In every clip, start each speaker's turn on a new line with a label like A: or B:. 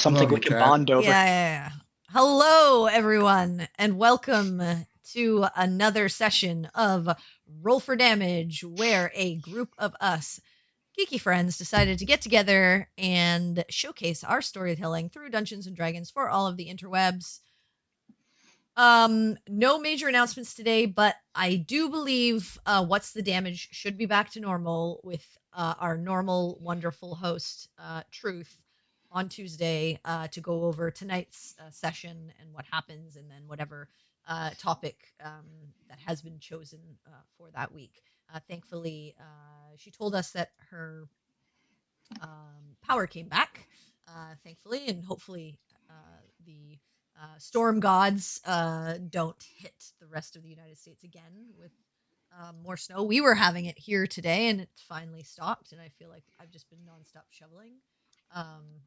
A: Something we can bond over.
B: Yeah. Hello, everyone, and welcome to another session of Roll for Damage, where a group of us geeky friends decided to get together and showcase our storytelling through Dungeons and Dragons for all of the interwebs. No major announcements today, but I do believe What's the Damage should be back to normal with our normal, wonderful host, Truth, on Tuesday to go over tonight's session and what happens, and then whatever topic that has been chosen for that week. Thankfully, she told us that her power came back, thankfully, and hopefully the storm gods don't hit the rest of the United States again with more snow. We were having it here today, and it finally stopped, and I feel like I've just been nonstop shoveling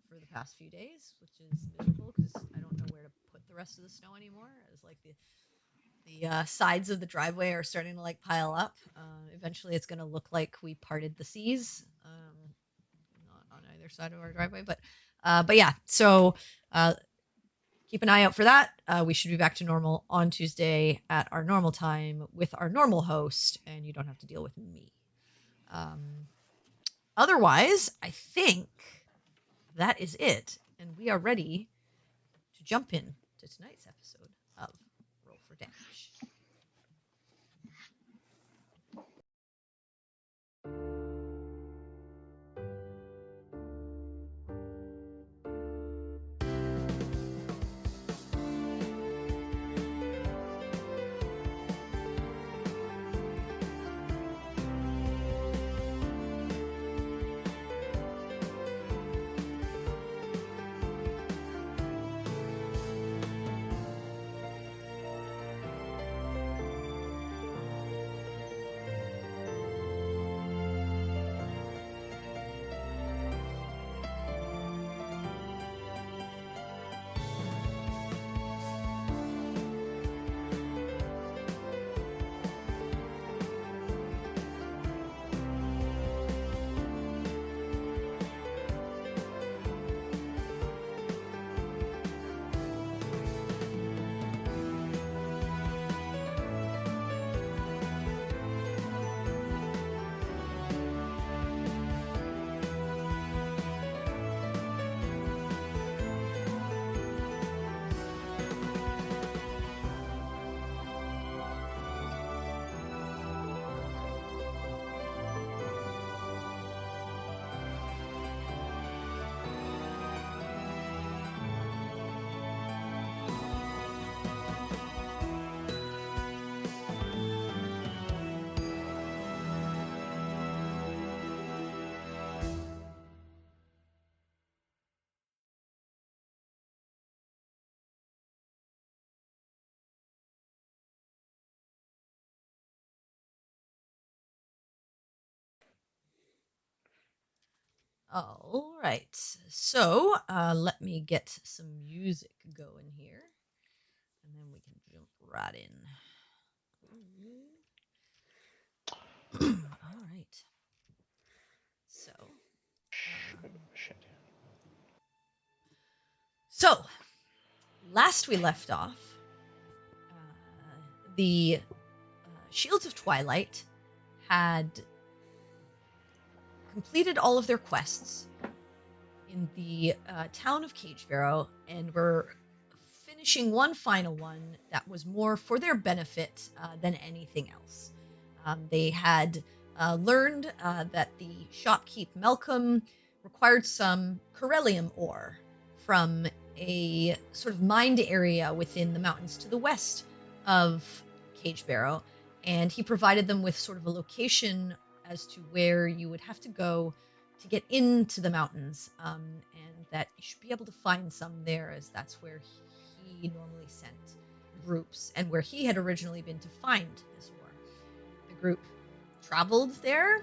B: for the past few days, which is miserable because I don't know where to put the rest of the snow anymore. It's like the sides of the driveway are starting to like pile up. Eventually, it's going to look like we parted the seas. Not on either side of our driveway, but yeah. So keep an eye out for that. We should be back to normal on Tuesday at our normal time with our normal host, and you don't have to deal with me. Otherwise, I think that is it, and we are ready to jump in to tonight's episode of Roll for Damage. All right, so let me get some music going here, and then we can jump right in. All right. So, last we left off, the Shields of Twilight had completed all of their quests in the town of Cagebarrow, and were finishing one final one that was more for their benefit than anything else. They had learned that the shopkeep Malcolm required some corellium ore from a sort of mined area within the mountains to the west of Cagebarrow, and he provided them with sort of a location as to where you would have to go to get into the mountains, and that you should be able to find some there, as that's where he normally sent groups, and where he had originally been to find this ore. The group traveled there,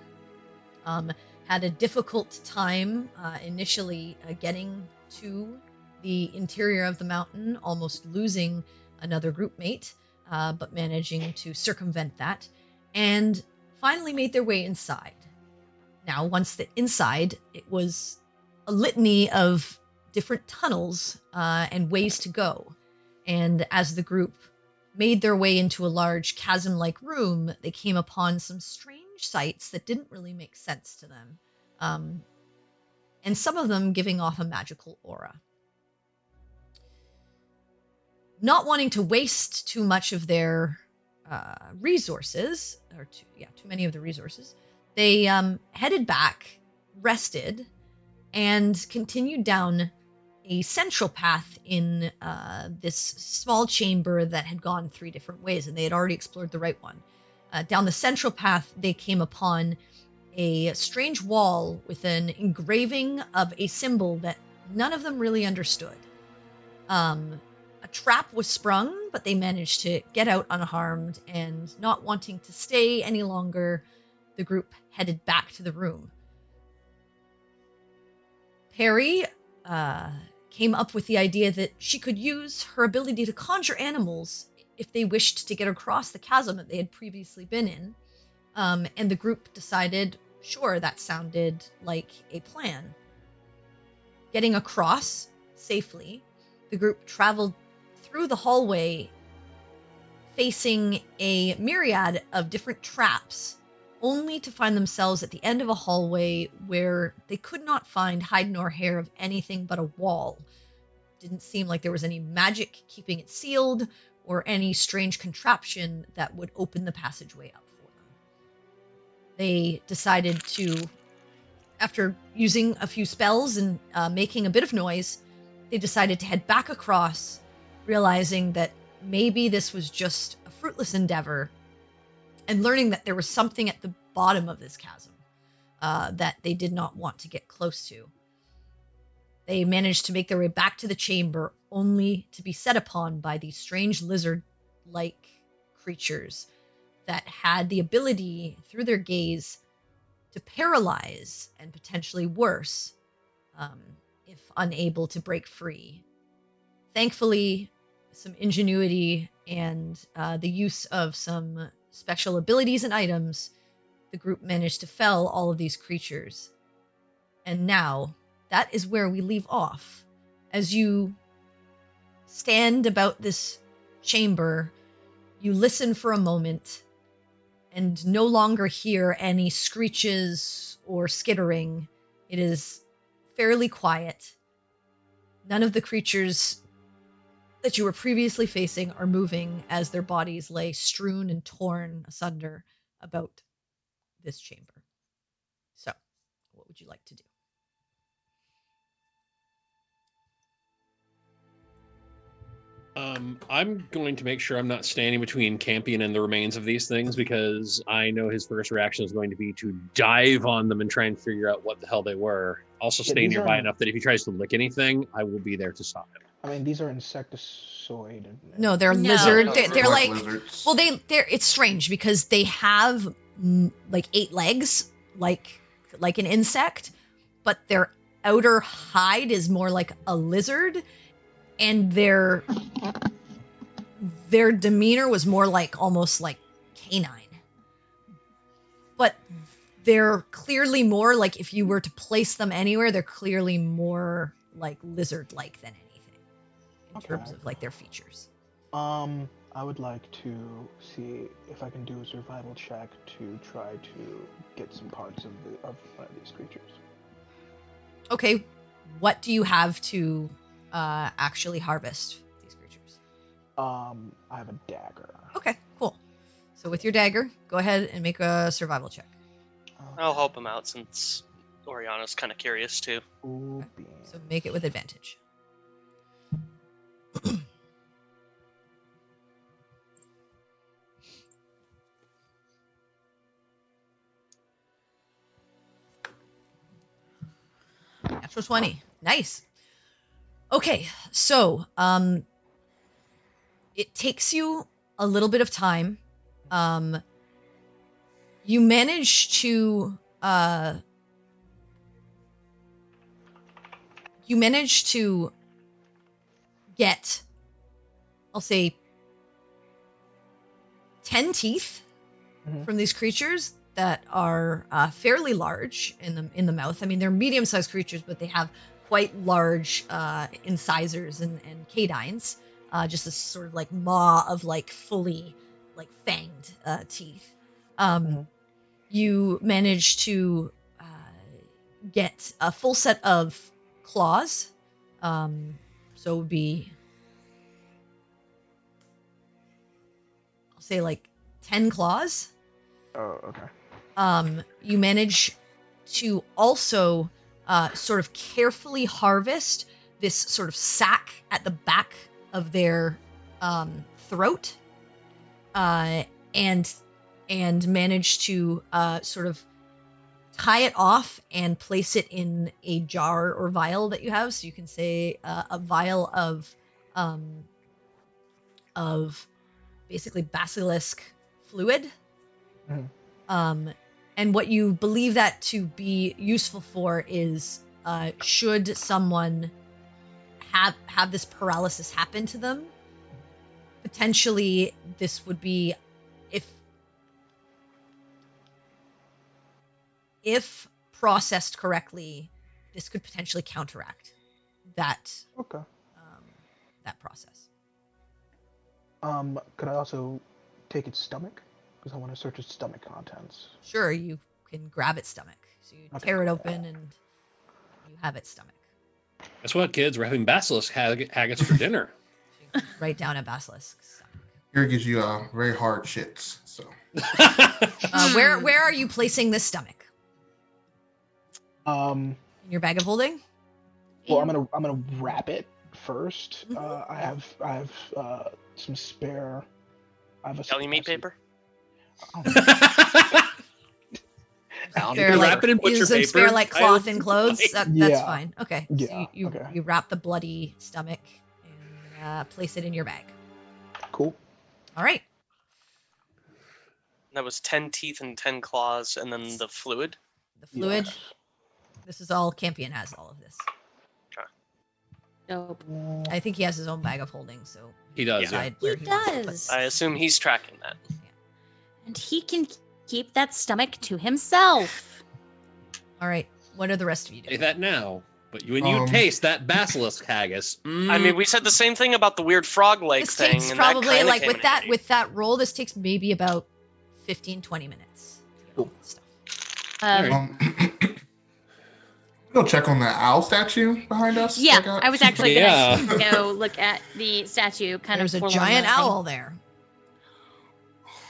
B: had a difficult time initially getting to the interior of the mountain, almost losing another group mate, but managing to circumvent that, and finally made their way inside. Now, once inside, it was a litany of different tunnels and ways to go. And as the group made their way into a large chasm-like room, they came upon some strange sights that didn't really make sense to them, and some of them giving off a magical aura. Not wanting to waste too much of their resources, or too many of the resources, they headed back, rested, and continued down a central path in this small chamber that had gone 3 different ways, and they had already explored the right one. Down the central path, they came upon a strange wall with an engraving of a symbol that none of them really understood. A trap was sprung, but they managed to get out unharmed, and not wanting to stay any longer, the group headed back to the room. Perry came up with the idea that she could use her ability to conjure animals if they wished to get across the chasm that they had previously been in. And the group decided, sure, that sounded like a plan. Getting across safely, the group traveled through the hallway, facing a myriad of different traps, only to find themselves at the end of a hallway where they could not find hide nor hair of anything but a wall. Didn't seem like there was any magic keeping it sealed, or any strange contraption that would open the passageway up for them. They decided to, after using a few spells and making a bit of noise, they decided to head back across, realizing that maybe this was just a fruitless endeavor, and learning that there was something at the bottom of this chasm that they did not want to get close to. They managed to make their way back to the chamber, only to be set upon by these strange lizard-like creatures that had the ability, through their gaze, to paralyze, and potentially worse, if unable to break free. Thankfully, some ingenuity and the use of some special abilities and items, the group managed to fell all of these creatures. And now, that is where we leave off. As you stand about this chamber, you listen for a moment, and no longer hear any screeches or skittering. It is fairly quiet. None of the creatures that you were previously facing are moving, as their bodies lay strewn and torn asunder about this chamber. So, what would you like to do?
A: I'm going to make sure I'm not standing between Campion and the remains of these things, because I know his first reaction is going to be to dive on them and try and figure out what the hell they were. Also stay nearby enough that if he tries to lick anything, I will be there to stop him.
C: I mean, these are insectoid.
B: No, they're lizard. They're like
D: lizards.
B: Well, they're. It's strange because they have like 8 legs, like an insect, but their outer hide is more like a lizard, and their demeanor was more like almost like canine. But they're clearly more like, if you were to place them anywhere, they're clearly more like lizard-like than anything in terms of like their features.
C: I would like to see if I can do a survival check to try to get some parts of one of these creatures.
B: Okay, what do you have to actually harvest these creatures?
C: I have a dagger.
B: Okay, cool. So with your dagger, go ahead and make a survival check.
E: I'll help him out since Oriana's kind of curious too.
C: Ooh,
B: Okay. So make it with advantage. Natural 20. Nice. Okay, so it takes you a little bit of time. You manage to get, I'll say, 10 teeth from these creatures that are fairly large in the mouth. I mean, they're medium-sized creatures, but they have quite large incisors and canines, just a sort of like maw of like fully like fanged teeth. You manage to get a full set of claws. So it would be, I'll say like 10 claws.
C: Oh, okay.
B: You manage to also sort of carefully harvest this sort of sac at the back of their throat, and manage to sort of tie it off and place it in a jar or vial that you have. So you can say a vial of basically basilisk fluid. And what you believe that to be useful for is should someone have this paralysis happen to them, potentially this would be, if processed correctly, this could potentially counteract that that process.
C: Could I also take its stomach? Because I want to search its stomach contents.
B: Sure, you can grab its stomach. So you tear it open and you have its stomach.
A: Guess what, kids? We're having basilisk haggis for dinner.
B: So you can write down a basilisk stomach.
D: Here gives you very hard shits. So.
B: Where are you placing this stomach?
C: In
B: your bag of holding?
C: Well, I'm gonna wrap it first. I have some spare. I have a
E: Deli meat paper.
B: Spare,
A: wrap it in butcher paper.
B: Spare like cloth and clothes. That's fine. Okay.
C: Yeah.
B: So you wrap the bloody stomach and place it in your bag.
C: Cool.
B: All right.
E: That was 10 teeth and 10 claws, and then the fluid.
B: The fluid.
C: Yes.
B: This is all Campion has. All of this.
F: Dope.
B: I think he has his own bag of holding, so
A: He does.
B: decide
F: He
B: where wants to put it.
F: does.
E: I assume he's tracking that.
F: And he can keep that stomach to himself.
B: All right. What are the rest of you
A: Say
B: doing?
A: that now, but when you taste that basilisk haggis,
E: I mean, we said the same thing about the weird frog leg
B: This
E: thing.
B: takes
E: and
B: probably
E: that
B: like
E: came in handy.
B: with that roll. This takes maybe about 15-20 minutes. To get all this stuff.
D: Go check on the owl statue behind us.
F: Yeah,
D: Check out.
F: I was actually
A: Yeah.
F: going to go look at the statue.
B: There's a
F: forlorn
B: giant
F: looking.
B: owl there.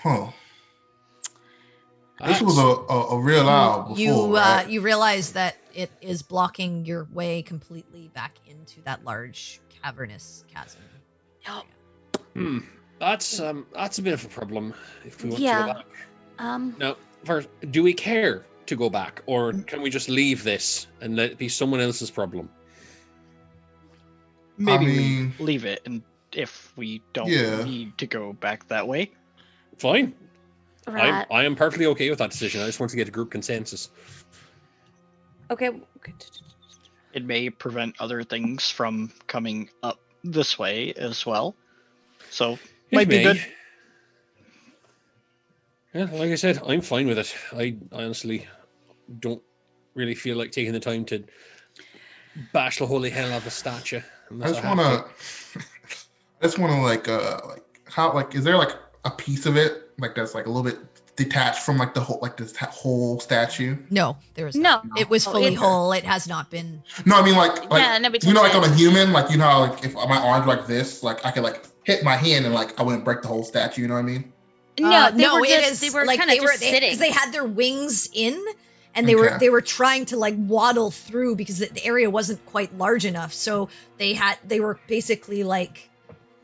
D: Huh. This was a real owl before, right?
B: You realize that it is blocking your way completely back into that large cavernous chasm.
A: That's a bit of a problem if we want to
F: Yeah.
A: go back.
F: Um,
A: Now, first, do we care to go back, or can we just leave this and let it be someone else's problem?
G: Maybe
D: mean-
G: we leave it, and if we don't
D: Yeah.
G: need to go back that way.
A: Fine.
F: right.
A: I am perfectly okay with that decision. I just want to get a group consensus.
F: Okay.
G: It may prevent other things from coming up this way as well. So, might be good.
A: Yeah, like I said, I'm fine with it. I honestly don't really feel like taking the time to bash the holy hell out of a statue.
D: I just wanna like how like is there like a piece of it like that's like a little bit detached from like the whole like this whole statue?
B: No, there is
F: No.
B: It was fully
F: it's-
B: whole. It has not been.
D: No, I mean like
F: Yeah, no, but
D: you know like on
F: it's-
D: a human like you know how like if my arms like this like I could like hit my hand and like I wouldn't break the whole statue. You know what I mean?
F: No, they were
B: it
F: just
B: is
F: they were
B: like
F: kind of just sitting.
B: because they had their wings in, and they
D: Okay.
B: were trying to like waddle through because the area wasn't quite large enough. So they were basically like,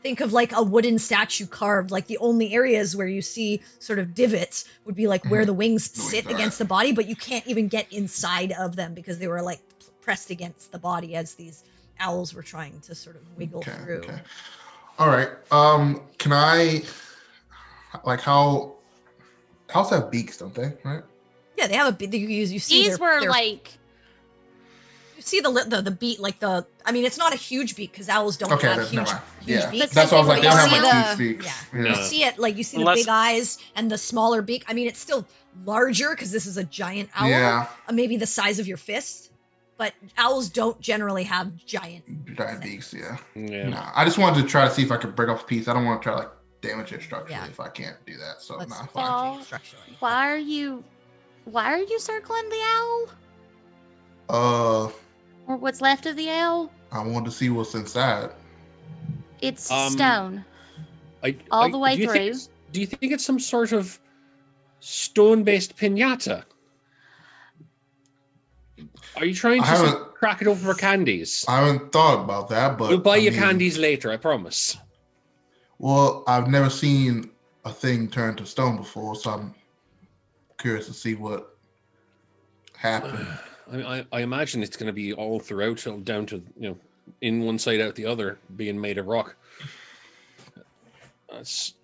B: think of like a wooden statue carved. Like the only areas where you see sort of divots would be like where the wings sit
D: back.
B: against the body, but you can't even get inside of them because they were like pressed against the body as these owls were trying to sort of wiggle through.
D: Okay. All right. Can I like how's that beaks, don't they? Right?
B: Yeah, they have a big. You see
F: These
B: their,
F: were
B: their
F: like
B: You see the beak, like the. I mean, it's not a huge beak because owls don't
D: Okay,
B: have
D: then
B: huge,
D: never mind.
B: huge
D: Yeah,
B: beaks.
D: that's what I was like. They don't have
B: You
D: like
B: see
D: huge beaks.
B: Yeah,
A: No.
B: you see it like you see
E: Unless-
B: the big eyes and the smaller beak. I mean, it's still larger because this is a giant owl.
D: Yeah.
B: Maybe the size of your fist. but owls don't generally have giant
D: beaks, yeah.
A: Yeah.
D: Nah, I just wanted to try to see if I could break off a piece. I don't want to try to like damage it structurally
B: Yeah.
D: if I can't do that. So
B: Let's
D: nah, fine.
F: Well,
B: structurally.
F: why are you circling the owl? Or what's left of the owl?
D: I wanted to see what's inside.
F: It's stone.
B: Oh,
F: All the way through.
A: Do you think it's some sort of stone-based piñata? Are you trying to crack it open for candies?
D: I haven't thought about that, but
A: We'll buy you candies later, I promise.
D: Well, I've never seen a thing turn to stone before, so I'm curious to see what happened.
A: I imagine it's going to be all throughout, down to, in one side out the other, being made of rock. That's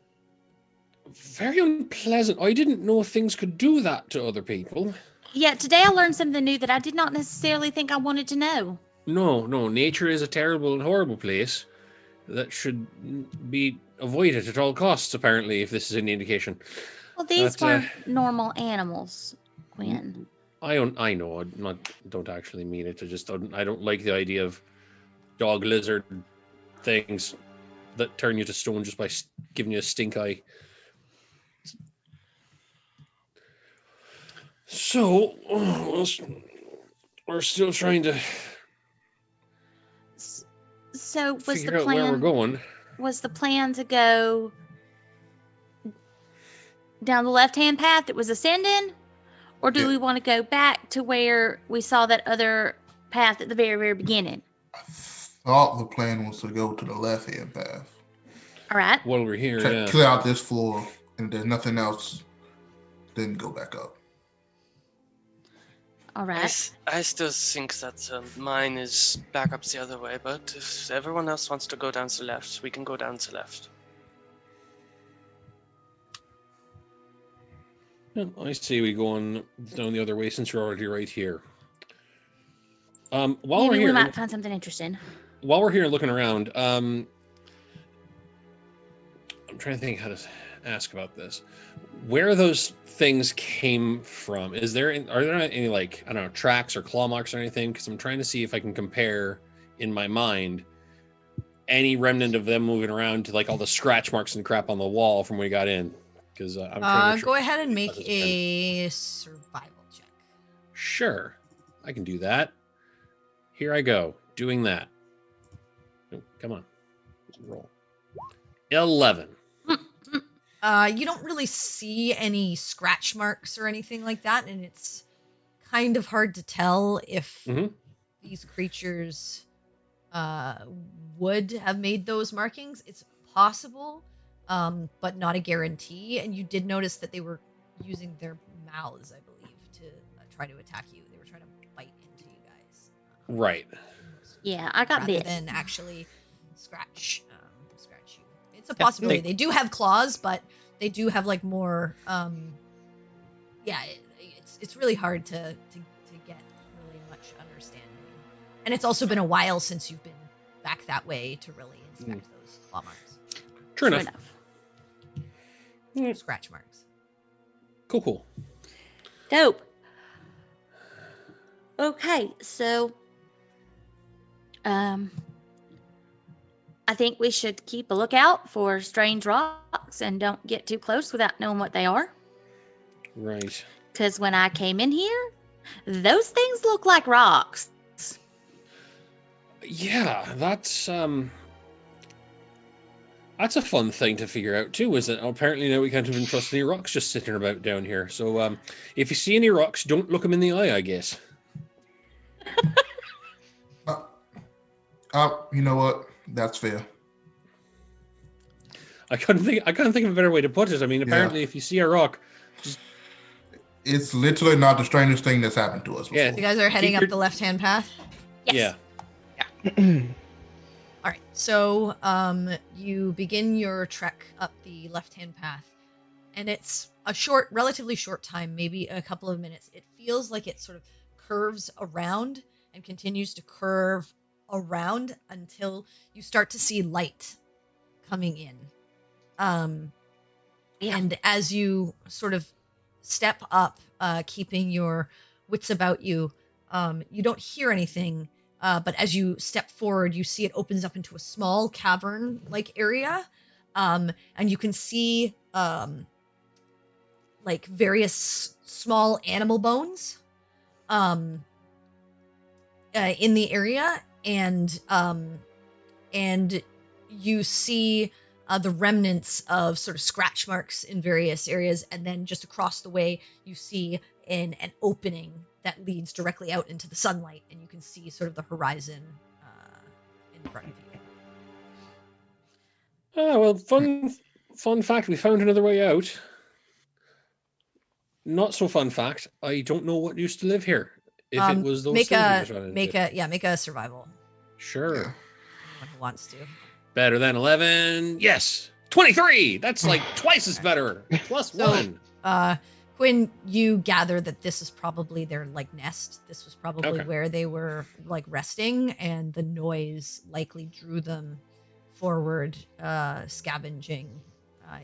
A: very unpleasant. I didn't know things could do that to other people.
F: Yeah, today I learned something new that I did not necessarily think I wanted to know.
A: No, nature is a terrible and horrible place that should be avoided at all costs, apparently, if this is any indication.
F: Well, these weren't normal animals, Quinn.
A: I know. I don't actually mean it. I don't like the idea of dog lizard things that turn you to stone just by giving you a stink eye. So we're still trying to.
F: So was
A: figure
F: the
A: out where we're
F: plan?
A: going.
F: Was the plan to go down the left-hand path that was ascending, or do we want to go back to where we saw that other path at the very, very beginning?
D: I thought the plan was to go to the left-hand path.
F: All right.
A: While we're here,
D: Clear out this floor, and if there's nothing else, then go back up.
F: All right.
E: I still think that mine is back up the other way, but if everyone else wants to go down to the left, we can go down to the left.
A: I say we go on down the other way since you're already right here. While we're
F: Maybe
A: here,
F: we might find something interesting.
A: While we're here and looking around, I'm trying to think how to ask about this. Where those things came from? Are there any, like, I don't know, tracks or claw marks or anything? Because I'm trying to see if I can compare in my mind any remnant of them moving around to like all the scratch marks and crap on the wall from when we got in. Because I'm trying to
B: go ahead and make a survival check.
A: Sure, I can do that. Here I go, doing that. Oh, come on, roll. 11.
B: You don't really see any scratch marks or anything like that, and it's kind of hard to tell if these creatures would have made those markings. It's possible, but not a guarantee. And you did notice that they were using their mouths, I believe, to try to attack you. They were trying to bite into you guys.
A: Right.
F: Yeah, I got bit.
B: Rather than actually scratch you. It's a possibility. They do have claws, but they do have like more. It's really hard to get really much understanding. And it's also been a while since you've been back that way to really inspect those claw marks.
A: True enough.
B: Scratch marks.
A: Cool.
F: Dope. Okay, so I think we should keep a lookout for strange rocks and don't get too close without knowing what they are.
A: Right.
F: Because when I came in here, those things look like rocks.
A: Yeah, that's a fun thing to figure out too. Is that apparently now we can't even trust any rocks just sitting about down here. So if you see any rocks, don't look them in the eye, I guess.
D: You know what? That's fair.
A: I couldn't think of a better way to put it. I mean, apparently, if you see a rock,
D: it's literally not the strangest thing that's happened to us before.
B: You guys are heading up the left-hand path.
F: Yes.
A: Yeah.
B: All right. So you begin your trek up the left-hand path, and it's a relatively short time, maybe a couple of minutes. It feels like it sort of curves around and continues to curve around until you start to see light coming in. And as you sort of step up, keeping your wits about you, You don't hear anything, but as you step forward, you see it opens up into a small cavern-like area, and you can see like various small animal bones in the area, and you see the remnants of sort of scratch marks in various areas, and then just across the way you see an opening that leads directly out into the sunlight, and you can see sort of the horizon in front of you.
A: Oh, well, fun fact, we found another way out. Not so fun fact, I don't know what used to live here. If it was those things we just ran into.
B: Make a survival.
A: Sure.
B: Anyone who wants to.
A: Better than 11. Yes. 23. That's like twice as better. Plus one.
B: Quinn, you gather that this is probably their like nest. This was probably where they were like resting, and the noise likely drew them forward, scavenging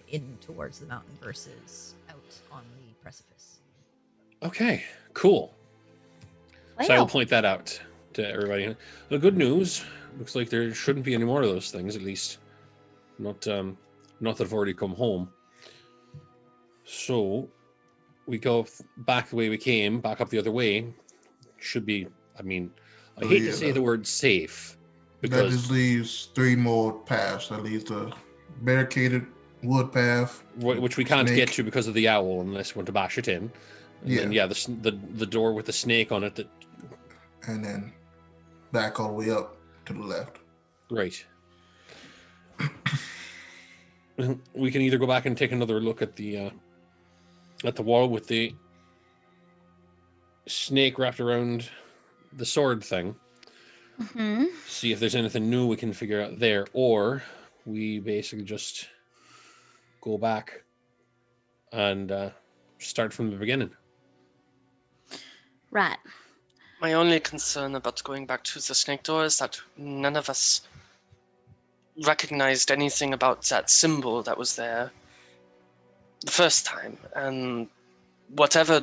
B: in towards the mountain versus out on the precipice.
A: Okay, cool.
F: Well.
A: So I will point that out to everybody. The good news, looks like there shouldn't be any more of those things, at least not that have already come home. So we go back the way we came, back up the other way. Should be, I mean, I hate to say the word safe. Because
D: that just leaves 3 more paths. That leaves the barricaded wood path,
A: which we can't get to because of the owl unless we want to bash it in. And then, the door with the snake on it.
D: And then back all the way up to the left.
A: Right. We can either go back and take another look at the wall with the snake wrapped around the sword thing.
F: Mm-hmm.
A: See if there's anything new we can figure out there, or we basically just go back and start from the beginning.
F: Right.
E: My only concern about going back to the snake door is that none of us recognized anything about that symbol that was there the first time, and whatever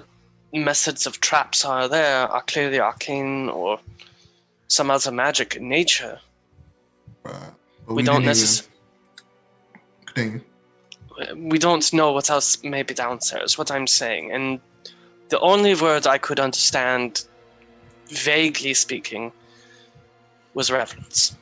E: methods of traps are there are clearly arcane or some other magic in nature.
D: Right.
E: But we don't necessarily.
D: Continue.
E: We don't know what else may be downstairs, what I'm saying. And the only word I could understand, vaguely speaking, was reverence.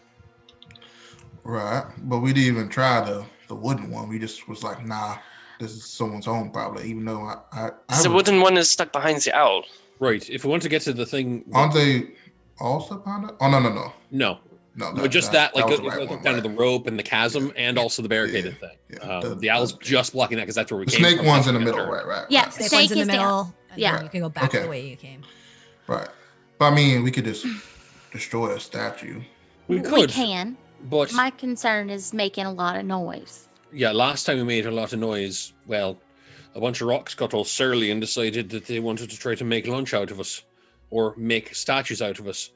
D: Right. But we didn't even try the wooden one. We just was like, nah, this is someone's home probably, even though
E: the wooden one is stuck behind the owl.
A: Right. If we want to get to the thing...
D: Aren't they all stuck behind it? Oh, no.
A: No, just that go down to the rope and the chasm, and also the barricaded thing.
D: Yeah,
A: the owl's just blocking that because that's where we
D: the
A: came from.
D: The snake one's in the middle, right?
F: Yeah,
D: right.
B: Snake
F: snake
B: one's in the
F: is
B: middle,
F: down.
B: and
F: Yeah.
B: then you can go back the way you came.
D: Right. But I mean, we could just destroy a statue.
A: We could.
F: We can.
A: But
F: my concern is making a lot of noise.
A: Yeah, last time we made a lot of noise, well, a bunch of rocks got all surly and decided that they wanted to try to make lunch out of us, or make statues out of us.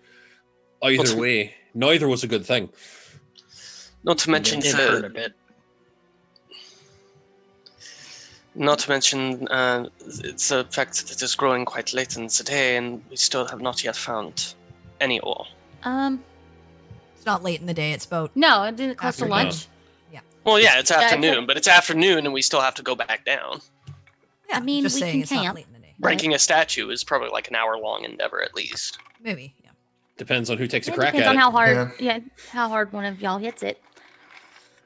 A: Either way, neither was a good thing.
E: Not to mention
G: it hurt a bit.
E: Not to mention it's the fact that it is growing quite late in the day, and we still have not yet found any ore.
B: It's not late in the day. It's about
F: no, it didn't close to
B: afternoon.
F: lunch.
B: Yeah.
E: Well, yeah, it's afternoon, but it's afternoon, and we still have to go back down.
B: Yeah,
F: I mean,
B: just
F: we
B: saying
F: can
B: it's not
F: camp.
B: late in the day.
E: Breaking a statue is probably like an hour-long endeavor at least.
B: Maybe, yeah.
A: Depends on who takes a
F: It
A: crack
F: depends
A: at
F: on
A: it.
F: how hard, how hard one of y'all hits it.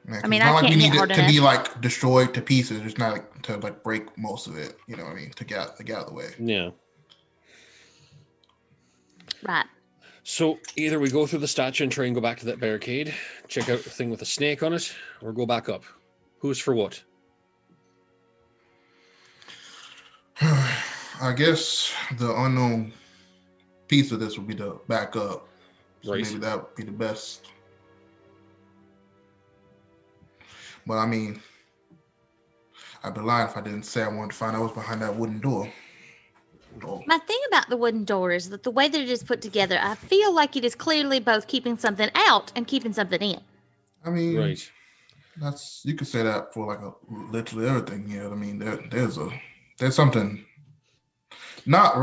D: Yeah,
F: I mean,
D: it's not
F: I
D: like
F: can't
D: we
F: hit
D: need
F: hard
D: it to
F: enough.
D: be like destroyed to pieces. It's not like to like break most of it. You know what I mean? To get out of the way.
A: Yeah.
F: Right.
A: So either we go through the statue and try and go back to that barricade, check out the thing with the snake on it, or go back up. Who's for what?
D: I guess the unknown piece of this would be the backup. So
A: Right.
D: maybe that would be the best. But I mean, I'd be lying if I didn't say I wanted to find out what's behind that wooden door. Oh,
F: My thing about the wooden door is that the way that it is put together, I feel like it is clearly both keeping something out and keeping something in.
D: I mean,
A: Right.
D: that's you could say that for like literally everything. Yeah, I mean, there's something not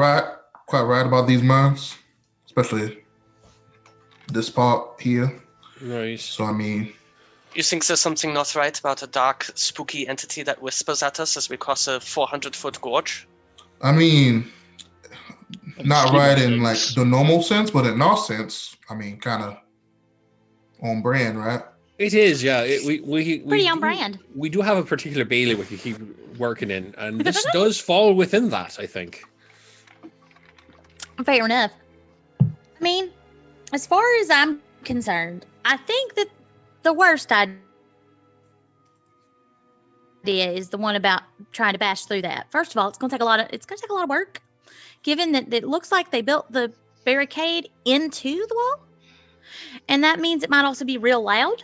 D: quite right about these mines. especially this part here.
A: Right.
D: So I mean,
E: You think there's something not right about a dark, spooky entity that whispers at us as we cross a 400-foot gorge?
D: I mean, not
G: Scheme of
D: right in like
G: things.
D: the normal sense, but in our sense, I mean, kind of on brand, right?
A: It is, yeah. We
F: Pretty on
A: do-
F: brand.
A: We do have a particular bailiwick we keep working in, and this does fall within that, I think.
F: Fair enough. I mean, as far as I'm concerned, I think that the worst idea is the one about trying to bash through that. First of all, it's going to take a lot of work, given that it looks like they built the barricade into the wall, and that means it might also be real loud.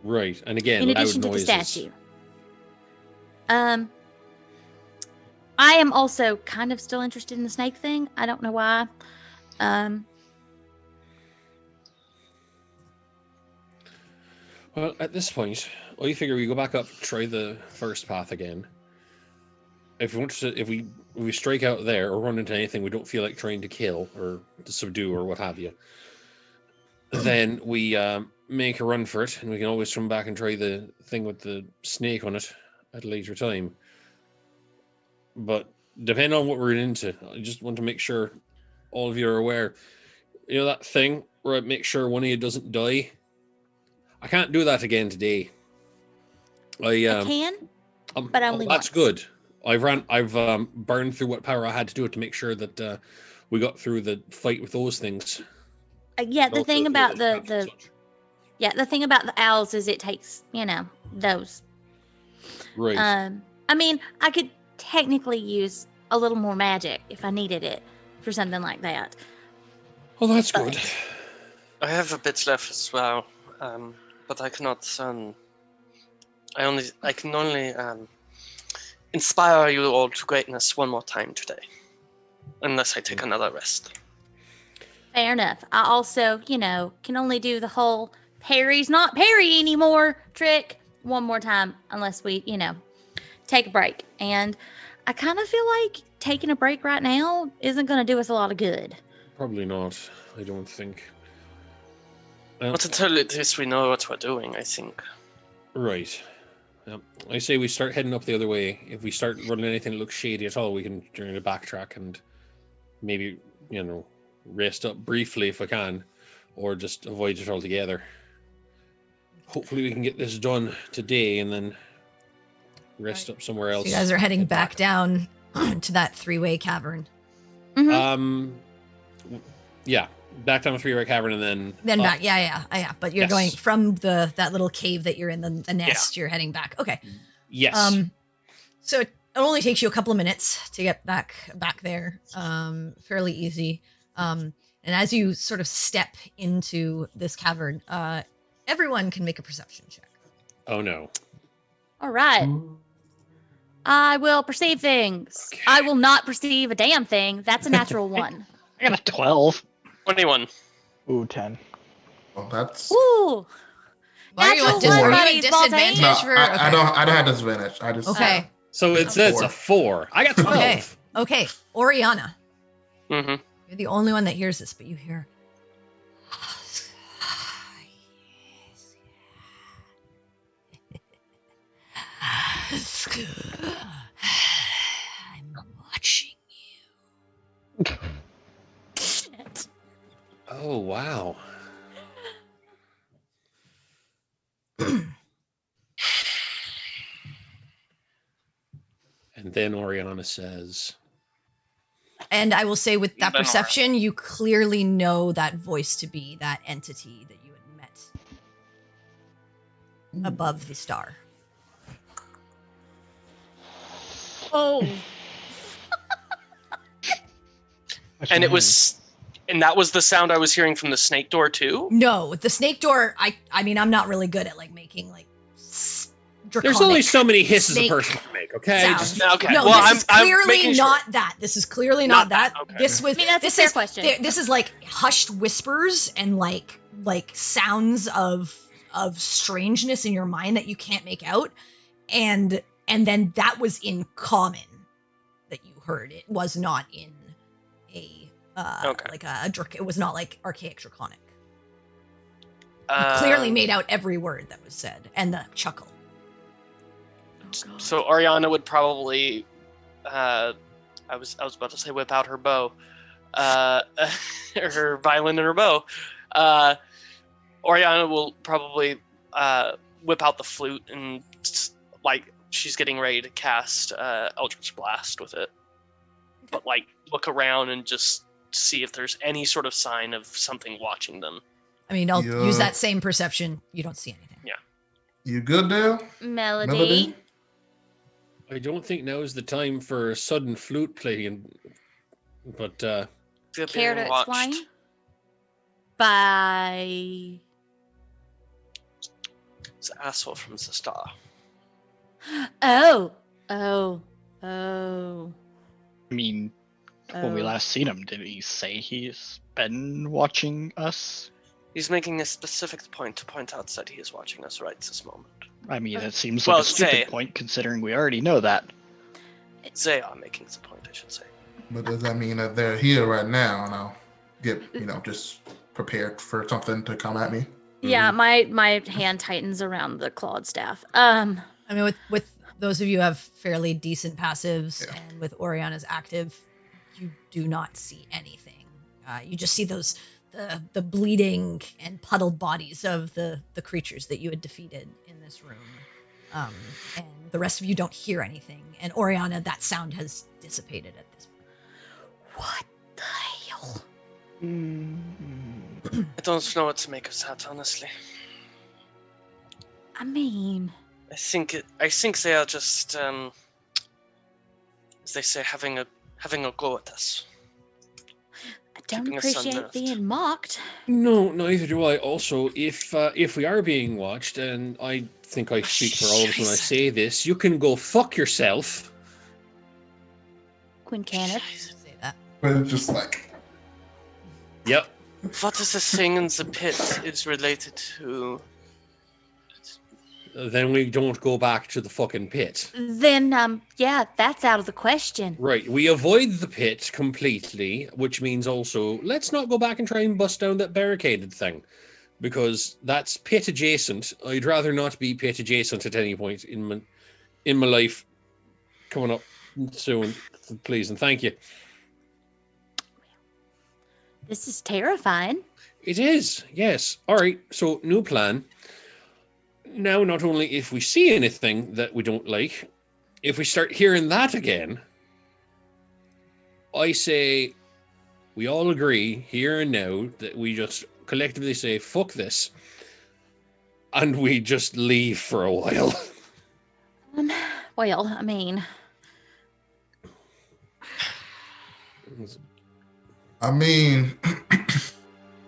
A: Right, and again,
F: In
A: loud
F: addition to the
A: noises.
F: statue. I am also kind of still interested in the snake thing. I don't know why.
A: Well, at this point, I figure we go back up, try the first path again. If we strike out there or run into anything we don't feel like trying to kill or to subdue or what have you, then we make a run for it, and we can always come back and try the thing with the snake on it at a later time. But depending on what we're into, I just want to make sure all of you are aware. You know that thing where I make sure one of you doesn't die? I can't do that again today.
F: I can, but only
A: that's
F: once.
A: good. I've burned through what power I had to do it to make sure that we got through the fight with those things.
F: Yeah, the
A: Also
F: thing
A: through
F: about
A: those traps and
F: the
A: such.
F: the thing about the owls is it takes, those.
A: Right.
F: I mean, I could technically use a little more magic if I needed it for something like that.
A: Well, that's good.
E: I have a bit left as well, but I cannot. I can only inspire you all to greatness one more time today, unless I take another rest.
F: Fair enough. I also, can only do the whole Perry's not Perry anymore trick one more time unless we, take a break. And I kind of feel like taking a break right now isn't going to do us a lot of good.
A: Probably not. I don't think.
E: But until at least we know what we're doing, I think.
A: Right. I say we start heading up the other way. If we start running anything that looks shady at all, we can try to backtrack and maybe, rest up briefly if I can, or just avoid it altogether. Hopefully we can get this done today and then rest up somewhere else.
B: So you guys are heading back down to that three-way cavern.
F: Mm-hmm.
A: Yeah, back down the three-way cavern and then up.
B: Back. Yeah. But you're
A: Yes.
B: going from that little cave that you're in, the nest. You're heading back. Okay.
A: Yes.
B: So it only takes you a couple of minutes to get back there. Fairly easy. And as you sort of step into this cavern, everyone can make a perception check.
A: Oh no.
F: All right. I will perceive things.
A: Okay.
F: I will not perceive a damn thing. That's a natural one.
G: I got a 12.
E: 21.
C: Ooh, 10.
D: Oh, that's
F: Ooh.
B: Why are you at
F: Natural one, buddies,
B: disadvantage
D: no.
B: for?
D: I don't have disadvantage. I just
B: Okay.
A: So it's a 4. I got 12.
B: Okay. Oriana,
E: Mm-hmm.
B: you're the only one that hears this, but you hear. I'm watching you.
A: Oh wow. And then Oriana says,
B: And I will say, with that
E: Even
B: perception, you clearly know that voice to be that entity that you had met above the star.
F: Oh.
E: And that was the sound I was hearing from the snake door too?
B: No, the snake door. I mean, I'm not really good at making draconic.
A: "There's only so many hisses a
B: snake
A: person can make, okay?
B: sounds.
A: Just
E: Okay.
B: No,
E: well,
B: this is
E: I'm
B: clearly
E: making sure.
B: not that. This is clearly not that.
E: Okay.
B: This was.
F: I mean, that's
B: this
F: a fair
B: is,
F: question.
B: This is like hushed whispers and like sounds of strangeness in your mind that you can't make out, and then that was in common that you heard. It was not in
E: Okay.
B: like it was not like archaic draconic. You clearly made out every word that was said, and the chuckle.
E: So Oriana would probably, I was about to say whip out her bow, her violin and her bow. Oriana will probably whip out the flute and like she's getting ready to cast Eldritch Blast with it, but like look around and just see if there's any sort of sign of something watching them.
B: I mean, I'll use that same perception. You don't see anything.
E: Yeah.
D: You good there?
F: Melody?
A: I don't think now is the time for sudden flute playing, but
E: They're
F: Care
E: being
F: to
E: watched.
F: explain? By...
E: It's the asshole from the star.
F: Oh.
G: I mean, when we last seen him, did he say he's been watching us?
E: He's making a specific point to point out that he is watching us right this moment.
G: I mean, that seems
E: Well,
G: like a stupid
E: Zay.
G: point considering we already know that.
E: They are making the point, I should say.
D: But does that mean that they're here right now and I'll get, just prepared for something to come at me?
F: Yeah, my hand tightens around the clawed staff.
B: I mean, with those of you who have fairly decent passives,
D: Yeah.
B: and with Oriana's active, you do not see anything. You just see the bleeding and puddled bodies of the creatures that you had defeated in this room. And the rest of you don't hear anything. And Oriana, that sound has dissipated at this point.
F: What the hell?
E: I don't know what to make of that, honestly.
F: I mean,
E: I think they are just, as they say, having a go at us.
F: I don't
E: Keeping us
F: appreciate
E: unnerved.
F: being mocked.
A: no, neither do I. Also, if we are being watched, and I think I speak for all of us when I say this, you can go fuck yourself.
F: Quinn Kenneth.
B: Say that.
D: But it's just like,
A: Yep.
E: What is the thing in the pit is related to?
A: Then we don't go back to the fucking pit.
F: Then, yeah, that's out of the question.
A: Right, we avoid the pit completely, which means also let's not go back and try and bust down that barricaded thing, because that's pit adjacent. I'd rather not be pit adjacent at any point in my life coming up soon, please and thank you.
F: This is terrifying.
A: It is, yes. All right, so new plan. Now, not only if we see anything that we don't like, if we start hearing that again, I say we all agree here and now that we just collectively say, fuck this, and we just leave for a while.
F: Well, I mean,
D: don't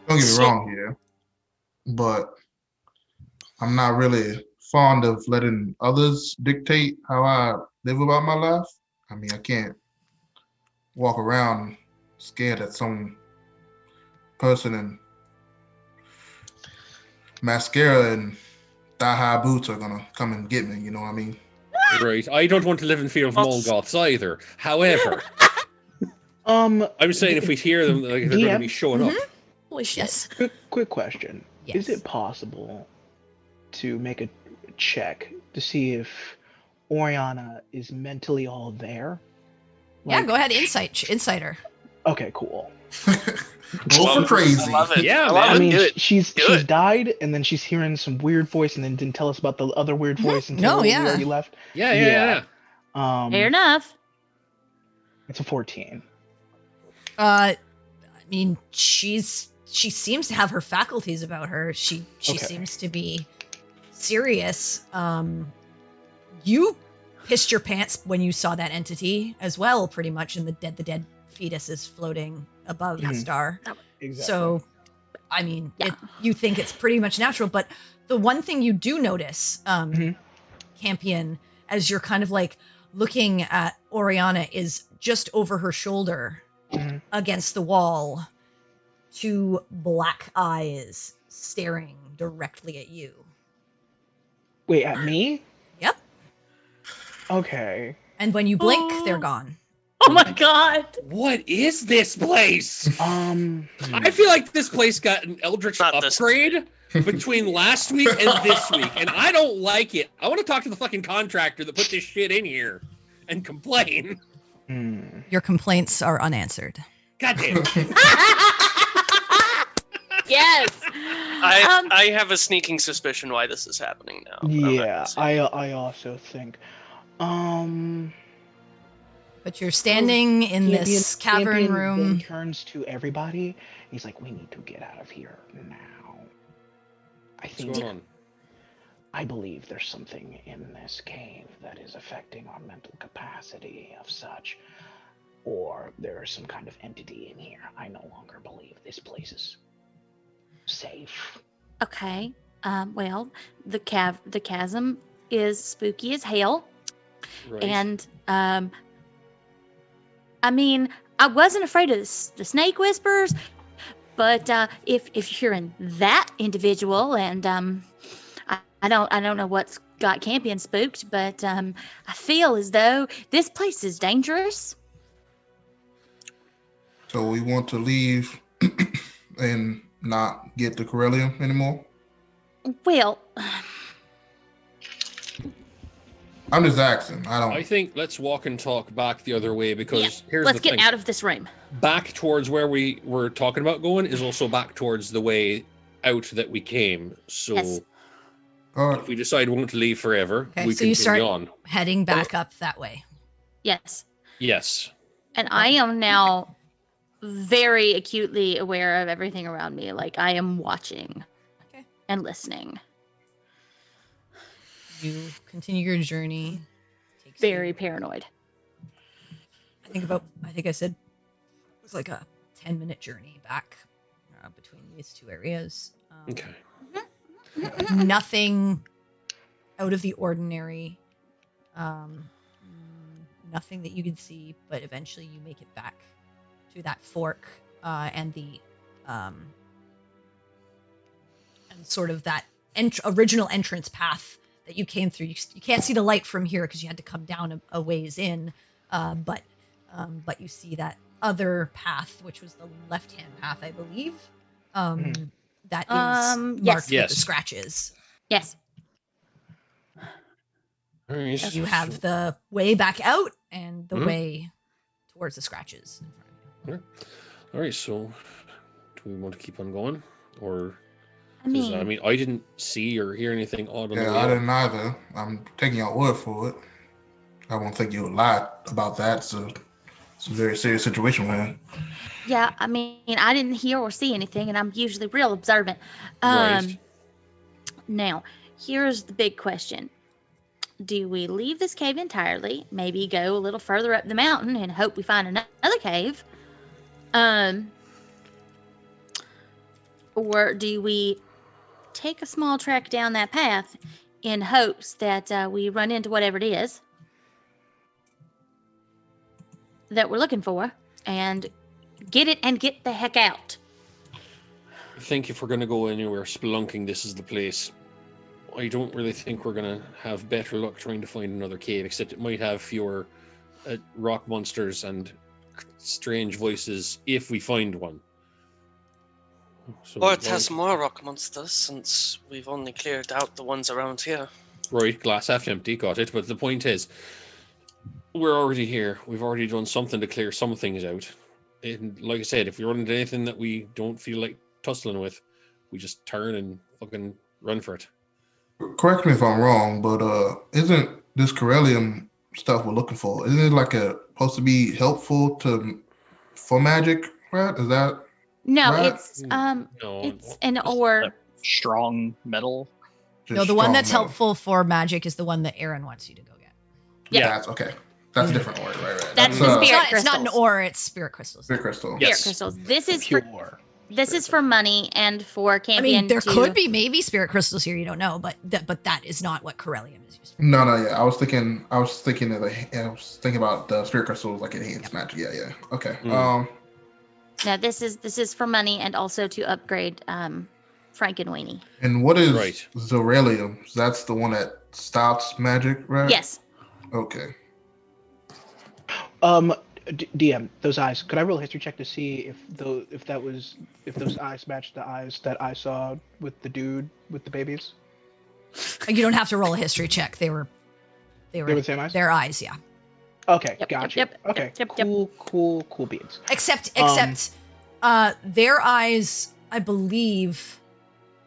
D: get me wrong here, but I'm not really fond of letting others dictate how I live about my life. I mean, I can't walk around scared that some person in mascara and thigh-high boots are gonna come and get me, you know what I mean?
A: Right, I don't want to live in fear of Molgoths either. However, I'm saying if we hear them, like, they're going to be showing up.
B: Holy shit.
C: Quick question.
B: Yes.
C: Is it possible to make a check to see if Oriana is mentally all there?
B: Yeah, go ahead. Insider.
C: Okay, cool.
D: Go for crazy.
E: I love it.
A: Yeah,
E: I
A: man.
E: love
C: I
E: it.
C: mean,
E: Do it.
C: she's
E: Do it.
C: died, and then she's hearing some weird voice, and then didn't tell us about the other weird voice until
B: No,
C: we
B: yeah.
C: already left.
A: Yeah.
F: fair enough.
C: It's a 14.
B: I mean, she seems to have her faculties about her. She
C: Okay.
B: seems to be serious. You pissed your pants when you saw that entity as well, pretty much, in the dead fetus is floating above the star.
C: Exactly.
B: So, I mean,
F: Yeah.
B: you think it's pretty much natural, but the one thing you do notice,
C: Mhm.
B: Campion, as you're kind of like looking at Oriana, is just over her shoulder
C: Mhm.
B: against the wall, two black eyes staring directly at you.
C: Wait, at me?
B: Yep.
C: Okay.
B: And when you blink, they're gone.
F: Oh my god.
A: What is this place?
C: Hmm.
A: I feel like this place got an Eldritch
E: Not this.
A: upgrade between last week and this week, and I don't like it. I want to talk to the fucking contractor that put this shit in here and complain.
B: Your complaints are unanswered.
A: God damn it.
F: Yes.
E: I have a sneaking suspicion why this is happening now.
C: Yeah, I also think.
B: But you're standing in this cavern
C: Campion
B: room.
C: then turns to everybody. He's like, "We need to get out of here now." I
A: What's
C: think.
A: going on?
C: I believe there's something in this cave that is affecting our mental capacity of such, or there is some kind of entity in here. I no longer believe this place is safe.
F: Okay. Well, the chasm is spooky as hell,
A: Right.
F: and I mean, I wasn't afraid of the snake whispers, but if you're in that individual, and I don't know what's got Campion spooked, but I feel as though this place is dangerous.
D: So we want to leave and not get the Corellium anymore?
F: Well,
D: I'm just asking. I don't.
A: I think let's walk and talk back the other way because
F: yeah,
A: here's
F: let's
A: the
F: get
A: thing.
F: out of this room.
A: Back towards where we were talking about going is also back towards the way out that we came. So
F: Yes.
A: if we decide we want to leave forever,
B: Okay,
A: we
B: so you
A: continue
B: start
A: on.
B: heading back up that way.
F: Yes.
A: Yes.
F: And I am now very acutely aware of everything around me. Like, I am watching
B: Okay.
F: and listening.
B: You continue your journey. Takes
F: Very
B: you,
F: paranoid.
B: I think I said it was like a 10-minute journey back between these two areas.
A: Okay.
B: Nothing out of the ordinary. Nothing that you can see, but eventually you make it back to that fork and the and sort of that original entrance path that you came through. You can't see the light from here because you had to come down a ways in, but you see that other path, which was the left-hand path, I believe. That is
F: Yes.
B: marked with
A: Yes.
B: the scratches.
F: Yes.
A: All right.
B: You have the way back out and the
A: Mhm.
B: way towards the scratches in front of you.
A: All right. So, do we want to keep on going, or?
F: I mean,
A: I mean, I didn't see or hear anything odd on the
D: Yeah,
A: way
D: I
A: up.
D: didn't either. I'm taking your word for it. I won't think you would lie about that. So it's a very serious situation, man.
F: yeah, I mean, I didn't hear or see anything, and I'm usually real observant.
A: Right.
F: Now, here's the big question. Do we leave this cave entirely, maybe go a little further up the mountain and hope we find another cave? Or do we take a small trek down that path in hopes that we run into whatever it is that we're looking for and get it and get the heck out?
A: I think if we're going to go anywhere spelunking, this is the place. I don't really think we're going to have better luck trying to find another cave, except it might have fewer rock monsters and strange voices if we find one. So,
E: Or it has more rock monsters, since we've only cleared out the ones around here.
A: Right, glass half empty, got it. But the point is, we're already here. We've already done something to clear some things out. And like I said, if we run into anything that we don't feel like tussling with, we just turn and fucking run for it.
D: Correct me if I'm wrong, but isn't this Corellium stuff we're looking for? Isn't it like supposed to be helpful for magic? Right? Is that
F: No,
D: Right.
F: it's
A: No,
F: it's an ore.
G: Strong metal.
D: just
B: No, the one
D: strong
B: that's
D: metal?
B: helpful for magic is the one that Aaron wants you to go get.
F: Yeah.
D: That's okay. That's a different word, right?
F: That's the
B: It's
F: spirit
B: not, it's not an
F: crystals.
B: ore, it's spirit crystals.
D: Spirit crystal.
A: Yeah.
F: Spirit
A: Yes.
F: crystals. This is for money and for
B: I
F: Campion.
B: mean, there
F: to-
B: could be maybe spirit crystals here, you don't know, but that is not what Corellium is used for.
D: No, yeah. I was thinking about the spirit crystals like enhanced magic. Yeah. Okay.
A: Mm.
F: No, this is for money and also to upgrade Frankenweenie.
D: And what is
A: Right.
D: Zeralium? That's the one that stops magic, right?
F: Yes.
D: Okay.
C: DM, those eyes. Could I roll a history check to see if those eyes match the eyes that I saw with the dude with the babies?
B: You don't have to roll a history check. They were
C: the same eyes?
B: their eyes, yeah.
C: Okay,
F: Yep,
C: gotcha.
F: yep,
C: Okay,
F: yep,
C: cool beans.
B: Except their eyes, I believe,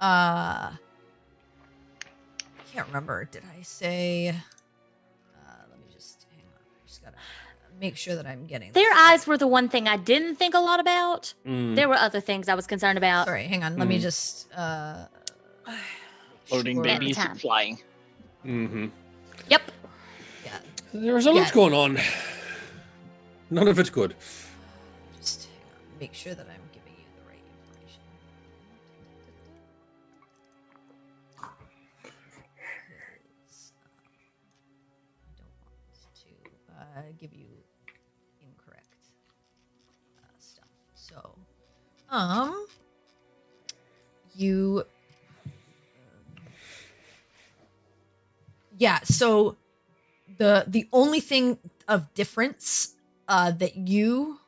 B: I can't remember. Did I say? Let me just hang on. I just gotta make sure that I'm getting
F: Their
B: this
F: eyes were the one thing I didn't think a lot about.
A: Mm.
F: There were other things I was concerned about.
B: Sorry, hang on. Let me just
G: Loading
B: sure.
G: babies
F: Time.
G: and flying.
A: Mm-hmm.
F: Yep.
B: Yeah,
A: There's a lot
B: Yeah.
A: going on. None of it's good.
B: just hang on. Make sure that I'm giving you the right information. Because I don't want to give you incorrect stuff. So, you, yeah. So the only thing of difference that you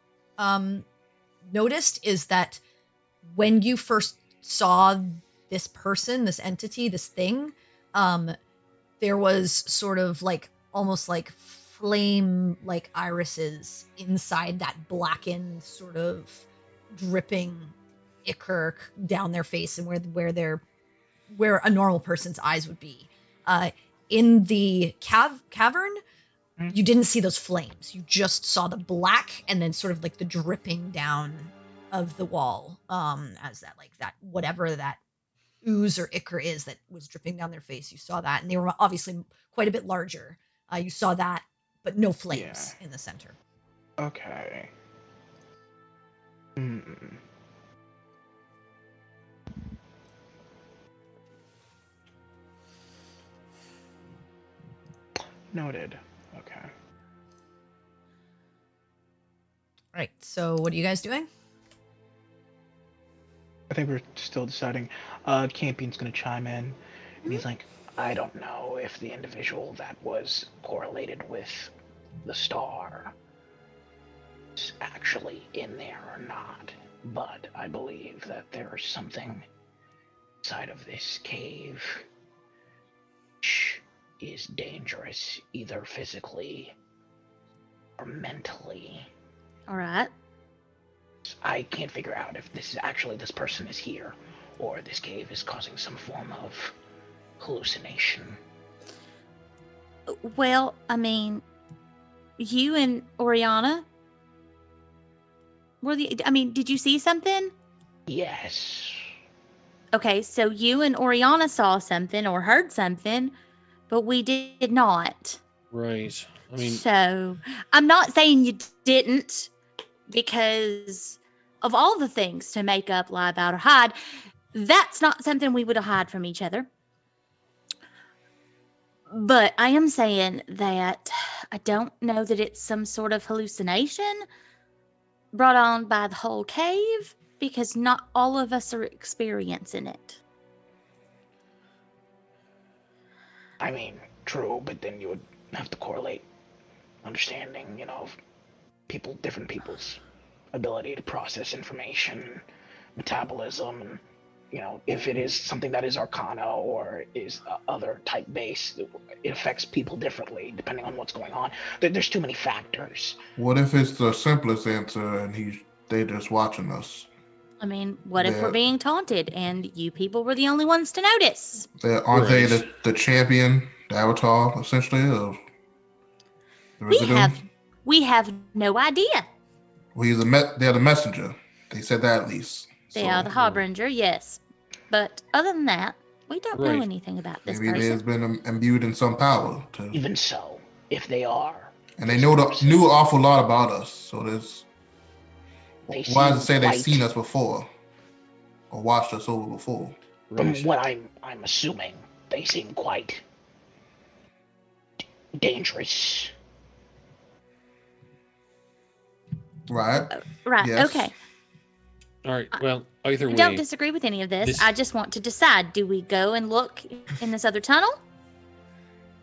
B: noticed is that when you first saw this person, this entity, this thing, there was sort of like almost like flame like irises inside that blackened sort of dripping ichor down their face and where a normal person's eyes would be. In the cavern, you didn't see those flames. You just saw the black and then sort of like the dripping down of the wall as that whatever that ooze or ichor is that was dripping down their face. You saw that, and they were obviously quite a bit larger. You saw that, but no flames in the center.
C: Okay. Noted. Okay.
B: Right. So what are you guys doing?
C: I think we're still deciding. Campion's gonna chime in, and he's like, I don't know if the individual that was correlated with the star is actually in there or not, but I believe that there is something inside of this cave which is dangerous, either physically or mentally.
F: All right.
C: I can't figure out if this person is here, or this cave is causing some form of hallucination.
F: Well, I mean, you and Oriana did you see something?
C: Yes.
F: Okay, so you and Oriana saw something or heard something, but we did not.
A: Right. I mean,
F: So, I'm not saying you didn't, because of all the things to make up, lie about, or hide, that's not something we would have hid from each other. But I am saying that I don't know that it's some sort of hallucination brought on by the whole cave, because not all of us are experiencing it.
C: I mean, true, but then you would have to correlate understanding, of different people's ability to process information, metabolism, and, if it is something that is arcana or is other type base, it affects people differently depending on what's going on. There's too many factors.
D: What if it's the simplest answer and they just watching us?
F: I mean, what if we're being taunted and you people were the only ones to notice?
D: Aren't they the champion, the avatar, essentially, of the residue?
F: We have no idea.
D: Well, they're the messenger. They said that at least.
F: They are the harbinger, yes. But other than that, we don't know anything about this
D: Maybe
F: person.
D: they've been imbued in some power.
C: Even so, if they are,
D: and they knew an awful lot about us. So why does it say they've seen us before or watched us over before?
C: From what I'm assuming, they seem quite dangerous.
D: Right.
F: Right.
D: Yes.
F: Okay.
A: all right. Well, either way.
F: I don't disagree with any of this. I just want to decide: do we go and look in this other tunnel,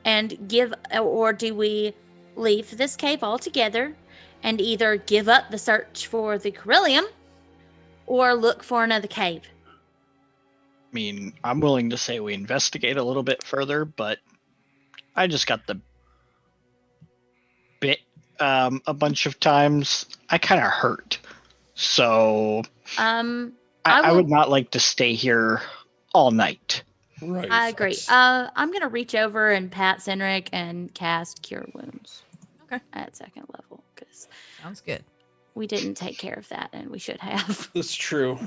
F: and or do we leave this cave altogether and either give up the search for the Corellium or look for another cave.
G: I mean, I'm willing to say we investigate a little bit further, but I just got the bit a bunch of times. I kind of hurt. So I would not like to stay here all night.
A: Right.
F: I agree. I'm going to reach over and pat Cynric and cast Cure Wounds.
B: Okay.
F: At 2nd level, because
B: Sounds good.
F: we didn't take care of that, and we should have.
A: That's true.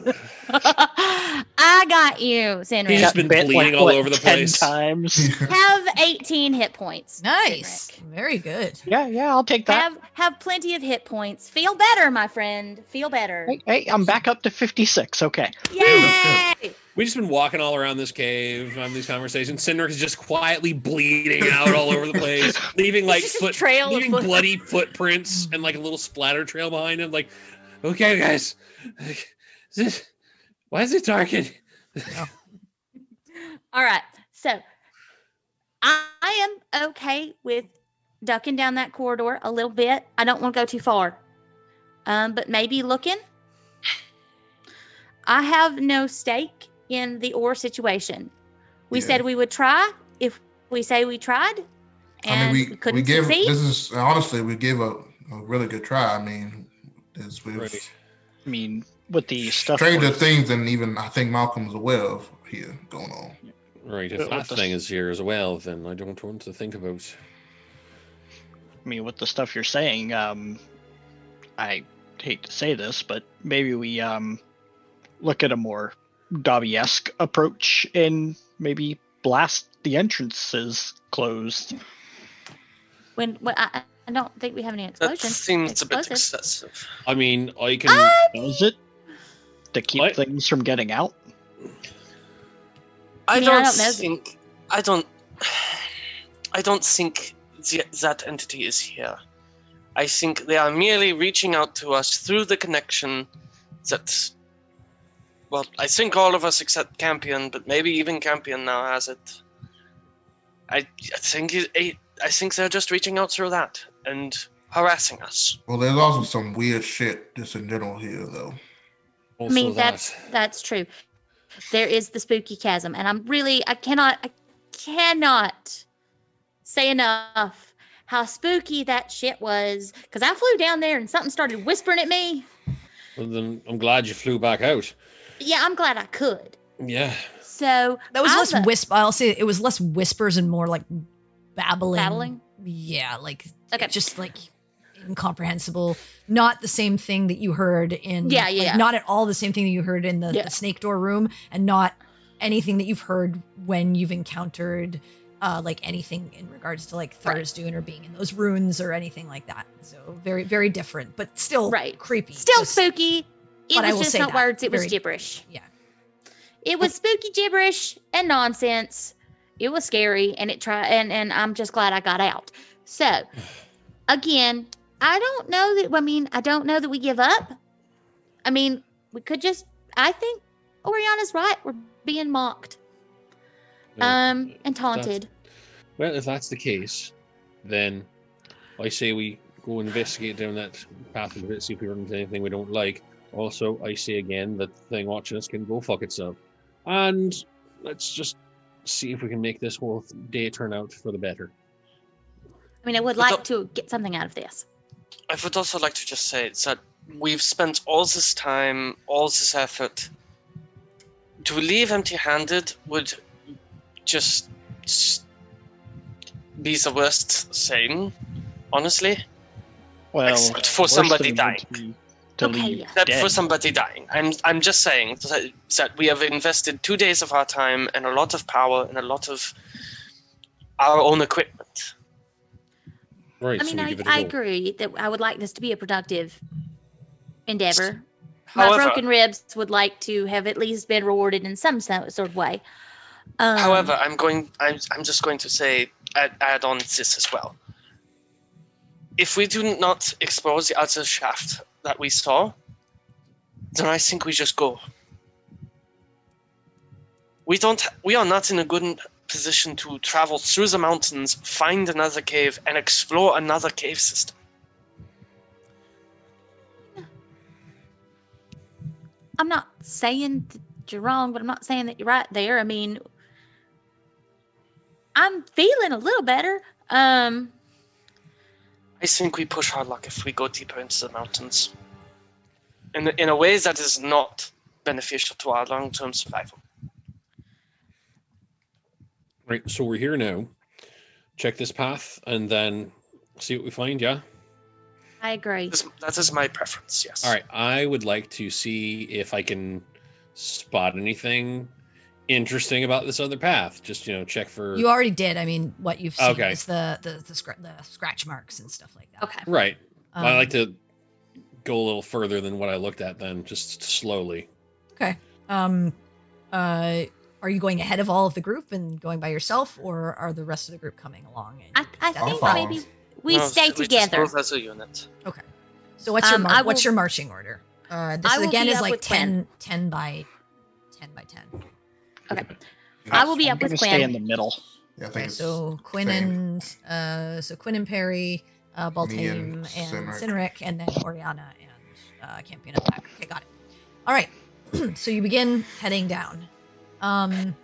F: I got you, Cynric.
A: He's been
G: Bit
A: bleeding all over the
G: 10
A: place.
G: times.
F: Have 18 hit points.
B: Nice.
F: Cynric.
B: Very good.
G: Yeah, I'll take that.
F: Have plenty of hit points. Feel better, my friend. Feel better.
G: Hey, I'm back up to 56. Okay.
F: Yay!
A: We've just been walking all around this cave, having these conversations. Cindric is just quietly bleeding out all over the place, leaving like
F: Just a trail of foot-
A: bloody footprints and like a little splatter trail behind him. Like, okay, guys, why is it darkened?
F: All right. So I am okay with ducking down that corridor a little bit. I don't want to go too far. But maybe looking. I have no stake in the ore situation. We said we would try. If we say we tried and we couldn't succeed.
D: This is honestly, we gave a really good try. I mean,
A: Right.
G: I mean, with the stuff.
D: stranger things than even I think Malcolm's aware of here going on.
A: Right. If that thing is here as well, then I don't want to think about.
G: I mean, with the stuff you're saying, I hate to say this, but maybe we look at a more Dobby-esque approach and maybe blast the entrances closed.
F: When I don't think we have any
E: That
F: explosions.
E: seems a bit
F: Explosives.
E: excessive.
A: I mean, I can.
G: Is it? To keep
A: What?
G: things from getting out?
E: I
F: mean, I
E: don't
F: don't know.
E: think. I don't think that entity is here. I think they are merely reaching out to us through the connection that. Well, I think all of us except Campion, but maybe even Campion now has it. I think they're just reaching out through that and harassing us.
D: Well, there's also some weird shit just in general here, though.
F: I mean, that's true. There is the spooky chasm, and I cannot say enough how spooky that shit was. Because I flew down there and something started whispering at me.
A: Well, then I'm glad you flew back out.
F: Yeah, I'm glad I could.
A: Yeah.
F: So
B: That was less I'll say it was less whispers and more like babbling.
F: Babbling?
B: Yeah, like
F: Okay.
B: just like incomprehensible. Not the same thing that you heard in.
F: Yeah,
B: like,
F: yeah.
B: Not at all the same thing that you heard in the snake door room, and not anything that you've heard when you've encountered like anything in regards to like Thurstoon or being in those ruins or anything like that. So very, very different, but still creepy.
F: Still
B: Just-
F: spooky. It
B: but I
F: was
B: will
F: just
B: say
F: not
B: that,
F: words. It was
B: very-
F: gibberish.
B: Yeah.
F: It was spooky gibberish and nonsense. It was scary, and and I'm just glad I got out. So, again, I don't know that we give up. I mean, we could just. I think Oriana's right. We're being mocked, and taunted.
A: Well, if that's the case, then I say we go investigate down that path a bit, see if we run into anything we don't like. Also, I say again that the thing watching us can go fuck itself. And let's just see if we can make this whole day turn out for the better.
F: I mean, I would like to get something out of this.
E: I would also like to just say that we've spent all this time, all this effort. To leave empty-handed would just be the worst thing, honestly.
G: Well,
E: except for
G: worse
E: somebody
G: than
E: dying.
G: would be to leave
E: Except
G: dead.
E: for somebody dying. I'm just saying that we have invested 2 days of our time and a lot of power and a lot of our own equipment.
A: Right.
F: I mean, I agree that I would like this to be a productive endeavor.
E: However-
F: My broken ribs would like to have at least been rewarded in some sort of way.
E: However, I'm just going to say add on this as well. If we do not explore the other shaft that we saw, then I think we just go. We are not in a good position to travel through the mountains, find another cave, and explore another cave system.
F: I'm not saying that you're wrong, but I'm not saying that you're right there. I mean, I'm feeling a little better.
E: I think we push our luck if we go deeper into the mountains. In a way that is not beneficial to our long-term survival.
A: Right, so we're here now. Check this path and then see what we find, yeah?
F: I agree.
E: That is my preference, yes.
A: All right, I would like to see if I can spot anything interesting about this other path. Just, check for...
B: You already did. I mean, what you've seen
A: Okay.
B: is the scratch marks and stuff like that.
F: Okay.
A: Right. I like to go a little further than what I looked at then, just slowly.
B: Okay. Are you going ahead of all of the group and going by yourself, or are the rest of the group coming along? And
F: I
B: that's
F: think
B: fine?
F: maybe we stay
E: We just
F: together.
E: both as a unit.
B: Okay. So what's your
F: I
B: what's
F: will-
B: your marching order? This
F: I will
B: again
F: be
B: is
F: up
B: like
F: with
B: 10 by 10 by 10.
F: Okay. I will be
G: I'm
F: up with
G: gonna stay in
F: Quinn.
G: the middle.
D: Yeah, I think
B: Okay,
D: it's
B: so Quinn
D: same.
B: and Quinn and Perry, Baltame and
D: Cynric.
B: Cynric, and then Oriana and Campion Attack. Okay, got it. All right. So you begin heading down, and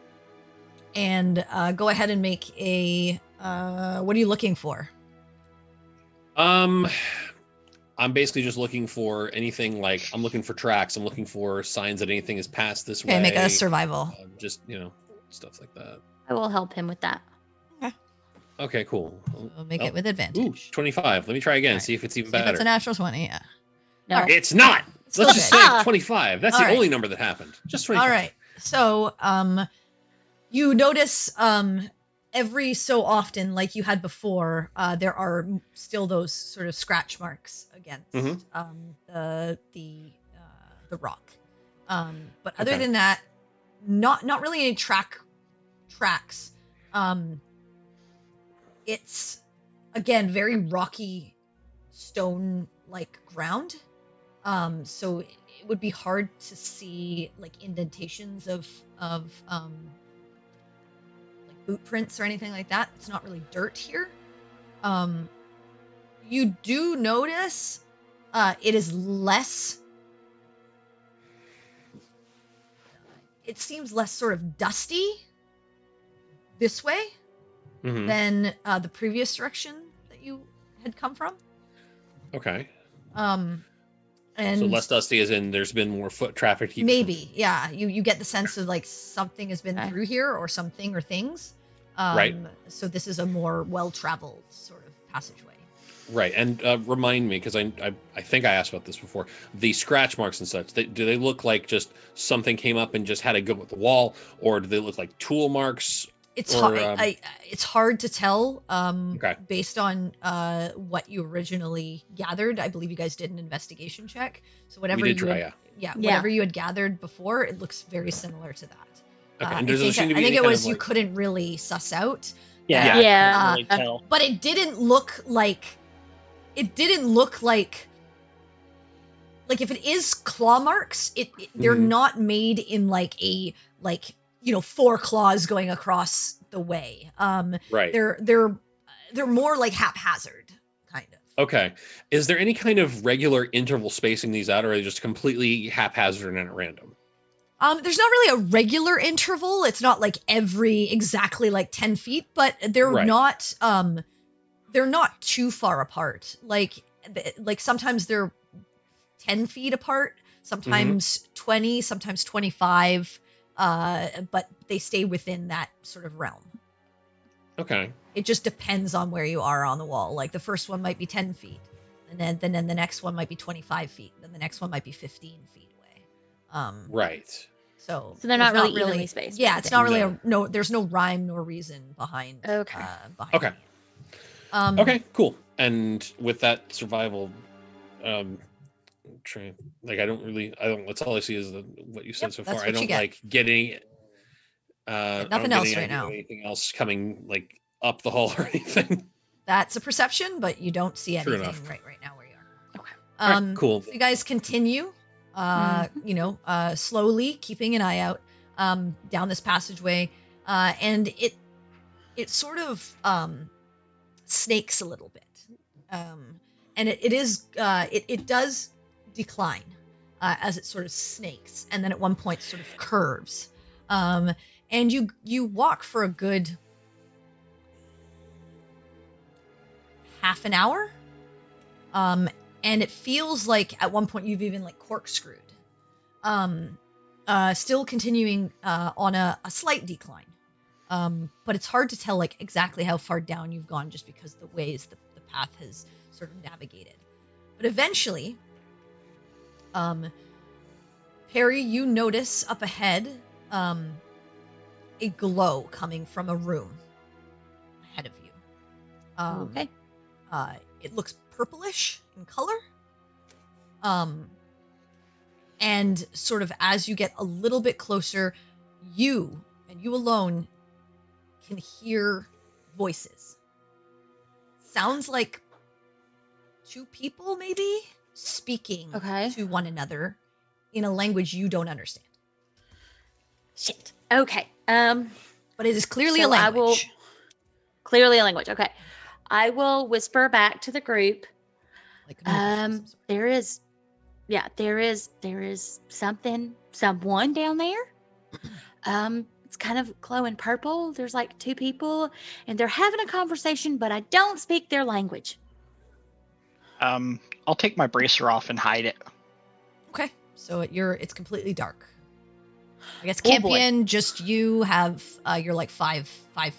B: go ahead and make a. What are you looking for?
A: I'm basically just looking for anything like, I'm looking for tracks. I'm looking for signs that anything is passed this way.
B: Okay, make a survival.
A: Just, stuff like that.
F: I will help him with that.
A: Okay, cool.
B: So make it with
A: Ooh,
B: advantage.
A: 25. Let me try again,
B: Alright.
A: see if it's even
B: See if
A: better.
B: it's a natural 20, yeah.
F: No.
A: It's not!
B: Still
A: Let's just
B: good.
A: say
F: Ah.
A: 25. That's
B: All
A: the
B: right.
A: only number that happened. Just 25.
B: All right. So, you notice every so often, like you had before, there are still those sort of scratch marks against
A: Mhm.
B: the rock. But other
A: Okay.
B: than that, not really any tracks. It's again very rocky stone like ground. So it would be hard to see like indentations of like boot prints or anything like that. It's not really dirt here. You do notice it is less. It seems less sort of dusty this way
A: Mhm.
B: than the previous direction that you had come from.
A: Okay.
B: And
A: So less dusty as in there's been more foot traffic. to keep it
B: maybe, yeah. You get the sense of like something has been
F: Okay.
B: through here or something or things.
A: Right.
B: So this is a more well-traveled sort of passageway.
A: from- Right. And remind me, because I think I asked about this before, the scratch marks and such, do they look like just something came up and just had a go with the wall, or do they look like tool marks?
B: It's
A: Or,
B: hard. It's hard to tell.
A: Okay.
B: Based on what you originally gathered. I believe you guys did an investigation check. So whatever
A: We did
B: you
A: try,
B: had,
A: yeah.
B: whatever you had gathered before, it looks very similar to that.
A: Okay.
B: I
A: And does there
B: think,
A: seem to
B: I
A: be
B: think
A: any
B: it
A: kind
B: was
A: of,
B: you
A: like-
B: couldn't really suss out.
G: Yeah.
F: Yeah.
G: I couldn't really tell.
B: But it didn't look like if it is claw marks, they're
A: Mhm.
B: not made in like a 4 claws going across the way.
A: Right.
B: They're more like haphazard kind of.
A: Okay. Is there any kind of regular interval spacing these out, or are they just completely haphazard and at random?
B: There's not really a regular interval. It's not like exactly like 10 feet, but they're
A: Right.
B: not too far apart. Like sometimes they're 10 feet apart, sometimes 20, sometimes 25, but they stay within that sort of realm.
A: Okay.
B: It just depends on where you are on the wall. Like the first one might be 10 feet, and then the next one might be 25 feet, then the next one might be 15 feet away.
A: Right.
B: So
F: So they're not
B: there's
F: really evenly spaced,
B: Yeah, it's not really
A: No.
B: there's no rhyme nor reason behind.
F: Okay.
B: Behind
A: Okay.
B: it.
A: Okay, cool. And with that survival, that's all I see is what you said
B: Yep,
A: so
B: that's
A: far. I
B: what you
A: don't
B: get.
A: like getting
B: Nothing else right now.
A: anything else coming like up the hall or anything.
B: That's a perception, but you don't see
A: True
B: anything
A: enough.
B: right now where you are.
F: Okay.
A: All right, cool.
B: So you guys continue, slowly keeping an eye out down this passageway, and it sort of snakes a little bit, and it does decline. as it sort of snakes, and then at one point sort of curves. And you walk for a good half an hour, and it feels like at one point you've even like corkscrewed. Still continuing on a slight decline. But it's hard to tell like exactly how far down you've gone just because the ways the path has sort of navigated. But eventually, Perry, you notice up ahead a glow coming from a room ahead of you.
F: Okay.
B: It looks purplish in color. And sort of as you get a little bit closer, you and you alone can hear voices. Sounds like two people maybe speaking to one another in a language you don't understand.
F: Shit. Okay.
B: But it is clearly a language.
F: Clearly a language. Okay. I will whisper back to the group. There is someone down there. It's kind of glowing purple. There's like two people and they're having a conversation, but I don't speak their language.
G: I'll take my bracer off and hide it.
B: Okay. So it's completely dark. I guess Campion, just you have you're like 5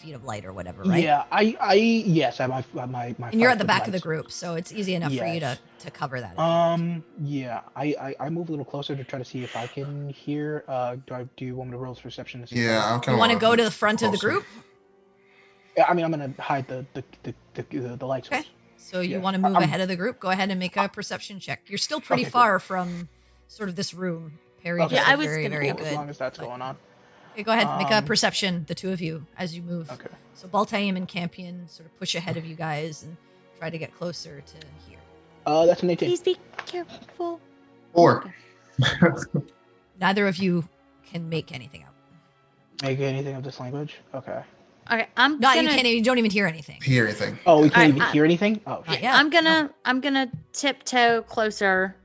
B: feet of light or whatever, right?
C: Yeah, I have my
B: and you're at the back of the group, so it's easy enough for you to cover that.
C: Yeah, I move a little closer to try to see if I can hear. Do you want me to roll perception to see?
D: Yeah, I'm kind of.
B: You want to go to the front of the group?
C: Yeah, I mean I'm gonna hide the light source.
B: Okay. So you want to move ahead of the group? Go ahead and make a perception check. You're still pretty far from sort of this room. Perry,
F: I was
B: very, very good.
C: As long as that's going on.
B: Okay, go ahead, make a perception, the two of you, as you move.
C: Okay.
B: So Baltaim and Campion sort of push ahead of you guys and try to get closer to here.
C: That's an 18.
F: Please be careful.
D: 4.
B: Neither of you can make anything out.
C: Make anything of this language? Okay.
F: Okay,
B: you don't even hear anything.
D: Hear anything?
C: Oh, we can't even hear anything? Oh, shit.
B: Yeah.
F: I'm gonna tiptoe closer.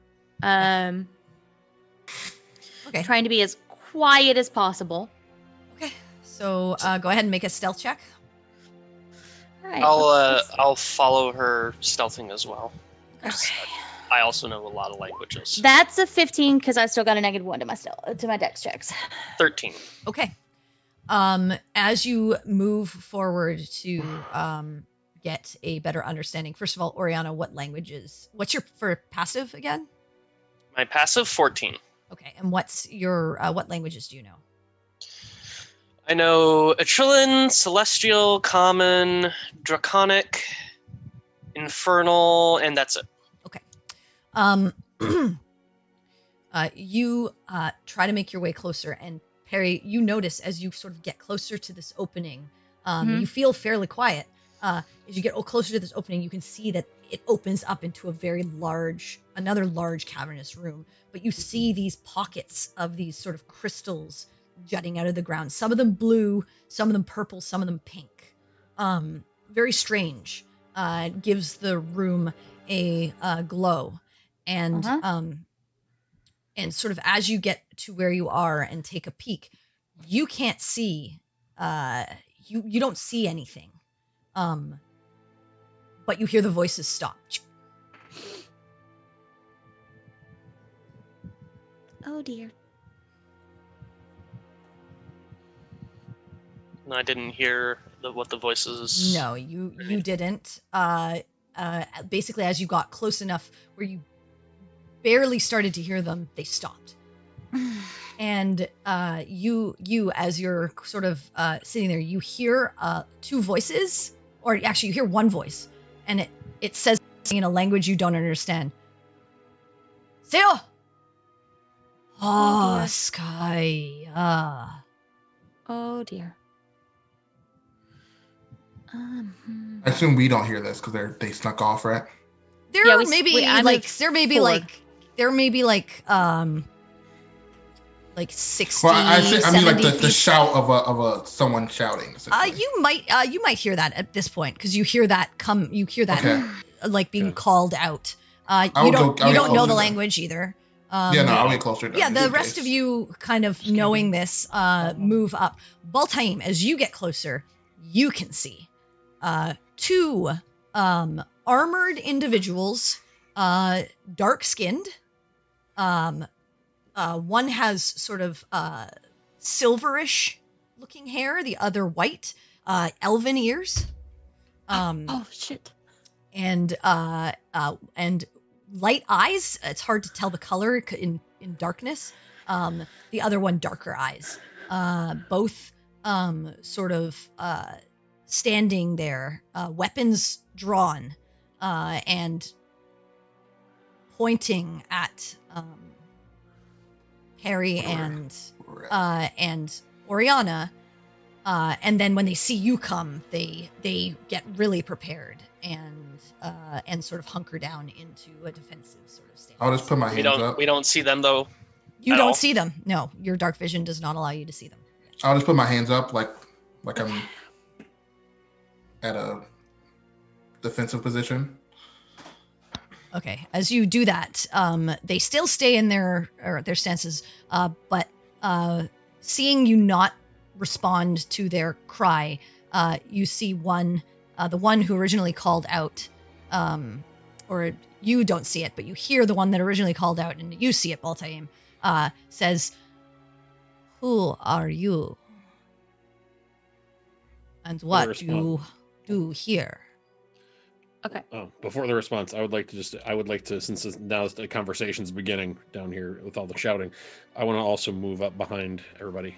B: Okay.
F: Trying to be as quiet as possible.
B: Okay. So go ahead and make a stealth check.
F: All right.
E: I'll follow her stealthing as well.
F: Okay.
E: I also know a lot of languages.
F: That's a 15 because I still got a -1 to my dex checks.
E: 13.
B: Okay. As you move forward to get a better understanding, first of all, Oriana, what's your for passive again?
E: My passive 14.
B: Okay, and what's your what languages do you know?
E: I know Atrillan, Celestial, Common, Draconic, Infernal, and that's it.
B: Okay. You try to make your way closer, and Perry, you notice as you sort of get closer to this opening, you feel fairly quiet. As you get closer to this opening, you can see that it opens up into another large cavernous room. But you see these pockets of these sort of crystals jutting out of the ground. Some of them blue, some of them purple, some of them pink. Very strange. It gives the room a glow. And and sort of as you get to where you are and take a peek, you can't see. You don't see anything. But you hear the voices stop.
F: Oh dear.
E: And I didn't hear what the voices.
B: No, you didn't. Basically, as you got close enough where you barely started to hear them, they stopped. And you as you're sort of sitting there, you hear two voices, or actually you hear one voice, and it says in a language you don't understand. Seo! Oh, Sky.
F: Oh dear.
D: I assume we don't hear this because they snuck off, right?
B: There may be like 60.
D: Well, I mean like the
B: feet.
D: shout of someone shouting.
B: You might hear that at this point because you hear that like being called out. You don't know the language either.
D: Yeah, no, I'll get closer.
B: Yeah, the
D: in
B: rest
D: case.
B: of you kind of knowing this move up. Baltaim, as you get closer, you can see two armored individuals, dark-skinned. One has sort of silverish looking hair, the other white, elven ears.
F: Oh shit.
B: And light eyes. It's hard to tell the color in darkness. The other one darker eyes. Both sort of standing there, weapons drawn, and pointing at Harry and Oriana. And then when they see you come, they get really prepared and sort of hunker down into a defensive sort of stance.
D: I'll just put my hands up.
E: We don't see them though.
B: You
E: at
B: don't
E: all.
B: see them. No, your dark vision does not allow you to see them.
D: I'll just put my hands up like I'm at a defensive position.
B: Okay, as you do that, they still stay in their stances, but seeing you not respond to their cry, you see one, the one who originally called out, or you don't see it, but you hear the one that originally called out, and you see it, Baltaim, says, "Who are you? And what do you do here?"
F: Okay.
A: Oh, before the response, I would like to, since now the conversation's beginning down here with all the shouting, I want to also move up behind everybody.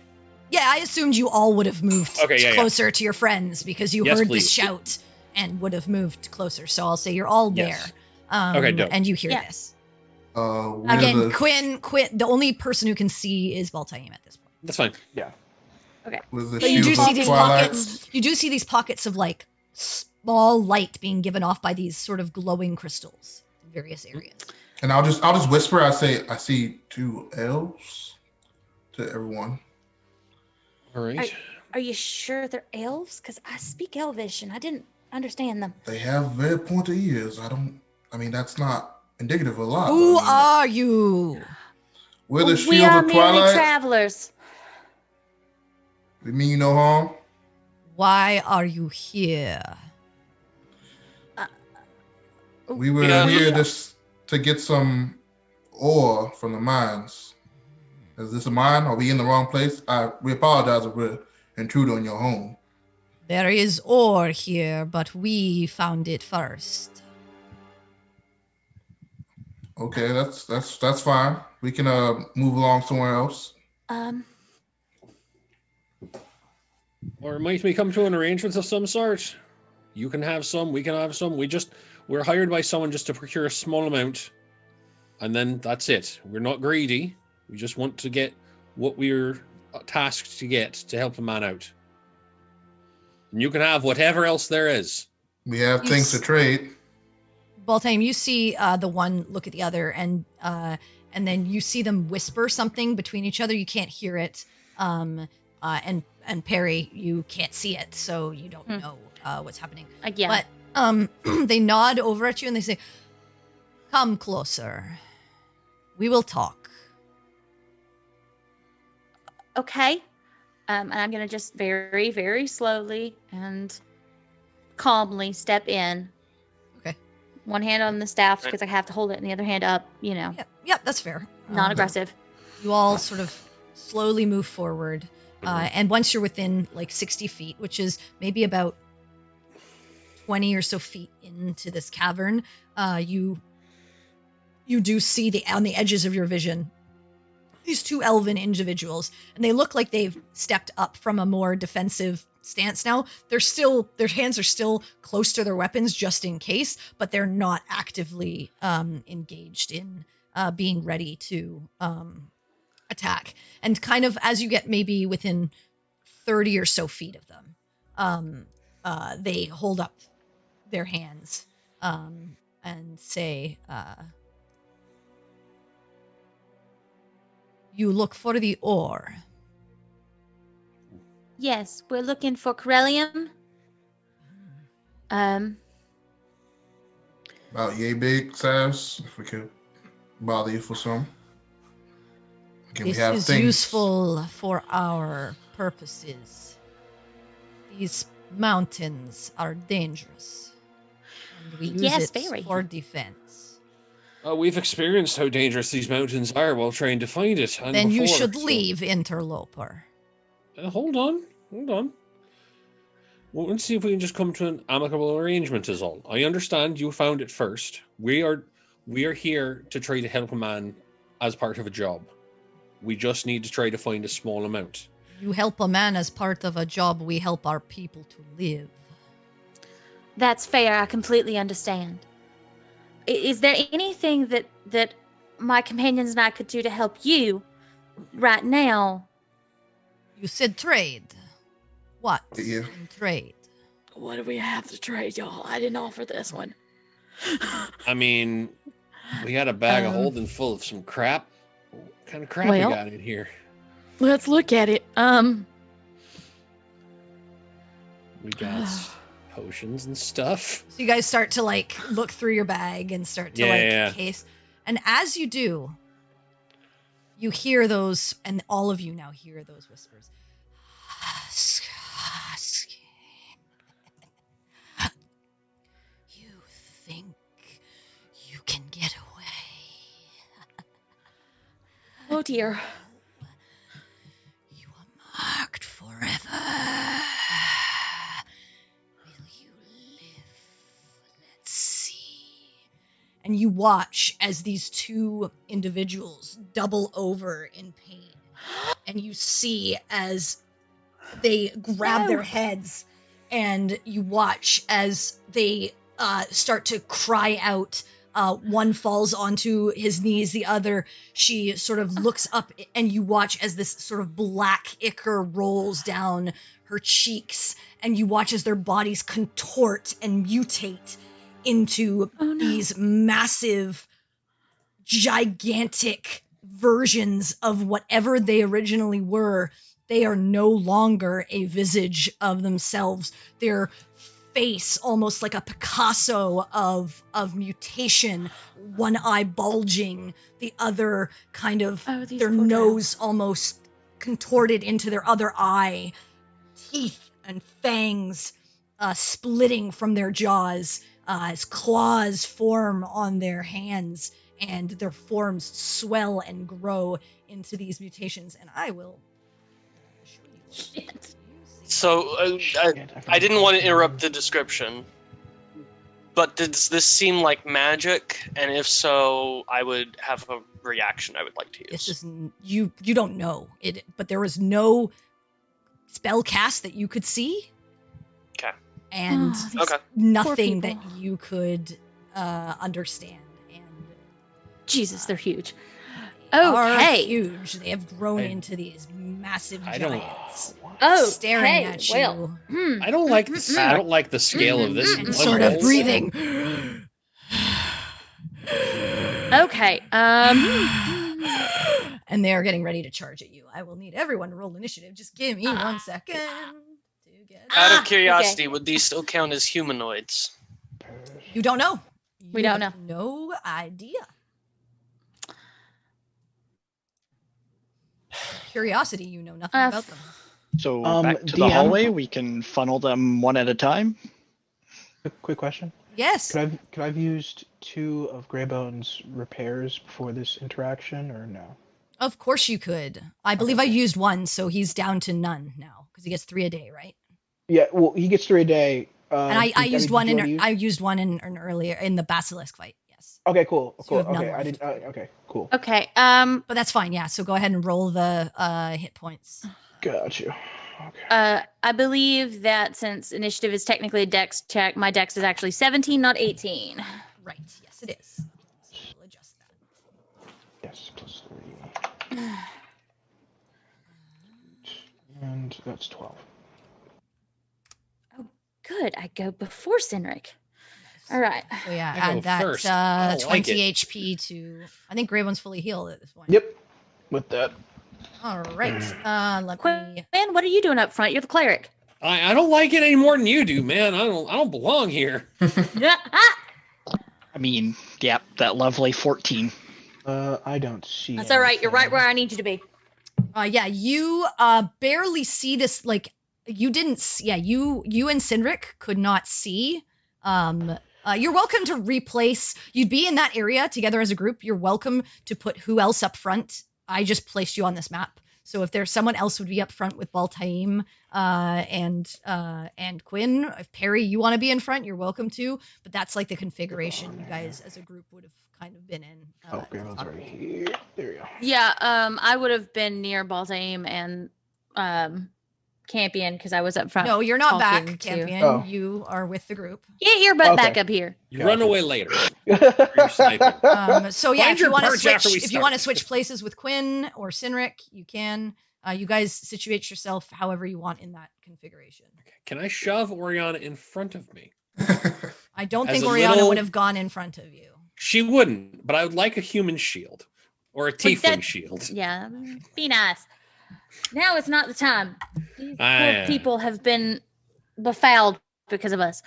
B: Yeah, I assumed you all would have moved
A: Okay,
B: closer to your friends because you
A: Yes,
B: heard
A: please.
B: this shout and would have moved closer. So I'll say you're all there.
A: Yes. Okay, dope.
B: And you hear
F: Yeah.
B: this.
D: Where
B: Again,
D: the,
B: Quinn, the only person who can see is Baltaim at this point.
A: That's fine.
C: Yeah.
D: with the
B: But you do
D: Shields
B: see
D: of
B: these
D: Twilight.
B: pockets. You do see these pockets of like small light being given off by these sort of glowing crystals in various areas.
D: And I'll just whisper. I say I see two elves to everyone.
A: All right.
F: Are you sure they're elves? Because I speak Elvish and I didn't understand them.
D: They have very pointy ears. I mean, that's not indicative of a lot.
B: Who
D: but I mean,
B: are you?
D: we're the
F: we
D: Shields
F: are
D: of
F: merely
D: Twilight.
F: travelers.
D: We mean you no harm.
B: Why are you here?
D: We were
E: Yeah.
D: here just to get some ore from the mines. Is this a mine? Are we in the wrong place? We apologize if we're intruding on your home.
B: There is ore here, but we found it first.
D: Okay, that's fine. We can move along somewhere else.
A: Or might we come to an arrangement of some sort? You can have some, we can have some. We're hired by someone just to procure a small amount, and then that's it. We're not greedy. We just want to get what we're tasked to get to help a man out. And you can have whatever else there is.
D: We have
B: You
D: things to
B: s-
D: trade.
B: Baltaim, you see the one look at the other, and then you see them whisper something between each other. You can't hear it, and Perry, you can't see it, so you don't know what's happening.
F: Yeah.
B: But they nod over at you and they say, "Come closer. We will talk."
F: Okay. And I'm going to just very, very slowly and calmly step in.
B: Okay.
F: One hand on the staff because I have to hold it and the other hand up,
B: Yeah, that's fair.
F: not aggressive.
B: You all sort of slowly move forward. And once you're within like 60 feet, which is maybe about 20 or so feet into this cavern, you do see on the edges of your vision these two elven individuals, and they look like they've stepped up from a more defensive stance now. Their hands are still close to their weapons just in case, but they're not actively engaged in being ready to attack. And kind of as you get maybe within 30 or so feet of them, they hold up their hands and say, "You look for the ore."
F: Yes, we're looking for Corellium.
D: About yay big size, if we could bother you for some. Can we
B: This
D: have
B: is
D: things?
B: useful for our purposes. These mountains are dangerous, and we use
F: Yes,
B: it
F: very.
B: for defense.
A: We've experienced how dangerous these mountains are while trying to find it. And
B: Then you
A: before,
B: should
A: so-
B: leave, interloper.
A: Hold on. Well, let's see if we can just come to an amicable arrangement is all. I understand you found it first. We are here to try to help a man as part of a job. We just need to try to find a small amount.
B: You help a man as part of a job, we help our people to live.
F: That's fair. I completely understand. Is there anything that my companions and I could do to help you right now?
B: You said trade. What
D: Yeah.
B: in trade?
H: What do we have to trade, y'all? I didn't offer this one.
A: I mean, we got a bag of holding full of some crap. What kind of crap we got in here?
H: Let's look at it.
A: We got potions and stuff.
B: So you guys start to look through your bag and start to case. And as you do, you hear those, and all of you now hear those whispers. You think you can get away?
H: Oh dear.
B: You are marked forever. Will you live? Let's see. And you watch as these two individuals double over in pain. And you see as they grab their heads, and you watch as they start to cry out. One falls onto his knees, the other, she sort of looks up, and you watch as this sort of black ichor rolls down her cheeks, and you watch as their bodies contort and mutate into these massive, gigantic versions of whatever they originally were. They are no longer a visage of themselves. Their face, almost like a Picasso of mutation, one eye bulging, the other kind of their nose almost contorted into their other eye, teeth and fangs splitting from their jaws as claws form on their hands, and their forms swell and grow into these mutations. And I will show you.
F: Shit.
E: So, I didn't want to interrupt the description, but does this seem like magic? And if so, I would have a reaction I would like to use.
B: This is you don't know it, but there was no spell cast that you could see.
E: Okay.
B: And
E: Okay.
B: nothing that you could understand. And
F: Jesus, they're huge.
B: they are
F: Okay.
B: huge. They have grown into these massive
A: I don't-
B: giants
F: Oh,
B: staring
F: hey,
B: at you.
F: well.
A: I don't like this. I don't like the scale of this.
B: And
A: one
B: sort of
A: roll.
B: breathing.
F: Okay.
B: And they are getting ready to charge at you. I will need everyone to roll initiative. Just give me 1 second to get.
E: Out
F: Ah,
E: of curiosity, would these still count as humanoids?
B: You don't know.
F: We
B: You
F: don't
B: have no idea. Curiosity, you know nothing about them.
G: So
C: Um,
G: back to the
C: DM?
G: hallway, we can funnel them one at a time.
I: Quick question.
B: Yes.
I: Could I've used 2 of Greybone's repairs before this interaction, or no?
B: Of course you could. I believe I used 1, so he's down to none now because he gets 3 a day, right?
I: Yeah. Well, he gets 3 a day.
B: And I used
I: did
B: one
I: you
B: in
I: wanna use-
B: I used one in earlier in the basilisk fight. Yes.
I: Okay. Cool.
B: So you
I: Cool.
B: have none
I: Okay. I
B: left.
I: didn't. Okay. Cool.
F: Okay.
B: But that's fine. Yeah. So go ahead and roll the hit points.
I: Got you. Okay.
F: I believe that since initiative is technically a dex check, my dex is actually 17, not 18.
B: Right. Yes, it is. So we'll adjust that.
I: Yes. +3. And that's 12.
F: Good. I go before Sinric. All right.
B: So yeah,
A: I go
B: add that
A: first. I don't like
B: 20
A: it.
B: HP to. I think Grey One's fully healed at this point.
I: Yep. With that.
B: All right. Let me.
F: Quinn, what are you doing up front? You're the cleric.
A: I don't like it any more than you do, man. I don't belong here.
G: I mean, yeah, that lovely 14.
I: I don't see.
F: That's all right. You're right
I: anything.
F: where I need you to be.
B: Yeah, you barely see this. Like, you didn't. Yeah, you and Cindric could not see. You're welcome to replace. You'd be in that area together as a group. You're welcome to put who else up front. I just placed you on this map. So if there's someone else would be up front with Baltaim and Quinn. If Perry, you want to be in front, you're welcome to. But that's like the configuration you guys as a group would have kind of been in.
I: Oh, Grandma's right here. There we go.
F: Yeah, I would have been near Baltaim and Campion because I was up front.
B: No, you're not back,
F: talking to-
B: Campion.
I: Oh.
B: You are with the group.
F: Get your butt
I: Okay.
F: back up here.
A: You run away later. You're sniping.
B: So yeah,
A: Find
B: if you
A: your
B: want to
A: perch after
B: switch,
A: we
B: if you
A: start.
B: want to switch places with Quinn or Cynric, you can. You guys situate yourself however you want in that configuration.
A: Can I shove Oriana in front of me?
B: I don't
A: As
B: think
A: a
B: Oriana
A: little-
B: would have gone in front of you.
A: She wouldn't, but I would like a human shield or a tiefling
F: that-
A: shield.
F: Yeah, be nice. Now is not the time. These poor
A: Ah.
F: people have been befouled because of us.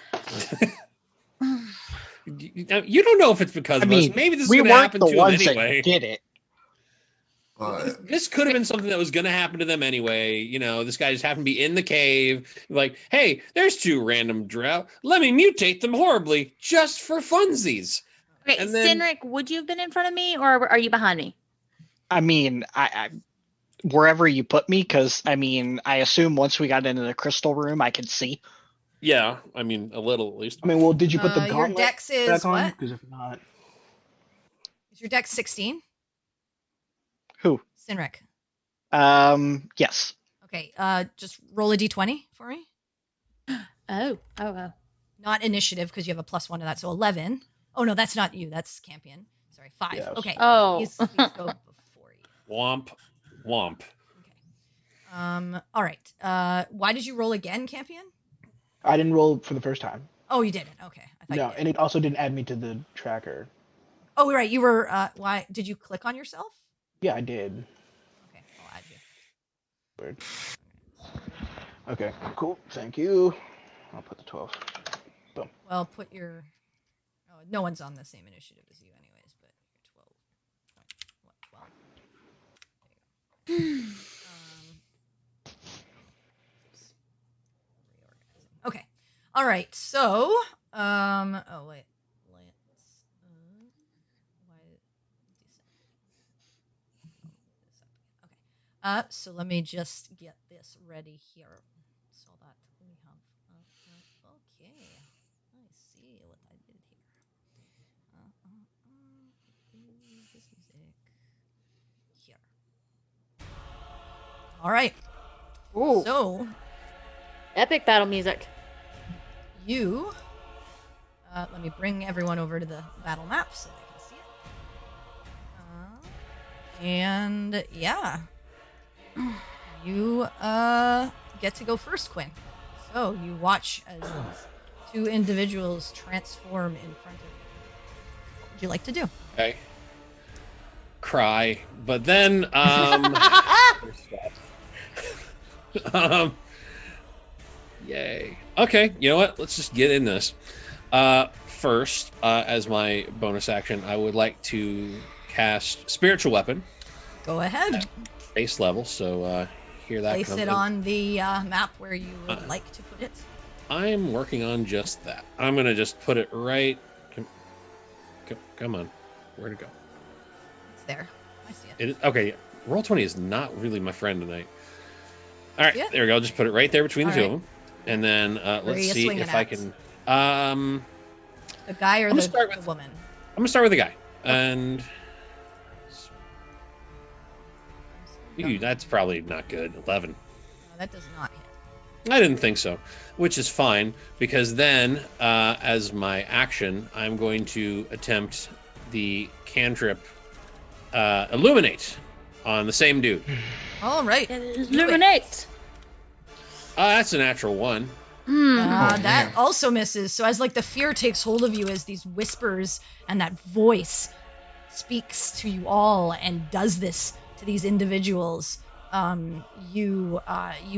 A: You don't know if it's because
G: I
A: of
G: mean,
A: us. Maybe this is
G: we
A: going to
G: weren't
A: happen
G: the
A: to them
G: ones
A: anyway.
G: that did it.
D: But
A: This could have been something that was going to happen to them anyway. You know, this guy just happened to be in the cave. Like, hey, there's two random drow. Let me mutate them horribly just for funsies.
F: Okay,
A: And then-
F: Cynric, would you have been in front of me or are you behind me?
G: I mean, I wherever you put me, because I mean, I assume once we got into the crystal room, I could see.
A: Yeah, I mean, a little at least.
I: I mean, well, did you put the
B: Your
I: gauntlet
B: dex is
I: back on?
B: what?
I: Because if not,
B: Is your dex 16?
G: Who?
B: Cynric.
G: Yes.
B: Okay. Just roll a d20 for me.
F: Oh.
B: Not initiative because you have a +1 to that, so 11. Oh no, that's not you. That's Campion. Sorry, 5.
I: Yeah, I was-
B: Okay.
F: Oh.
B: Please go before you.
A: Womp, womp.
B: Okay. All right. Why did you roll again, Campion?
I: I didn't roll for the first time.
B: Oh, you didn't. Okay. I thought
I: No,
B: you did.
I: and it also didn't add me to the tracker.
B: Oh, right. You were. Why did you click on yourself?
I: Yeah, I did.
B: Okay, I'll add you.
I: Bird. Okay, cool. Thank you. I'll put the 12.
B: Well, put your. Oh, no one's on the same initiative as you, anyways. But you're 12. There you go. Reorganizing. Okay. All right. So, oh wait. Let's. Why? Okay. So let me just get this ready here, so that we have. Okay. I see what I did here. This music here. All right.
F: Ooh.
B: So
F: Epic battle music.
B: you. Let me bring everyone over to the battle map so they can see it. And yeah, you get to go first, Quinn. So you watch as these two individuals transform in front of you. What would you like to do?
A: Okay. Cry, but then yay. Okay, you know what? Let's just get in this. First, as my bonus action, I would like to cast Spiritual Weapon,
B: Go ahead.
A: base level. So here that
B: Place
A: comes.
B: it on the map where you would like to put it.
A: I'm working on just that. I'm gonna just put it right. Come on, where'd it go?
B: It's there. I see it.
A: Okay, Roll20 is not really my friend tonight. All right,
B: Yeah.
A: there we go. Just put it right there between the
B: All
A: two
B: right.
A: of them, and then
B: Where are
A: let's
B: you
A: see
B: swinging
A: if I
B: at?
A: can.
B: The guy or
A: I'm gonna
B: the
A: start with-
B: woman?
A: I'm gonna start with the guy, and Ooh, that's probably not good. 11.
B: No, that does not hit.
A: I didn't think so, which is fine because then, as my action, I'm going to attempt the cantrip Illuminate on the same dude.
B: All right.
F: Illuminate.
A: That's a natural 1.
B: That
D: man.
B: also misses. So as like the fear takes hold of you, as these whispers and that voice speaks to you all and does this to these individuals, you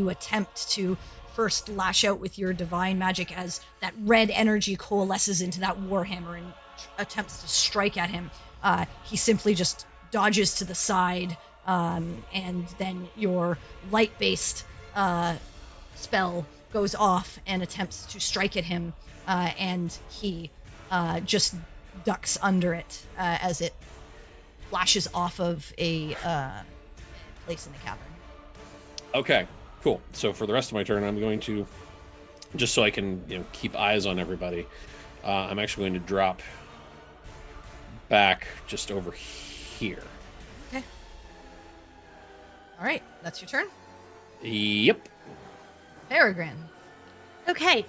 B: attempt to first lash out with your divine magic as that red energy coalesces into that warhammer and attempts to strike at him. He simply just dodges to the side, and then your light-based spell goes off and attempts to strike at him, and he just ducks under it as it flashes off of a place in the cavern.
A: Okay, cool. So for the rest of my turn, I'm going to, just so I can keep eyes on everybody, I'm actually going to drop back just over here.
B: Okay. All right, that's your turn.
A: Yep.
B: Peregrine.
F: Okay,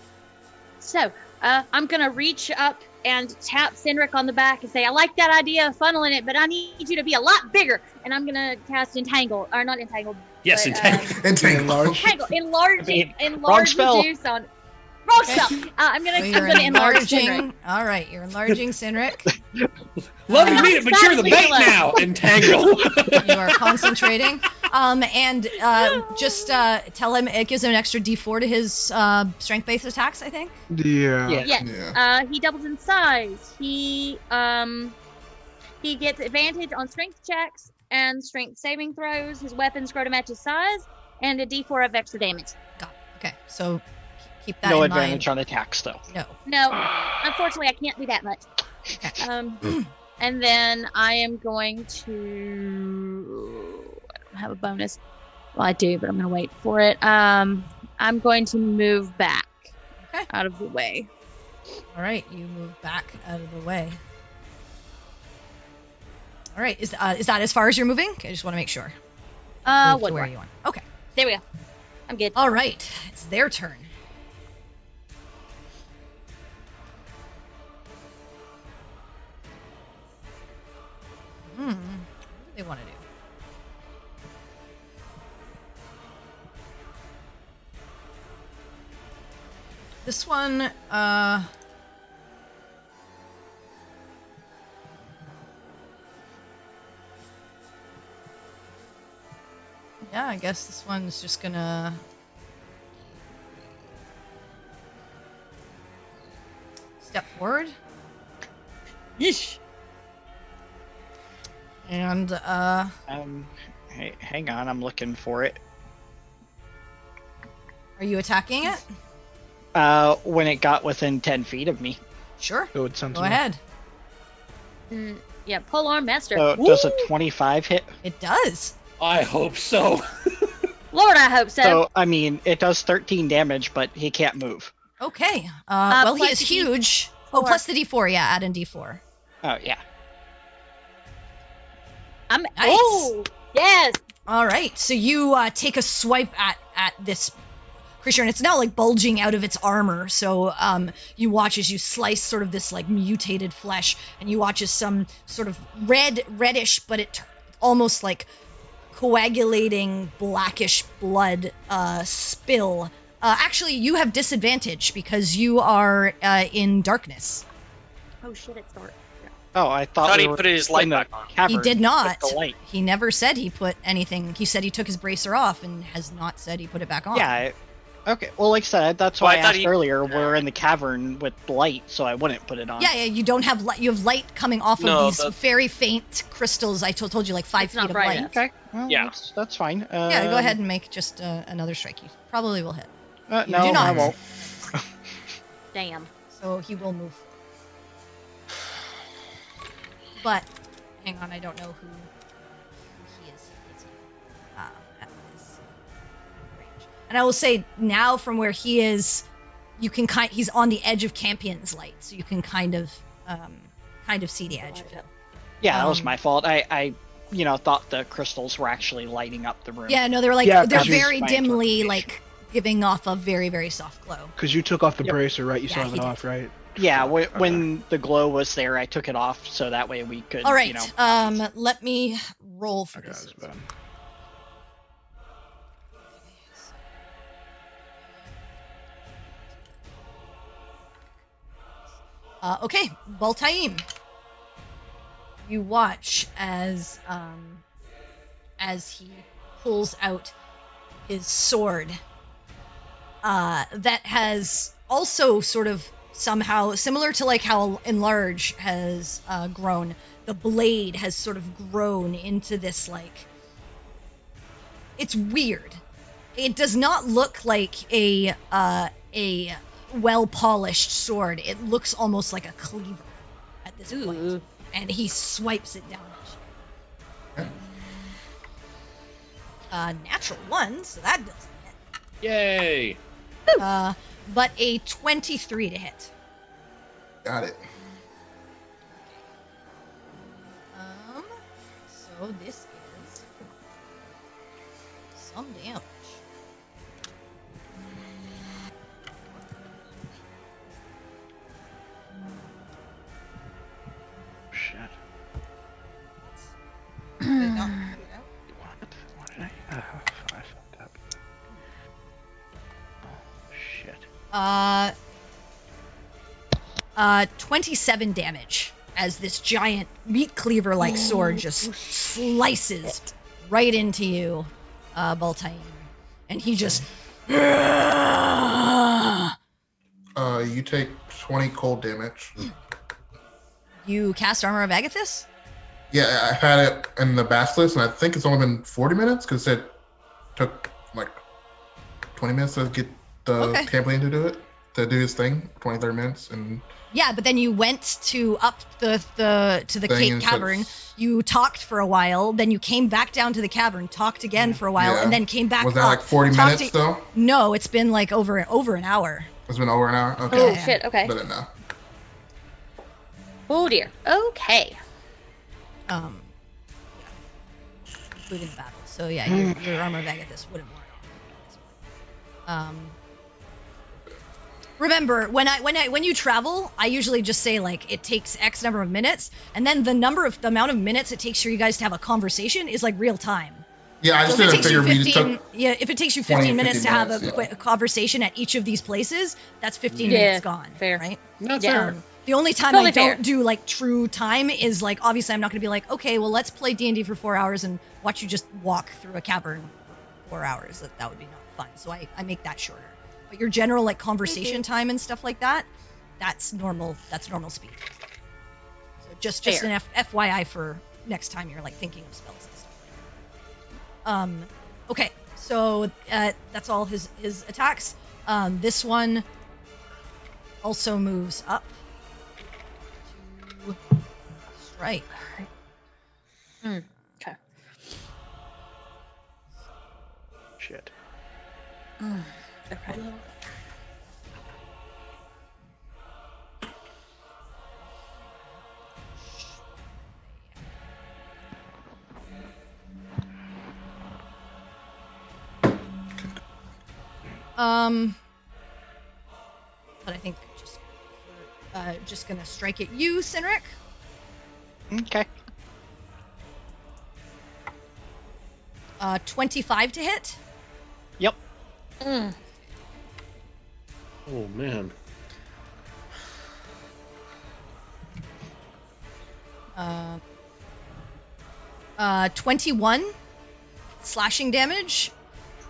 F: so I'm gonna reach up and tap Cynric on the back and say, I like that idea of funneling it, but I need you to be a lot bigger. And I'm gonna cast Entangle, or not Entangle.
A: Yes,
F: but,
A: Entangle.
F: Enlarge
G: spell.
F: the juice on. Wrong spell. I'm gonna enlarge Cynric.
B: All right, you're enlarging Cynric.
A: Love to meet it, but you're the bait now. Entangle.
B: You are concentrating. And just tell him it gives him an extra D4 to his strength-based attacks, I think.
I: Yeah.
F: Yes.
D: Yeah.
F: He doubles in size. He gets advantage on strength checks and strength saving throws. His weapons grow to match his size, and a D4 of extra damage.
B: Got it. Okay, so keep that
G: No
B: in
G: advantage
B: mind.
G: on attacks, though.
F: No, unfortunately, I can't do that much. And then I am going to. I don't have a bonus. Well, I do, but I'm going to wait for it. I'm going to move back out of the way.
B: All right, you move back out of the way. All right, is that as far as you're moving? I just want to make sure. Move
F: What
B: to where
F: more?
B: you want? Okay.
F: There we go. I'm good.
B: All right, it's their turn. What do they want to do? This one, yeah, I guess this one's just gonna step forward.
A: Yeesh.
B: And
G: Hey, hang on, I'm looking for it.
B: are you attacking it?
G: When it got within 10 feet of me.
B: Sure.
I: So it sounds
B: Go ahead.
F: Yeah, polearm master.
G: So does a 25 hit?
B: It does.
A: I hope so.
F: Lord, I hope so.
G: So, I mean, it does 13 damage, but he can't move.
B: Okay. Well, he
F: plus
B: is
F: the
B: huge.
F: D4.
B: Oh, plus the D4. Yeah, add in D4.
G: Oh, yeah.
F: I'm
B: Nice.
F: Oh, yes.
B: All right. So you take a swipe at this creature, and it's now like bulging out of its armor. So you watch as you slice sort of this like mutated flesh, and you watch as some sort of reddish, but it almost like coagulating blackish blood spill. Actually, you have disadvantage because you are in darkness.
F: Oh shit, it's dark.
G: Oh, I thought
E: he
G: we were
E: put his light
G: in the
E: back on.
G: cavern
B: He did not.
G: with the light.
B: He never said he put anything. He said he took his bracer off and has not said he put it back on.
G: Yeah. Okay. Well, like I said, that's
E: Well,
G: why
E: I
G: I
E: thought
G: asked
E: he-
G: earlier. We're in the cavern with light, so I wouldn't put it on.
B: Yeah, you don't have light. You have light coming off
E: No,
B: of these
E: the-
B: very faint crystals. I told you, like 5
F: It's
B: feet
F: not
B: of
F: bright
B: light.
F: enough.
G: Okay. Well,
E: Yeah.
G: That's fine.
B: Yeah, go ahead and make just another strike. You probably will hit.
G: No,
B: do
G: I
B: not.
G: won't.
F: Damn.
B: So he will move. But hang on, I don't know who he is at this range. And I will say now, from where he is, you can he's on the edge of Campion's light, so you can kind of see the edge of it.
G: Yeah, that was
B: Um,
G: my fault. I thought the crystals were actually lighting up the room.
B: Yeah, no, they're like
I: Yeah,
B: they're
I: 'cause you-
B: very
G: my
B: dimly
G: interpretation.
B: like giving off a very, very soft glow.
I: Because you took off the
G: Yep.
I: bracer, right? You
B: Yeah,
I: saw
B: he
I: it
B: did.
I: off, right?
G: Yeah,
I: Okay.
G: when the glow was there, I took it off so that way we could.
B: All right, let me roll for
I: Okay,
B: this.
I: that's bad.
B: Okay, Baltaim. You watch as he pulls out his sword. That has also sort of somehow similar to like how Enlarge has grown. the blade has sort of grown into this, like, it's weird. It does not look like a well-polished sword. It looks almost like a cleaver at this point. And he swipes it down at you. Natural 1, so that doesn't hit.
A: Yay!
B: But a 23 to hit.
D: Got it.
B: So this is some damage.
C: Shit.
B: Did I not figure it out?
C: What did I fucked up. Oh, shit.
B: 27 damage as this giant meat cleaver-like sword just slices right into you, Baltaim. And he just...
D: You take 20 cold damage.
B: You cast Armor of Agathis?
D: Yeah, I had it in the Basilisk, and I think it's only been 40 minutes, because it took, like, 20 minutes to get the Champion to do it, to do his thing, 20, 30 minutes, and...
B: Yeah, but then you went to up to the Cape Cavern. You talked for a while, then you came back down to the cavern, talked again for a while, and then came back up.
D: Was that like 40 minutes, though?
B: No, it's been like over an hour.
D: It's been over an hour? Okay.
F: Oh, shit, okay.
D: I didn't know.
F: Oh, dear. Okay.
B: Including the battle. So, yeah, your Armor of Agathis wouldn't work. Remember, when you travel, I usually just say, like, it takes X number of minutes, and then the amount of minutes it takes for you guys to have a conversation is, like, real time.
D: Yeah, I just didn't figure we just took...
B: Yeah, if it takes you 15 minutes to have a conversation at each of these places, that's 15 minutes gone.
F: Fair.
B: Right?
A: That's fair.
B: The only time
F: Totally
B: I don't
F: fair.
B: do, like, true time is, like, obviously I'm not going to be like, okay, well, let's play D&D for 4 hours and watch you just walk through a cavern for 4 hours. That would be not fun. So I make that shorter. But your general, like, conversation time and stuff like that, that's normal speed. So just an FYI for next time you're, like, thinking of spells and stuff. Okay, so that's all his attacks. This one also moves up to strike.
F: Okay.
C: Shit.
F: Okay.
B: But I think just gonna strike at you, Sinric.
G: Okay.
B: 25 to hit.
G: Yep.
A: Oh, man.
B: 21 slashing damage,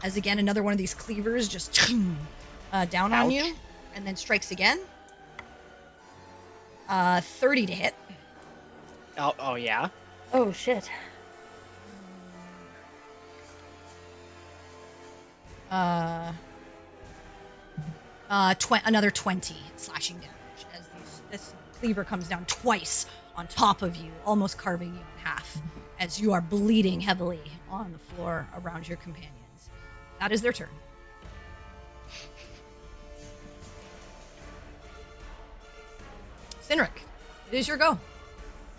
B: as again another one of these cleavers just down on you, and then strikes again. 30 to hit.
G: Oh yeah.
F: Oh, shit.
B: Another 20 slashing damage as this cleaver comes down twice on top of you, almost carving you in half, as you are bleeding heavily on the floor around your companions. That is their turn. Sinric, it is your go.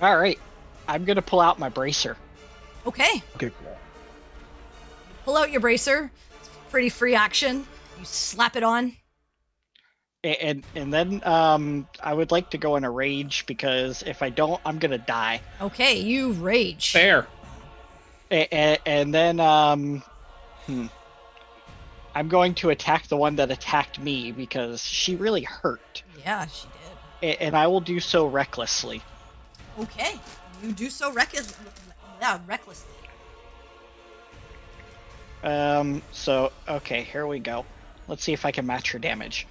G: All right. I'm gonna pull out my bracer.
B: Okay.
C: Okay.
B: Pull out your bracer. It's pretty free action. You slap it on.
G: And then I would like to go in a rage, because if I don't, I'm gonna die.
B: Okay, you rage.
A: Fair.
G: And then I'm going to attack the one that attacked me, because she really hurt.
B: Yeah, she did.
G: And I will do so recklessly.
B: Okay, you do so recklessly.
G: So, okay, here we go. Let's see if I can match her damage.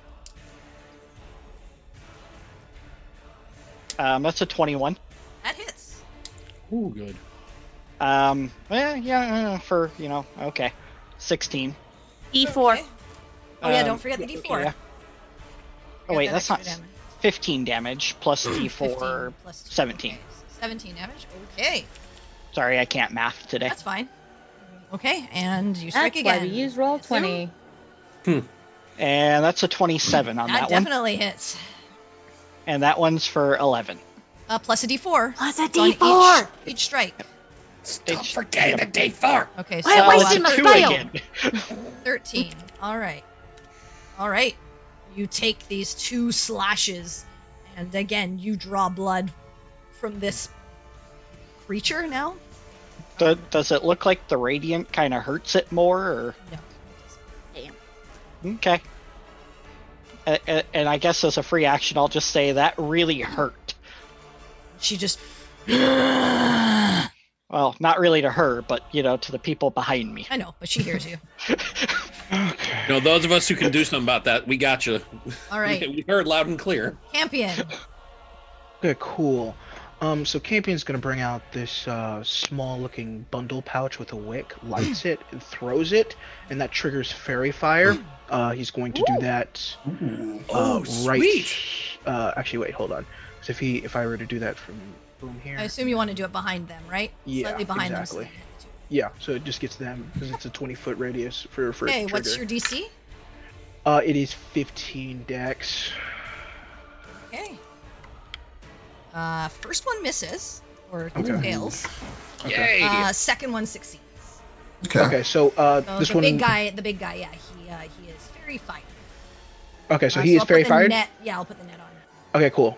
G: That's a 21.
B: That hits.
A: Ooh, good.
G: For okay, 16.
F: D4.
B: Okay. Oh yeah, don't forget the D4.
G: Okay, yeah. Oh
B: Forget
G: wait,
B: that
G: that's
B: extra
G: not
B: damage.
G: 15 damage plus
B: 15
G: D4,
B: plus 2.
G: 17.
B: Okay, so 17 damage. Okay,
G: Sorry, I can't math today.
B: that's fine. Okay, and you strike
F: That's
B: again.
F: why we use roll
B: Assume
F: 20.
G: And that's a 27 on that one.
B: definitely hits.
G: And that one's for 11.
B: Plus a D4.
F: Plus a
B: It's on
F: D4.
B: each strike.
A: Don't forget the D4.
B: Okay, so
F: Why
G: Well,
F: wasting
G: it's
F: my
G: a 2
F: fail?
G: again.
B: 13. All right. You take these 2 slashes, and again, you draw blood from this creature now.
G: Does it look like the radiant kind of hurts it more? Or?
B: No.
F: Damn.
G: Okay. And I guess as a free action, I'll just say that really hurt.
B: She just.
G: Well, not really to her, but, to the people behind me.
B: I know, but she hears you.
I: Okay.
A: No, those of us who can do something about that, we got you.
B: All right.
A: We heard loud and clear.
B: Campion.
I: Okay, cool. So Campion's gonna bring out this small-looking bundle pouch with a wick, lights it, and throws it, and that triggers fairy fire. He's going to do that. Right.
A: Sweet.
I: Actually, wait, hold on. Because if I were to do that from boom here.
B: I assume you want to do it behind them, right?
I: Yeah,
B: Slightly behind
I: exactly.
B: them.
I: Yeah, so it just gets them because it's a 20-foot radius for it
B: Okay,
I: to
B: what's
I: trigger.
B: your DC?
I: It is 15 dex.
B: Okay. First one misses, or
I: Okay.
B: fails.
I: Okay.
A: Yay!
B: Second one succeeds.
I: Okay, so
B: So
I: this
B: the
I: one.
B: big guy, yeah, he is fairy fired.
I: Okay, so he is
B: I'll
I: fairy
B: put the
I: fired.
B: net- yeah, I'll put the net on it.
I: Okay, cool.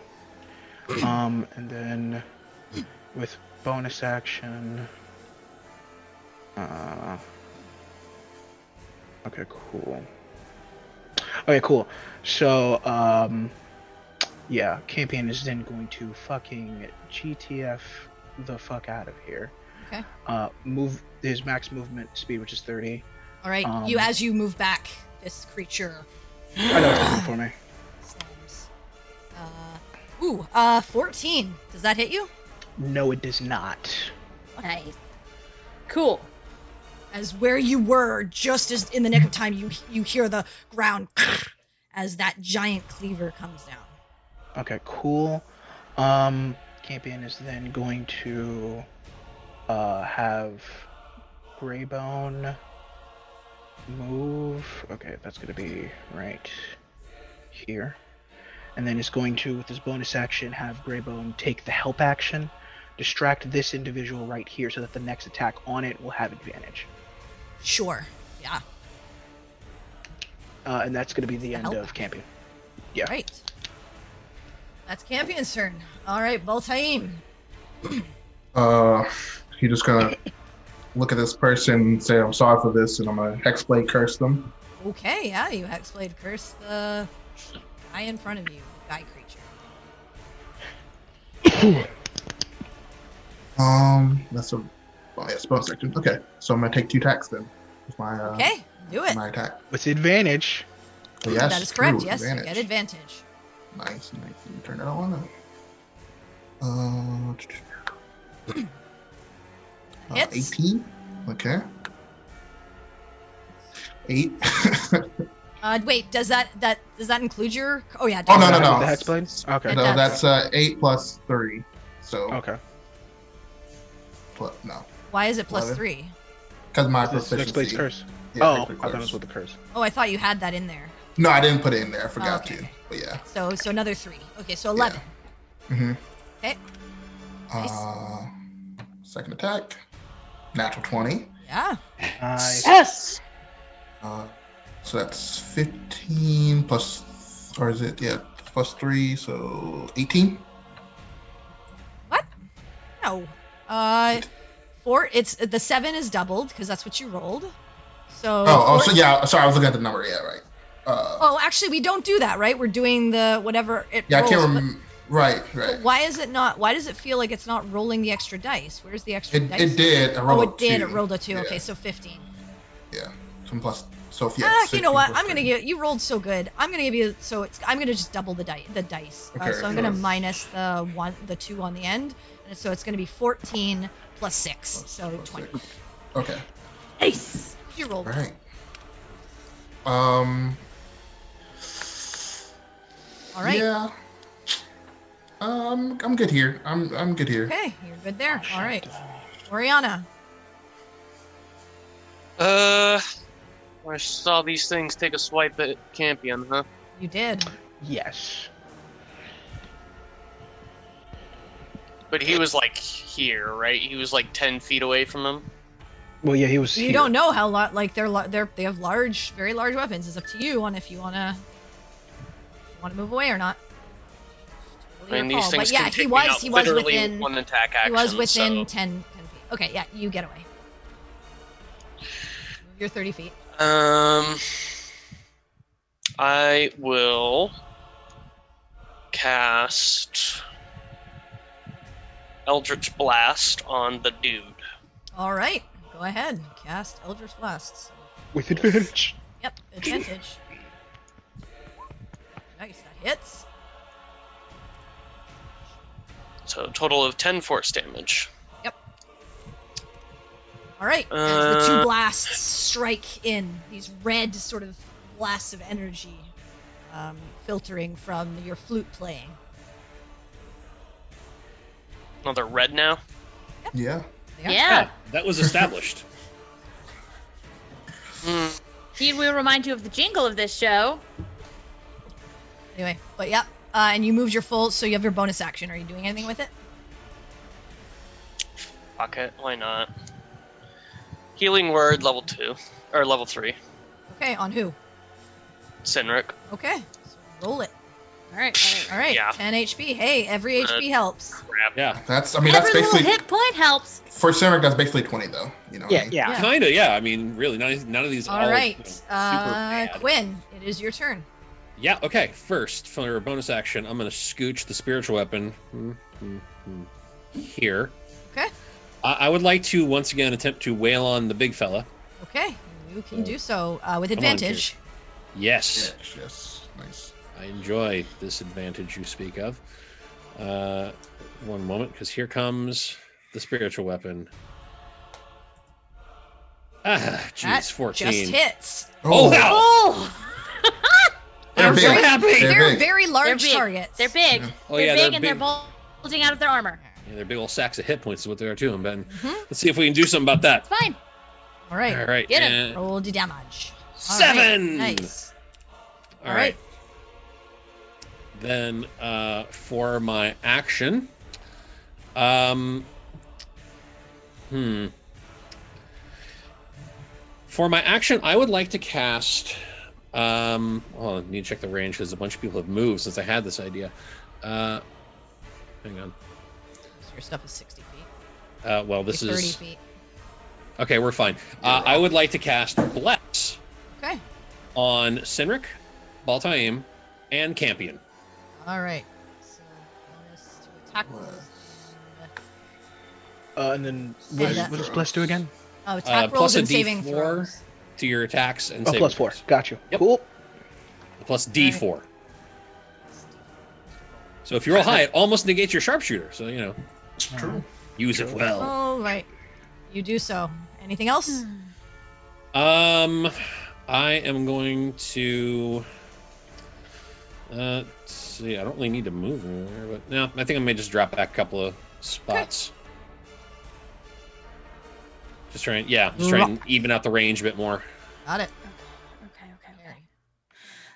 I: And then with bonus action. Okay, cool. Okay, cool. So, yeah, Campion is then going to fucking GTF the fuck out of here.
B: Okay.
I: Move his max movement speed, which is 30.
B: All right. As you move back, this creature
I: I know it's coming for me.
B: slams. 14. Does that hit you?
I: No, it does not.
F: Nice. Cool.
B: As where you were, just as in the nick of time, you hear the ground as that giant cleaver comes down.
I: Okay, cool. Campion is then going to have Greybone move. Okay, that's going to be right here. And then is going to, with his bonus action, have Greybone take the help action, distract this individual right here so that the next attack on it will have advantage.
B: Sure. Yeah.
I: And that's going to be the end
B: help.
I: of Campion. Yeah.
B: Right. That's Campion's turn. All right, Baltaim.
D: He just gonna look at this person and say, I'm sorry for this, and I'm gonna Hexblade curse them.
B: Okay, yeah, you Hexblade curse the guy in front of you, the guy creature.
D: That's a bonus action. Okay, so I'm gonna take 2 attacks then. With my
B: Okay, do it.
D: my attack.
I: With advantage.
D: So yes,
B: That is correct.
D: 2
B: Yes,
D: advantage.
B: you get advantage.
D: Nice. Let me turn that on.
B: Hits.
D: 18. Okay. 8.
B: Wait, does that include your? Oh yeah. it
D: Oh,
B: does.
D: no.
I: The Hexblade? Okay.
B: It
D: No,
B: does.
D: that's 8 plus 3. So
I: Okay.
D: no,
B: Why is it plus
D: 11.
B: 3?
D: because my
I: This Hexblade's
D: proficiency.
I: curse.
D: Yeah,
I: Oh,
D: Hexblade
I: I thought it
D: curse.
I: was with the curse.
B: Oh, I thought you had that in there.
D: No, I didn't put it in there. I forgot
B: okay,
D: to.
B: okay.
D: But yeah.
B: So another 3. Okay, so 11.
D: Mm-hmm.
B: Okay.
D: Second attack. Natural 20.
B: Yeah.
I: Nice.
F: Yes.
D: So that's 15 plus, or is it? Yeah, plus 3, so 18.
B: What? No. 4. It's the 7 is doubled because that's what you rolled. So.
D: So yeah. Sorry, I was looking at the number. Yeah, right.
B: Oh, actually, we don't do that, right? We're doing the whatever it
D: Yeah,
B: rolls.
D: I can't
B: but-
D: remember. Right.
B: but why is it not? Why does it feel like it's not rolling the extra dice? Where's the extra dice?
D: It did. I
B: Oh,
D: rolled
B: it did.
D: 2.
B: It rolled a 2.
D: Yeah.
B: Okay, so 15.
D: Yeah. Some plus. So yeah.
B: You know
D: 16
B: what?
D: plus
B: I'm gonna
D: 3.
B: give you rolled so good. I'm gonna give you I'm gonna just double the dice.
D: Okay,
B: So I'm gonna
D: sure.
B: minus the 2 on the end, and So it's going to be 14 plus 6, so 20.
D: Okay.
B: Nice. You roll.
D: All right.
B: All right.
D: Yeah. I'm good here. I'm good here.
B: Okay, you're good there. All right. Oriana.
E: I saw these things take a swipe at Campion, huh?
B: You did.
I: Yes.
E: But he was like here, right? He was like 10 feet away from him.
I: Well, yeah, he was
B: You
I: here.
B: don't know how like they have large, very large weapons. It's up to you on if you wanna move away or not. Totally
E: And
B: your
E: these
B: call.
E: things
B: But yeah,
E: can take
B: he
E: me
B: was
E: out
B: he was
E: literally
B: within
E: one attack action.
B: he was within
E: so.
B: 10 feet. Okay, yeah, you get away. You're 30 feet.
E: I will cast Eldritch Blast on the dude.
B: All right, go ahead. Cast Eldritch Blasts.
I: With advantage.
B: Yep, advantage. Nice, that hits.
E: So a total of 10 force damage.
B: All right, as the two blasts strike in, these red sort of blasts of energy filtering from your flute playing.
E: Oh, they're red now?
D: Yeah.
B: They are.
F: Yeah.
A: That was established.
F: He will remind you of the jingle of this show.
B: Anyway, but yeah, and you moved your full, so you have your bonus action. Are you doing anything with it?
E: Fuck it, why not? Healing Word, level 2. Or level 3.
B: Okay, on who?
E: Sinric.
B: Okay, so roll it.
F: All right.
B: All right,
E: Yeah.
B: 10 HP. Hey, every HP helps.
E: Crap.
A: Yeah.
D: That's
F: Every
D: that's
F: little
D: basically
F: hit point helps.
D: for Samric. That's basically 20 though. You know. What I mean?
B: Yeah.
A: Kinda, yeah. I mean, really, none of these
B: All
A: all,
B: right,
A: super bad.
B: Quinn, it is your turn.
A: Yeah, okay. First, for a bonus action, I'm going to scooch the spiritual weapon here.
B: Okay.
A: I would like to, once again, attempt to wail on the big fella.
B: Okay, you can do so with
A: Come on,
B: advantage.
A: Yes.
D: Yes. Nice.
A: I enjoy this advantage you speak of. One moment, because here comes the spiritual weapon. Ah, jeez,
B: That
A: 14.
B: just hits.
A: Oh, wow.
F: Oh,
D: They're big.
A: so happy.
B: They're
D: big.
B: very
F: they're
B: large
F: big.
B: targets.
F: They're big.
D: Yeah.
A: Oh,
F: They're
A: yeah,
F: big
A: they're
F: and
A: big.
F: they're bulging out of their armor.
A: Yeah, they're big old sacks of hit points is what they are too, Ben.
B: Mhm.
A: Let's see if we can do something about that.
F: Fine.
B: All right.
A: All right.
F: Get him.
A: and
B: Roll the damage. All
A: 7!
B: right, nice.
A: All right. Then for my action, for my action, I would like to cast. I need to check the range because a bunch of people have moved since I had this idea. Hang on.
B: So your stuff is 60 feet.
A: Well, this
B: Like 30
A: is
B: feet.
A: okay. We're fine. I would like to cast Bless
B: Okay.
A: on Sinric, Baltaim, and Campion.
B: All right. So bonus to attack rolls.
I: And then what,
B: And,
I: what does Bless do again?
B: Attack
A: Plus
B: rolls
A: a
B: and saving
A: D4
B: throws.
A: to your attacks and
I: Oh,
A: saving
I: plus 4.
A: throws.
I: Got you.
A: Yep.
I: Cool.
A: Plus D4. So if you roll high, it almost negates your sharpshooter. So
D: True.
A: use it well.
B: All right. You do so. Anything else?
A: I am going to. Let's see. I don't really need to move anywhere, but no, I think I may just drop back a couple of spots. Just trying to even out the range a bit more.
B: Got it.
F: Okay.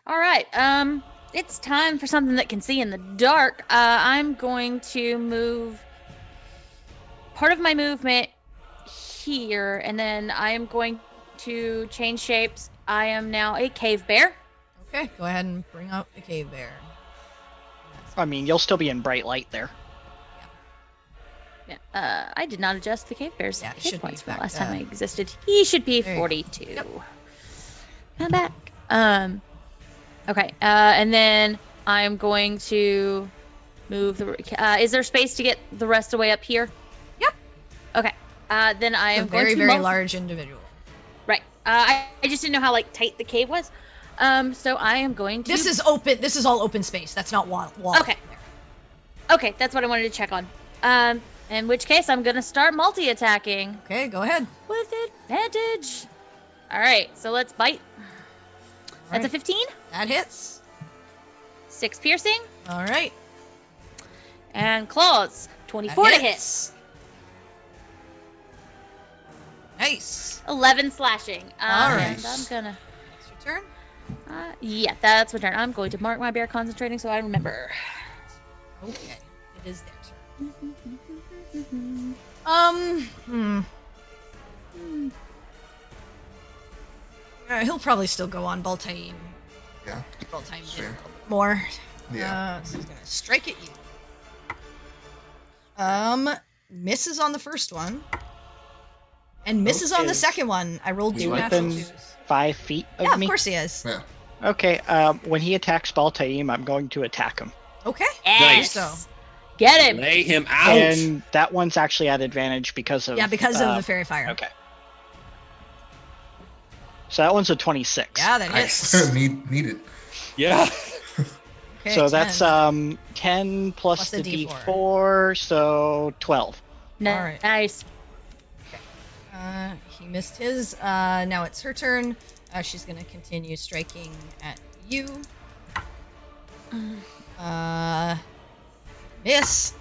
F: All right. It's time for something that can see in the dark. I'm going to move part of my movement here, and then I am going to change shapes. I am now a cave bear.
B: Okay, go ahead and bring out the cave bear.
G: I mean, you'll still be in bright light there.
F: Yeah. I did not adjust the cave bear's
B: Yeah, it
F: hit
B: should
F: points
B: be
F: from the
B: back
F: last time I
B: then.
F: existed. He should be
B: There you go.
F: 42.
B: Yep.
F: I'm back. Okay. And then I'm going to move the. Is there space to get the rest of the way up here?
B: Yep.
F: Okay. Then I
B: It's
F: am
B: a very,
F: going to
B: very
F: move-
B: large individual.
F: Right. I just didn't know how tight the cave was. So I am going to.
B: This is open. This is all open space. That's not wall.
F: Okay. Okay, that's what I wanted to check on. And In which case, I'm gonna start multi-attacking
B: Okay, go ahead.
F: with advantage. All right, so let's bite. That's a
B: Right.
F: 15.
B: That hits.
F: 6 piercing.
B: All right.
F: And claws. 24 to hit.
B: Nice.
F: 11 slashing.
B: All right.
F: And I'm gonna.
B: It's your turn.
F: Yeah, that's my turn. I'm going to mark my bear concentrating so I remember.
B: Okay. It is their turn. He'll probably still go on Baltaim.
D: Yeah.
B: Baltaim did a
D: Sure.
B: little bit more.
D: Yeah.
B: So he's gonna strike at you. Misses on the first one. And misses on the
G: Is
B: second one. I rolled
G: He's
B: two natural
G: within
B: twos.
G: 5 feet of
B: Yeah,
G: me?
B: of course he is.
D: Yeah.
G: Okay, when he attacks Baltaim, I'm going to attack him.
B: Okay.
F: Yes.
B: So
F: Get him.
A: Lay him out.
G: And that one's actually at advantage because of...
B: yeah, because of the fairy fire.
G: Okay. So that one's a 26.
B: Yeah, that hits.
D: Need it.
A: Yeah.
B: Okay,
G: So
B: 10.
G: that's 10 plus
B: Plus
G: the
B: the
G: D4, so 12.
F: No,
B: All right.
F: nice.
B: He missed his. Now it's her turn. She's gonna continue striking at you. Miss.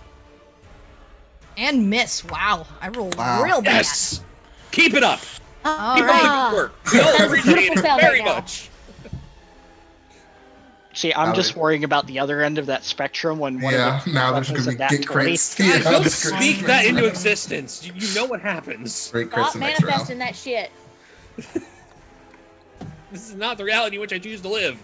B: And miss. Wow. I rolled
D: Wow.
B: real bad.
A: Yes. Keep it up.
B: All
A: Keep
B: right.
A: up the good work. We all
F: That's a
A: appreciate
F: beautiful
A: it
F: spell
A: very
F: right now.
A: much.
G: See, I'm just
D: Alright.
G: worrying about the other end of that spectrum when one
D: Yeah.
G: of the
D: Now there's
G: weapons
D: gonna
G: of
D: be
G: that
D: get
G: 20.
D: crits.
A: Guys,
D: Yeah,
A: don't
D: the crit-
A: speak that into existence. You know what happens.
D: Great crits
F: Stop
D: the next round.
F: manifesting that shit.
A: This is not the reality in which I choose to live.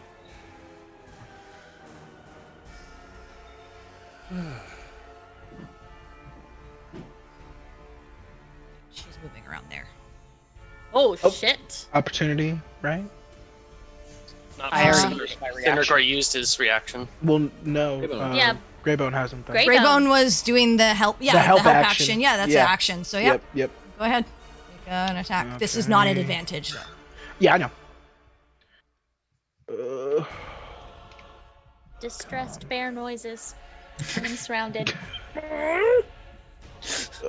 B: She's moving around there.
F: Oh,
I: Oh.
F: shit.
I: Opportunity, right?
E: Not
G: I
B: already
G: used my reaction.
E: Cindergar used his reaction.
I: Well, no.
A: Greybone.
F: Yeah.
I: Greybone hasn't. Though.
F: Great.
B: Greybone was doing the help. Yeah,
I: The help
B: action.
I: action.
B: Yeah, that's
I: Yeah.
B: an action. So yeah,
I: Yep.
B: go ahead. Make an attack. This is not an
I: Okay.
B: advantage though.
I: Yeah, I know.
F: Distressed bear noises. I'm surrounded.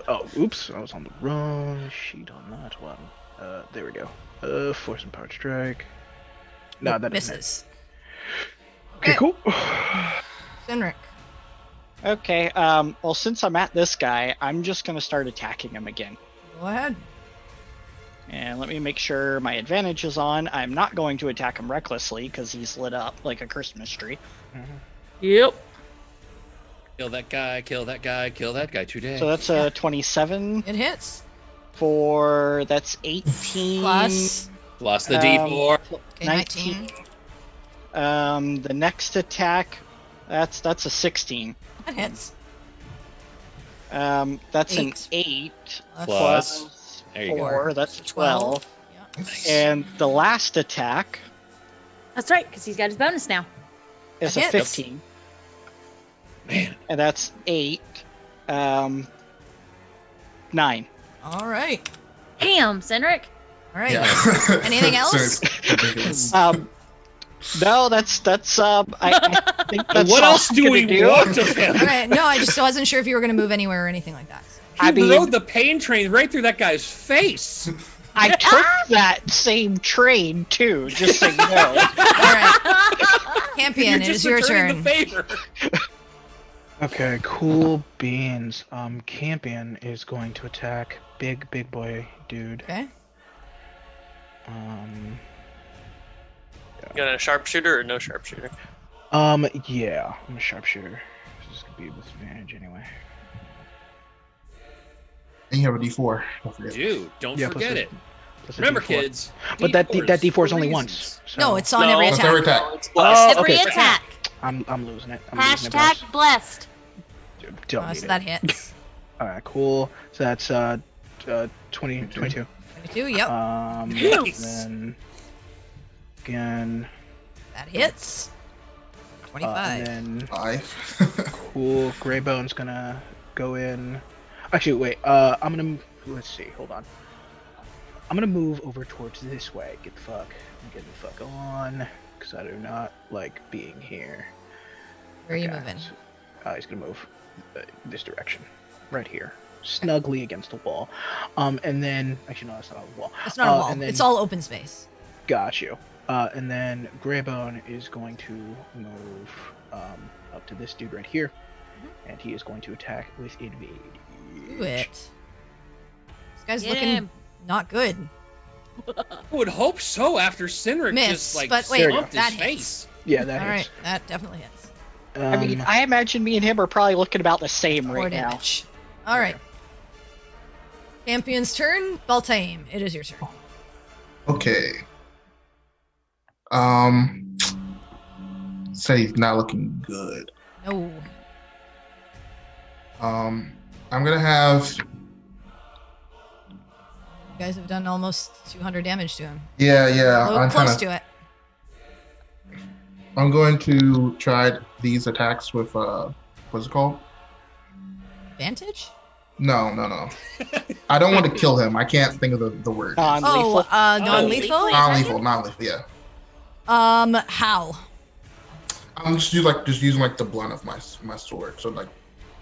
I: Oh, oops. I was on the wrong sheet on that one. There we go. Force and power strike. No, that doesn't hit.
B: misses.
I: Okay, cool.
B: Finric.
G: Okay, well, since I'm at this guy, I'm just going to start attacking him again.
B: Go ahead.
G: And let me make sure my advantage is on. I'm not going to attack him recklessly because he's lit up like a Christmas tree.
F: Yep.
A: Kill that guy, kill that guy, kill that guy today.
G: So that's a 27
B: It hits.
G: for, that's 18.
B: Plus
A: the D4.
B: okay, 19.
G: The next attack, that's a 16.
B: That hits.
G: That's an 8
A: Plus. There you go.
G: 4, that's 12.
B: Yeah.
G: And the last attack
F: That's right, because he's got his bonus now.
G: is
B: That
G: a
B: hits.
G: 15.
A: Man.
G: And that's 8. 9.
B: All right.
F: Damn, Cindric.
B: All right.
D: Yeah.
B: Anything
D: So
B: else?
D: it's ridiculous.
G: No, that's I think that's
A: What
G: all
A: else
G: I'm
A: do
G: gonna
A: we want of him?
B: All right. No, I just wasn't sure if you were going to move anywhere or anything like that.
A: He
G: I mean-
A: rode the pain train right through that guy's face.
G: I took that same train too, just so you know.
B: All right. Campion, it
A: You're
B: is
A: just
B: your
A: returning
B: turn.
A: the favor.
I: Okay, cool beans. Campion is going to attack big boy dude.
B: Okay.
E: You got a sharpshooter or no sharpshooter?
I: Yeah, I'm a sharpshooter. This is gonna be with advantage anyway.
D: And you have a D4. Don't forget.
A: Dude, don't
I: Yeah, plus
A: forget
I: a-
A: it.
I: plus a
A: Remember,
I: D4.
A: kids.
I: But that
A: D4s
I: D4 is
A: for
I: only
A: reasons.
I: once. So
B: No, it's on
E: No,
B: every
E: it's
B: attack.
D: every attack.
E: It's blessed.
I: Oh,
F: Every
I: okay.
F: attack.
I: I'm losing it. I'm losing it.
F: Hashtag blessed.
I: Dude, don't need
B: So
I: it.
B: that hits.
I: All right, cool. So that's 20, 22.
B: 22. Yep.
A: Nice.
I: Then again.
B: That hits. 25.
I: And then
D: 5.
I: cool. Greybone's gonna go in. Actually, wait. I'm gonna. Let's see. Hold on. I'm gonna move over towards this way. Get the fuck. I'm getting the fuck on, because I do not like being here.
B: Where are you
I: Okay,
B: moving?
I: so, he's gonna move this direction, right here. snugly against the wall. And then actually no, that's not a wall.
B: It's not a wall.
I: And then,
B: It's all open space.
I: got you. And then Greybone is going to move up to this dude right here, and he is going to attack with advantage.
B: Do it. This guy's
F: Get
B: looking
F: him.
B: not good.
A: I would hope so after Sinric
B: Miss,
A: just like
B: but wait,
A: slumped his
B: that
A: face.
B: hits.
I: Yeah, that
B: All
I: hits.
B: right, that definitely hits.
G: I mean, I imagine me and him are probably looking about the same
B: 4
G: right now.
B: damage. All right. Champion's turn. Baltaim, it is your turn.
D: Okay. Say he's not looking good.
B: No.
D: I'm gonna have.
B: You guys have done almost 200 damage to him.
D: Yeah. I'm
B: Close
D: kinda,
B: to it.
D: I'm going to try these attacks with what's it called?
B: Advantage?
D: No. I don't want to kill him. I can't think of the word.
G: Non-lethal.
B: Non-lethal?
D: Non-lethal. Yeah.
B: How?
D: I'm just using like the blunt of my sword, so like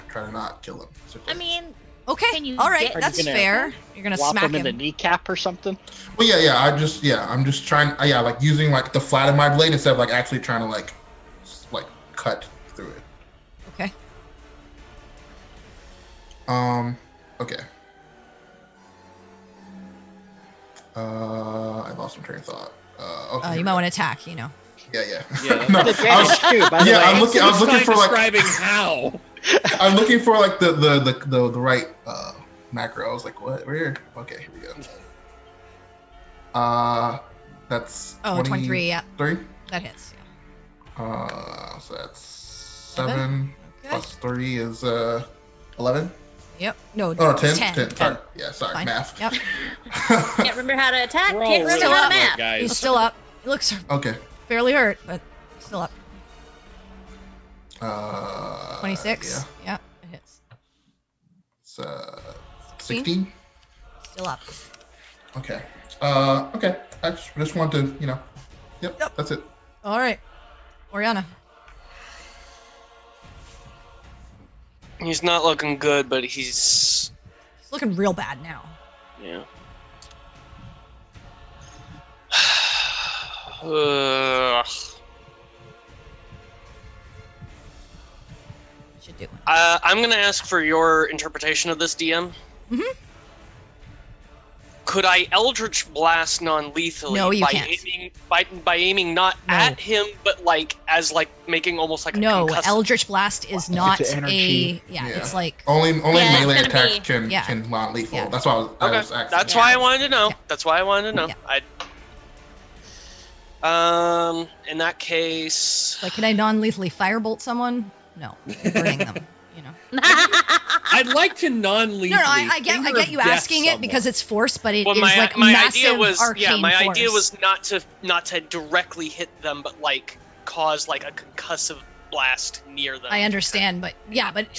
D: try to not kill him.
F: I mean,
B: Okay.
F: Can you
B: All right,
F: get-
G: Are you
B: that's
G: gonna
B: fair. You're gonna
G: Whop
B: smack
G: him in the
B: him.
G: kneecap or something.
D: Well, yeah. I'm just trying. Yeah, like using like the flat of my blade instead of like actually trying to like cut through it.
B: Okay.
D: Okay. I lost my train of thought. Okay.
B: You might want to attack.
D: Yeah.
A: Yeah,
D: No,
G: That's
D: I was,
G: advantage too, by the
D: yeah,
G: way.
D: I was looking for like
A: describing how.
D: I'm looking for like the right macro. I was like, what? Where? Okay, here we go. That's
B: 23. Yeah,
D: 3.
B: that hits.
D: So that's 7
B: Okay.
D: plus 3 is 11.
B: Yep. No.
D: Oh, 10.
B: 10.
D: 10. Yeah, sorry,
B: Fine.
D: math.
B: Yep.
F: can't remember how to attack.
A: We're all
F: Can't remember
A: really
F: how to
A: smart
F: math.
A: guys.
B: He's still up. He looks
D: Okay.
B: fairly hurt, but still up.
D: 26.
B: 26.
D: Yeah.
B: Yeah, it hits.
D: It's 16.
B: Still up.
D: Okay. Okay. I just want to, Yep. That's it.
B: All right. Oriana.
E: He's not looking good, but he's
B: He's looking real bad now.
E: yeah.
B: Should do.
E: I'm gonna ask for your interpretation of this, DM.
B: Mhm.
E: Could I Eldritch Blast non-lethally
B: No, you
E: by
B: can't.
E: aiming by aiming not
B: No.
E: at him, but like as like making almost like a
B: No,
E: concussive.
B: Eldritch Blast is not
I: It's energy.
B: Yeah,
D: Yeah.
B: it's like
D: Only
F: Yeah,
D: melee
F: it's gonna
D: attacks
F: be-
D: can
B: yeah.
D: can non-lethal.
B: Yeah.
D: That's why I was
E: Okay,
D: asking.
E: that's
B: Yeah.
E: why I wanted to know.
B: Yeah.
E: That's why I wanted to know.
B: Yeah.
E: In that case,
B: can I non-lethally firebolt someone? No, I'm burning them.
A: I'd like to non-lethally.
B: No, I get
A: finger
B: you
A: of death
B: asking it because
A: someone.
B: it's force, but it is
E: well,
B: like
E: my
B: massive
E: idea was
B: arcane
E: my
B: force.
E: idea was not to directly hit them, but like cause like a concussive blast near them.
B: I understand, but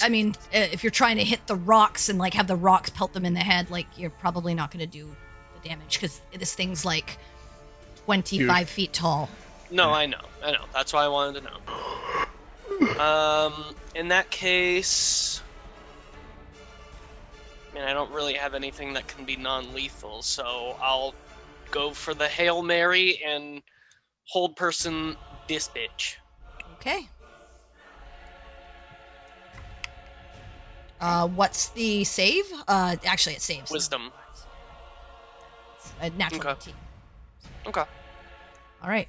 B: I mean, if you're trying to hit the rocks and like have the rocks pelt them in the head, like you're probably not going to do the damage because this thing's like 25 feet tall.
E: No, I know. That's why I wanted to know. In that case, I mean, I don't really have anything that can be non-lethal, so I'll go for the Hail Mary and hold person this bitch.
B: Okay. What's the save? Actually, it saves.
E: Wisdom.
B: It's a natural
E: Okay.
B: 18.
E: Okay.
B: All right.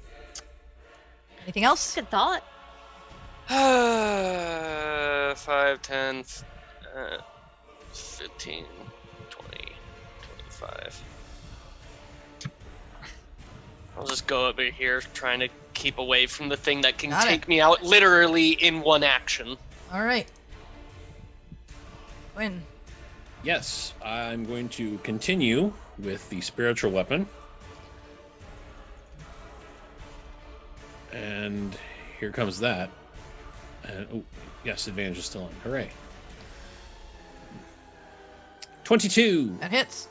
B: Anything else?
F: Good thought.
E: 5, 10, 15, 20, 25. I'll just go over here trying to keep away from the thing that can
B: Got it.
E: take me out literally in one action.
B: All right. Win.
A: Yes, I'm going to continue with the spiritual weapon. And here comes that. And, oh, yes, advantage is still on. Hooray. 22.
B: That hits.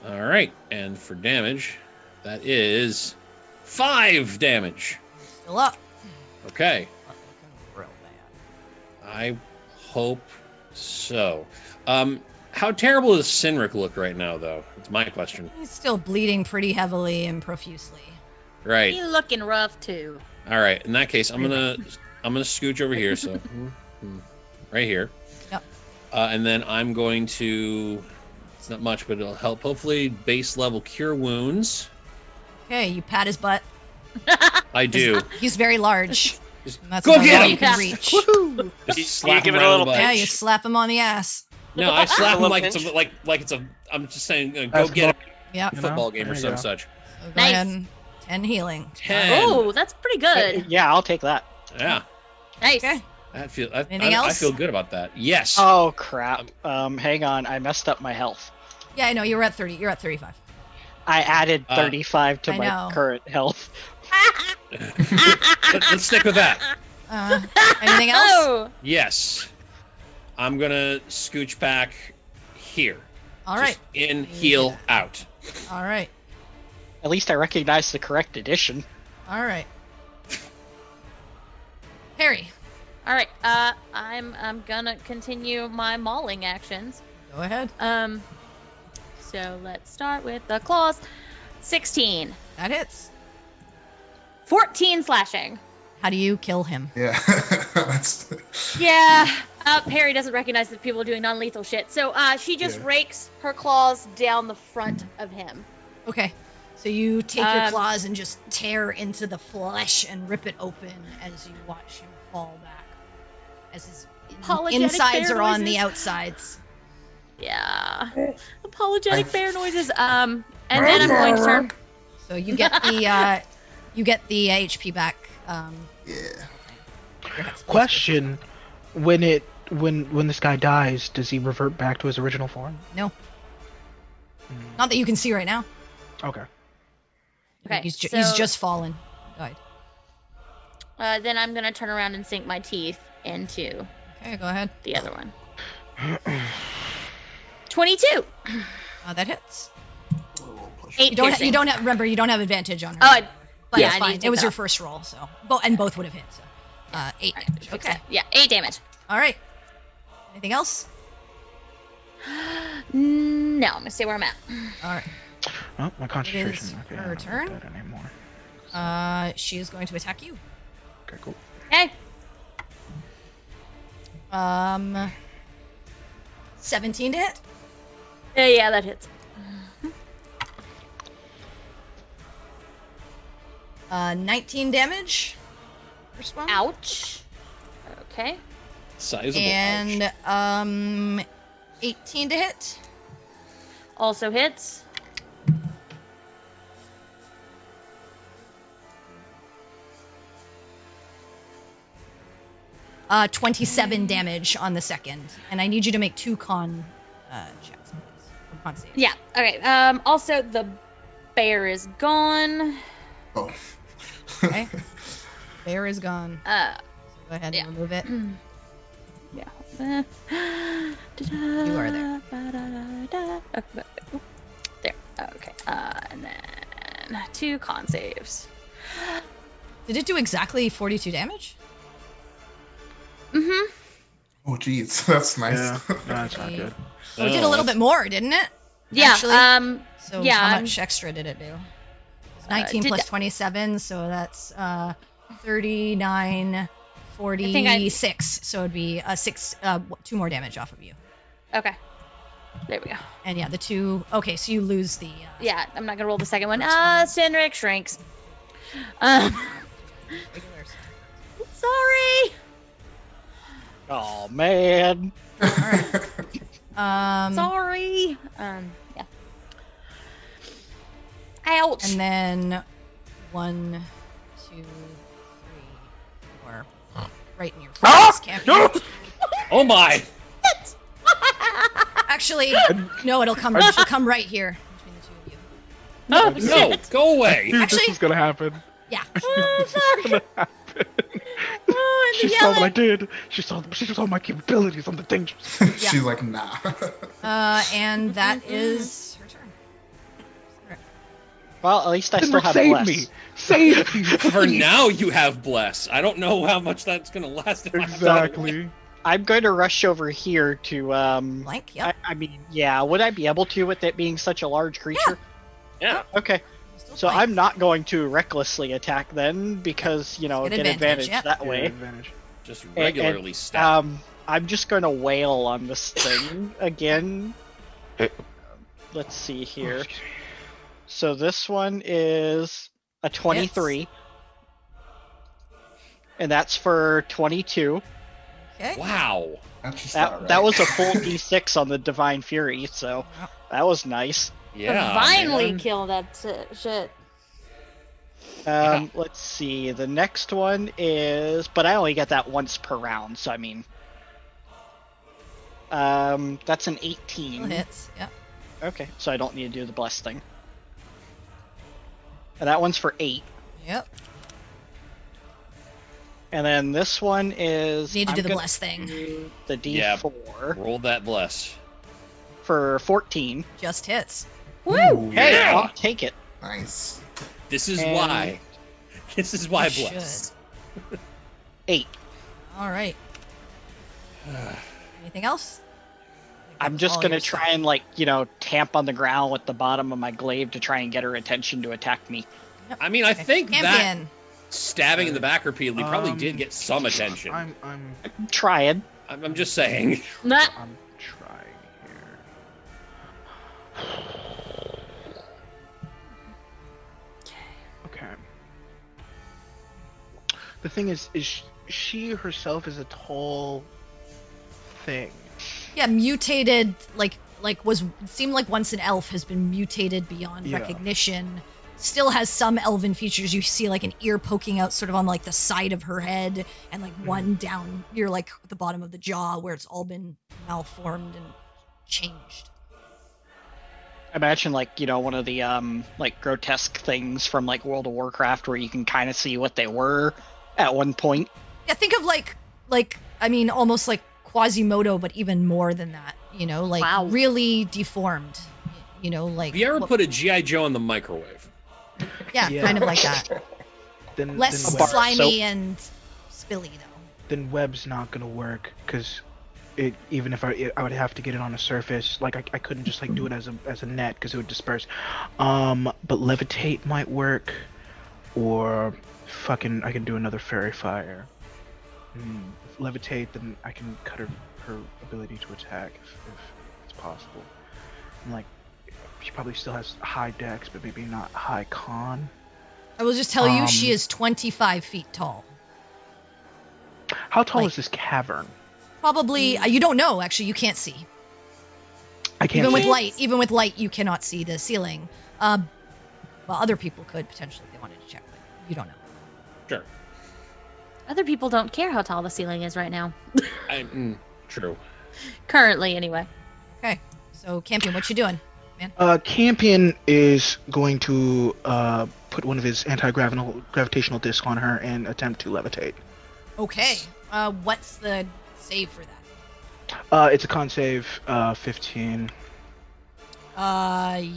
A: All right, and for damage, that is 5 damage.
B: Still up.
A: Okay.
B: Looking real bad.
A: I hope So, how terrible does Sinric look right now, though? That's my question.
B: He's still bleeding pretty heavily and profusely.
A: Right.
F: He's looking rough too.
A: All right. In that case, I'm gonna scooch over here. So, right here.
B: Yep.
A: And then I'm going to. It's not much, but it'll help. Hopefully, base level cure wounds.
B: Okay, you pat his butt.
A: I do.
B: He's very large. That's
A: Go
B: about
A: get
B: all
A: him!
B: you can reach.
A: Just slap
E: give
A: him
E: it a
A: around
E: little
A: the butt.
B: Yeah, you slap him on the ass.
A: No, I slap him
E: little
A: like
E: pinch.
A: it's a. I'm just saying, go
I: Basketball.
A: get him.
B: Yep.
A: A
I: You
A: football
I: know?
A: game or
I: There you
A: some
I: go.
A: such.
B: So go
F: Nice.
B: ahead and 10 healing.
A: 10.
F: Oh, that's pretty good.
G: Yeah, I'll take that.
A: Yeah.
F: Nice.
B: Okay. Anything
A: I
B: else?
A: feel good about that. Yes.
G: Oh crap. Hang on, I messed up my health.
B: Yeah, I know. You're at 30. You're at 35.
G: I added 35 to
B: I
G: my
B: know.
G: current health.
A: Let's stick with that.
B: Anything else?
F: Oh,
A: Yes. I'm gonna scooch back here.
B: All right.
A: Just in, heal, out.
B: All right.
G: At least I recognize the correct edition.
B: All right. Harry,
F: all right. I'm gonna continue my mauling actions.
B: go ahead.
F: So let's start with the claws. 16,
B: That hits.
F: 14 slashing.
B: How do you kill him?
D: Yeah. That's
F: Yeah. Harry doesn't recognize that people are doing non-lethal shit, so she just rakes her claws down the front of him.
B: Okay. So you take your
F: Um,
B: claws and just tear into the flesh and rip it open as you watch him fall back. As his
F: Apologetic
B: insides
F: bear
B: are on the
F: noises.
B: outsides.
F: Yeah. Apologetic bear noises. And then I'm going to turn.
B: So you get the HP back.
D: yeah.
I: Question: when this guy dies, does he revert back to his original form?
B: No. Not that you can see right now.
I: Okay.
F: Okay.
B: He's
F: so,
B: just fallen. Died.
F: Then I'm going to turn around and sink my teeth into
B: Okay, go ahead.
F: the other one. 22.
B: That hits.
F: 8
B: You don't
F: piercing.
B: you don't have advantage on her.
F: Oh,
B: but
F: yeah,
B: it's
F: I need
B: fine.
F: to take
B: It was
F: that
B: your
F: off.
B: first roll, so both would have hit. So 8 damage.
F: Fix
B: Okay.
F: that. Yeah, 8 damage.
B: All right. Anything else?
F: No, I'm going to stay where I'm at.
B: All right.
I: Oh, my concentration.
B: is
I: Okay,
B: her
I: I don't
B: turn.
I: need that anymore.
B: She is going to attack you.
I: Okay, cool.
F: Okay.
B: 17 to hit.
F: Yeah, that hits.
B: 19 damage. First one.
F: Ouch. Okay.
A: Sizable.
B: And 18 to hit.
F: Also hits.
B: Uh, 27 damage on the second, and I need you to make 2 con checks, please. Or con saves.
F: Yeah. Okay. Also, the bear is gone.
D: Oh.
B: Okay. Bear is gone. So go ahead
F: yeah.
B: and remove it.
F: Yeah.
B: You are there.
F: There. Okay. And then 2 con saves.
B: Did it do exactly 42 damage?
F: Mm-hmm.
D: Oh, jeez. That's nice.
I: Yeah, that's not good.
B: Oh, it did a little bit more, didn't it?
F: Yeah.
B: Actually? So
F: yeah,
B: how
F: I'm-
B: much extra did it do? 19
F: did
B: plus
F: that-
B: 27, so that's 39, 46. So it'd be 2 more damage off of you.
F: Okay. There we go.
B: And yeah, the 2. Okay, so you lose the.
F: Yeah, I'm not gonna roll the second one.
B: First one.
F: Cindric shrinks.
B: Regular.
F: Sorry.
G: Oh man.
B: All right.
F: Sorry. Yeah. Ouch.
B: And then 1, 2, 3, 4. Right in your face, Campion.
A: Oh my!
B: Actually, no, it'll come right here between the 2 of you.
F: Oh,
A: No,
F: shit.
A: go away!
I: Dude,
B: Actually-
I: this is gonna happen.
B: Yeah.
F: Oh, sorry.
I: Gonna happen.
F: Oh,
I: She
F: and
I: saw what I
F: yelling.
I: did. She saw my capabilities on the dangerous.
D: She's like, nah.
B: And that is her turn.
G: Well, at least I still
I: Cindric,
G: have
I: save
G: bless.
I: me. Save me.
A: For
I: please.
A: now, you have bless. I don't know how much that's gonna last. If I have to-
I: Exactly.
G: I'm going to rush over here to
B: Blank, yep.
G: I mean, yeah, would I be able to with it being such a large creature?
E: Yeah.
G: Okay.
B: Still
G: So
B: flank.
G: I'm not going to recklessly attack then because, get advantage
B: yep.
G: that
I: Yeah,
G: way.
I: advantage.
A: Just
G: And-
A: regularly stab.
G: I'm just going to wail on this thing again. Let's see here.
I: Excuse me.
G: So this one is a 23. And that's for 22.
B: Okay.
A: Wow.
D: That's just
G: That
D: not
G: that
D: right.
G: was a full d6 on the Divine Fury, so that was nice.
A: Yeah.
F: Divinely
A: man.
F: kill that shit.
G: Let's see. The next one is, but I only get that once per round, so I mean, that's an 18.
B: Still hits. Yep.
G: Okay, so I don't need to do the bless thing. And that one's for 8.
B: Yep.
G: And then this one is.
B: Need to do
G: I'm
B: the
G: gonna
B: bless thing.
G: do the
A: Yeah.
G: D4
A: Roll that bless.
G: for 14.
B: Just hits.
I: Woo!
G: Hey,
A: Yeah.
G: I'll take it.
D: Nice.
A: This is
G: And-
A: why. This is why
B: You
A: bless.
G: 8.
B: All right. Anything else?
G: I'm just gonna try and tamp on the ground with the bottom of my glaive to try and get her attention to attack me.
A: I mean, I think that
B: Champion.
A: stabbing in the back repeatedly probably did get some attention.
I: I'm
G: Trying.
A: I'm just saying.
F: Nah.
I: I'm trying here. Okay. The thing is she herself is a tall thing.
B: Yeah, mutated. Seemed like once an elf has been mutated beyond
I: Yeah.
B: recognition. Still has some elven features. You see like an ear poking out sort of on like the side of her head, and like one down near like the bottom of the jaw where it's all been malformed and changed.
G: Imagine one of the grotesque things from World of Warcraft where you can kind of see what they were at one point.
B: Yeah, think of almost like Quasimodo, but even more than that.
F: Wow.
B: Really deformed.
A: Have you ever put a G.I. Joe in the microwave?
B: Yeah,
I: Yeah.
B: kind of like that.
I: Then
B: Less
I: then,
G: bar
B: slimy
G: soap.
B: and spilly though.
I: then web's not gonna work because even if I would have to get it on a surface, I couldn't just do it as a net because it would disperse. But levitate might work, or I can do another fairy fire. If levitate, then I can cut her ability to attack if it's possible. And she probably still has high dex, but maybe not high con.
B: I will just tell you, she
I: Um,
B: is 25 feet tall.
I: How tall
B: Like-
I: is this cavern?
B: Probably, you don't know, actually, you can't see.
I: I can't.
B: Even
I: see.
B: with light, you cannot see the ceiling. Well, other people could potentially if they wanted to check, but you don't know.
A: Sure.
F: Other people don't care how tall the ceiling is right now.
A: True.
F: Currently, anyway.
B: Okay, so Campion, what you doing, man?
I: Campion is going to put one of his anti-gravitational discs on her and attempt to levitate.
B: Okay, what's the save for that?
I: It's a con save, 15.
B: Yeah, I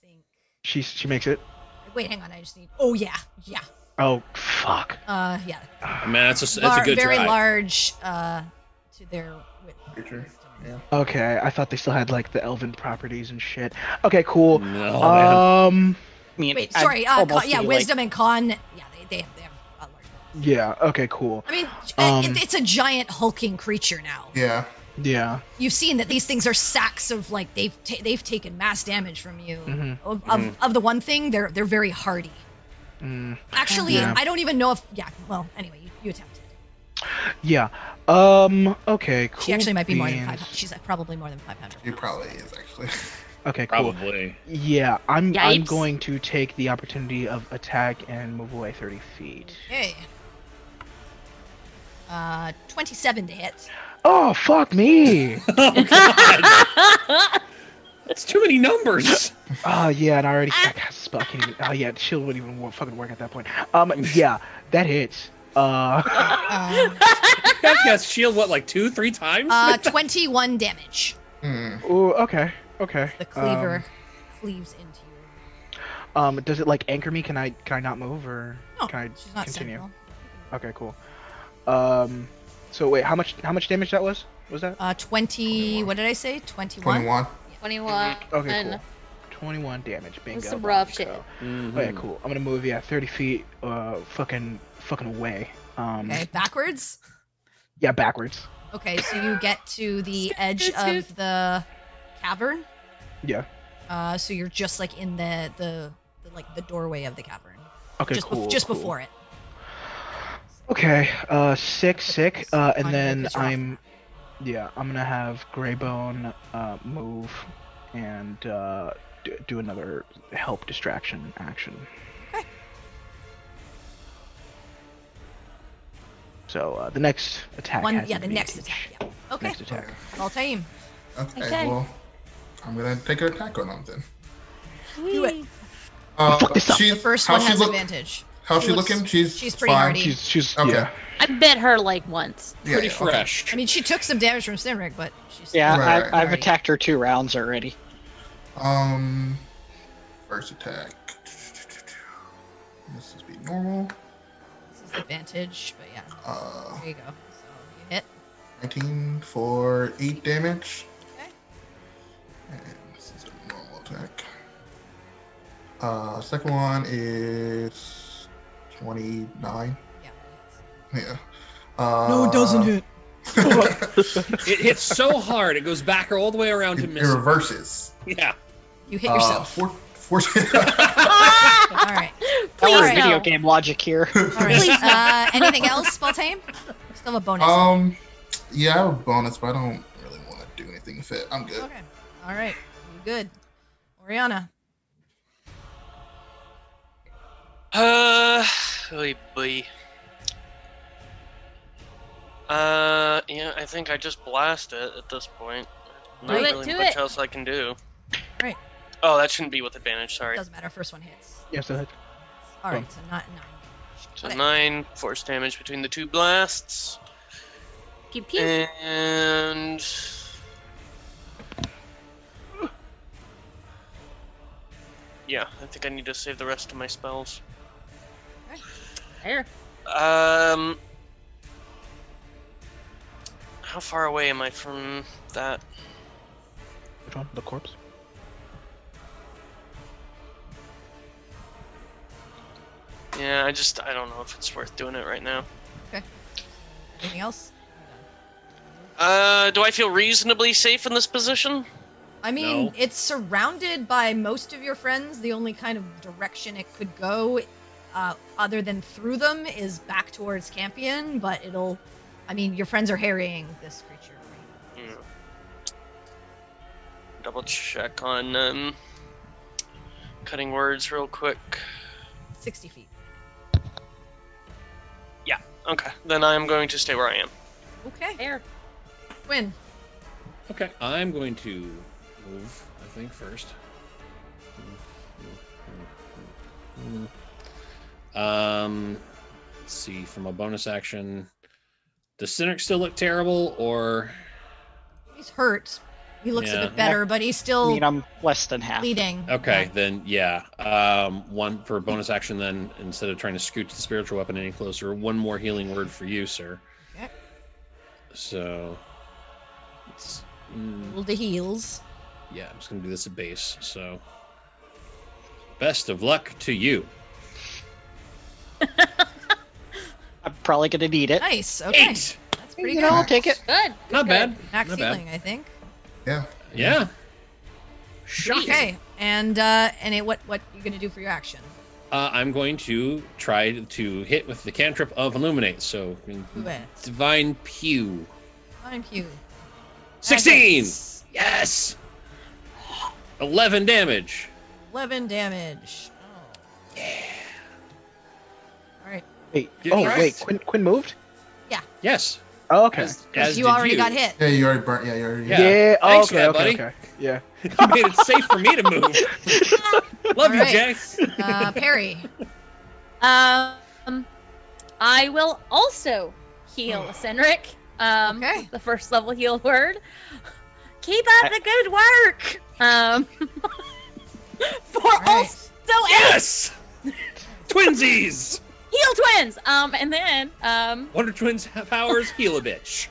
B: think.
I: She makes it.
B: Wait, hang on, I just need. Oh yeah.
I: Oh fuck.
B: Yeah.
A: Man, that's a good
B: very
A: try.
B: large to their width.
D: Creature. Yeah.
I: Okay, I thought they still had the elven properties and shit. Okay, cool.
A: No, man.
G: I mean,
B: Wait,
G: I'd
B: sorry.
G: almost
B: Yeah,
G: be
B: wisdom and con. Yeah, they have large.
I: Yeah. Okay, cool.
B: I mean,
I: Um,
B: it's a giant hulking creature now.
D: Yeah.
I: Yeah.
B: You've seen that these things are sacks of they've taken mass damage from you.
I: Mhm.
B: Of the one thing, they're very hardy. Actually,
I: Yeah.
B: I don't even know if well, anyway, you attempted.
I: Yeah. Okay. Cool.
B: She actually might be more than
I: beans.
B: 500. She's probably more than 500.
D: It probably is actually.
I: Okay. Cool.
A: Probably.
I: Yeah. I'm
F: Yipes.
I: going to take the opportunity of attack and move away 30 feet.
B: Okay. 27 to hit.
I: Oh fuck me.
A: Oh god. That's too many numbers.
I: Oh yeah, and I already I cast a spell. I can't even. Oh yeah, shield wouldn't even fucking work at that point. Yeah, that hits.
B: Um,
A: You guys got shield 2-3 times?
B: 21 damage.
I: Ooh, okay.
B: The cleaver cleaves into you.
I: Does it anchor me? Can I not move or
B: No,
I: can I
B: she's not
I: continue?
B: sentinel.
I: Okay, cool. So wait, how much damage that was? Was that?
B: 20. What did I say? 21.
D: 21.
F: 21.
I: Okay,
F: and
I: cool. 21 damage. Bingo.
F: Some rough
I: bingo.
F: shit.
A: Mhm.
I: Okay, cool. I'm gonna move 30 feet. Fucking away.
B: Okay, backwards.
I: Yeah, backwards.
B: Okay, so you get to the edge of the cavern.
I: Yeah.
B: So you're just like in the doorway of the cavern.
I: Okay,
B: Just
I: cool.
B: just
I: cool.
B: before it.
I: Okay. Sick. And
B: Fine,
I: then
B: because you're off
I: I'm gonna have Greybone move and do another help distraction action.
B: Okay.
I: So the next attack. has
B: The
I: advantage.
B: next attack. Yeah. Okay.
I: Next attack.
B: All time.
D: Okay, well, I'm gonna take an attack on them then.
B: Do it.
I: Fuck this up.
B: The first one has advantage.
D: How's she
B: looks-
D: looking? She's
B: pretty
D: fine.
B: hardy.
I: She's
D: Okay.
I: yeah.
F: I bit her like once.
A: Pretty
D: okay.
A: fresh.
B: I mean, she took some damage from Sinric, but she's
G: Yeah,
D: Right.
G: I've
B: Alrighty.
G: attacked her 2 rounds already.
D: First attack. This is be normal.
B: This is advantage, but yeah. There you go. So you hit.
D: 19 for 8 damage.
B: Okay.
D: And this is a normal attack. Second one is 29.
B: Yeah.
D: Yeah.
B: No, it doesn't hit.
A: It hits so hard, it goes back all the way around to
D: It
A: miss.
D: reverses.
A: Yeah.
B: You hit yourself.
D: 14.
B: All right.
F: Please
B: All right.
G: Video
F: no.
G: game logic here.
B: All right. Anything else, Baltame? Still have a bonus.
D: Yeah, I have a bonus, but I don't really want to do anything with it. I'm good.
B: Okay. All right. You good? Oriana.
E: Oh boy. Yeah, I think I just blast it at this point. Not
F: Do it,
E: really
F: do
E: much
F: it.
E: else I can do.
B: Right.
E: Oh, that shouldn't be with advantage, sorry.
B: Doesn't matter. First one hits.
I: Yes, ahead.
B: All right. So not 9.
E: So
B: Okay.
E: 9 force damage between the 2 blasts.
F: Pew pew.
E: And yeah, I think I need to save the rest of my spells.
F: There.
E: How far away am I from that?
I: Which one? The corpse?
E: Yeah, I don't know if it's worth doing it right now.
B: Anything else?
E: Do I feel reasonably safe in this position?
B: I mean,
A: No.
B: it's surrounded by most of your friends. The only kind of direction it could go, other than through them, is back towards Campion. But I mean, your friends are harrying this creature. Right?
E: Yeah. Double check on cutting words real quick.
B: 60 feet.
E: Yeah. Okay. Then I'm going to stay where I am.
B: Okay.
F: There.
B: Quinn.
A: Okay. I'm going to move, I think, first. Let's see, from a bonus action. Does Cynic still look terrible, or...
B: He's hurt. He looks a
A: Yeah.
B: bit better, but he's
G: I
B: still
G: mean, I'm less than half.
B: bleeding.
A: Okay,
B: Yeah.
A: then, yeah. One for bonus action, then, instead of trying to scooch the spiritual weapon any closer, one more healing word for you, sir.
B: Okay.
A: So... It's,
B: Roll the heals.
A: yeah, I'm just going to do this at base, so... Best of luck to you.
G: I'm probably gonna need it.
B: Nice. Okay.
A: 8!
B: That's pretty
G: You
B: good.
G: know, I'll take it.
F: Good.
A: Not
F: Good.
A: bad.
B: Max
A: Not bad.
B: healing, I think.
D: Yeah.
A: Yeah. Shocking.
B: Okay. And what you gonna do for your action?
A: I'm going to try to hit with the cantrip of Illuminate, so
B: Who is?
A: Divine Pew.
B: Fine, Pew.
A: 16!
B: Nice.
A: Yes! 11 damage.
B: 11 damage. Oh.
A: Yeah.
B: All right.
I: Wait.
A: Did
I: Oh,
A: you-
I: wait. Quinn moved?
A: Yes.
I: Oh, okay.
A: As
B: You
A: did
B: already got hit.
D: Yeah, you already burnt. Yeah, you already.
A: Yeah.
I: Yeah. Oh,
A: Thanks for
I: okay.
A: that,
I: Okay.
A: buddy.
I: Okay. Yeah.
A: You made it safe for me to move. Love you,
B: Alright.
A: Jay.
B: Perry.
F: I will also heal Senric.
B: Okay.
F: The first level heal word. Keep up the good work. For
B: Alright.
F: also
A: Yes! Twinsies!
F: Heal twins. And then
A: Wonder Twins powers heal a bitch.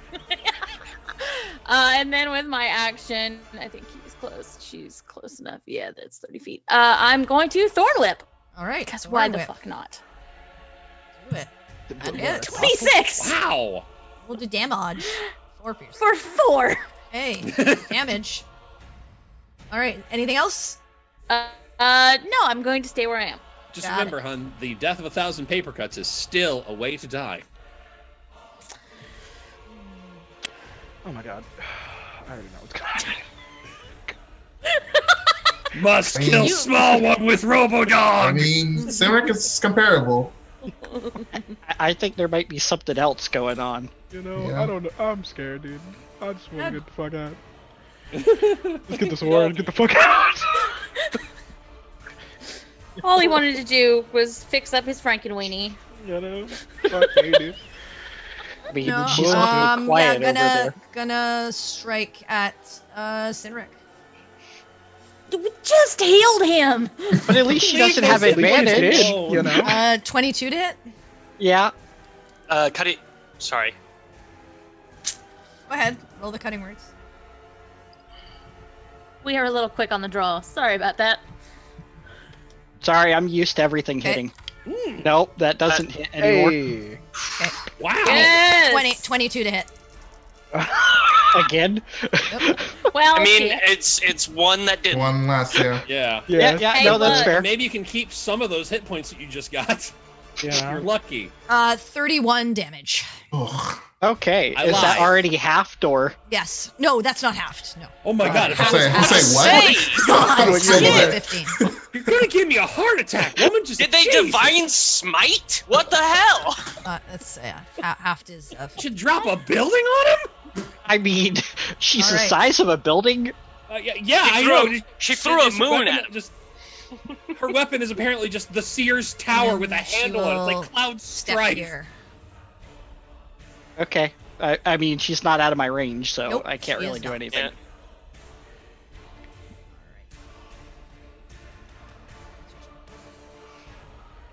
F: and then with my action, I think he's close. She's close enough. Yeah, that's 30 feet. I'm going to Thorn Whip.
B: All right.
F: Because
B: Thorn
F: why the
B: Whip.
F: fuck not?
B: Do it. That hits.
F: 26
A: Wow.
B: We'll do damage. 4 piercing.
F: for 4.
B: Hey, damage. All right. Anything else?
F: No, I'm going to stay where I am.
A: Just
B: Got
A: remember, hun, the death of 1,000 paper cuts is still a way to die.
I: Oh my god. I already know what's going on.
A: Must
D: I mean-
A: kill small one with Robodog.
D: I mean, Cynric is comparable.
G: I think there might be something else going on.
I: You know,
D: Yeah.
I: I don't know. I'm scared, dude. I just want to get the fuck out. Let's get this sword and get the fuck out.
F: All he wanted to do was fix up his Frankenweenie.
I: You know? Fuck you, dude.
G: I mean,
B: No.
G: she's looking quiet over there.
B: Gonna strike at Cynric.
F: We just healed him.
G: But at least she doesn't have
I: At least she's
G: advantage.
I: hid, you know?
B: 22 to hit.
G: Yeah.
E: Cut. Sorry.
B: Go ahead. Roll the cutting words.
F: We are a little quick on the draw. Sorry about that.
G: Sorry, I'm used to everything
B: Okay.
G: hitting. Nope, that doesn't hit anymore.
I: Hey.
A: Wow.
F: Yes.
B: 22 to hit.
G: Again?
F: Well,
E: I mean,
F: shit.
E: it's one that didn't.
D: One last, yeah.
A: Yeah.
G: Yeah,
F: Hey,
G: no, that's
F: look.
G: fair.
A: Maybe you can keep some of those hit points that you just got.
I: Yeah.
A: You're lucky.
B: 31 damage.
D: Ugh.
G: Okay,
A: I
G: is that
A: lied.
G: already halved or?
B: Yes. No, that's not halved. No.
A: Oh my god. If I
D: Say,
A: was
D: say what?
B: God,
D: Like,
B: it's
D: yeah,
B: 15.
A: You're gonna give me a heart attack. Woman, just
E: Did they
A: Jesus.
E: divine smite? What the hell?
B: That's halved is.
A: Should drop a building on him?
G: I mean, she's the
B: Alright.
G: size of a building.
A: Yeah, I know.
E: She threw a
A: This
E: moon
A: weapon
E: at him.
A: just- Her weapon is apparently just the Sears Tower
B: then
A: with a
B: she
A: handle on it. It's
B: will
A: like Cloud
B: Step
A: Strike.
B: here.
G: Okay. I mean, she's not out of my range, so
B: Nope,
G: I can't
B: she
G: really
B: is
G: do
B: not.
G: anything.
E: Yeah.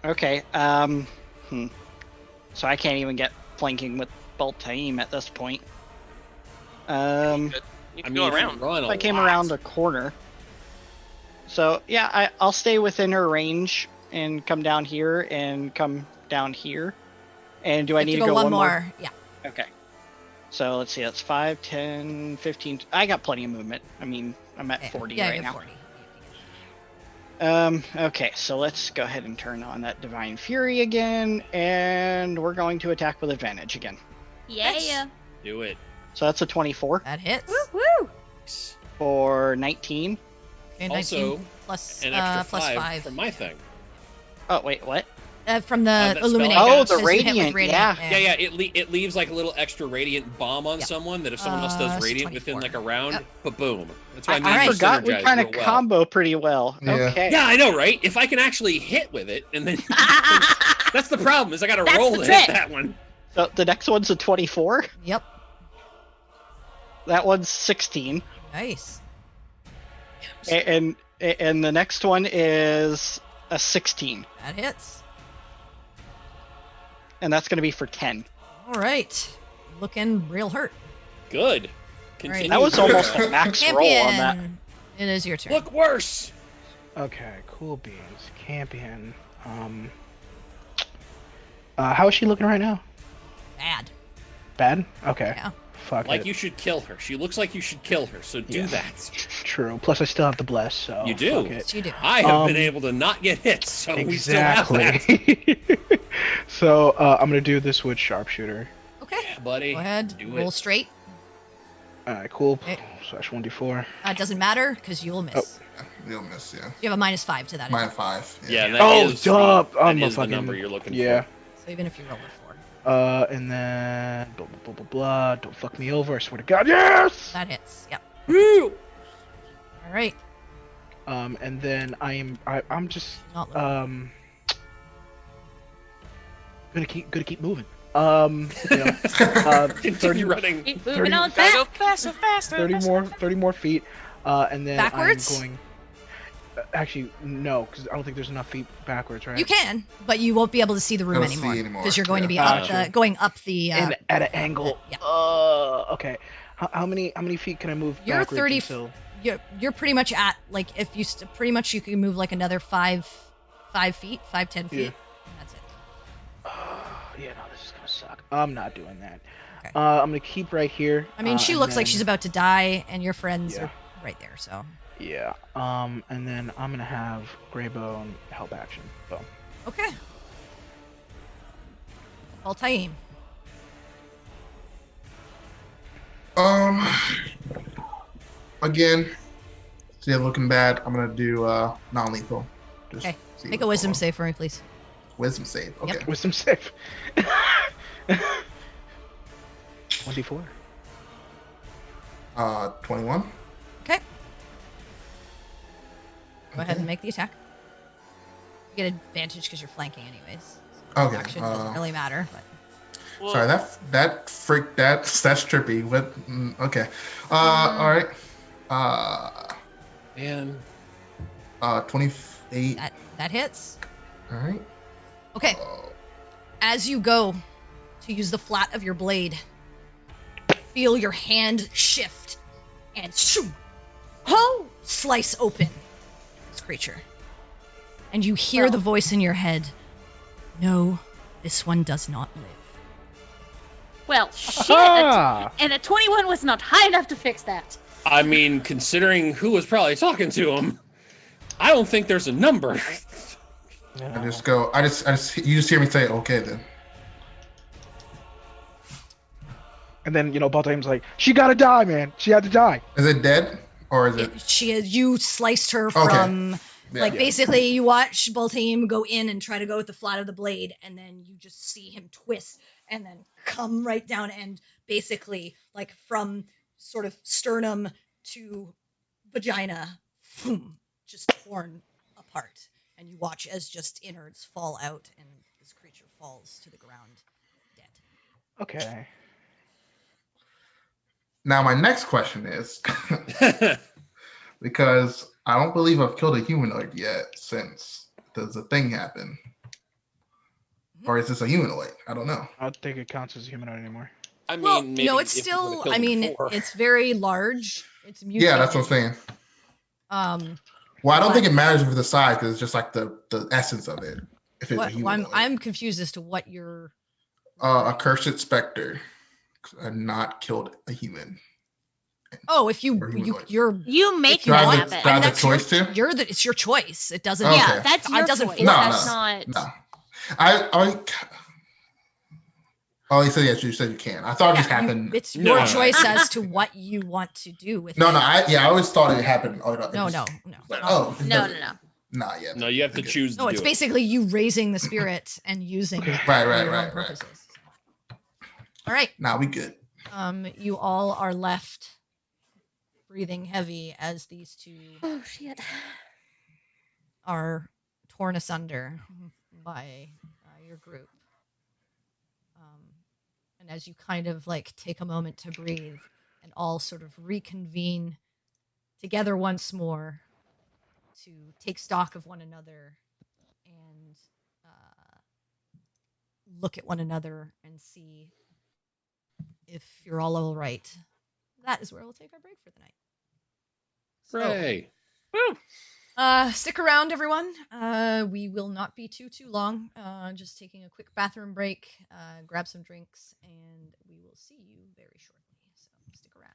G: Okay, So I can't even get flanking with bolt aim at this point.
E: You
A: I
E: can
A: mean,
E: go
A: if you
E: around.
A: run a
G: I came
A: lot.
G: around a corner. So yeah, I'll stay within her range and come down here and come down here. And do I
B: You
G: need
B: have
G: to go
B: one
G: one
B: more? Yeah.
G: Okay. So let's see, that's 5, 10, 15. I got plenty of movement. I mean, I'm at 40
B: yeah,
G: right
B: you're
G: now.
B: 40.
G: Okay, so let's go ahead and turn on that Divine Fury again, and we're going to attack with advantage again.
F: Yeah.
A: Do it.
G: So that's a 24
B: That hits.
F: Woo!
G: for 19.
B: Okay,
A: Also,
B: 19 plus,
A: An extra
B: plus 5.
A: from my thing.
G: Oh, wait, what?
B: From the
A: that spell
B: illuminate.
A: I
G: Oh,
A: cast.
G: the
B: Since you hit with
G: radiant, yeah.
A: Yeah. It leaves like a little extra radiant bomb on
B: Yeah.
A: someone that if someone else does
B: so
A: radiant within
B: 24.
A: like a round,
B: Yep.
A: ba-boom. That's what I mean.
G: I
B: Alright.
G: forgot we
A: synergize
G: kind of
A: real well.
G: combo pretty well.
D: Yeah.
G: Okay.
A: Yeah, I know, right? If I can actually hit with it, and then that's the problem is I got to
F: That's
A: roll
F: the
A: to
F: trick.
A: hit that one.
G: So the next one's a 24.
B: Yep.
G: That one's 16.
B: Nice.
G: And the next one is a 16.
B: That hits.
G: And that's going to be for 10.
B: All right. Looking real hurt.
A: Good. Continue.
G: That was almost a max roll on that.
B: Champion. It is your turn.
A: Look worse.
I: Okay, cool beans. Campion. How is she looking right now?
B: Bad.
I: Bad? Okay.
B: Yeah.
I: Fuck
A: Like
I: it.
A: you should kill her. She looks like you should kill her. So do
I: Yeah.
A: that.
I: True. Plus, I still have the bless, so
A: You do.
I: fuck it.
B: Yes, you do.
A: I have been
I: Um,
A: able to not get hit, so we still have that.
I: Exactly. So I'm gonna do this with sharpshooter.
B: Okay.
A: Yeah, buddy.
B: Go ahead.
A: Do
B: Roll
A: it.
B: straight.
I: All right, cool.
B: Okay.
I: Slash 1d4.
B: It doesn't matter because you'll miss.
I: Oh.
D: You'll miss, yeah.
B: You have a -5 to that.
D: Mine 5.
A: Yeah, that
I: Oh,
A: is
I: duh,
A: the,
I: I'm
A: that
I: a
A: is the
I: fucking-
A: number you're looking
I: Yeah.
B: So even if you roll a 4,
I: And then blah blah blah blah blah. Don't fuck me over. I swear to God. Yes.
B: that hits. Yep.
A: for. Woo!
B: All right.
I: And then I'm just
B: Not looking.
I: gonna keep moving. You know,
A: Continue
I: 30
A: running.
F: Keep
I: 30
F: moving on
E: Gotta go
F: fast.
E: faster, faster.
I: 30 more feet. And then
B: Backwards?
I: I'm going. Actually, no, because I don't think there's enough feet backwards, right?
B: You can, but you won't be able to see the room
D: Don't see
B: anymore
D: anymore,
B: because you're going to be
D: yeah.
B: up going up the.
I: And at an angle.
B: yeah.
I: Okay. How many feet can I move
B: You're
I: backwards
B: 30.
I: until?
B: You're pretty much at like if you pretty much you can move like another 10 feet.
I: Yeah.
B: And that's it.
I: Yeah, no, this is gonna suck. I'm not doing that.
B: Okay.
I: I'm gonna keep right here.
B: I mean, she
I: and
B: looks like
I: then-
B: she's about to die, and your friends
I: Yeah.
B: are right there. So.
I: Yeah. And then I'm gonna have Greybone help action. Boom.
B: Okay. Altaim.
D: Again, see it looking bad. I'm gonna do non-lethal. Just
B: Okay.
D: see
B: Make a
D: what's
B: wisdom
D: going
B: save for me, please.
D: on. Wisdom save. Okay.
B: Yep.
I: Wisdom save. 1d4.
D: 21.
B: Okay. Go ahead and make the attack. You get advantage because you're flanking anyways. So
D: Okay,
B: action doesn't really matter, but.
D: Sorry, that's trippy. But okay. All right.
A: And
D: 28.
B: That hits.
D: All right.
B: Okay. As you go to use the flat of your blade, feel your hand shift and shoo, slice open this creature. And you hear the voice in your head, "No, this one does not live."
F: Well, shit.
I: Ah!
F: And a 21 was not high enough to fix that.
A: I mean, considering who was probably talking to him, I don't think there's a number.
D: I just go. I just. You just hear me say, "Okay, then."
I: And then Baltaim's like, "She gotta die, man. She had to die."
D: Is it dead or is it?
B: You sliced her
D: Okay.
B: from
D: Yeah.
B: basically you watch Baltaim go in and try to go with the flat of the blade, and then you just see him twist and then come right down and basically like from sort of sternum to vagina, boom, just torn apart. And you watch as just innards fall out and this creature falls to the ground dead.
I: Okay.
D: Now my next question is, because I don't believe I've killed a humanoid yet since does the thing happen, or is this a humanoid? I don't know.
I: I don't think it counts as a humanoid anymore.
A: I mean,
B: Well,
A: maybe
B: no, it's
A: if you would've
B: still.
A: killed
B: I
A: him
B: mean,
A: before.
B: it's very large. It's mutated.
D: Yeah, that's what I'm saying. Well, I don't think it matters if it's the size because it's just like the essence of it. If it's a humanoid,
B: I'm confused as to what you're.
D: A cursed specter, not killed a human.
B: Oh, if you
D: Or humanoid.
F: You make
B: if you
D: Do I
F: that
D: have
F: happen.
D: the- do I have the
B: that's
D: choice
B: your,
D: to?
B: it's your choice. It doesn't.
D: Okay.
F: Yeah, that's your
B: It doesn't
F: choice.
B: force
F: That's
B: us.
F: not.
D: No. I Oh, you said yes. You said you can. I thought it just happened.
B: It's your
A: No.
B: choice as to what you want to do with
D: No,
B: it.
D: no. I always thought it happened. Oh,
B: No.
D: Like, oh, it
F: No,
D: doesn't-
F: no.
D: Nah, yeah.
A: No, you have to
D: Okay.
A: choose.
B: No,
A: to
B: it's
A: do it.
B: basically you raising the spirit and using it
D: Right,
B: for
D: right,
B: your
D: right,
B: own
D: right.
B: purposes. All right.
D: Nah, we good.
B: You all are left breathing heavy as these two
F: Oh shit.
B: are torn asunder by your group. And as you kind of like take a moment to breathe and all sort of reconvene together once more to take stock of one another and look at one another and see if you're all right, that is where we'll take our break for the night. So,
A: Hooray. Woo.
B: stick around, everyone. We will not be too long. Just taking a quick bathroom break, grab some drinks, and we will see you very shortly. So stick around.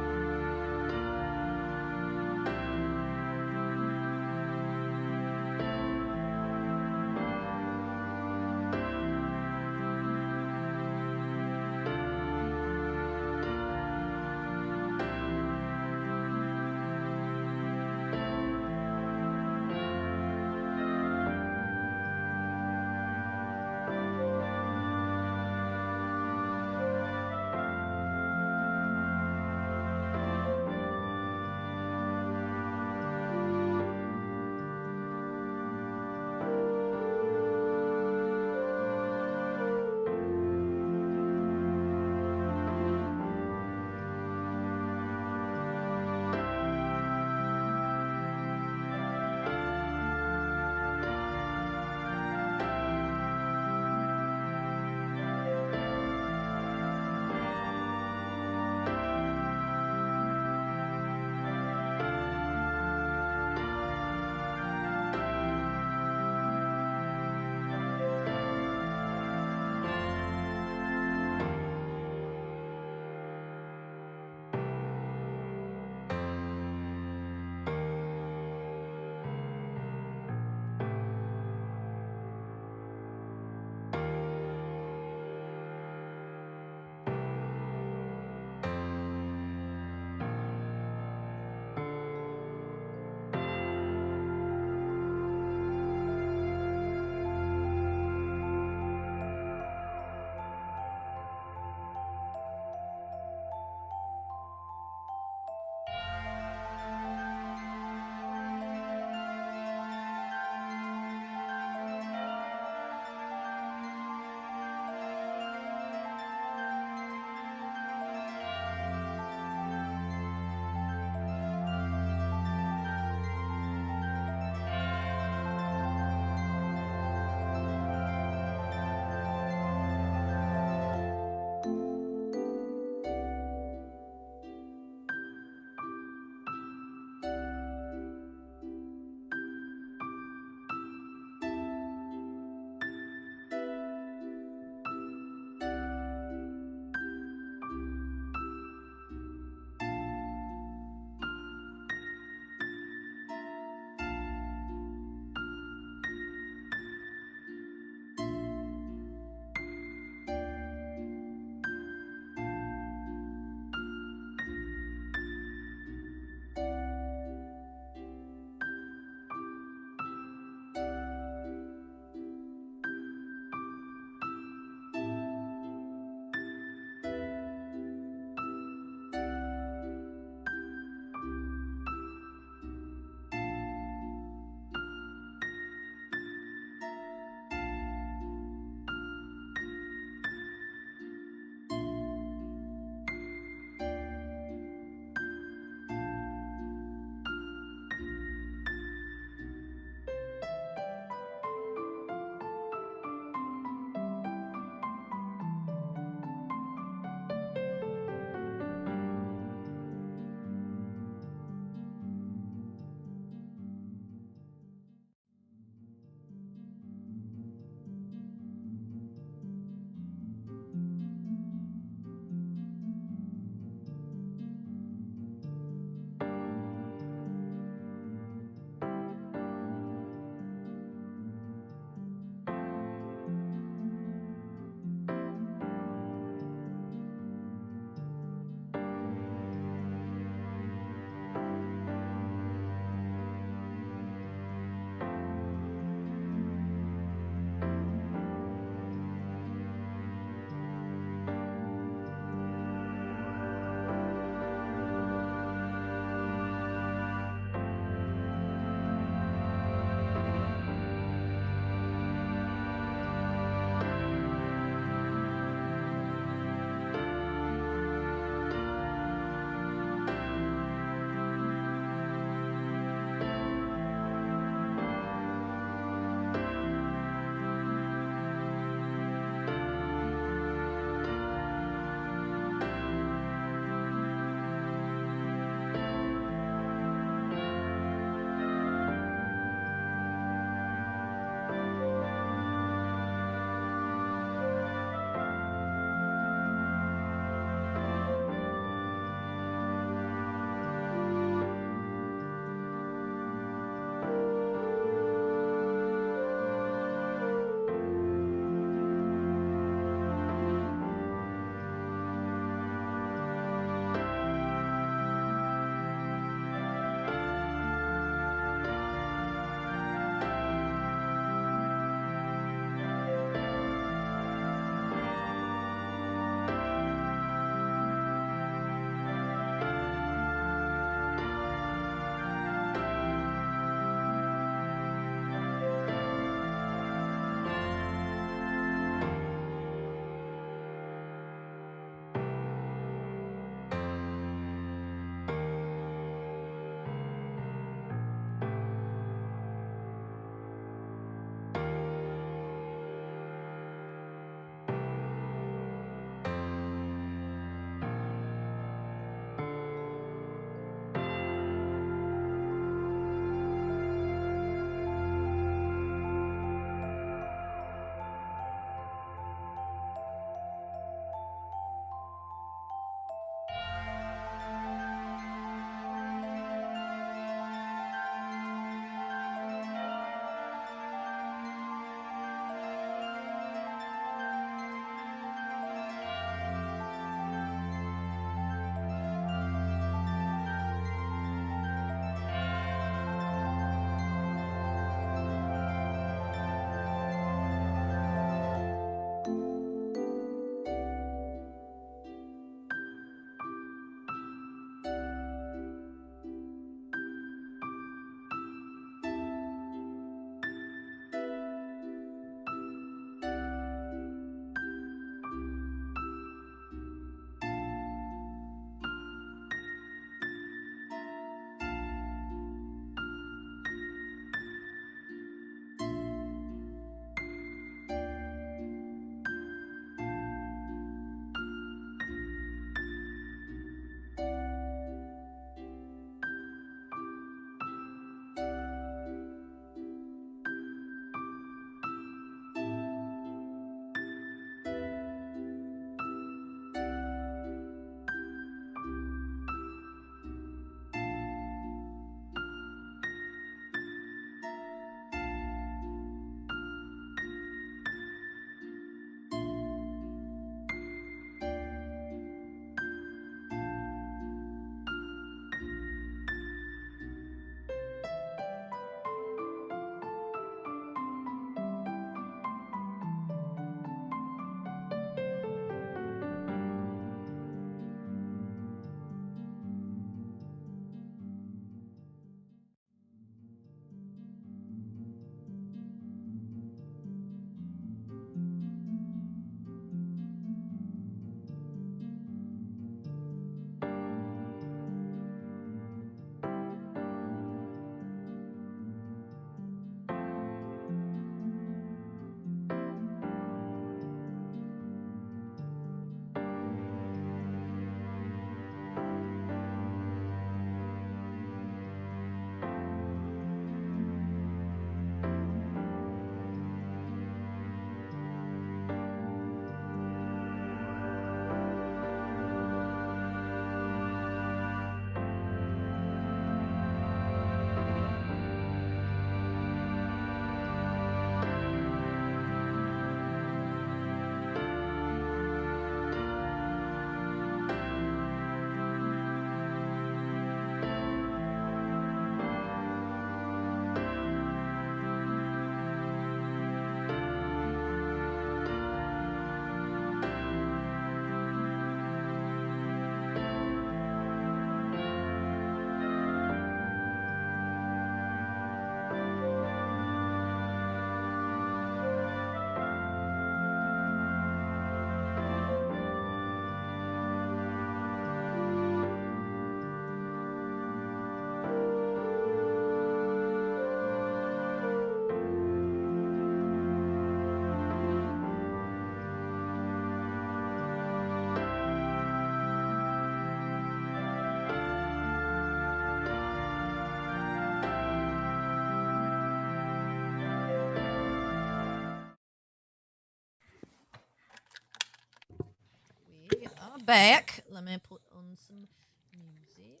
B: back. Let me put on some music.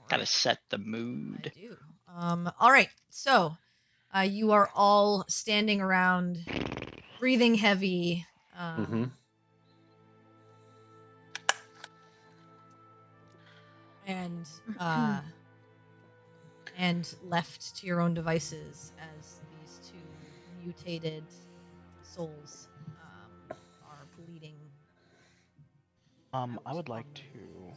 G: Gotta set the mood.
B: I do. All right. So, you are all standing around, breathing heavy. And left to your own devices as these two mutated souls are bleeding.
I: I would like to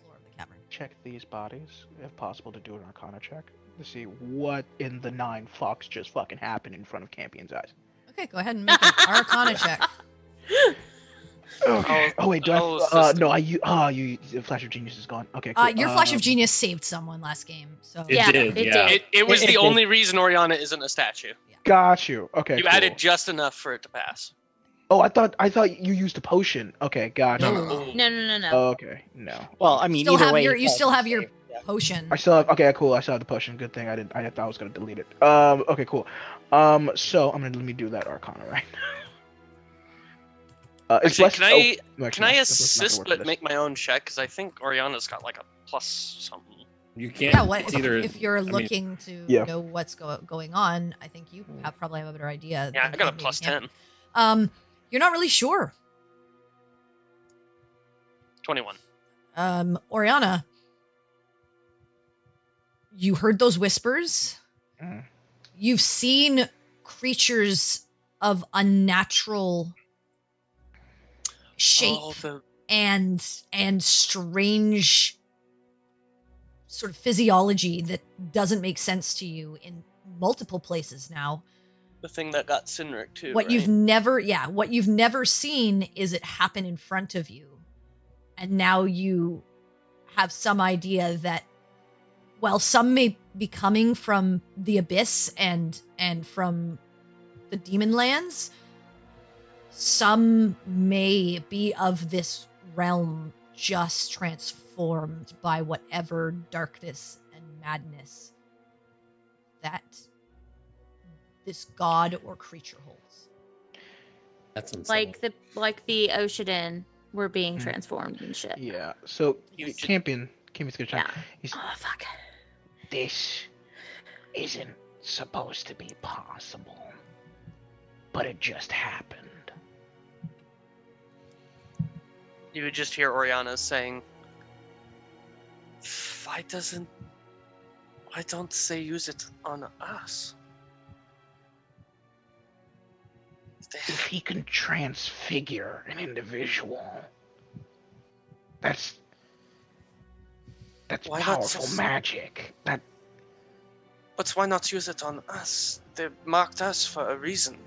B: Floor of the cavern.
I: check these bodies, if possible, to do an Arcana check to see what in the 9 fucks just fucking happened in front of Campion's eyes.
B: Okay, go ahead and make an Arcana check.
I: Okay. Oh wait, do I? No, the Flash of Genius is gone. Okay, cool.
B: Your Flash of Genius saved someone last game, so
A: It did.
E: It was the only reason Oriana isn't a statue.
I: Got you. Okay.
E: You
I: cool.
E: added just enough for it to pass.
I: Oh, I thought you used a potion. Okay, gotcha.
F: No.
I: Okay, no.
G: Well, I mean,
B: still
G: either
B: have
G: way,
B: you still have your potion.
I: I still have. Okay, cool. I still have the potion. Good thing I didn't. I thought I was gonna delete it. Okay, cool. So let me do that Arcana right now.
E: Actually, can I
I: assist
E: assist but make my own check? Because I think Oriana's got like a plus something.
A: You can't.
B: Yeah, what
A: either,
B: if you're looking to know what's going on? I think you probably have a better idea.
E: Yeah, I got a plus 10.
B: You're not really sure.
E: 21.
B: Oriana, you heard those whispers. You've seen creatures of unnatural shape and strange sort of physiology that doesn't make sense to you in multiple places now.
E: The thing that got Cynric too.
B: What you've never seen is it happen in front of you. And now you have some idea that, well, some may be coming from the abyss and from the demon lands. Some may be of this realm, just transformed by whatever darkness and madness that this god or creature holds.
A: That's insane.
F: Like the Ocean were being transformed and shit.
I: Yeah. So Campion's gonna try.
F: Yeah. Oh fuck.
C: This isn't supposed to be possible, but it just happened.
E: You would just hear Oriana saying, why don't they use it on us?
C: If he can transfigure an individual, that's powerful magic.
E: But why not use it on us? They marked us for a reason.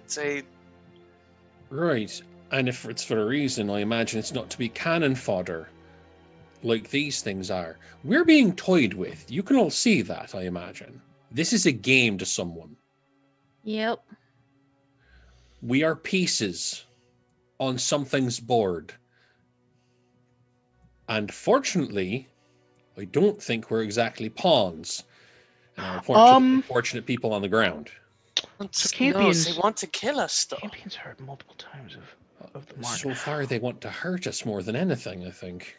A: Right. And if it's for a reason, I imagine it's not to be cannon fodder, like these things are. We're being toyed with. You can all see that, I imagine. This is a game to someone.
F: Yep.
A: We are pieces on something's board. And fortunately, I don't think we're exactly pawns. And unfortunate people on the ground.
I: So Campions,
E: they want to kill us, though.
I: Campions heard multiple times of the mark.
A: So far, they want to hurt us more than anything, I think.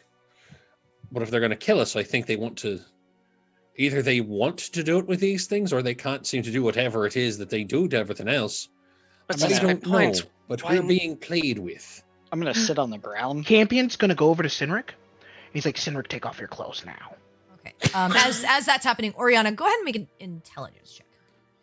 A: But if they're going to kill us, I think they want to... Either they want to do it with these things, or they can't seem to do whatever it is that they do to everything else.
E: But
A: I don't know, but we're being played with.
G: I'm going to sit on the ground.
I: Campion's going to go over to Cynric. He's like, Cynric, take off your clothes now.
B: Okay. As that's happening, Oriana, go ahead and make an intelligence check.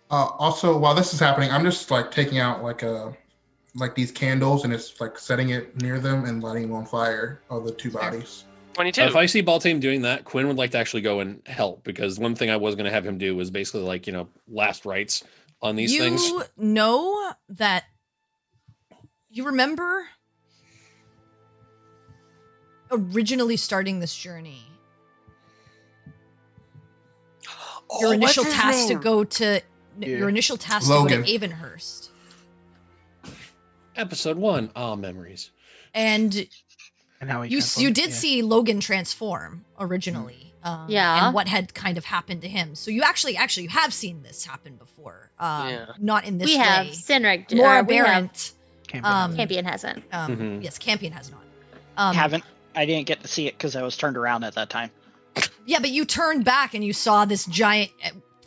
D: Also, while this is happening, I'm just like taking out like these candles and it's like setting it near them and lighting them on fire of the two bodies.
E: 22.
A: If I see Baltame doing that, Quinn would like to actually go and help, because one thing I was going to have him do was basically like, last rites on these things.
B: You know that you remember originally starting this journey. Your initial task to go to Avonhurst.
A: Episode 1, memories.
B: And
I: how
B: you did see Logan transform originally. And what had kind of happened to him. So you actually you have seen this happen before. Not in this way.
F: We have Cynric.
B: More aberrant.
F: Campion hasn't.
B: Yes, Campion has not.
G: Haven't. I didn't get to see it because I was turned around at that time.
B: Yeah, but you turned back and you saw this giant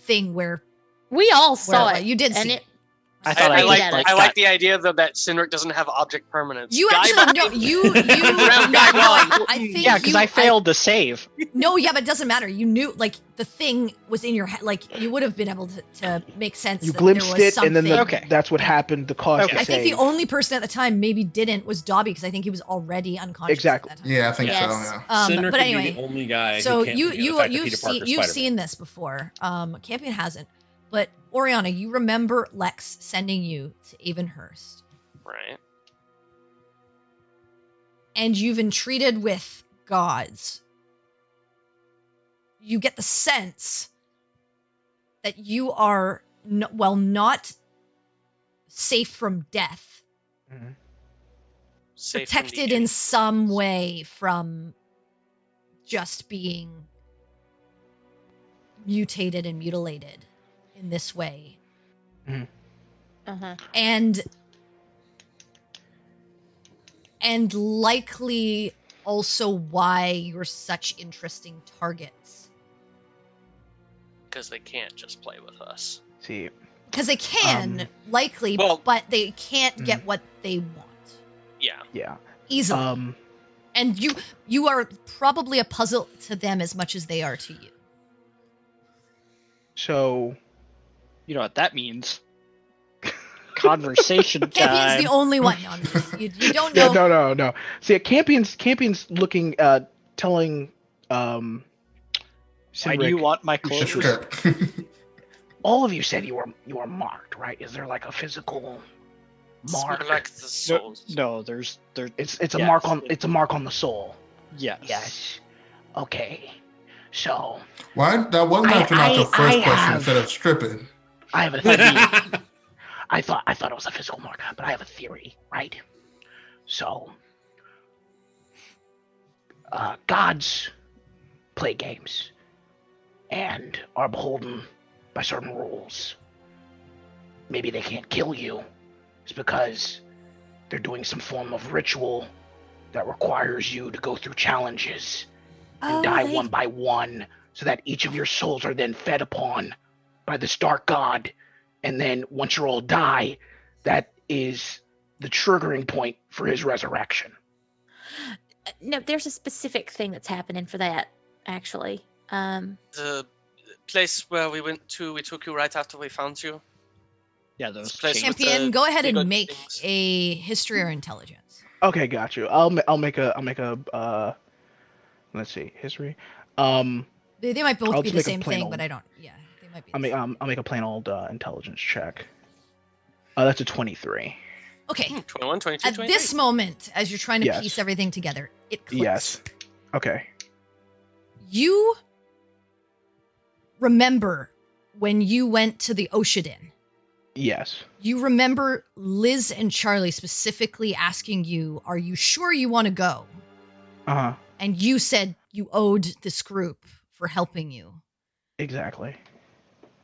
B: thing where
F: We all saw
B: Where-
F: it.
B: you did
F: and
B: see
F: it.
G: I thought
E: I
G: I
E: like
G: just, like,
E: I
G: got-
E: like the idea though that Cynric doesn't have object permanence.
B: you
E: Guy
B: actually
E: behind
B: no
E: me.
B: you
E: Round guy one.
B: I think
G: Yeah, because I failed to save.
B: No, yeah, but it doesn't matter. You knew, like, the thing was in your head. Like, you would have been able to make sense.
I: You
B: that
I: glimpsed
B: there was
I: it, and then
B: something.
G: Okay.
I: that's what happened. The cause
G: Okay.
I: to
B: I think
I: save.
B: the only person at the time maybe didn't was Dobby, because I think he was already unconscious
I: Exactly.
B: at that time.
D: Yeah, I think
F: Yes.
D: so. Yeah.
A: Cindric
B: But
A: would
B: anyway,
A: be the only guy
B: so
A: who can't forget the fact that Peter Parker's
B: you've
A: Spider-Man.
B: seen this before. Campion hasn't, but Oriana, you remember Lex sending you to Avonhurst,
E: Right.
B: and you've entreated with gods. You get the sense that you are not safe from death,
E: Safe from
B: protected
E: the-
B: in some way from just being mutated and mutilated in this way.
F: Uh-huh.
B: And likely also why you're such interesting targets.
E: because they can't just play with us.
I: See,
B: Because they can, likely,
E: well-
B: but they can't get what they want
E: Yeah.
I: yeah.
B: easily. And you are probably a puzzle to them as much as they are to you.
I: So
G: You know what that means? Conversation
B: Campion's
G: time.
B: the only one. No, I'm just, you don't
I: yeah,
B: know.
I: no. See, Campion's looking, telling,
G: Why do
I: Cindric,
G: you want my
I: you should
G: clothes?
D: Strip.
C: All of you said you were marked, right? Is there like a physical mark?
E: It's like the
G: No,
E: souls.
G: no, there's
C: It's a
G: yes,
C: mark on the soul.
G: Yes.
C: Yes. Okay. So
D: Why? That wasn't
C: I-
D: answering out your
C: I
D: first question
C: have-
D: instead of stripping.
C: I have a theory. I thought it was a physical mark, but I have a theory, right? So gods play games and are beholden by certain rules. Maybe they can't kill you. It's because they're doing some form of ritual that requires you to go through challenges and die one by one, so that each of your souls are then fed upon by this dark god. And then once you all die, that is the triggering point for his resurrection.
F: No, there's a specific thing that's happening for that, actually.
E: The place where we went to, we took you right after we found you.
G: Yeah, those
E: Place
G: chains.
E: with the
B: Champion, go ahead
E: big
B: and make
E: things.
B: a history or intelligence.
I: Okay, got you. I'll make a let's see, history.
B: They might both
I: I'll
B: be
I: just
B: the
I: make a
B: same
I: plain
B: thing,
I: old-
B: but I don't. Yeah, they might be.
I: I'll
B: the
I: make
B: same.
I: I'll make a plain old intelligence check. That's a 23.
B: Okay.
E: 21, 22,
B: At
E: 23.
B: this moment, as you're trying to
I: Yes.
B: piece everything together, it clicks.
I: Yes. Okay.
B: You remember when you went to the Oshadin.
I: Yes.
B: You remember Liz and Charlie specifically asking you, "Are you sure you want to go?"
I: Uh-huh.
B: And you said you owed this group for helping you.
I: Exactly.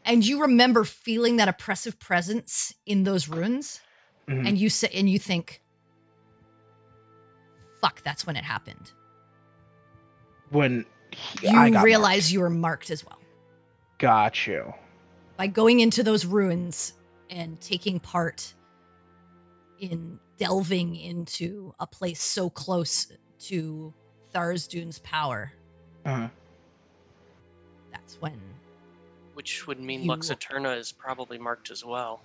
B: And you remember feeling that oppressive presence in those ruins,
I: Mhm.
B: and you think, "Fuck, that's when it happened."
I: When
B: You
I: I got
B: realize you were marked as well
I: got you.
B: by going into those ruins and taking part in delving into a place so close to Tharsdoon's power.
I: Uh-huh.
B: That's when
E: Which would mean
B: You-
E: Lux Eterna is probably marked as well.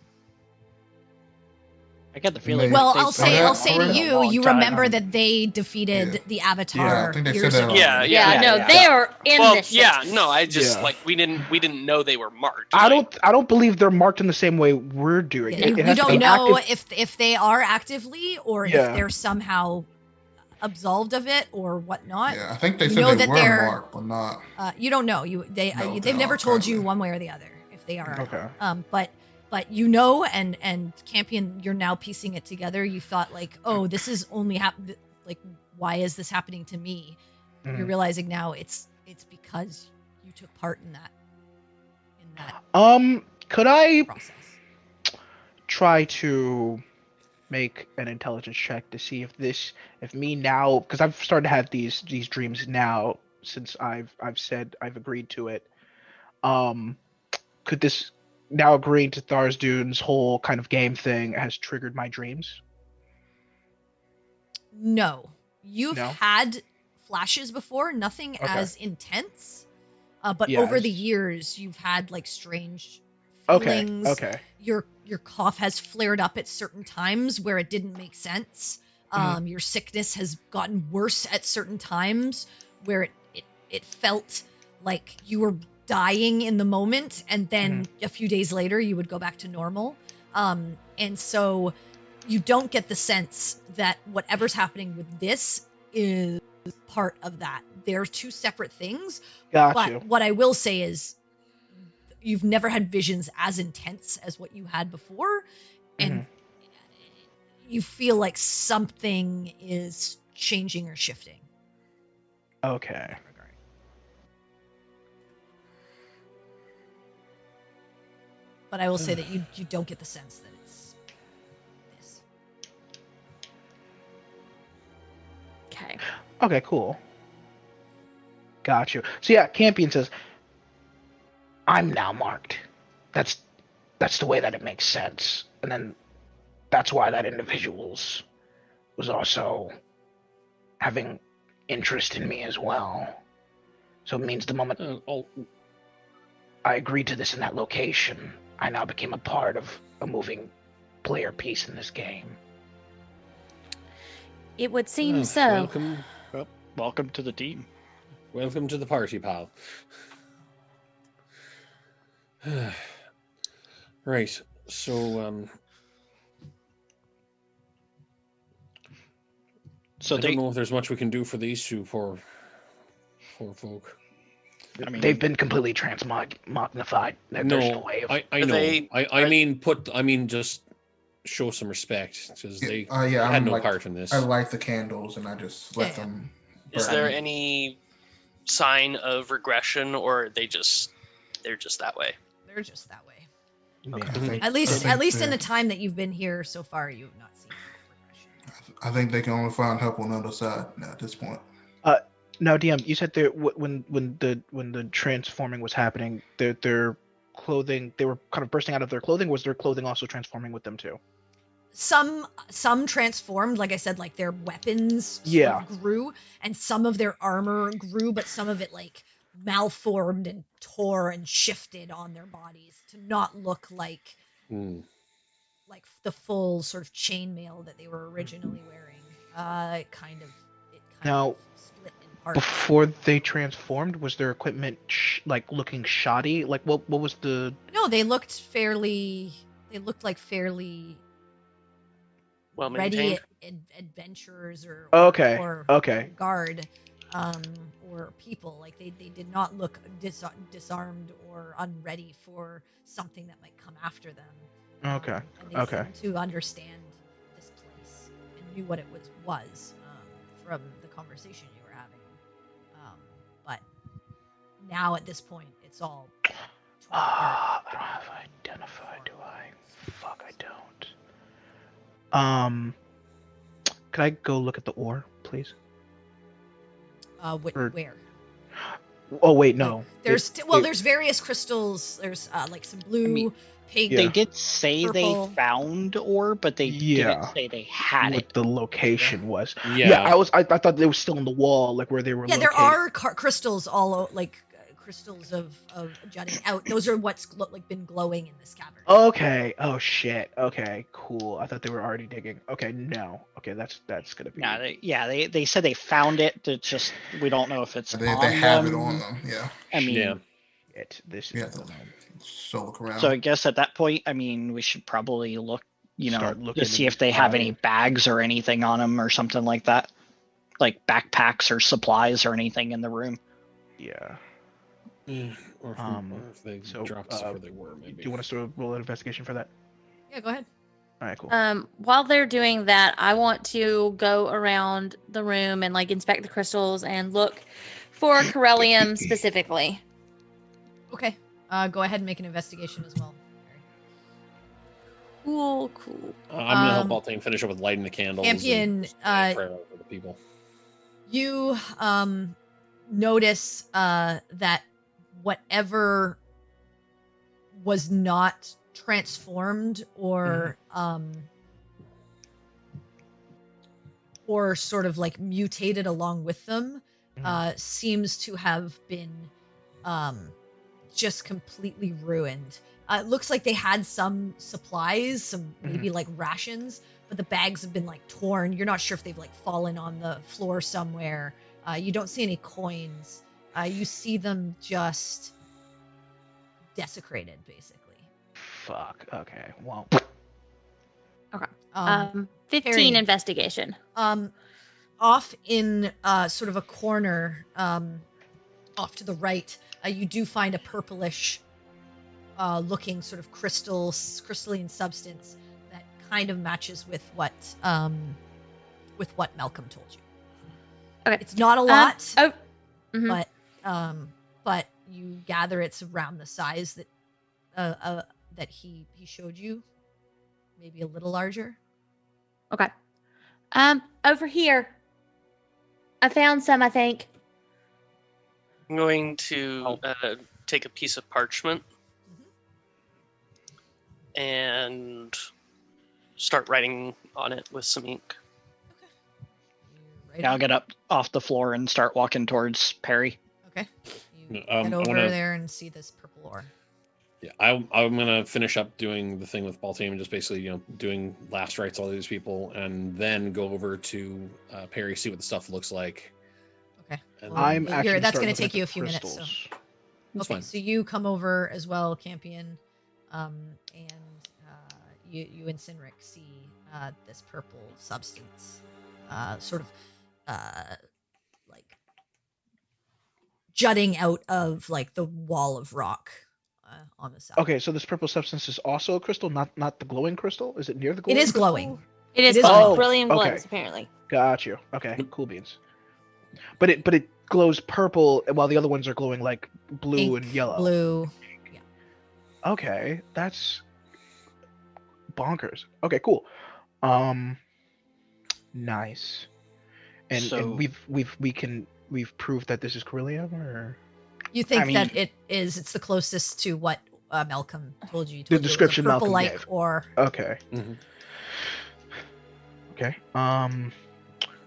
G: I get the feeling.
B: Well,
G: that they've
B: I'll
G: been
B: say
G: around
B: to
G: a
B: you,
G: long
B: you
G: time.
B: remember that they defeated
D: Yeah.
B: the
D: Yeah,
B: Avatar
D: I think they said
B: years
D: that
B: ago.
D: on-
E: Yeah,
F: Yeah,
E: yeah.
F: no,
G: yeah.
F: they are in
E: Well,
F: this.
E: yeah,
F: shit.
E: no, I just
I: Yeah.
E: like we didn't know they were marked.
I: I
E: Like,
I: don't believe they're marked in the same way we're doing
B: Yeah,
I: it. It
B: you
I: has to
B: don't
I: be
B: know
I: active-
B: if they are actively or
I: Yeah.
B: if they're somehow absolved of it or whatnot.
D: Yeah, I think they
B: You
D: said
B: know
D: they
B: that
D: were
B: they're-
D: marked, but not.
B: You don't know. They've never told you
D: apparently.
B: one way or the other if they are. or
I: Okay.
B: not. But you know, and Campion, you're now piecing it together. You thought like, oh, this is only like, why is this happening to me?
I: Mhm.
B: You're realizing now it's because you took part in that
I: Could I
B: process.
I: try to make an intelligence check to see if me now, because I've started to have these dreams now since I've said I've agreed to it. Could this now agreeing to Tharsdune's whole kind of game thing has triggered my dreams?
B: No. You've
I: No?
B: had flashes before, nothing
I: Okay.
B: as intense. But
I: Yeah,
B: over the
I: it's-
B: years, you've had like strange
I: Okay.
B: feelings.
I: Okay.
B: Your cough has flared up at certain times where it didn't make sense. Your sickness has gotten worse at certain times where it felt like you were dying in the moment, and then a few days later you would go back to normal. And so you don't get the sense that whatever's happening with this is part of that. They're two separate things.
I: Got
B: But
I: you.
B: what I will say is you've never had visions as intense as what you had before, and you feel like something is changing or shifting.
I: Okay.
B: But I will say that you don't get the sense that it's this.
F: Okay.
I: Okay, cool. Got you. So yeah, Campion says, I'm now marked. That's the way that it makes sense. And then that's why that individual's was also having interest in me as well. So it means the moment I agreed to this in that location, I now became a part of a moving player piece in this game.
F: It would seem so.
G: Welcome to the team.
A: Welcome to the party, pal. Right. So,
G: So
A: I don't know if there's much we can do for these two poor folk.
G: I mean,
I: They've been completely transmognified. There's no way of...
A: I know. I mean, just show some respect because they had no part in this.
D: I light the candles and I just let them.
E: Is there any sign of regression, or they're just that way?
B: They're just that way.
I: Okay.
B: At least in the time that you've been here so far, you've not seen regression.
D: I think they can only find help on the other side now at this point.
I: Now, DM, you said there when the transforming was happening, their clothing, they were kind of bursting out of their clothing. Was their clothing also transforming with them too?
B: Some transformed, like I said, like their weapons sort of grew, and some of their armor grew, but some of it like malformed and tore and shifted on their bodies to not look like the full sort of chainmail that they were originally wearing. It kind of split in parts.
I: Before they transformed, was their equipment looking shoddy? Like what was the?
B: No, they looked fairly. They looked like fairly
E: well
B: ready adventurers or guard or people. Like they did not look disarmed or unready for something that might come after them.
I: Okay.
B: And they seemed to understand this place and knew what it was from the conversation you were having. But now at this point, it's all.
I: I don't have identified, do I? Fuck, I don't. Could I go look at the ore, please?
B: Where?
I: Oh wait, no.
B: There's various crystals. There's like some blue, pink.
G: They did say
B: purple.
G: they found ore, but they didn't say they had
I: what
G: it.
I: the location was.
A: Yeah.
I: I thought they were still in the wall, like where they were.
B: Yeah,
I: located.
B: there are crystals crystals of jutting out. Those are what's been glowing in this cavern.
I: Okay. Oh shit. Okay. Cool. I thought they were already digging. Okay. No. Okay. That's gonna be.
G: They said they found it. It's just we don't know if it's
D: They
G: on
D: have
G: them.
D: it on them. Yeah.
G: I mean,
I: this
D: Yeah.
I: is
D: So look around.
G: so I guess at that point, I mean, we should probably look,
I: Start looking
G: to see if they have any bags or anything on them or something like that, like backpacks or supplies or anything in the room.
I: Yeah.
A: Or if they dropped us where they were, maybe.
I: Do you want us to roll an investigation for that?
B: Yeah, go ahead.
I: All right, cool.
F: While they're doing that, I want to go around the room and inspect the crystals and look for Corellium specifically.
B: Okay. Go ahead and make an investigation as well.
F: Cool.
A: I'm gonna help Baltane finish up with lighting the candles.
B: Campion,
A: and prayer for the people.
B: You notice that whatever was not transformed or sort of like mutated along with them seems to have been just completely ruined. It looks like they had some supplies, some maybe like rations, but the bags have been like torn. You're not sure if they've like fallen on the floor somewhere. You don't see any coins. You see them just desecrated, basically.
I: Fuck. Okay. Well.
F: Okay. 15
B: Harry,
F: investigation.
B: Off in sort of a corner, off to the right, you do find a purplish looking sort of crystalline substance that kind of matches with what Malcolm told you.
F: Okay.
B: It's not a lot, but you gather it's around the size that he showed you, maybe a little larger.
F: Okay. Over here. I found some, I think.
E: I'm going to take a piece of parchment and start writing on it with some ink.
B: Okay.
G: Yeah, I'll get up off the floor and start walking towards Perry.
B: Okay. You get over there and see this purple ore.
A: Yeah, I'm gonna finish up doing the thing with Baltane and just basically, doing last rites all these people, and then go over to Perry, see what the stuff looks like.
B: Okay.
I: I'm actually.
B: That's
I: going
B: to take you a few minutes. So.
A: That's fine.
B: So you come over as well, Campion, and you and Sinric see this purple substance, sort of like jutting out of like the wall of rock on the side.
I: Okay, so this purple substance is also a crystal, not the glowing crystal. Is it near the glowing?
B: It is
I: crystal?
B: glowing.
H: It is
I: glowing.
H: brilliant glows,
I: Okay.
H: apparently.
I: Got you. Okay, cool beans. But it glows purple while the other ones are glowing like blue and yellow.
B: Blue. Yeah.
I: Okay, that's bonkers. Okay, cool. Nice. And we've proved that this is Corellium, or
B: You think that it's the closest to what Malcolm told you.
I: The description
B: purple
I: Malcolm
B: like
I: gave.
B: or
I: okay.
A: Mm-hmm.
I: Okay.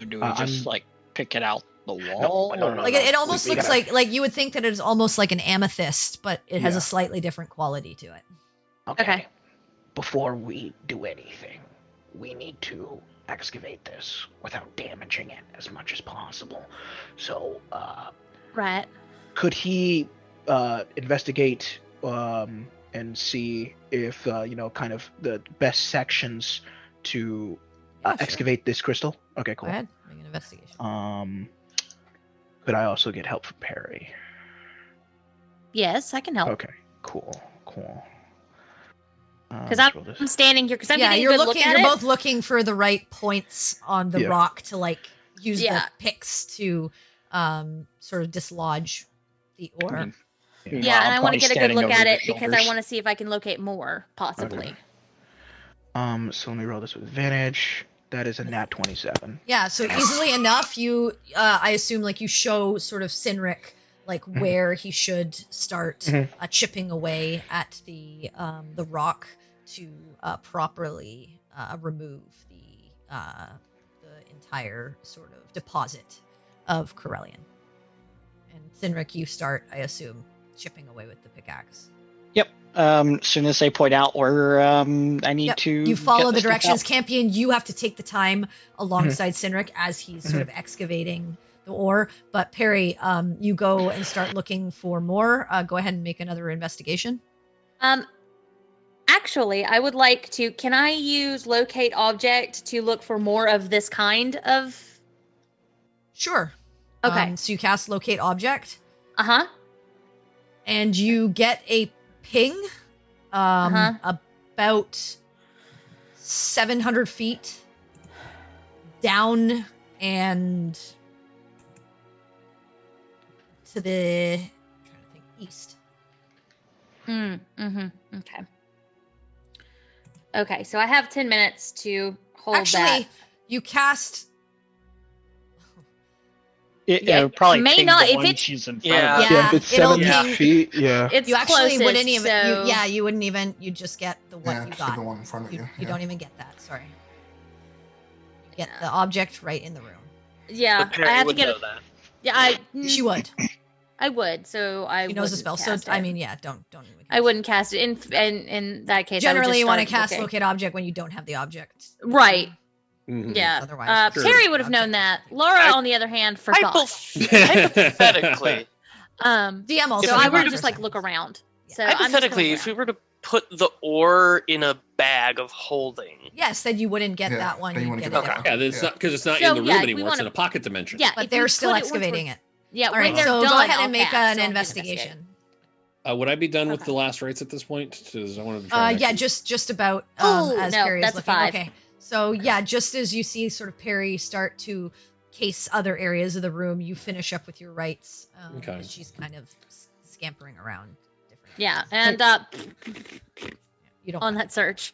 G: Do we just like pick it out the wall?
I: No,
G: or-
B: like it almost
I: we
B: looks
I: gotta-
B: like you would think that it's almost like an amethyst, but it has
I: Yeah.
B: a slightly different quality to it.
F: Okay.
C: Before we do anything, we need to excavate this without damaging it as much as possible. So,
F: Right.
I: could he investigate and see if kind of the best sections to
B: Yeah, sure.
I: excavate this crystal? Okay,
B: Go
I: cool.
B: ahead, make an investigation.
I: Could I also get help from Perry?
F: Yes, I can help.
I: Okay, cool.
F: Because
I: let's roll this.
F: I'm standing here because I'm
B: Yeah,
F: getting a
B: you're
F: good
B: looking.
F: look at
B: You're
F: it.
B: both looking for the right points on the
I: Yeah.
B: rock to like use
F: Yeah.
B: the picks to sort of dislodge the ore.
G: I mean,
F: Yeah, and I want to
G: probably
F: get a good
G: standing
F: look
G: over
F: at
G: your
F: it because I
G: shoulders.
F: want to see if I can locate more, possibly.
I: Okay. So let me roll this with advantage. That is a nat 27.
B: Yeah, so easily enough, you I assume like you show sort of Sinric like where he should start chipping away at the rock to properly remove the entire sort of deposit of Corellian. And Sinric, you start, I assume, chipping away with the pickaxe.
G: Yep. As soon as they point out where I need
B: Yep.
G: to,
B: You follow
G: get
B: the
G: this stuff
B: directions.
G: out.
B: Campion, you have to take the time alongside Sinric as he's sort of excavating the ore. But Perry, you go and start looking for more. Go ahead and make another investigation.
F: Actually, I would like to. Can I use locate object to look for more of this kind of?
B: Sure.
F: Okay.
B: So you cast locate object,
F: Uh-huh.
B: and you get a ping about 700 feet down and to the I'm trying to think east.
F: Mm-hmm. Okay. Okay, so I have 10 minutes to hold
B: Actually,
F: that.
B: you cast.
G: It probably
F: may
G: ping
F: not-
G: the
F: if
G: one
F: it's-
G: she's in front
E: Yeah.
G: of.
I: Yeah, if it's
B: it'll
I: 70
B: ping-
I: feet, yeah.
F: It's
B: You actually
F: closest,
B: wouldn't even.
F: so...
B: You wouldn't even. You just get the what
D: Yeah,
B: you
D: just
B: got.
D: the one in front of you.
B: You
D: yeah.
B: don't even get that. Sorry. You get the object right in the room.
F: Yeah,
E: But Perry
F: I have to
E: would
F: get
E: know
F: it.
E: that.
F: Yeah,
B: She would.
F: I would. So I.
B: She knows the
F: wouldn't
B: spell. So
F: cast
B: I
F: it.
B: mean, yeah. Don't even.
F: I wouldn't cast it. In that case, I would
B: Generally,
F: just
B: you want to
F: start
B: cast
F: looking.
B: locate object when you don't have the object.
F: Right.
A: Mhm.
F: Yeah.
B: Otherwise,
A: Sure.
F: Perry would have known that. Laura,
E: I-
F: on the other hand, forgot.
E: Hypothetically,
B: DM also.
F: So I
B: forgot
F: would just
B: for a
F: like look
B: second.
F: around.
B: Yeah.
F: So I'm just gonna
E: hypothetically,
F: look
E: if we
F: around.
E: were to put the ore in a bag of holding,
B: Yes, then you wouldn't get
D: Yeah,
B: that one.
D: then you
B: You
D: wouldn't
B: get
D: get
B: it.
D: that
A: Yeah,
D: one.
A: it's not because it's not
F: So,
A: in the
F: yeah,
A: room
F: if we
A: anymore. It's in
F: wanna-
A: a pocket dimension.
F: Yeah,
B: But
F: if we
B: they're still
F: put it once we're-
B: excavating it.
F: Yeah,
B: All
F: when
B: right,
F: they're
B: so
F: done,
B: go ahead
F: I'll
B: and make
F: cast,
B: an
F: so I'll do
B: investigation.
A: Would I be done with
F: Okay.
A: the last rites at this point? 'Cause I wanted to try.
B: Yeah,
A: and-
B: just about.
F: Oh,
B: As
F: no,
B: Perry is
F: that's a
B: looking.
F: 5.
B: Okay, so yeah, just as you see sort of Perry start to case other areas of the room, you finish up with your rites.
A: Okay.
B: As she's kind of scampering around. Different
F: Yeah,
B: areas.
F: and
B: You don't.
F: on that search,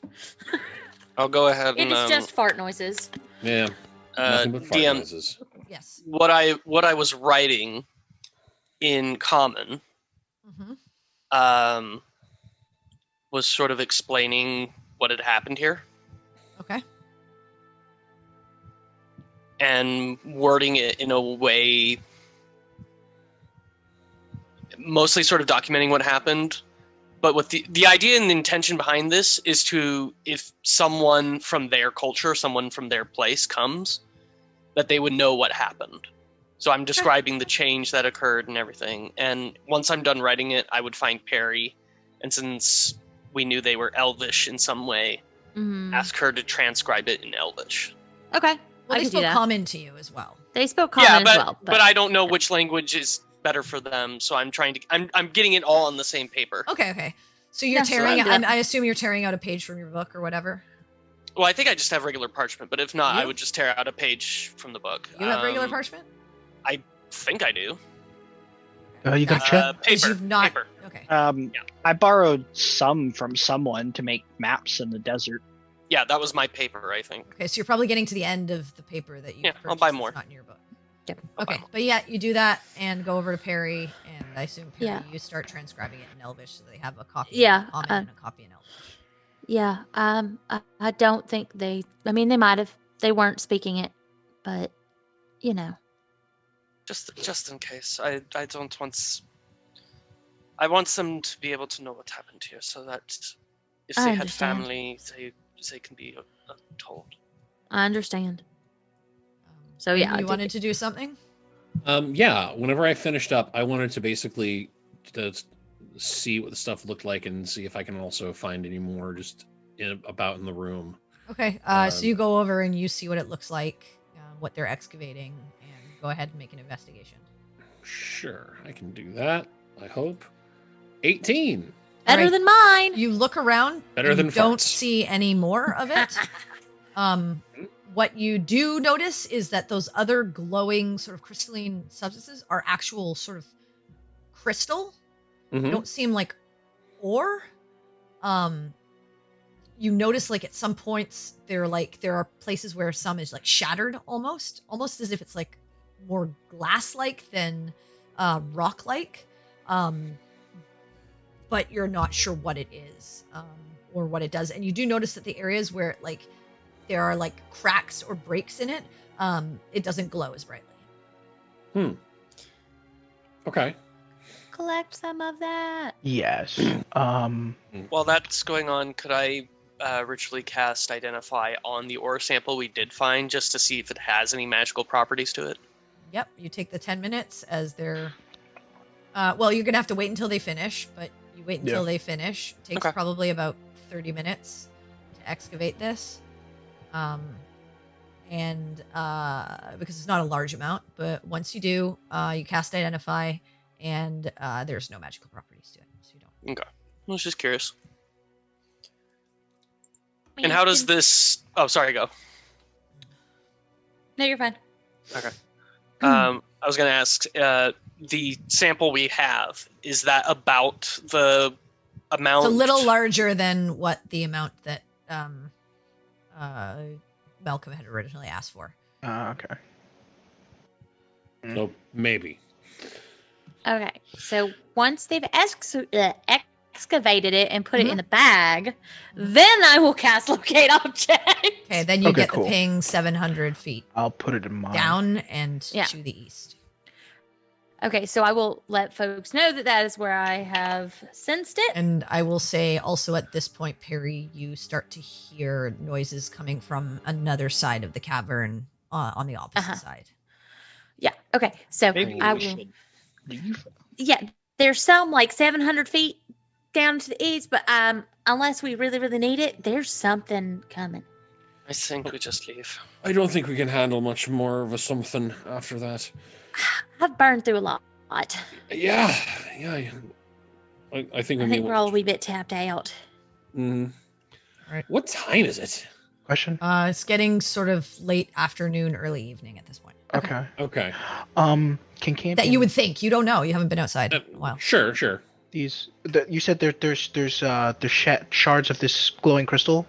E: I'll go ahead
F: it
E: and
F: is just fart noises.
A: Yeah. Nothing but fart
E: DM.
A: noises.
B: Yes.
E: What I was writing in common
B: hmm
E: was sort of explaining what had happened here
B: Okay.
E: and wording it in a way, mostly sort of documenting what happened. But with the idea and the intention behind this is to, if someone from their culture, someone from their place comes, that they would know what happened. So I'm describing the change that occurred and everything. And once I'm done writing it, I would find Perry. And since we knew they were Elvish in some way, ask her to transcribe it in Elvish.
F: Okay,
B: Well,
F: I
B: they
F: can do
B: spoke
F: that.
B: common to you as well.
F: They spoke common
E: Yeah,
F: as well.
E: but I don't know which language is better for them. So I'm trying to, I'm getting it all on the same paper.
B: Okay. So you're
F: Yeah, so
B: tearing.
F: I'll do it.
B: I assume you're tearing out a page from your book or whatever.
E: Well, I think I just have regular parchment, but if not,
B: You?
E: I would just tear out a page from the book.
B: You have regular parchment.
E: I think I do.
I: You got to check.
E: Paper.
B: You've not.
E: Paper.
B: Okay.
G: I borrowed some from someone to make maps in the desert.
E: Yeah, that was my paper, I think.
B: Okay, so you're probably getting to the end of the paper that you.
E: Yeah, I'll
B: purchased
E: buy
B: that's
E: more.
B: Not in your book.
F: Yep.
E: I'll buy
B: Okay,
E: more.
B: but yeah, you do that and go over to Perry, and I assume Perry,
F: Yeah.
B: you start transcribing it in Elvish, so they have a copy.
F: Yeah,
B: in common and a copy in Elvish.
F: Yeah, I don't think they. I mean, they might have. They weren't speaking it, but you know.
E: Just in case. I don't want. I want them to be able to know what happened here, so that if
F: I
E: they had
F: understand.
E: family, they can be told.
F: I understand. So
B: And
F: yeah, I
B: you
F: think-
B: wanted to do something.
A: Yeah. Whenever I finished up, I wanted to basically just see what the stuff looked like and see if I can also find any more just about in the room.
B: Okay, so you go over and you see what it looks like, what they're excavating, and go ahead and make an investigation.
A: Sure, I can do that. I hope. 18.
F: better
B: Alright.
F: than mine.
B: You look around.
A: Better
B: and
A: than
B: you don't
A: farts.
B: see any more of it. What you do notice is that those other glowing sort of crystalline substances are actual sort of crystal. They
A: Mhm.
B: don't seem like ore. You notice like at some points there are places where some is like shattered almost as if it's like more glass-like than rock-like. But you're not sure what it is or what it does. And you do notice that the areas where like there are like cracks or breaks in it, it doesn't glow as brightly.
A: Okay.
F: Collect some of that.
I: Yes.
E: While that's going on, could I ritually cast Identify on the ore sample we did find, just to see if it has any magical properties to it?
B: Yep, you take the 10 minutes as they're... well, you're going to have to wait until they finish, but you wait until they finish. It takes
E: Okay.
B: probably about 30 minutes to excavate this. And because it's not a large amount, but once you do, you cast Identify, and there's no magical properties to it, so you don't.
E: Okay. I was just curious. And how does this... Oh, sorry, go.
F: No, you're fine.
E: Okay. I was going to ask, the sample we have, is that about the amount...
B: It's a little larger than what the amount that Malcolm had originally asked for.
I: Okay.
A: So maybe.
F: Okay, so once they've excavated it and put it
B: Mhm.
F: in the bag, then I will cast locate object.
B: Okay, then you
I: Okay,
B: get
I: cool.
B: the ping 700 feet
I: I'll put it in mine.
B: down and
F: Yeah.
B: to the east.
F: Okay, so I will let folks know that that is where I have sensed it.
B: And I will say also at this point, Perry, you start to hear noises coming from another side of the cavern on the opposite side.
F: Yeah. Okay. So
G: Maybe
F: I
G: we
F: will.
G: should leave.
F: Yeah, there's some like 700 feet down to the east, but unless we really, really need it, there's something coming.
E: I think we just leave.
A: I don't think we can handle much more of a something after that.
F: I've burned through a lot.
A: Yeah. I think
F: I think we're all a wee bit tapped out.
A: Mm.
B: Right.
A: What time is it?
I: Question?
B: It's getting sort of late afternoon, early evening at this point.
I: Okay.
A: Okay.
I: Can Campion...
B: That you would think. You don't know. You haven't been outside in a while.
A: Sure.
I: You said there's shards of this glowing crystal.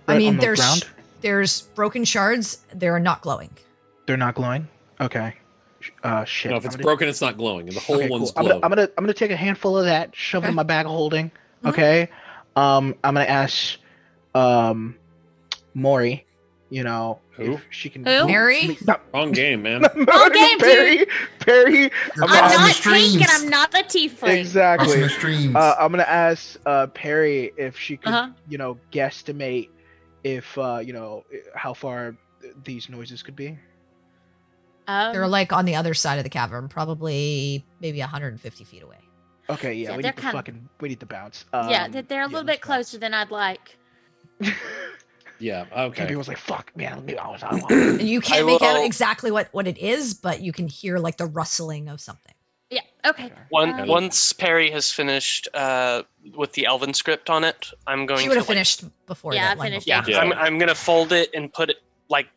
B: I mean,
I: on the ground?
B: there's broken shards. They're not glowing.
I: They're not glowing. Okay. Shit.
A: No, if it's broken, it's not glowing. The whole one's
I: cool.
A: glowing.
I: I'm gonna take a handful of that, shove it in my bag of holding.
B: Mhm.
I: Okay. I'm gonna ask Maury,
A: Who?
I: if she can.
F: Who?
B: Mary?
I: No,
A: Wrong game, man.
F: Wrong game, dude.
I: Perry.
D: You're
F: I'm
D: crossing the
F: not
D: streams.
F: pink and I'm not a tiefling.
D: Crossing
I: Exactly.
D: the streams.
I: I'm gonna ask Perry if she could,
F: Uh-huh.
I: guesstimate if how far these noises could be.
B: They're like on the other side of the cavern, probably maybe 150 feet away.
I: Okay, yeah,
F: Yeah,
I: we
F: they're
I: need to bounce.
F: yeah, they're a little bit
I: let's bounce.
F: closer than I'd like.
A: Yeah. Okay.
I: Campion was like, "Fuck, man, I was
B: And you can't
E: I
B: make out
E: will-
B: exactly what it is, but you can hear like the rustling of something.
F: Yeah. Okay.
E: Once Perry has finished with the Elven script on it, I'm going
B: She
E: to
B: would have finished before
F: Yeah,
B: that.
F: I
B: one
F: finished
B: before.
E: Yeah,
A: Yeah.
E: I'm gonna fold it and put it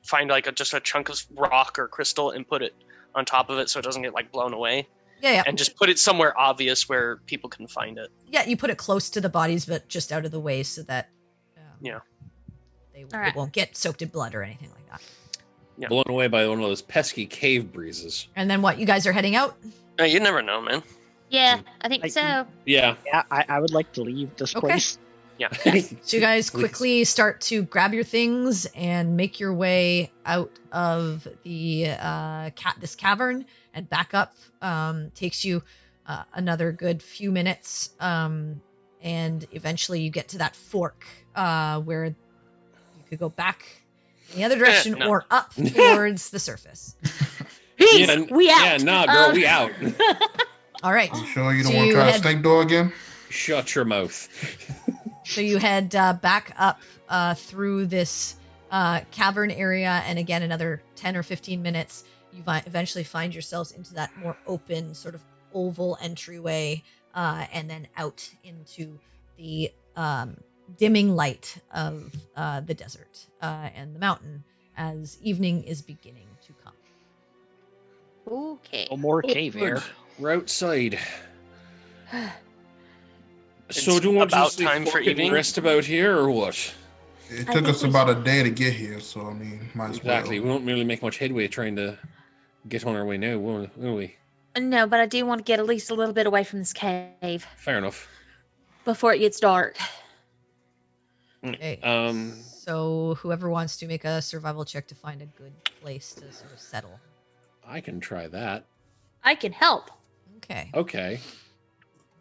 E: find just a chunk of rock or crystal and put it on top of it so it doesn't get blown away,
B: Yeah.
E: and just put it somewhere obvious where people can find it.
B: Yeah, you put it close to the bodies, but just out of the way so that
E: Yeah.
B: they
F: All right.
B: won't get soaked in blood or anything like that.
E: Yeah.
A: Blown away by one of those pesky cave breezes.
B: And then what? You guys are heading out?
E: You never know, man.
F: Yeah, I think so.
A: Yeah.
G: Yeah, I would like to leave this
B: Okay.
G: place.
E: Yeah.
B: So you guys
A: Please.
B: quickly start to grab your things and make your way out of the this cavern and back up. Takes you another good few minutes, and eventually you get to that fork where you could go back in the other direction
E: No.
B: or up towards the surface.
A: Yeah,
F: We out.
A: Yeah, nah, girl, we out.
B: All right.
D: You sure you don't
B: So
D: want
B: you
D: to try the
B: had-
D: snake door again?
A: Shut your mouth.
B: So you head back up through this cavern area, and again, another 10 or 15 minutes, you eventually find yourselves into that more open, sort of oval entryway, and then out into the dimming light of the desert and the mountain as evening is beginning to come.
F: Okay.
G: No more cave air.
A: We're outside.
E: It's
A: So do you want
E: about
A: to
E: time for evening?
A: rest about here or what?
D: It
F: I
D: took
F: think
D: us
F: we
D: about
F: should-
D: a day to get here, so I mean, might as
A: Exactly. We
D: well.
A: won't really make much headway trying to get on our way now, will we?
F: No, but I do want to get at least a little bit away from this cave
A: Fair enough.
F: before it gets dark.
B: Okay.
A: Um,
B: So whoever wants to make a survival check to find a good place to sort of settle.
A: I can try that.
F: I can help.
B: Okay.
A: Okay.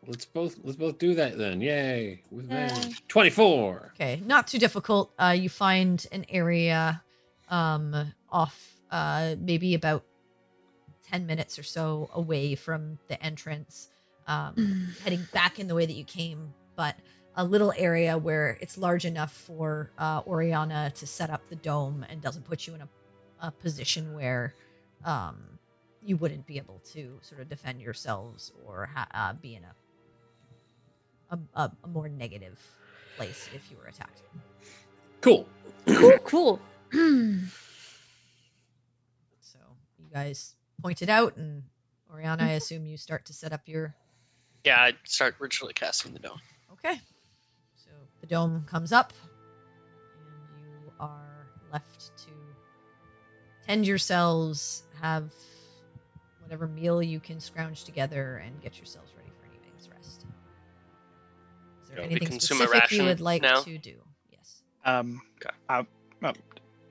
A: Let's both do that then. Yay. With
F: Yay.
A: 24.
B: Okay, not too difficult. You find an area off maybe about 10 minutes or so away from the entrance, heading back in the way that you came, but a little area where it's large enough for Oriana to set up the dome and doesn't put you in a position where you wouldn't be able to sort of defend yourselves or be in a more negative place if you were attacked.
A: Cool.
F: Cool.
B: So you guys point it out, and Oriana, I assume you start to set up your...
E: Yeah, I'd start ritually casting the dome.
B: Okay. So the dome comes up, left to tend yourselves, have whatever meal you can scrounge together, and get yourselves ready for an evening's rest. Is there
A: Yeah, we
B: anything
E: consume a
B: specific you
E: ration
B: would like
E: now?
B: to do? Yes.
G: I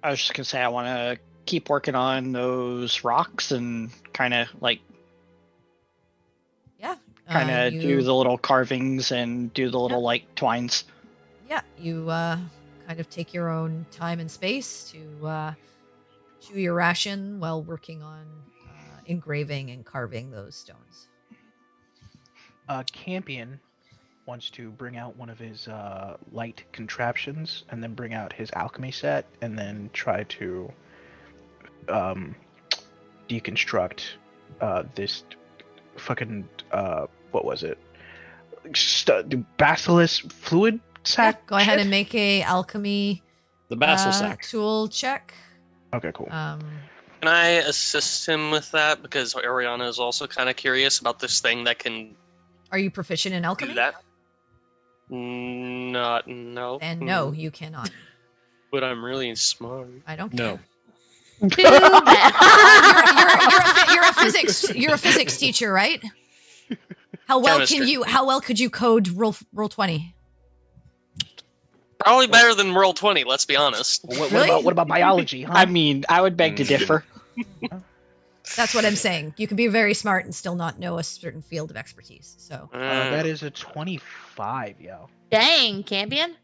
G: was just gonna say I want to keep working on those rocks and kind of like
B: Yeah.
G: do the little carvings and do the little like twines.
B: Yeah, you kind of take your own time and space to chew your ration while working on engraving and carving those stones.
I: Campion wants to bring out one of his light contraptions and then bring out his alchemy set and then try to deconstruct this fucking what was it? Basilisk fluid sac.
B: Yeah, go ahead
I: shit?
B: and make a alchemy
A: The Basil sack.
B: tool check.
I: Okay, cool.
E: Can I assist him with that? Because Oriana is also kind of curious about this thing that can
B: Are you proficient in alchemy?
E: do that. Not, no.
B: And no, you cannot.
E: But I'm really smart.
B: I don't
A: No.
B: care.
F: Too bad.
B: You're a physics teacher, right? How well
E: Chemistry.
B: How well could you code roll 20?
E: Probably better than Roll 20, let's be honest.
B: Really?
I: What about biology, huh?
G: I mean, I would beg to differ.
B: That's what I'm saying. You can be very smart and still not know a certain field of expertise. So
I: That is a 25, yo.
F: Dang, Campion.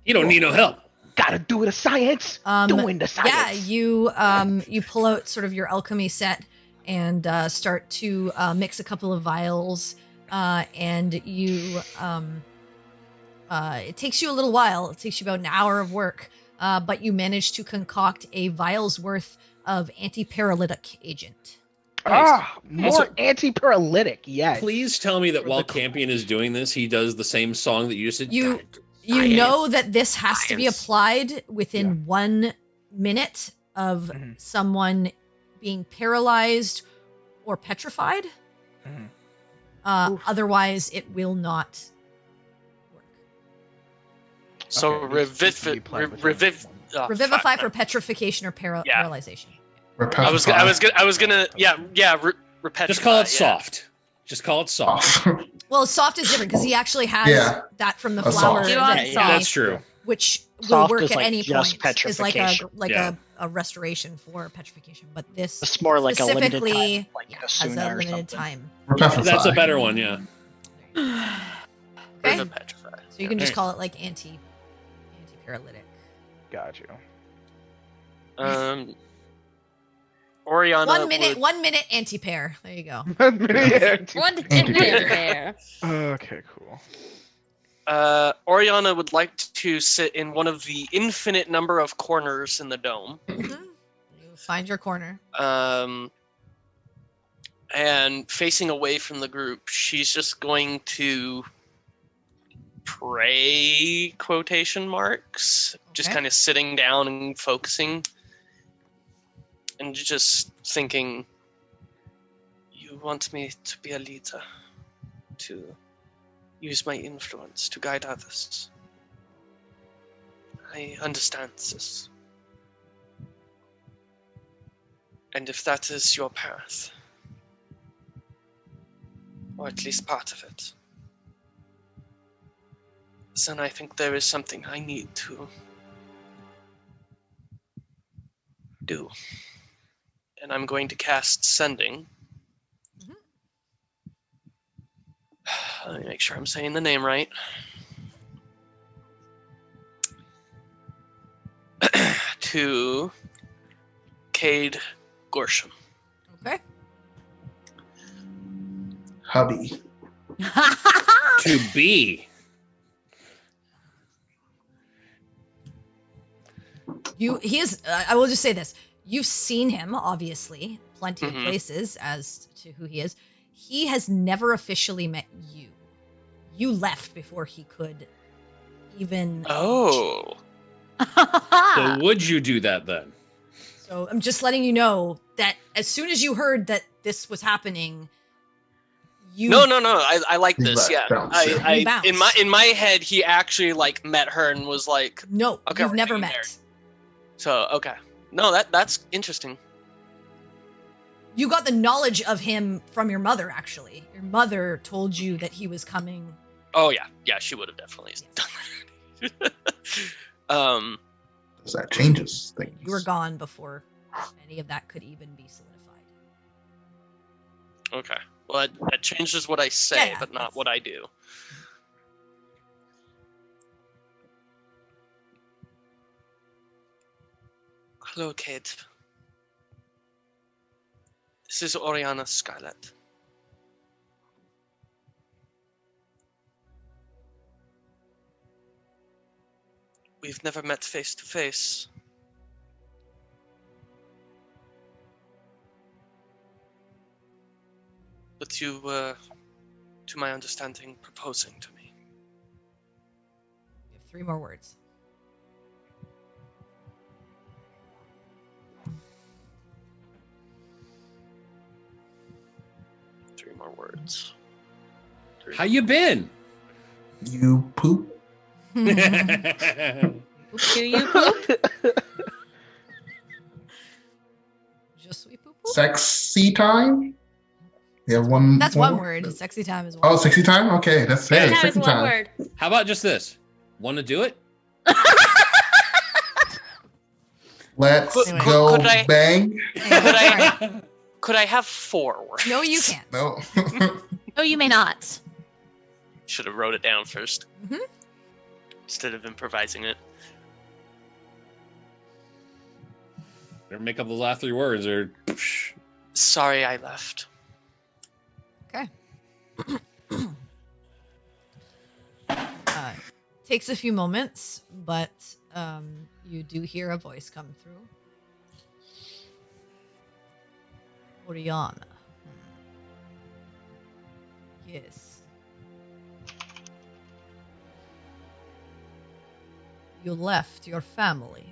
A: You don't need no help.
I: Gotta do the science. Doing the science.
B: yeah, you pull out sort of your alchemy set and start to mix a couple of vials, and you it takes you a little while. It takes you about an hour of work, but you manage to concoct a vial's worth of anti-paralytic agent.
I: More anti-paralytic, yes.
A: Please tell me that while Campion is doing this, he does the same song that you used to.
B: You
E: Science.
B: know that this has to be
E: Science.
B: applied within 1 minute of someone being paralyzed or petrified. Otherwise, it will not work.
E: So
I: Okay, this needs to be applied within one.
B: Revivify for petrification or
E: Yeah.
B: paralyzation.
E: I was gonna repetify.
A: Just call it
E: yeah.
A: soft. Just call it soft.
B: Well, soft is different because he actually has
D: Yeah.
B: that from the
D: A
B: flower,
D: soft.
F: You want
B: that
F: soft.
A: That's true.
B: which will
G: Soft
B: work
G: is
B: at
G: like
B: any
G: just
B: point. It's like
A: Yeah.
B: a restoration for petrification, but this
G: It's more like a limited
B: specifically
G: time, like a
B: has
G: Suna
B: a
G: or
B: limited
G: something.
B: time.
A: That's a better one, yeah.
B: Okay,
E: Repetify.
B: so you can just
A: Alright.
B: call it like anti-paralytic.
I: Got you.
E: Oriana.
B: 1 minute,
E: would-
B: 1 minute anti-pair. There you go.
F: One there.
I: Okay, cool.
E: Oriana would like to sit in one of the infinite number of corners in the dome.
B: You find your corner.
E: And facing away from the group, she's just going to pray, quotation marks, just
B: Okay.
E: kind of sitting down and focusing and just thinking, you want me to be a leader, to use my influence to guide others. I understand this. And if that is your path, or at least part of it, then I think there is something I need to do. And I'm going to cast Sending. Let me make sure I'm saying the name right. To Cade Gorsham.
B: Okay.
D: Hubby.
A: To be.
B: He is. I will just say this: you've seen him, obviously, plenty of places as to who he is. He has never officially met you. You left before he could even.
E: Oh.
A: So would you do that then?
B: So I'm just letting you know that as soon as you heard that this was happening, you.
E: No. I like
D: He
E: this.
D: left,
E: Yeah.
D: bounced, yeah.
B: He
E: I
B: bounced.
E: in my head, he actually like met her and was like,
B: No,
E: Okay,
B: you've
E: we're
B: never
E: getting
B: met.
E: there. So, okay. No, that's interesting.
B: You got the knowledge of him from your mother, actually. Your mother told you that he was coming.
E: Oh, yeah. Yeah, she would have definitely done that.
D: That changes things.
B: You were gone before any of that could even be solidified.
E: Okay. Well, that changes what I say,
B: Yeah,
E: but not what I do. Hello, Kate. This is Oriana Scarlet. We've never met face to face. But you were, to my understanding, proposing to me.
B: You have 3 more words.
E: Three more words.
A: How you been?
D: You poop.
F: Do you poop?
B: Je suis poupou?
D: Sexy time? You have one.
B: That's one word. Sexy time is one.
D: Oh, sexy time? Okay, that's
F: That is
D: sexy
F: one
D: time.
F: word.
A: How about just this? Want to do it?
D: Let's
E: Could-
D: go
E: could I-
D: bang.
E: Could I have 4 words?
B: No, you can't.
D: No.
F: No, you may not.
E: Should have wrote it down first.
B: Mhm.
E: Instead of improvising it.
A: Better make up those last 3 words, or
E: Sorry I left.
B: Okay. Takes a few moments, but you do hear a voice come through. Oriana. Yes. You left your family.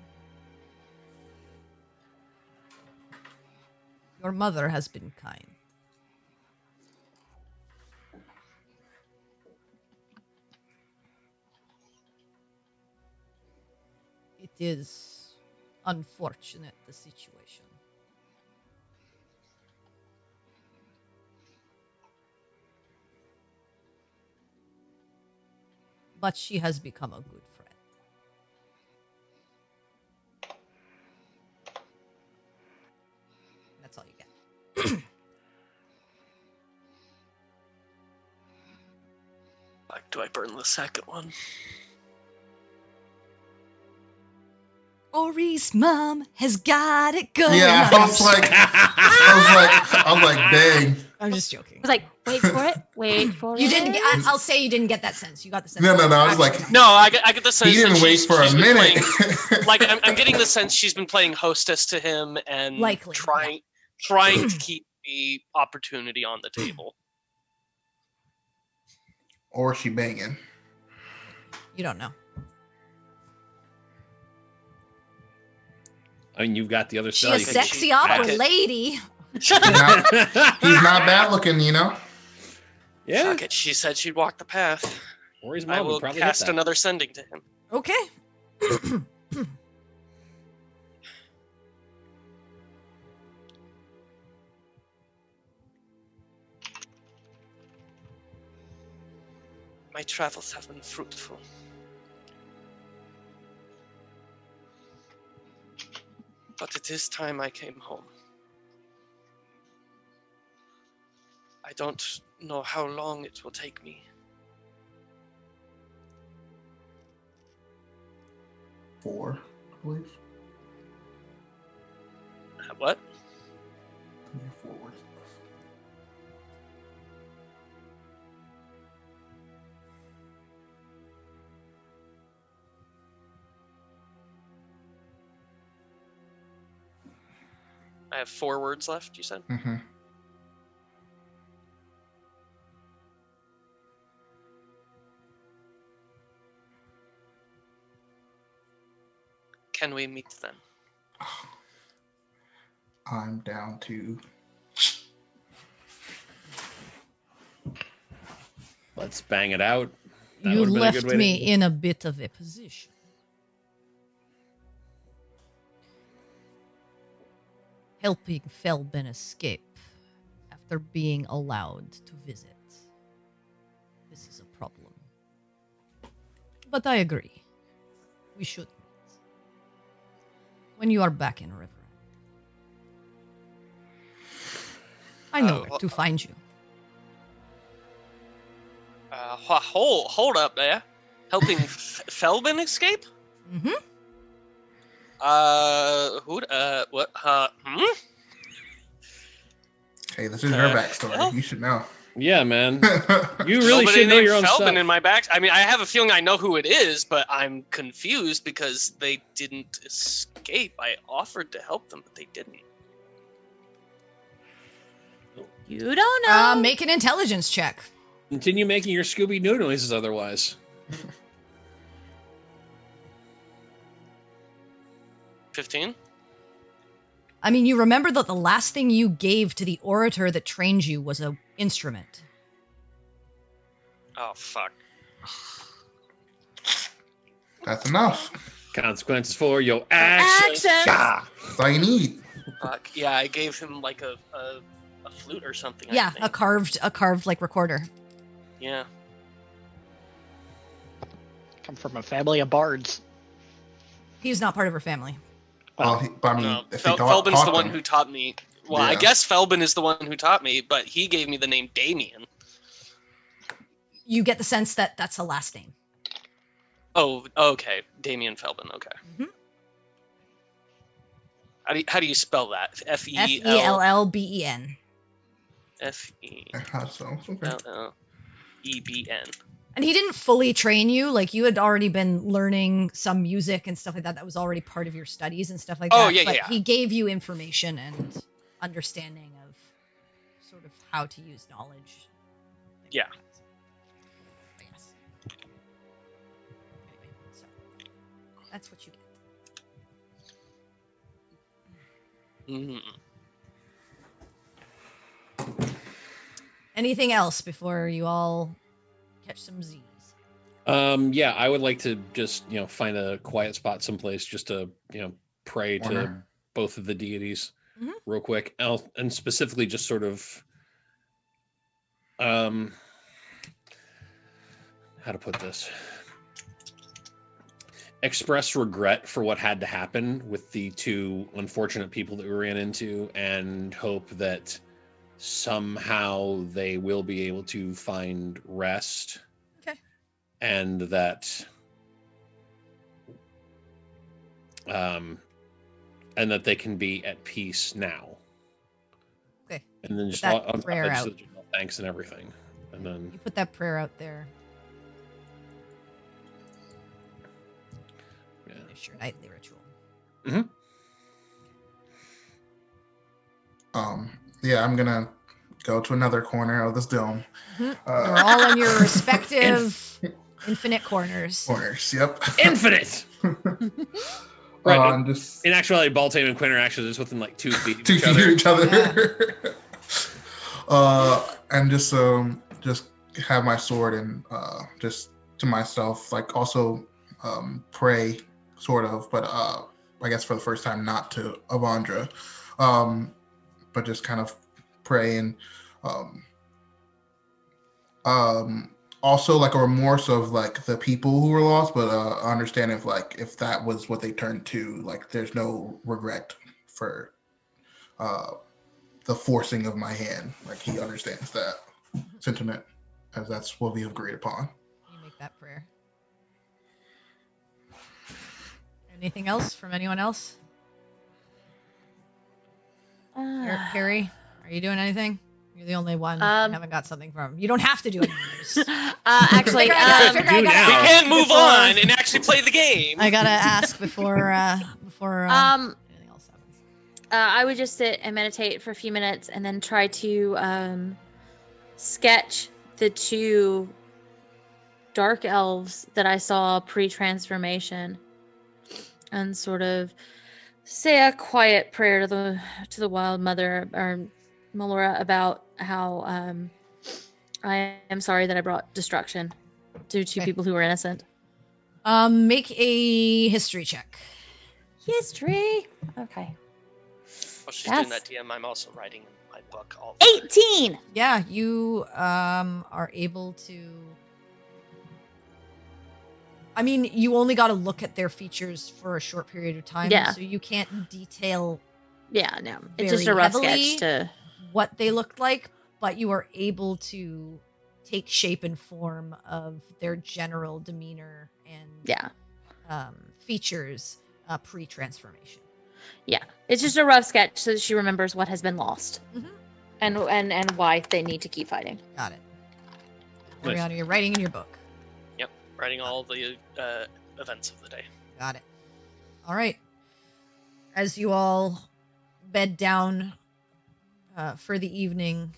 B: Your mother has been kind. It is unfortunate, the situation. But she has become a good friend. That's all you get.
E: Like, do I burn the second one?
B: Ori's mom has got it going.
D: Yeah,
B: on.
D: I was like, dang.
B: I'm just joking.
F: I was like, wait for it. Wait for it.
B: You didn't. I'll say you didn't get that sense. You got the sense.
D: No. I was like,
E: No, I get the sense
D: he didn't
E: that
D: wait for a
E: she's been
D: minute.
E: playing- like, I'm getting the sense she's been playing hostess to him and
B: Likely,
E: trying to keep the opportunity on the table.
D: Or she banging.
B: You don't know.
A: I mean, you've got the other
B: She
A: side.
B: a
A: You can-
B: sexy
E: she-
B: opera
E: Fuck it.
B: lady.
D: He's not bad looking, you know?
A: Yeah.
E: Fuck it, she said she'd walk the path.
A: Ori's
E: I
A: mom
E: will
A: would probably
E: cast
A: hit that.
E: another sending to him.
B: Okay.
E: My travels have been fruitful. But it is time I came home. I don't know how long it will take me.
D: 4, I believe.
E: What?
D: 4 words.
E: I have 4 words left, you said?
D: Mm-hmm.
E: Can we meet then?
D: I'm down to.
A: Let's bang it out. That
B: You
A: would've been a
B: left
A: good way to-
B: me in a bit of a position. helping Felben escape after being allowed to visit. This is a problem. But I agree. We should meet. When you are back in River. I know where to find you.
E: Hold up there. Helping Felben escape?
B: Mm-hmm.
E: What?
D: Hey, this is your backstory. You should know.
A: Yeah, man. You really should know your own stuff.
E: In my back. I mean, I have a feeling I know who it is, but I'm confused because they didn't escape. I offered to help them, but they didn't.
F: You don't know.
B: Make an intelligence check.
A: Continue making your Scooby-Doo noises otherwise.
E: 15?
B: I mean, you remember that the last thing you gave to the orator that trained you was an instrument.
E: Oh, fuck.
D: That's enough.
A: Consequences for your actions.
D: That's all you need.
E: Fuck. Yeah, I gave him like a flute or something.
B: Yeah,
E: I think.
B: a carved like recorder.
E: Yeah.
G: Come from a family of bards.
B: He's not part of her family.
D: Well, I mean,
E: No,
D: if he
E: Felben's the one
D: them.
E: who taught me. Well, I
D: Yeah.
E: guess Felben is the one who taught me, but he gave me the name Damien.
B: You get the sense that that's a last name.
E: Oh, okay. Damien Felben, okay.
B: Mhm.
E: How do you spell that? F-E-L...
B: Fellben.
E: F-E-L-L-E-B-N.
B: And he didn't fully train you. Like, you had already been learning some music and stuff like that. That was already part of your studies and stuff like that.
E: Oh, yeah,
B: but
E: yeah.
B: he gave you information and understanding of sort of how to use knowledge.
E: Yeah.
B: But yes. Anyway, so that's what you get.
E: Mm.
B: Anything else before you all catch some Z's?
A: Yeah, I would like to just, find a quiet spot someplace just to, pray to both of the deities real quick. And specifically just sort of, how to put this? Express regret for what had to happen with the two unfortunate people that we ran into, and hope that somehow they will be able to find rest.
B: Okay.
A: And that they can be at peace now.
B: Okay.
A: And then just
B: Put that
A: on top of
B: prayer
A: that,
B: out.
A: just thanks and everything. And then
B: You put that prayer out there.
A: yeah.
B: Finish your nightly ritual.
D: Yeah, I'm gonna go to another corner of this dome.
B: We're all in your respective infinite corners.
D: Yep.
A: Infinite. Right.
D: And just
A: In actuality, Baltame and Quinn are actually just within like 2 feet of
D: 2
A: each
D: feet
A: other.
D: of each other. And just have my sword and just to myself, like also pray, sort of, but I guess for the first time not to Avandra, but just kind of pray and also like a remorse of like the people who were lost, but understanding of like if that was what they turned to, like there's no regret for the forcing of my hand. Like he understands that sentiment, as that's what we have agreed upon.
B: You make that prayer. Anything else from anyone else? Perry, are you doing anything? You're the only one I haven't got something from. You don't have to do it.
F: Actually,
E: We can move on and actually play the game.
B: I gotta ask before anything else happens.
F: I would just sit and meditate for a few minutes and then try to sketch the 2 dark elves that I saw pre-transformation, and sort of say a quiet prayer to the Wild Mother or Melora about how I am sorry that I brought destruction to 2 people who were innocent.
B: Make a history check.
F: History. Okay.
E: While she's doing
F: Yes.
E: that, DM, I'm also writing in my book all the
F: 18.
B: Yeah, you are able to. I mean, you only got to look at their features for a short period of time,
F: Yeah.
B: so you can't detail
F: Yeah, no. It's
B: very
F: just a rough
B: heavily
F: sketch to.
B: what they looked like, but you are able to take shape and form of their general demeanor and
F: Yeah.
B: features pre-transformation.
F: Yeah. It's just a rough sketch so that she remembers what has been lost.
B: Mhm.
F: And why they need to keep fighting.
B: Got it.
A: Nice.
B: Oriana, you're writing in your book.
E: Yep, writing all the events of the day.
B: Got it. All right. As you all bed down for the evening,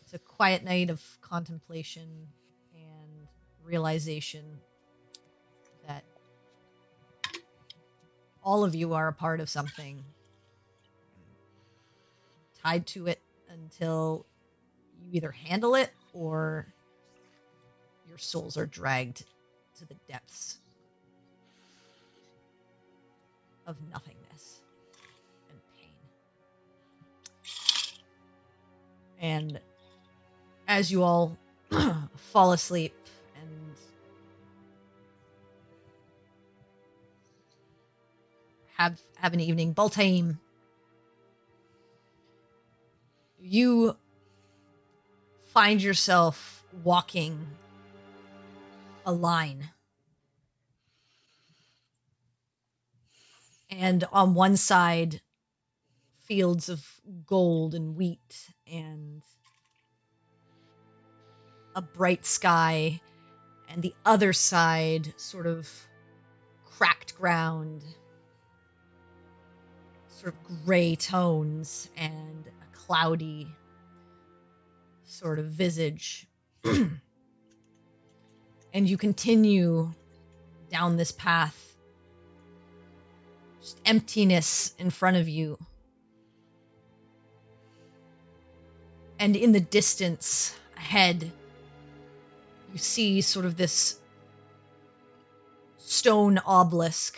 B: it's a quiet night of contemplation and realization that all of you are a part of something, tied to it until you either handle it or your souls are dragged to the depths of nothingness and pain. And as you all fall asleep and have an evening, Baltaim, you find yourself walking a line. And on one side, fields of gold and wheat and a bright sky, and the other side, sort of cracked ground, sort of gray tones, and a cloudy sort of visage. And you continue down this path, just emptiness in front of you. And in the distance ahead, you see sort of this stone obelisk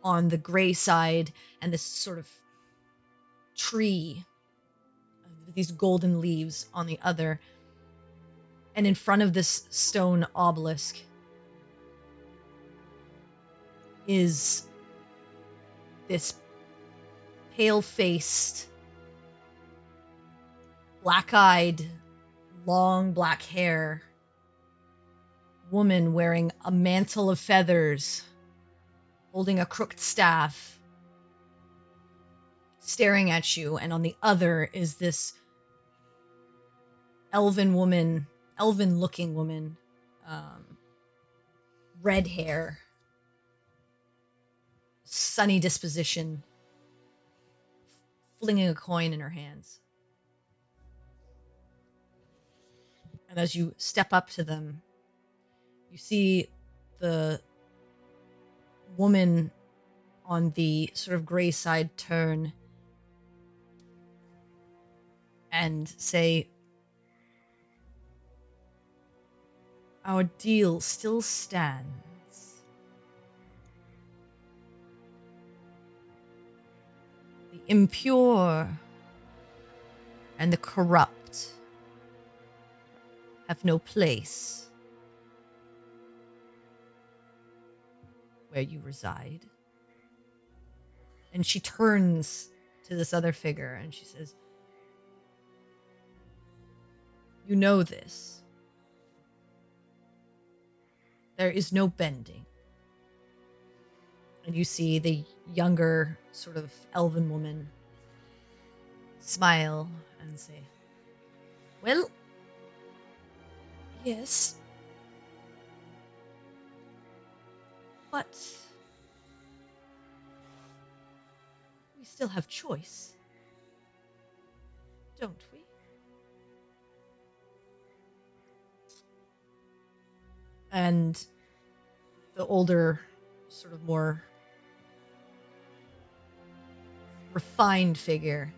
B: on the gray side and this sort of tree with these golden leaves on the other. And in front of this stone obelisk is this pale-faced, black-eyed, long black hair woman wearing a mantle of feathers, holding a crooked staff, staring at you. And on the other is this elven-looking woman, red hair, sunny disposition, flinging a coin in her hands. And as you step up to them, you see the woman on the sort of gray side turn and say, "Our deal still stands. The impure and the corrupt have no place where you reside." And she turns to this other figure and she says, "You know this. There is no bending." And you see the younger, sort of elven woman smile and say, "Well, yes. But we still have choice, don't we?" And the older, sort of more refined figure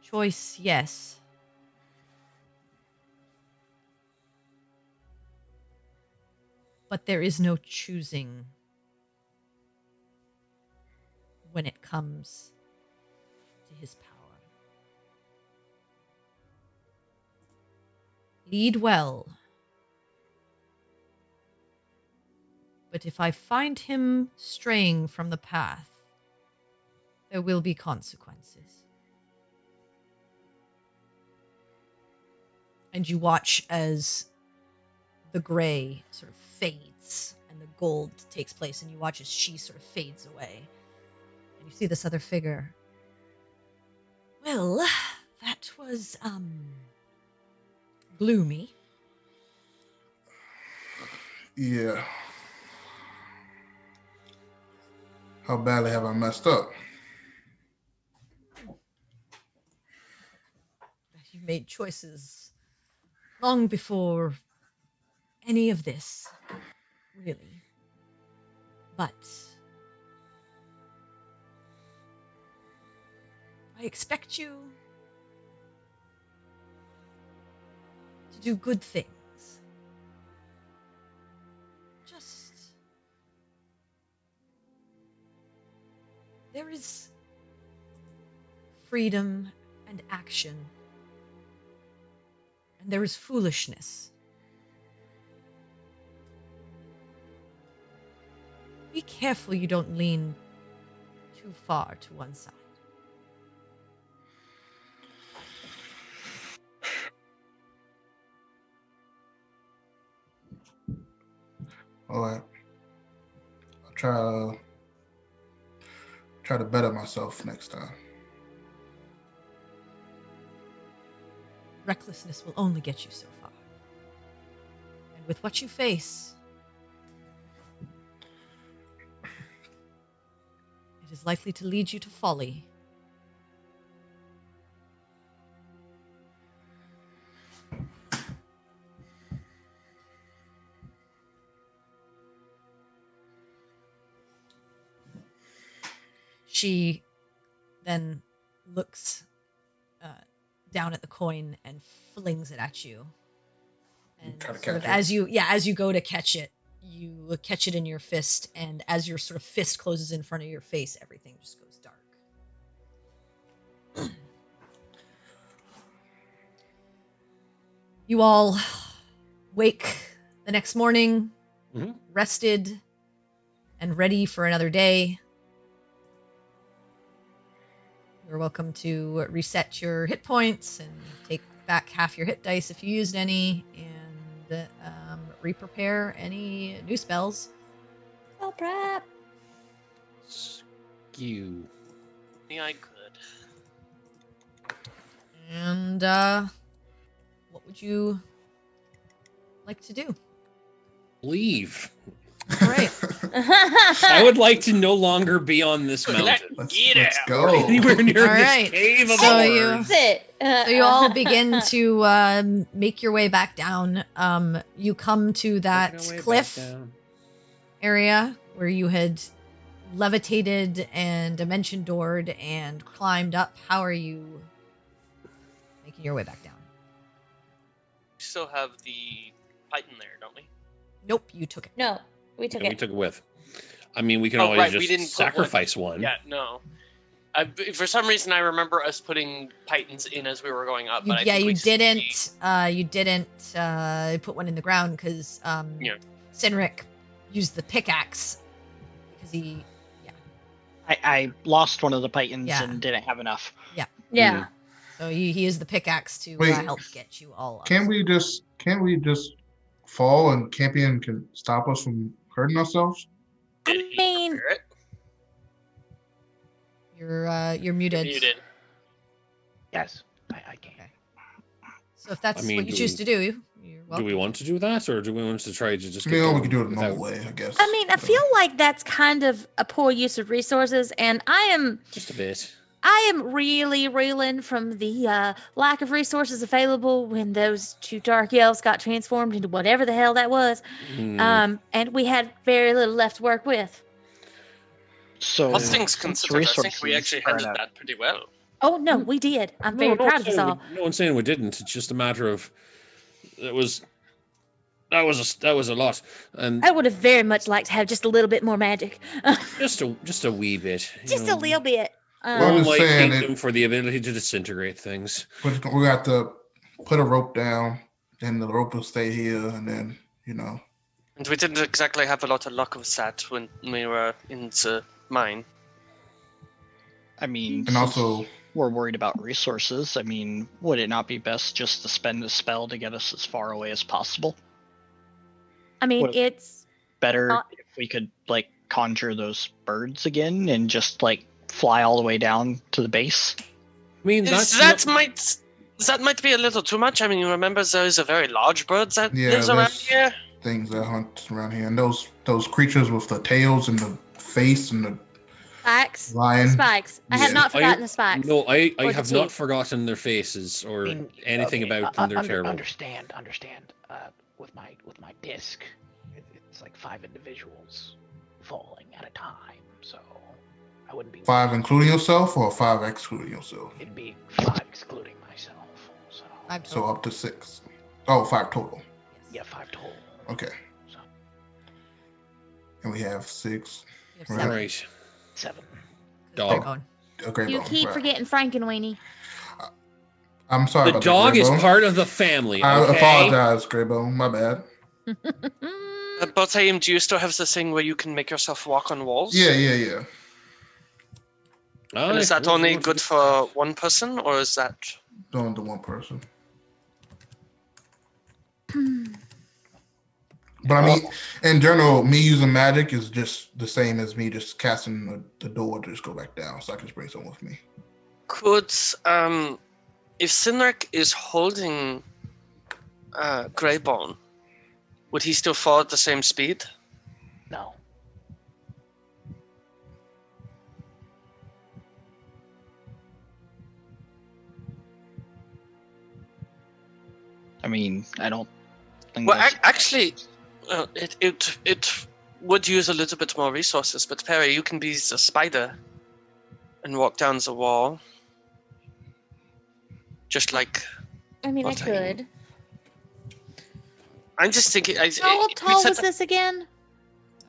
B: choice, yes. But there is no choosing when it comes to his power. Lead well. But if I find him straying from the path, there will be consequences. And you watch as the gray sort of fades and the gold takes place, and you watch as she sort of fades away. And you see this other figure. Well, that was, gloomy.
D: Yeah. How badly have I messed up?
B: You made choices long before any of this, really. But I expect you to do good things. Just there is freedom and action, and there is foolishness. Be careful you don't lean too far to one side.
D: All right. I'll try to better myself next time.
B: Recklessness will only get you so far. And with what you face, it is likely to lead you to folly. She then looks down at the coin and flings it at you. And
D: Try to
B: sort of
D: catch it.
B: as you go to catch it, you catch it in your fist, and as your sort of fist closes in front of your face, everything just goes dark. You all wake the next morning, rested and ready for another day. You're welcome to reset your hit points and take back half your hit dice if you used any, and re-prepare any new spells.
F: Spell prep.
A: Skew.
E: Yeah, I could.
B: And what would you like to do?
A: Leave.
B: All right.
A: I would like to no longer be on this mountain.
D: Let's go.
A: Anywhere near
B: All
A: this
B: right.
A: cave of
B: So
A: horrors.
F: That's it.
B: So you all begin to make your way back down. You come to that
A: Making our way
B: cliff
A: back down.
B: area where you had levitated and dimension doored and climbed up. How are you making your way back down?
E: We still have the Python there, don't we?
B: Nope, you took it.
F: No, we took
A: And we
F: it.
A: took it with. I mean, we can
E: Oh,
A: always
E: right, we
A: just
E: didn't put
A: sacrifice one.
E: Yeah, no. For some reason, I remember us putting Pythons in as we were going up. But I think we
B: You
E: just
B: didn't. You didn't put one in the ground because Sinric used the pickaxe because he.
G: I lost one of the Pythons
B: Yeah.
G: and didn't have enough.
F: Yeah.
B: So he used the pickaxe to
D: Wait.
B: help get you all up.
D: Can't we just fall and Campion can stop us from hurting ourselves?
E: did
F: I mean-
E: prepare it.
B: You're muted.
E: Muted.
C: Yes, I can.
B: Okay. So if that's
A: I mean,
B: what you
A: do
B: choose
A: we-
B: to do, you're
A: Do
B: welcome.
A: we want to do that, or do we want to try to just
D: I
A: get
D: mean, we
A: going
D: could do it the
A: without-
D: normal way, I guess.
F: I mean, I feel like that's kind of a poor use of resources, and I am
A: Just a bit.
F: really reeling from the lack of resources available when those two dark elves got transformed into whatever the hell that was, and we had very little left to work with.
G: So
E: All things
G: since
E: considered, I think we
G: resources
E: actually
G: are
E: handled
G: not-
E: that pretty well.
F: Oh no, we did. I'm very proud of us all.
A: No one's saying we didn't. It's just a matter of it was That was a lot, and
F: I would have very much liked to have just a little bit more magic.
A: just a wee bit.
F: Just a little bit.
D: Well, I'm
A: All
D: just
A: my
D: saying
A: kingdom for the ability to disintegrate things.
D: we got to put a rope down, and the rope will stay here, and then
E: And we didn't exactly have a lot of luck with that when we were in the mine.
G: I mean,
D: and also
G: we're worried about resources. I mean, would it not be best just to spend a spell to get us as far away as possible?
F: I mean,
G: What-
F: it's
G: Better
F: Not-
G: if we could, like, conjure those birds again and just, like, fly all the way down to the base.
A: I mean,
E: That might be a little too much. I mean, you remember there is a very large bird that
D: Yeah,
E: lives around
D: there's-
E: here?
D: things that hunt around here, and those creatures with the tails and the face and the
F: spikes.
D: lion.
F: Spikes. I have
D: Yeah.
F: not forgotten the spikes.
A: No, I
F: Or the
A: have not
F: teeth.
A: forgotten their faces or
C: I mean,
A: anything
C: okay,
A: about them. They're terrible.
C: Understand. With my disc, it's like 5 individuals falling at a time, so I wouldn't be
D: 5 including yourself, or 5 excluding yourself.
C: It'd be 5 excluding myself. So
D: So up to 6. Oh, 5 total.
C: yeah, 5 total.
D: Okay.
C: So
D: And we have 6.
B: You have
D: Right.
A: All
B: seven,
A: right,
C: 7.
B: 'cause they're
A: dog.
B: going.
D: Okay.
F: You keep forgetting Frankenweenie.
D: I'm sorry
A: The
D: about
A: dog
D: that,
A: is
D: Greybow.
A: part of the family.
D: I
A: Okay?
D: apologize, Greybow. My bad.
E: But do you still have the thing where you can make yourself walk on walls?
D: Yeah.
E: And is that only good for one person, or is that...
D: Doing to one person. But I mean, in general, me using magic is just the same as me just casting the door to just go back down, so I can just bring someone with me.
E: Could, if Sinric is holding Greybone, would he still fall at the same speed?
C: No.
G: I mean, I don't think
E: Well,
G: that's-
E: actually, it would use a little bit more resources, but Perry, you can be the spider and walk down the wall. Just like...
F: I mean, I
E: Okay.
F: could.
E: I'm just thinking...
F: How tall was this again?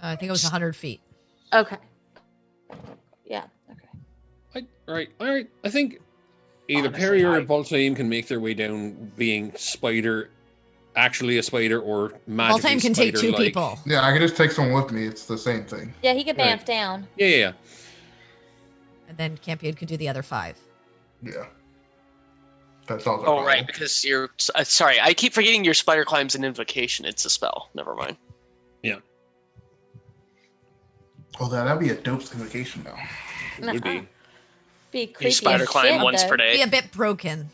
B: I think it was 100 feet.
F: Okay. Yeah. Okay.
A: All right. I think either
C: Honestly,
A: Perry or
C: I-
A: Baltaim can make their way down, being actually a spider, or magically
B: Baltaim can take 2
A: spider-like.
B: people.
D: Yeah, I can just take someone with me. It's the same thing.
F: Yeah, he could
A: Right.
F: bamf down.
A: Yeah.
B: And then Campion could do the other 5.
D: Yeah. That's all.
E: Oh, right, because you're... sorry, I keep forgetting your spider climb's an invocation. It's a spell. Never mind.
D: Oh, that'd be a dope invocation though.
A: It would be.
F: Be creepy
E: You spider
F: as
E: climb
F: shit,
E: once
F: though.
E: per day.
B: Be a bit broken.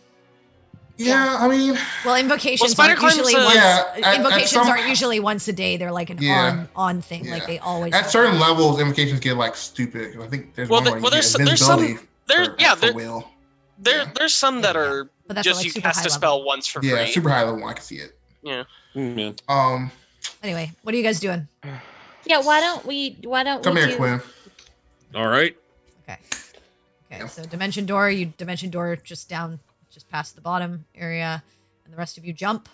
D: Yeah, I mean,
B: Well, invocations
E: spider
B: aren't
E: climb's
B: usually
E: a-
B: once.
D: Yeah, at
B: Invocations
D: some-
B: aren't usually once a day. They're like an
D: Yeah.
B: on thing. Like
D: Yeah.
B: they always.
D: at
B: are.
D: certain levels, invocations get like stupid. I think there's
E: Well,
D: one where you
E: there's
D: get
E: some-
D: invisibility for will.
E: There's some that are
B: But that's
E: just
B: like
E: you
B: super
E: cast
B: high
E: a
B: level.
E: spell once for
D: Yeah,
E: free.
D: super high level. I can see it.
E: Yeah.
A: Yeah.
B: Anyway, what are you guys doing?
F: Yeah, why don't we
D: Come here,
F: do
D: Quinn.
A: All right.
B: Okay.
D: Yeah.
B: So dimension door. You dimension door just past the bottom area, and the rest of you jump.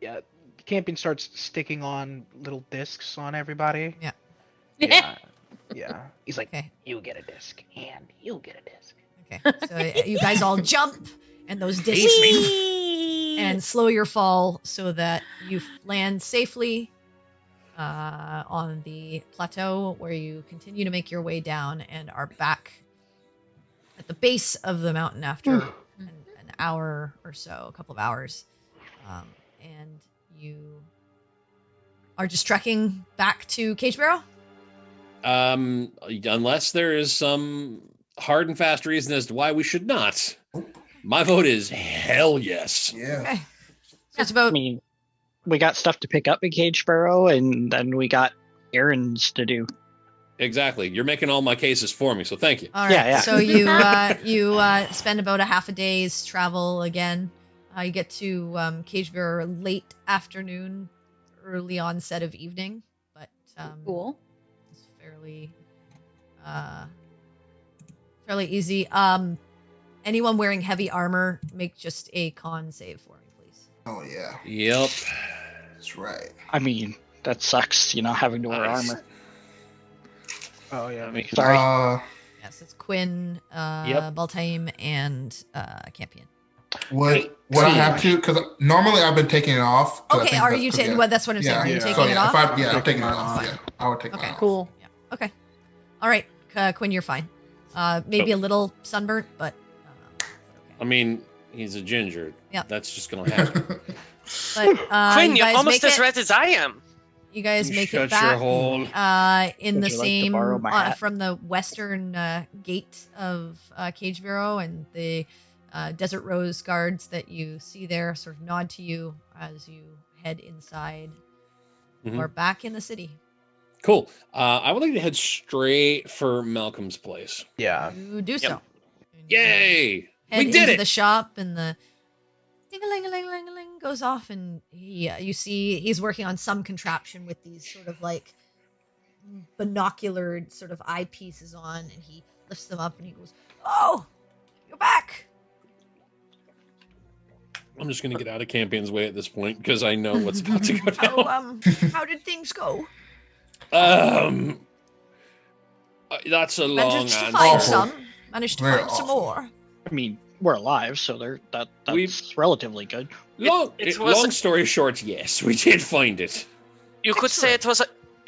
I: Yeah, Campion starts sticking on little discs on everybody.
B: Yeah.
I: Yeah.
C: He's like,
B: Okay.
C: you get a disc, and you get a disc.
B: Okay. So you guys all jump, and those discs
F: Whee!
B: and slow your fall so that you land safely on the plateau, where you continue to make your way down and are back at the base of the mountain after an hour or so, a couple of hours. And you are just trekking back to Cage Barrow?
A: Unless there is some hard and fast reason as to why we should not. My vote is hell yes.
D: Yeah.
B: Okay. So it's
G: I
B: about
G: mean, we got stuff to pick up at Cage Sparrow, and then we got errands to do.
A: Exactly. You're making all my cases for me, so thank you.
B: all right.
G: Yeah.
B: So you spend about a half a day's travel again. You get to Cage Barrow late afternoon, early onset of evening, but
F: Cool.
B: it's fairly easy. Anyone wearing heavy armor, make just a con save for me, please.
D: Oh yeah.
A: Yep.
D: That's right.
G: I mean, that sucks, having to wear
A: Nice.
G: armor.
I: Oh yeah.
A: I mean,
G: Sorry.
B: Yes, it's Quinn,
A: Yep.
B: Baltaim, and Campion.
D: Would I have to? Because normally I've been taking it off. 'cause I
B: Okay,
D: think
B: are
D: that's
B: you
D: 'cause,
B: taking? Well, that's what I'm saying. Are you
I: Yeah.
B: taking
D: So,
B: it
D: yeah,
B: off?
D: I'm taking it
I: mine
D: off.
I: off.
D: Yeah, I would take
B: Okay.
D: mine off.
F: Cool.
B: Yeah. Okay. All right, Quinn, you're fine. Maybe a little sunburnt, but.
A: I mean, he's a ginger.
B: Yep.
A: That's just gonna happen.
B: But
E: Quinn,
B: you
E: you're
B: guys
E: almost
B: make
E: as
B: it.
E: red as I am.
B: You guys
A: You
B: make
A: shut
B: it back.
A: your hole.
B: In the
G: Would you like to
B: same
G: borrow my hat?
B: from the western gate of Cage Bureau, and the Desert Rose guards that you see there sort of nod to you as you head inside.
A: Mhm.
B: Or back in the city.
A: Cool. I would like to head straight for Malcolm's place.
I: Yeah.
B: You do so. And you
A: Yay!
B: Head
A: We did
B: into
A: it!
B: the shop, and the ding-a-ling-a-ling-a-ling goes off, and you see he's working on some contraption with these sort of like binocular sort of eyepieces on, and he lifts them up and he goes, "Oh, you're back."
A: I'm just gonna get out of Campion's way at this point because I know what's about to go down.
B: How did things go?
A: That's a long
B: Managed to
A: answer.
B: find
D: Awful.
B: some. Managed to
D: Very
B: find some
D: awful.
B: more.
G: I mean, we're alive, so that's relatively good.
E: It was-
A: Long story short, yes, we did find it.
E: You could say it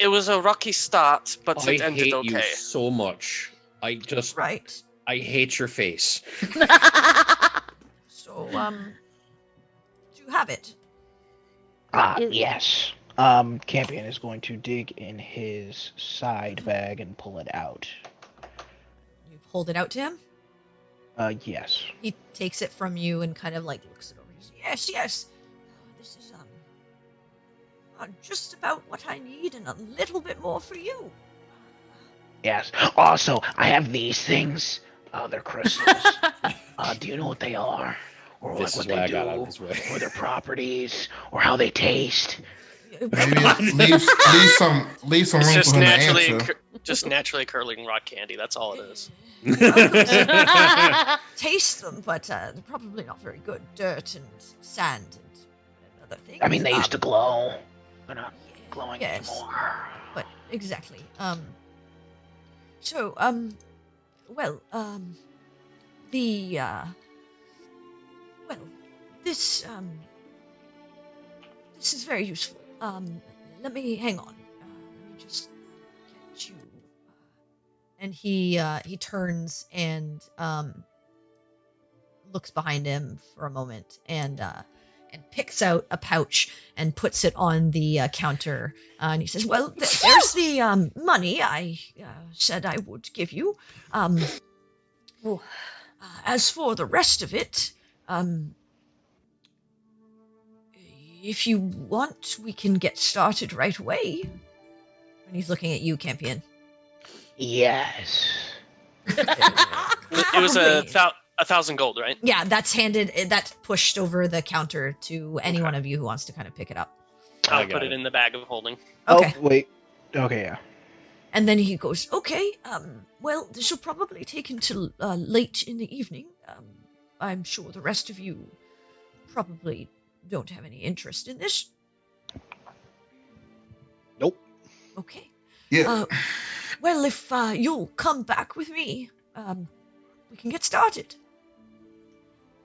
E: was a rocky start, but
A: I
E: it ended
A: hate
E: okay.
A: you so much. I
B: Right.
A: hate your face.
B: So, do you have it?
C: Yes.
I: Campion is going to dig in his side bag and pull it out.
B: You hold it out to him.
I: Yes.
B: He takes it from you and kind of like looks it over. He says, yes. This is just about what I need and a little bit more for you.
C: Yes. Also, I have these things. They're crystals. Do you know what they are? Or
A: This
C: like
A: is
C: what
A: why I
C: they
A: got out
C: do?
A: of his way.
C: Or their properties? Or how they taste?
D: Maybe leave some
E: It's
D: room
E: just
D: for him
E: naturally,
D: to answer.
E: just naturally curling rock candy. That's all it is.
B: Taste them, but they're probably not very good. Dirt and sand and other things.
C: I mean, they used to glow. They're not glowing
B: yes,
C: anymore.
B: but exactly. So, well, this is very useful. Let me hang on. Let me just get you. And he turns and looks behind him for a moment and picks out a pouch and puts it on the counter. And he says, "Well, there's the money I said I would give you. As for the rest of it, if you want, we can get started right away." And he's looking at you, Campion.
C: Yes.
E: It was a 1,000 gold, right?
B: Yeah, that's pushed over the counter to any one of you who wants to kind of pick it up.
E: I'll
A: got
E: put
A: it.
E: it in the bag of holding.
B: Okay.
I: Oh, wait. Okay, yeah.
B: And then he goes, "Okay, well, this will probably take until late in the evening. I'm sure the rest of you probably don't have any interest in this."
G: Nope.
B: Okay.
D: Yeah.
B: Well, if you'll come back with me, we can get started.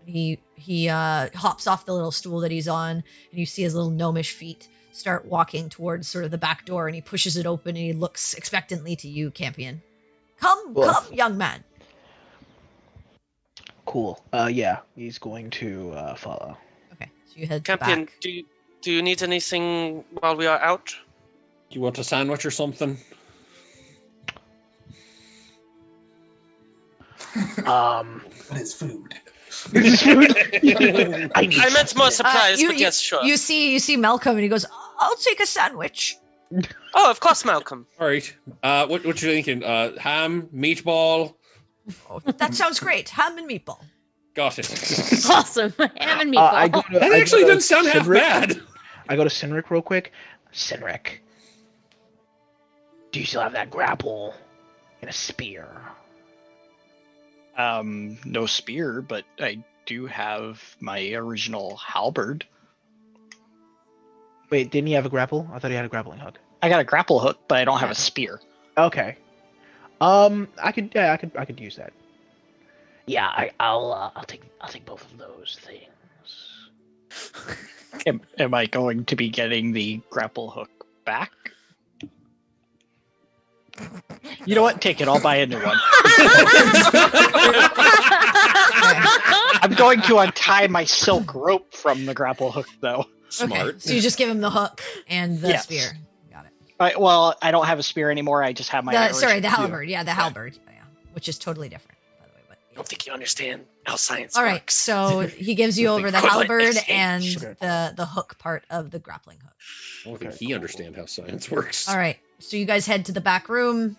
B: He hops off the little stool that he's on, and you see his little gnomish feet start walking towards sort of the back door, and he pushes it open, and he looks expectantly to you, Campion. Come, young man.
I: Cool. Yeah, he's going to follow.
B: Okay, so you head
E: Campion,
B: back.
E: do you need anything while we are out?
A: Do you want a sandwich or something?
D: But it's food.
E: I meant more surprise, but yes, sure.
B: You see Malcolm, and he goes, "I'll take a sandwich."
E: Oh, of course, Malcolm.
A: All right. What you thinking? Ham, meatball.
B: Oh, that sounds great. Ham and meatball.
A: Got it.
F: Awesome. Ham and
I: I
F: meatball.
I: go to,
A: That
I: I
A: actually
I: go to
A: doesn't sound half
I: Cindric.
A: bad.
I: I go to Cindric real quick.
C: Cindric, do you still have that grapple and a spear?
G: No spear, but I do have my original halberd.
I: Wait, didn't he have a grapple? I thought he had a grappling hook.
G: I got a grapple hook, but I don't have a spear.
I: Okay. I could use that.
C: Yeah, I'll take both of those things.
G: Am I going to be getting the grapple hook back? You know what? Take it. I'll buy a new one. I'm going to untie my silk rope from the grapple hook, though.
A: Smart.
B: Okay, so you just give him the hook and the
G: Yes.
B: spear. Got it.
G: Well, I don't have a spear anymore. I just have my.
B: The halberd. Yeah, the halberd. Yeah, which is totally different, by the way. But
E: I don't think you understand how science
B: all right,
E: works.
B: so he gives you over the
E: Equivalent
B: halberd and
E: exchange.
B: the hook part of the grappling hook.
A: I don't think he understands how science works.
B: All right, so you guys head to the back room.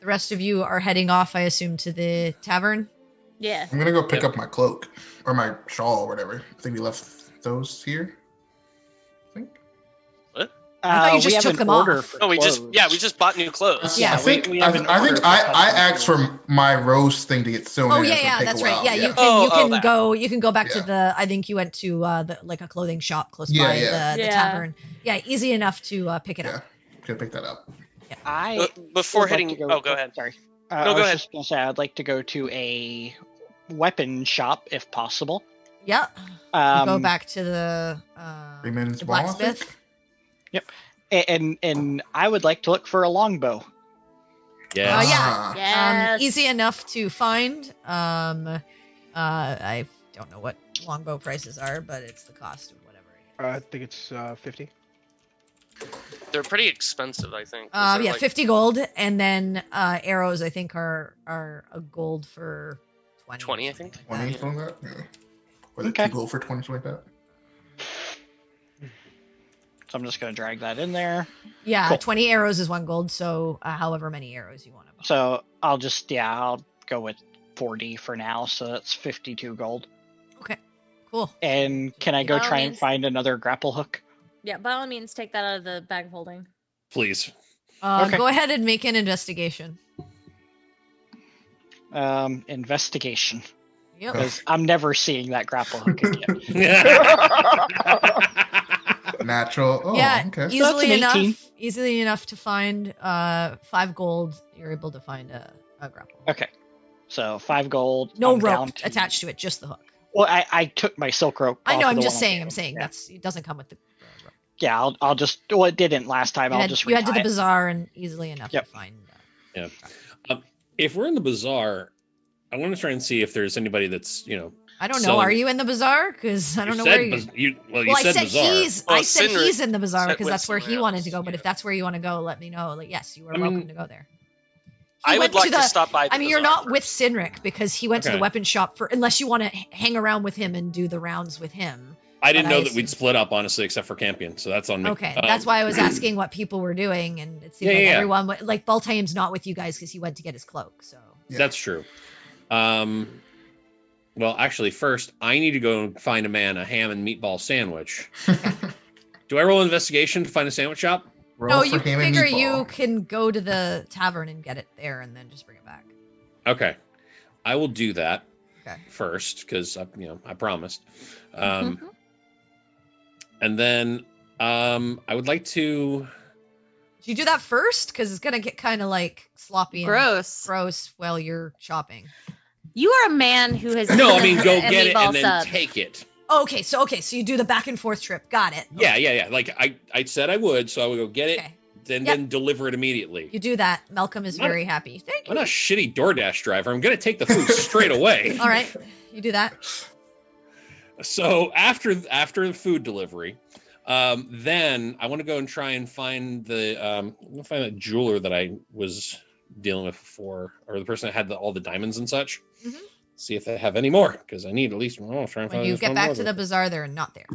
B: The rest of you are heading off, I assume, to the tavern.
F: Yeah.
D: I'm gonna go pick up my cloak or my shawl or whatever. I think we left those here. I think.
B: I thought you just
G: we have
B: took
G: an
B: them
G: order
B: off.
G: for
E: No, we
G: clothes.
E: just bought new clothes.
B: Yeah,
D: I think
G: we have an
D: I
G: order
D: think
G: for
D: I
G: custom
D: asked for my rose thing to get sewn.
B: Oh
D: in,
B: yeah,
D: so it'll
B: yeah,
D: take
B: that's
D: a
B: right.
D: while.
B: Yeah, you can
E: Oh,
B: you can go back to
D: Yeah.
B: the. I think you went to like a clothing shop close
D: Yeah,
B: by
D: yeah.
B: the
F: Yeah.
B: tavern. Yeah, easy enough to pick it
D: Yeah,
B: up.
D: could pick that up.
G: I
E: Before
G: would like
E: hitting.
G: to
E: Oh, go ahead.
G: Sorry.
E: No,
G: I
E: go
G: was
E: ahead.
G: just gonna say I'd like to go to a weapon shop if possible.
B: Yeah. You go
G: Um,
B: back to the
D: Freeman's
B: the
D: Wall, I
B: blacksmith.
D: think?
G: and I would like to look for a longbow.
A: Yeah.
B: Yeah.
D: Ah.
F: Yes.
B: Easy enough to find. I don't know what longbow prices are, but it's the cost of whatever it is.
I: I think it's 50.
E: They're pretty expensive, I think. 'cause they're
B: Yeah,
E: like-
B: 50 gold, and then arrows I think are a gold for 20.
E: 20,
B: or
E: I think.
B: something
D: 20
B: like that.
D: from that? Yeah. Was
G: Okay.
D: it 2 gold for 20 something like that?
G: So I'm just gonna drag that in there.
B: Yeah,
G: Cool.
B: 20 arrows is 1 gold, so however many arrows you want to buy.
G: So I'll go with 40 for now. So that's 52 gold.
B: Okay, cool.
G: And can I go
F: By all
G: try and
F: means.
G: find another grapple hook?
F: Yeah, by all means, take that out of the bag of holding.
A: Please.
G: Okay.
B: Go ahead and make an investigation.
G: Investigation.
B: Yep.
G: Because I'm never seeing that grapple hook again.
D: Natural. Oh,
B: Yeah,
D: okay.
B: easily
G: So that's an 18.
B: easily enough to find 5 gold. You're able to find a grapple.
G: Okay. So 5 gold.
B: No
G: I'm
B: rope
G: down to-
B: attached to it, just the hook.
G: Well, I took my silk rope.
B: I know.
G: off
B: I'm
G: the
B: just
G: one
B: saying.
G: on
B: I'm
G: the
B: saying
G: table.
B: it doesn't come with the rope.
G: Yeah, I'll just. Well, it didn't last time.
B: You
G: I'll
B: had,
G: just.
B: you had to
G: retie
B: the
G: it.
B: bazaar and easily enough
G: Yep.
B: to find.
A: If we're in the bazaar, I want to try and see if there's anybody that's,
B: I don't know.
A: selling-
B: Are you in the bazaar? Because I don't know
A: you
B: where
A: said
B: you.
A: you
B: Well,
A: said
B: I said
A: bazaar.
B: he's.
E: Well,
B: I said
E: Sinric
B: he's in the bazaar
E: said
B: because that's where he
E: somewhere
B: wanted
E: else,
B: to go. But
E: yeah.
B: if that's where you want to go, let me know. Like, yes, you are
A: I mean-
B: welcome to go there.
E: I
B: went
E: would like
B: to the-
E: stop by. The
B: I mean, you're
E: bazaar
B: not with
E: first.
B: Sinric because he went to the
A: Okay.
B: weapon shop for. Unless you want to hang around with him and do the rounds with him.
A: I didn't
B: but
A: know
B: I
A: that we'd
B: assume-
A: split up, honestly, except for Campion. So that's on me.
B: Okay, that's why I was asking what people were doing, and it seemed
A: Yeah,
B: like
A: yeah.
B: everyone like Baltaim's not with you guys because he went to get his cloak. So
D: Yeah.
A: That's true. Well, actually, first, I need to go and find a man a ham and meatball sandwich. Do I roll investigation to find a sandwich shop?
D: Roll
B: no,
D: for
B: you
D: ham and
B: figure
D: meatball.
B: you can go to the tavern and get it there, and then just bring it back.
A: Okay. I will do that
B: Okay.
A: first because, I promised. And then I would like to...
B: Do you do that first? Because it's gonna get kind of like sloppy and
F: Gross.
B: gross while you're shopping.
F: You are a man who has.
A: No, I
F: eaten
A: mean, go
F: a
A: get it
F: meatball
A: and then
F: sub.
A: take it.
B: Oh, okay, so you do the back and forth trip. Got it.
A: Yeah. Like I said I would, so I would go get it,
B: Okay.
A: then deliver it immediately.
B: You do that. Malcolm is
A: What?
B: very happy. Thank
A: I'm
B: you.
A: not a shitty DoorDash driver. I'm going to take the food straight away.
B: All right, you do that.
A: So after the food delivery, then I want to go and try and find that jeweler that I was dealing with before, or the person that had all the diamonds and such.
B: Mhm.
A: See if they have any more, because I need at least try and
B: When
A: find
B: you
A: this
B: get
A: one
B: back
A: more.
B: to the bazaar, they're not there.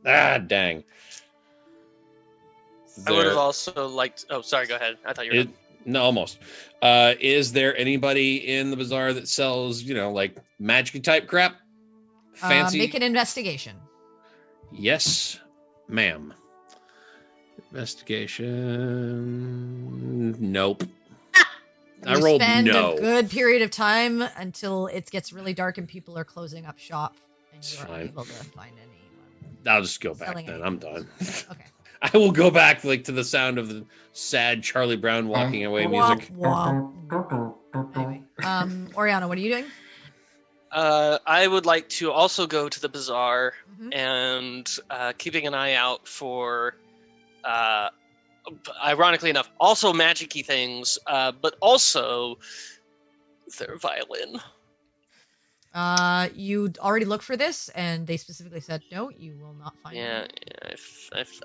A: Ah, dang.
E: I would have
A: There-
E: also liked. Oh, sorry. Go ahead. I thought you were.
A: It, no, almost. Is there anybody in the bazaar that sells, like magic type crap? Fancy?
B: Make an investigation.
A: Yes, ma'am. Investigation. Nope. I
B: You
A: rolled
B: spend
A: no.
B: a good period of time until it gets really dark and people are closing up shop, and
A: It's
B: you are
A: fine.
B: unable to find anyone.
A: I'll just go back
B: Selling
A: then.
B: anything.
A: I'm done.
B: Okay.
A: I will go back like to the sound of the sad Charlie Brown walking away music.
B: Anyway, Oriana, what are you doing?
E: I would like to also go to the bazaar
B: Mhm.
E: and keeping an eye out for, ironically enough, also magic-y things, but also their violin.
B: You'd already looked for this, and they specifically said no, you will not find
E: Yeah,
B: it.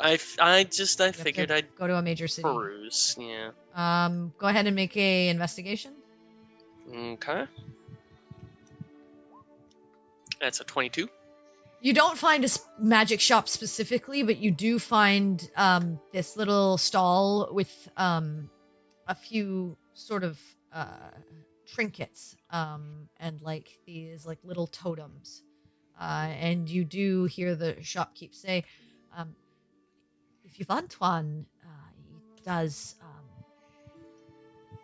E: I
B: You have
E: figured
B: to
E: I'd
B: go to a major city.
E: peruse. Yeah.
B: Go ahead and make a investigation.
E: Okay. That's a 22.
B: You don't find a magic shop specifically, but you do find this little stall with a few sort of trinkets and like these like little totems. And you do hear the shopkeep say, if you want one, it does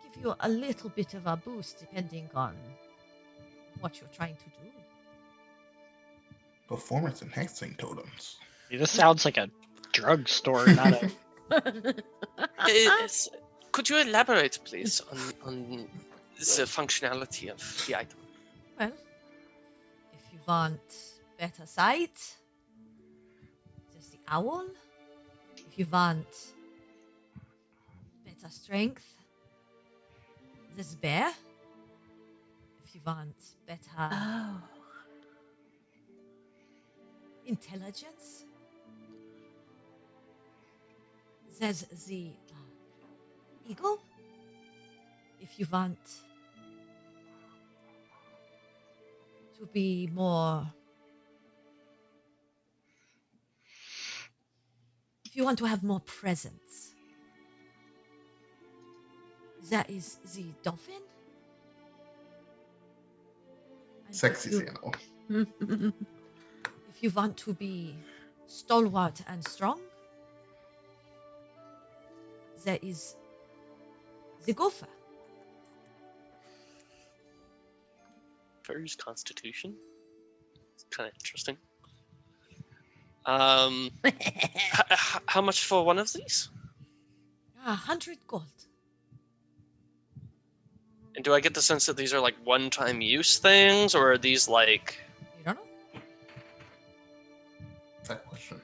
B: give you a little bit of a boost depending on what you're trying to do.
D: Performance enhancing totems.
G: This sounds like a drugstore, not a.
E: Could you elaborate, please, on the functionality of the item?
B: Well, if you want better sight, there's the owl. If you want better strength, there's bear. If you want better
F: Oh.
B: intelligence, there's the eagle. If you want to be more, if you want to have more presence, that is the dolphin. And
D: Sexy
B: if you,
D: animal.
B: if you want to be stalwart and strong, there is the gopher.
E: Furry's constitution? It's kind of interesting. How much for one of these?
B: 100 gold.
E: And do I get the sense that these are like one-time use things, or are these like?
B: You don't know?
D: That question.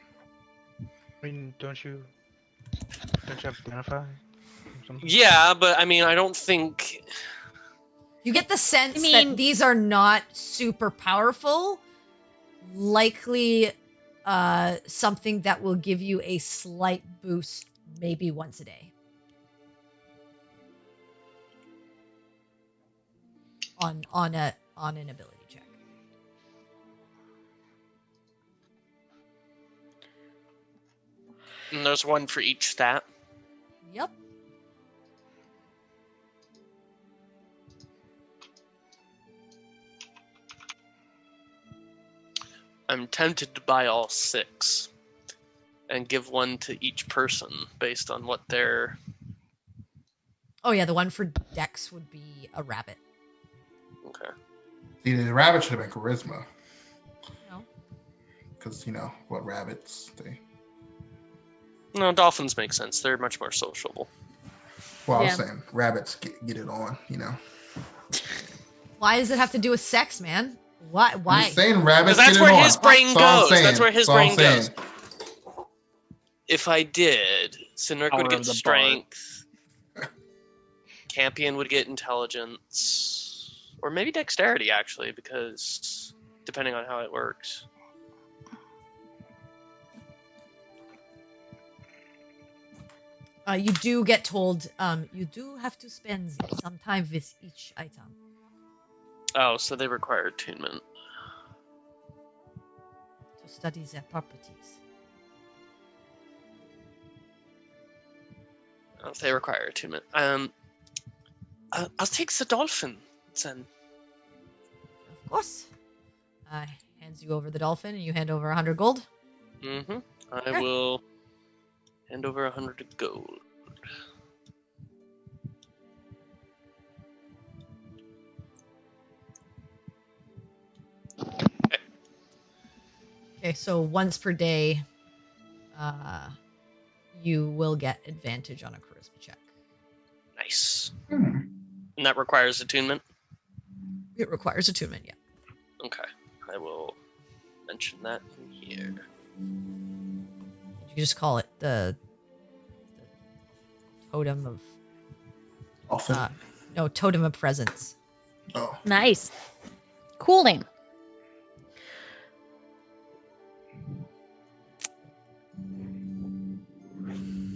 I: I mean, don't you have identify? Something?
E: Yeah, but I mean, I don't think.
B: You get the sense
F: I mean-
B: that these are not super powerful. Likely something that will give you a slight boost maybe once a day. On an ability check.
E: And there's one for each stat.
B: Yep.
E: I'm tempted to buy all 6 and give one to each person based on what their.
B: Oh yeah, the one for Dex would be a rabbit.
E: Okay.
D: See, the rabbit should have been charisma.
B: No.
D: Because, what rabbits, they.
E: No, dolphins make sense. They're much more sociable.
D: Well, I
F: Yeah.
D: was saying rabbits get it on,
B: Why does it have to do with sex, man? Why?
D: I'm saying rabbits
E: Because that's
D: get
E: where
D: it on.
E: his brain
D: That's all I'm
E: goes.
D: saying.
E: That's where his
D: That's all
E: brain
D: I'm
E: goes.
D: saying.
E: If I did, Sinric
G: Power
E: would
G: of
E: get
G: the
E: strength. Campion would get intelligence. Or maybe dexterity, actually, because depending on how it works.
B: You do get told you do have to spend some time with each item
E: Oh, so they require attunement.
B: to study their properties.
E: Oh, if they require attunement. I'll take the dolphin, then.
B: Of course. Hands you over the dolphin, and you hand over 100 gold.
E: Mm-hmm. I
B: Okay.
E: will hand over 100 gold.
B: Okay, so once per day, you will get advantage on a charisma check.
E: Nice.
D: Hmm.
E: And that requires attunement?
B: It requires attunement, yeah.
E: Okay. I will mention that in here.
B: You just call it the totem of
D: Often.
B: no, totem of presence.
D: Oh.
F: Nice. Cool name.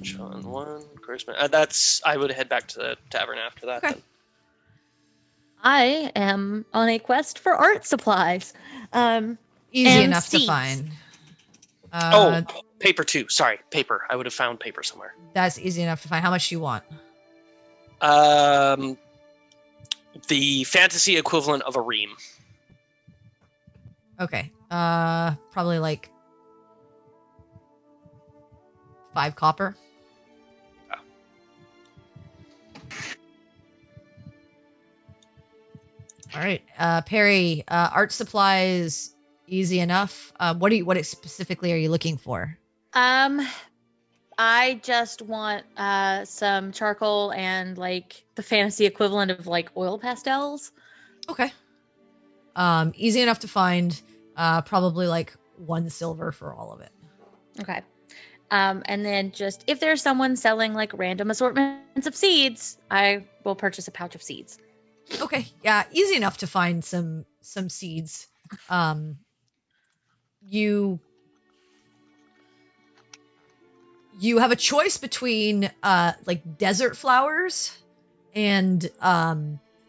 E: John 1, charisma. I would head back to the tavern after that.
B: Okay.
E: Then.
F: I am on a quest for art supplies.
B: Easy
F: And
B: enough
F: seeds.
B: to find.
E: Paper too. Sorry, paper. I would have found paper somewhere.
B: That's easy enough to find. How much do you want?
E: The fantasy equivalent of a ream.
B: Okay. Probably like 5 copper. All right, Perry. Art supplies, easy enough. What specifically are you looking for?
F: I just want some charcoal and like the fantasy equivalent of like oil pastels.
B: Okay. Easy enough to find. Probably like 1 silver for all of it.
F: Okay. And then just if there's someone selling like random assortments of seeds, I will purchase a pouch of seeds.
B: Okay, yeah, easy enough to find some seeds. You have a choice between like desert flowers and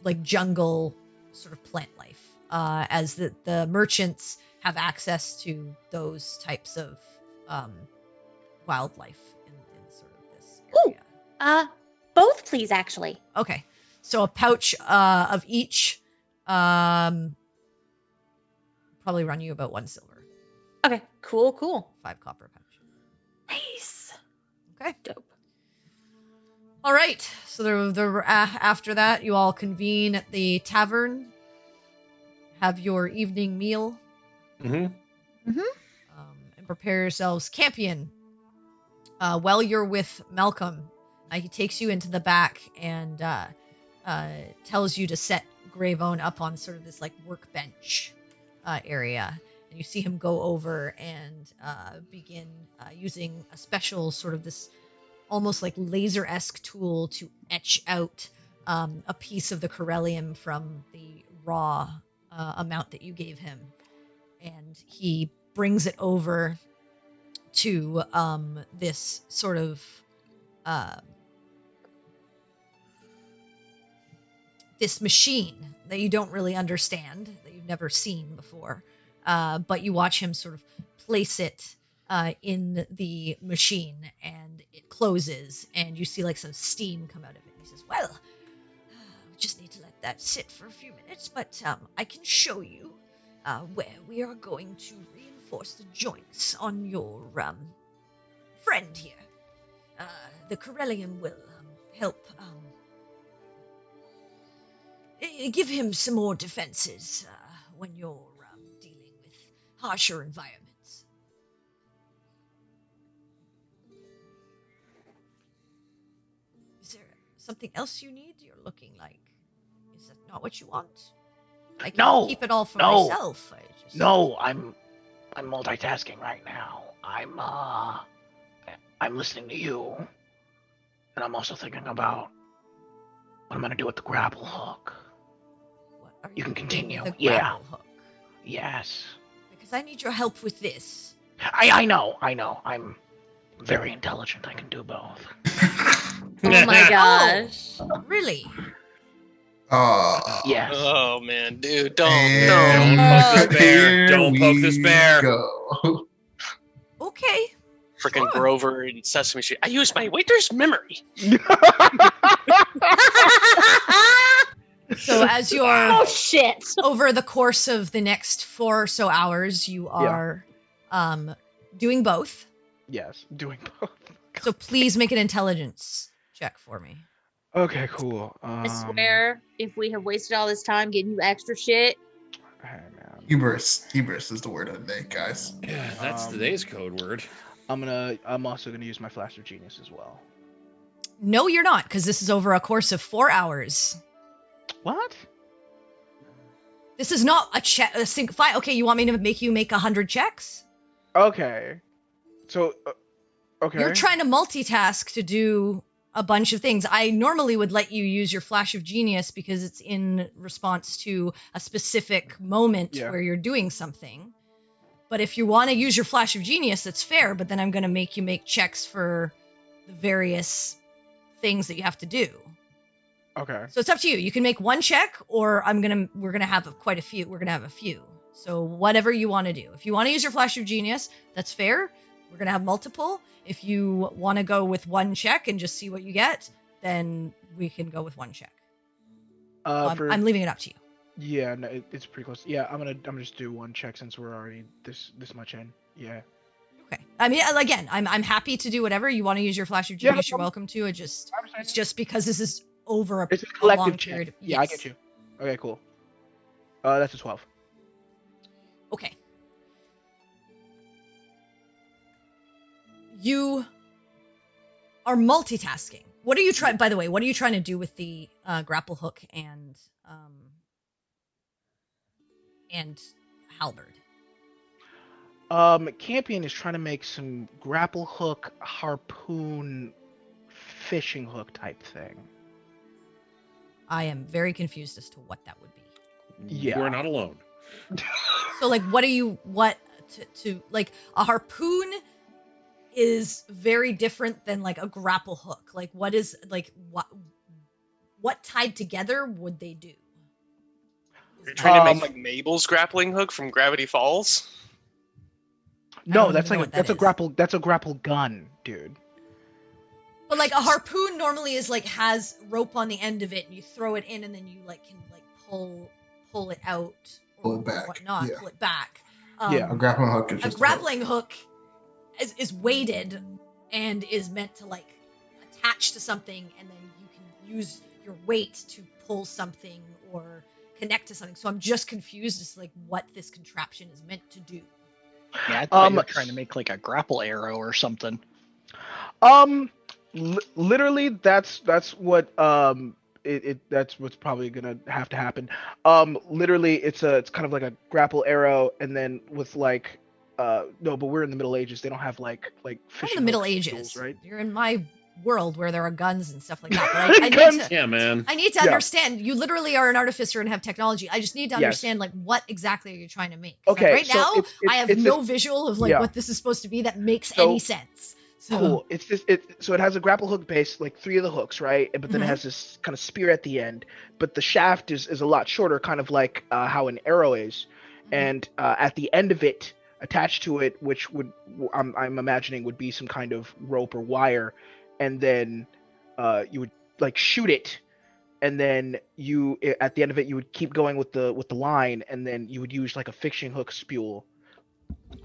B: like jungle sort of plant life, as the merchants have access to those types of wildlife in sort of this area.
F: Both please, actually.
B: Okay. So a pouch of each, probably run you about 1 silver.
F: Okay, cool.
B: 5 copper a pouch.
F: Nice.
B: Okay.
F: Dope.
B: All right. So after that, you all convene at the tavern, have your evening meal,
A: Mm-hmm.
B: and prepare yourselves. Campion, while you're with Malcolm, he takes you into the back and tells you to set Gravone up on sort of this like workbench area. And you see him go over and begin using a special sort of this almost like laser-esque tool to etch out a piece of the corellium from the raw amount that you gave him. And he brings it over to this sort of this machine that you don't really understand, that you've never seen before. But you watch him sort of place it in the machine, and it closes, and you see like some steam come out of it. He says, well, we just need to let that sit for a few minutes, but I can show you where we are going to reinforce the joints on your friend here. The corellium will help give him some more defenses when you're dealing with harsher environments. Is there something else you need? You're looking like... Is that not what you want? I can keep it all for myself.
C: No, I'm multitasking right now. I'm listening to you, and I'm also thinking about what I'm gonna do with the grapple hook.
B: What are
C: You can
B: doing
C: continue.
B: with the
C: Yeah.
B: grapple hook?
C: Yes.
B: Because I need your help with this.
C: I know. I'm very intelligent. I can do both.
F: Oh my gosh.
B: Oh, really?
C: Yes.
E: Oh man, dude, don't
A: Don't poke this bear.
D: Here
A: Don't poke this
D: we
A: bear.
D: go.
B: Okay.
E: freaking
B: Sure.
E: Grover and Sesame Street. I use my waiter's memory.
B: So as you're
F: Oh shit.
B: over the course of the next 4 or so hours, you are doing both.
I: Yes, doing both.
B: So please make an intelligence check for me.
I: Okay, cool.
F: I swear, if we have wasted all this time getting you extra shit,
I: Hey, man.
D: Hubris is the word of the day, guys.
A: Yeah, that's today's code word.
I: I'm also gonna use my Flash of Genius as well.
B: No, you're not, because this is over a course of 4 hours.
I: What?
B: This is not a check. Fine. Okay, you want me to make you make 100 checks?
I: Okay. So, okay.
B: You're trying to multitask to do a bunch of things. I normally would let you use your Flash of Genius because it's in response to a specific moment where you're doing something. But if you want to use your Flash of Genius, that's fair, but then I'm going to make you make checks for the various things that you have to do.
I: Okay.
B: So it's up to you. You can make one check, or we're gonna have quite a few. We're gonna have a few. So whatever you want to do. If you want to use your Flash of Genius, that's fair. We're gonna have multiple. If you want to go with one check and just see what you get, then we can go with one check. I'm leaving it up to you.
I: Yeah, no, it's pretty close. Yeah, I'm gonna just do one check since we're already this much in. Yeah.
B: Okay. I mean, again, I'm happy to do whatever you want to use your Flash of Genius. You're welcome to. It's just because this is over
I: it's a
B: long
I: collective
B: period.
I: Check. Yeah, I get you. Okay, cool. That's a 12.
B: Okay. You are multitasking. What are you trying? By the way, what are you trying to do with the grapple hook and halberd?
I: Campion is trying to make some grapple hook, harpoon, fishing hook type thing.
B: I am very confused as to what that would be.
I: Yeah.
A: We're not alone.
B: So, like, like, a harpoon is very different than, like, a grapple hook. Like, what tied together would they do?
E: You're trying to make like Mabel's grappling hook from Gravity Falls?
I: No, that's a grapple gun, dude.
B: But like a harpoon normally is like has rope on the end of it, and you throw it in, and then you like can like pull it out or
D: Pull it back.
B: whatnot,
D: Yeah.
B: pull it back.
D: A grappling hook is just
B: a grappling hook is weighted and is meant to like attach to something, and then you can use your weight to pull something or connect to something. So I'm just confused as to like what this contraption is meant to do.
G: Yeah, I thought you were trying to make like a grapple arrow or something.
I: Literally, that's what that's what's probably gonna have to happen. Literally, it's kind of like a grapple arrow, and then with like no, but we're in the Middle Ages. They don't have like fishing
B: in the Middle
I: hooks,
B: Ages,
I: tools, right?
B: You're in my world where there are guns and stuff like that. But I need to understand. You literally are an artificer and have technology. I just need to understand like what exactly are you trying to make?
I: Okay,
B: right
I: so
B: now I have no visual of like what this is supposed to be that makes any sense. So.
I: Cool. So it has a grapple hook base, like 3 of the hooks, right? But then it has this kind of spear at the end. But the shaft is a lot shorter, kind of like how an arrow is. And at the end of it, attached to it, which I'm imagining would be some kind of rope or wire, and then you would like shoot it, and then at the end of it you would keep going with the line, and then you would use like a fishing hook spool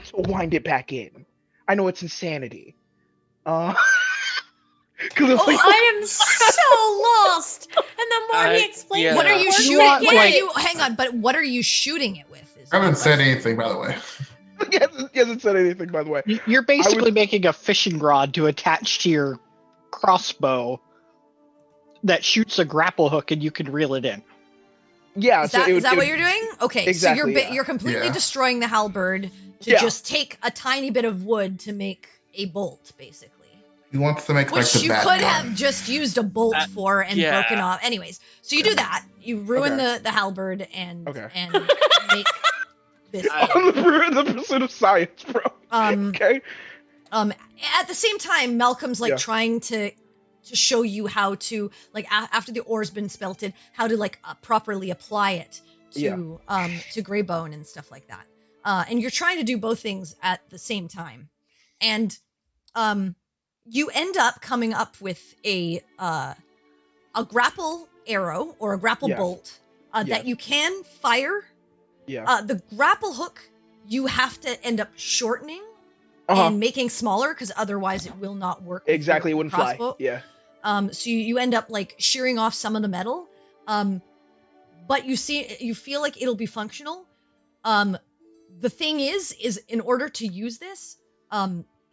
I: to wind it back in. I know it's insanity.
F: I am so lost. And the more he explains,
B: what are you shooting? Hang on, but what are you shooting it with?
D: I haven't said anything, by the way.
I: He hasn't said anything, by the way.
G: You're basically making a fishing rod to attach to your crossbow that shoots a grapple hook, and you can reel it in.
I: Yeah,
B: is that what you're doing? Okay,
I: exactly,
B: so you're completely destroying the halberd to just take a tiny bit of wood to make a bolt, basically.
D: He wants to make like the
B: you
D: bat
B: could
D: gun.
B: have just used a bolt for and broken off. Anyways, so you do that. You ruin the halberd and make this.
I: The pursuit of science, bro. Okay.
B: At the same time, Malcolm's like trying to show you how to like after the ore's been spelted, how to like properly apply it to Greybone and stuff like that. And you're trying to do both things at the same time, and you end up coming up with a grapple arrow or a grapple bolt that you can fire.
I: Yeah.
B: The grapple hook you have to end up shortening and making smaller because otherwise it will not work.
I: Exactly, it wouldn't
B: crossbow.
I: fly. Yeah.
B: So you end up like shearing off some of the metal, but you feel like it'll be functional. The thing is in order to use this,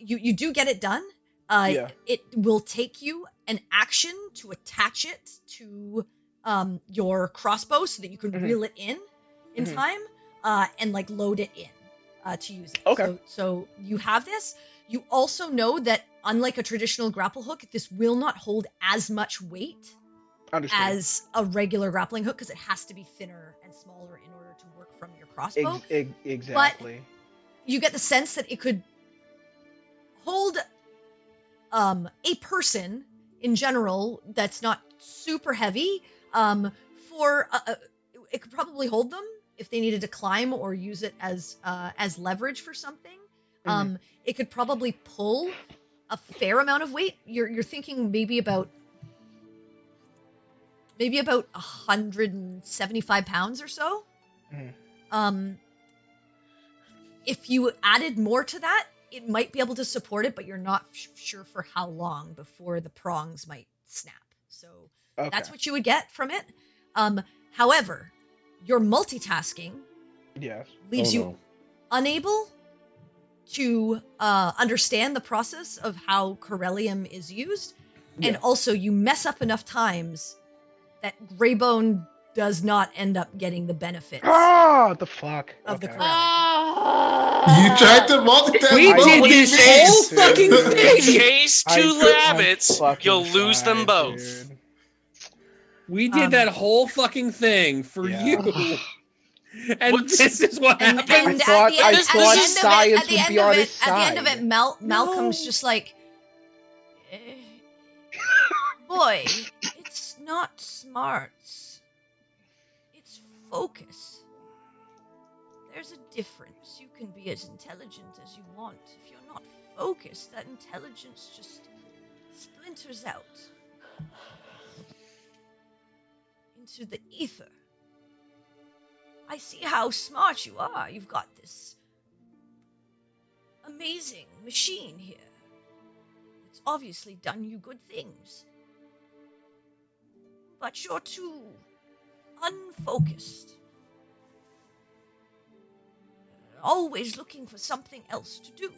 B: you do get it done.
I: Yeah.
B: It will take you an action to attach it to your crossbow so that you can reel it in time and like load it in to use it.
I: Okay.
B: So you have this. You also know that unlike a traditional grapple hook, this will not hold as much weight
I: Understood.
B: as a regular grappling hook because it has to be thinner and smaller in order to work from your crossbow.
I: Exactly.
B: But you get the sense that it could hold a person in general that's not super heavy. For it could probably hold them if they needed to climb or use it as leverage for something. It could probably pull a fair amount of weight. You're thinking maybe about 175 pounds or so. If you added more to that, it might be able to support it, but you're not sure for how long before the prongs might snap. So that's what you would get from it. However, your multitasking leaves you unable to understand the process of how Corellium is used, and also you mess up enough times that Greybone does not end up getting the benefits
I: The fuck
B: of the Corellium.
D: You tried to multitask.
A: We
D: both
A: did
D: ways.
A: this whole fucking thing.
E: Chase two rabbits, you'll lose them both.
I: Dude.
A: We did that whole fucking thing for you. And this is what happened.
B: And
I: I thought science would be on his side.
B: At the end of it, Malcolm's just like, boy, it's not smarts. It's focus. There's a difference. You can be as intelligent as you want. If you're not focused, that intelligence just splinters out into the ether. I see how smart you are. You've got this amazing machine here. It's obviously done you good things. But you're too unfocused. Always looking for something else to do.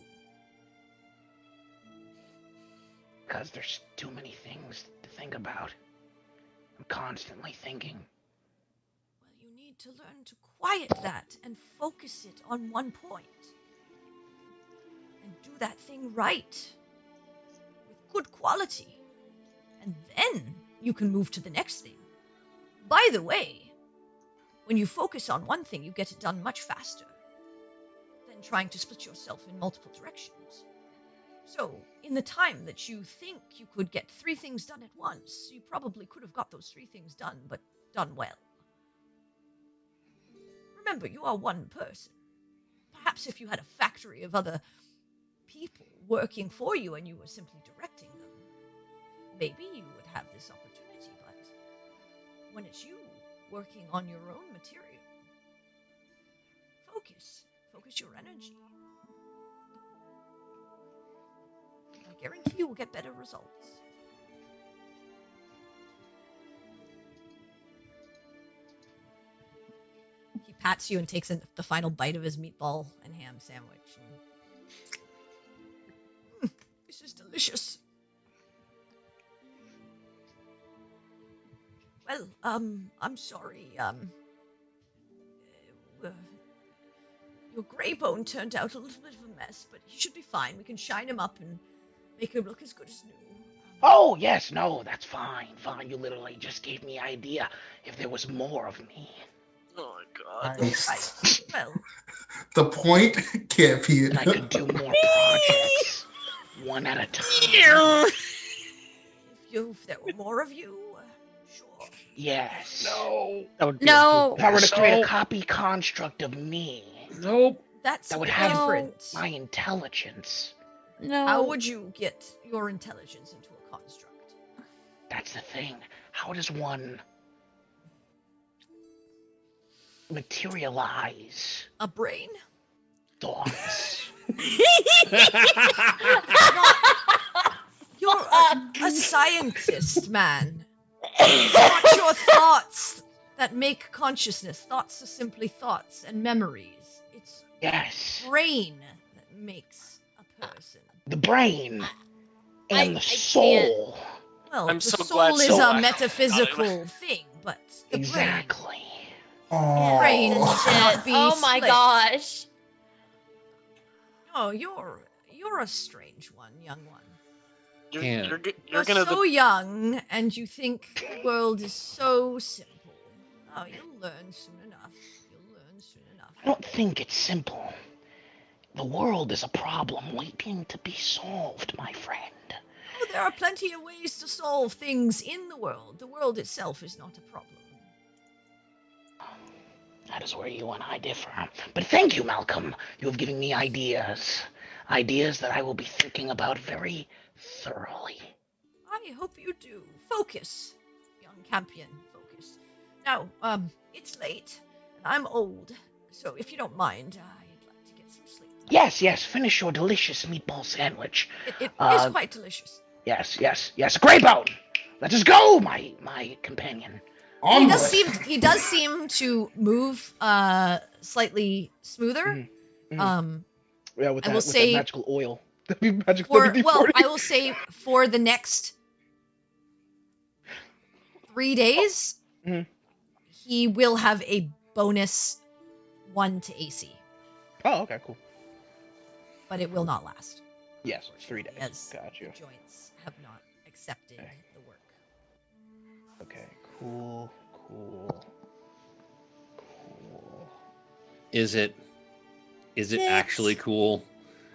C: Because there's too many things to think about. I'm constantly thinking.
B: Well, you need to learn to quiet that and focus it on one point. And do that thing right. With good quality. And then you can move to the next thing. By the way, when you focus on one thing, you get it done much faster than trying to split yourself in multiple directions. So, in the time that you think you could get 3 things done at once, you probably could have got those 3 things done, but done well. Remember, you are one person. Perhaps if you had a factory of other people working for you and you were simply directing them, maybe you would have this opportunity, but when it's you working on your own material, focus your energy. I guarantee you will get better results. He pats you and takes the final bite of his meatball and ham sandwich. This is delicious. Well, I'm sorry. Your Greybone turned out a little bit of a mess, but he should be fine. We can shine him up and make him look as good as new.
C: Oh, yes, no, that's fine. You literally just gave me an idea if there was more of me.
E: Oh my god.
D: Nice.
B: Well,
D: The point can't be
C: And I could do more projects, one at a time.
B: if there were more of you, sure.
C: Yes.
E: No.
G: That would be
F: No.
C: If I were to create a copy construct of me,
A: Nope.
B: That's
C: that would have
B: different.
C: my intelligence.
F: No.
B: How would you get your intelligence into a construct?
C: That's the thing. How does one materialize
B: A brain?
C: thoughts?
B: You're a scientist, man. It's not your thoughts that make consciousness. Thoughts are simply thoughts and memories. It's
C: Yes.
B: brain that makes a person.
C: the brain and the
F: I
C: soul.
B: Well,
E: I'm
B: the
E: so
B: soul
E: glad
B: is
E: so
B: a
E: much.
B: metaphysical thing, but the
C: Exactly.
B: brain
D: Oh,
B: cannot be
F: Oh my
B: split.
F: gosh.
B: Oh, you're a strange one, young one.
A: Can't.
E: You're
B: You're
E: gonna
B: so young, and you think the world is so simple. Oh, you'll learn soon enough. You'll learn soon enough.
C: I don't think it's simple. The world is a problem waiting to be solved, my friend.
B: Oh, there are plenty of ways to solve things in the world. The world itself is not a problem.
C: That is where you and I differ. But thank you, Malcolm. You have given me ideas. Ideas that I will be thinking about very thoroughly.
B: I hope you do. Focus, young champion. Focus. Now, it's late, and I'm old, so if you don't mind, I'd like to get some sleep.
C: Yes, finish your delicious meatball sandwich.
B: It is quite delicious.
C: Yes. Greybone! Let us go, my companion.
B: He does seem to move slightly smoother.
I: Yeah, with
B: I
I: that,
B: will
I: with
B: say-
I: that magical oil. That'd be magical
B: Well,
I: WD-40.
B: I will say for the next 3 days,
I: Mhm.
B: he will have a bonus 1 to AC,
I: Oh, okay, cool.
B: but it will not last.
I: Yes, 3 days.
B: As
I: Gotcha.
B: the joints have not accepted
I: Okay.
B: the work.
I: Okay, cool.
A: Is it actually cool?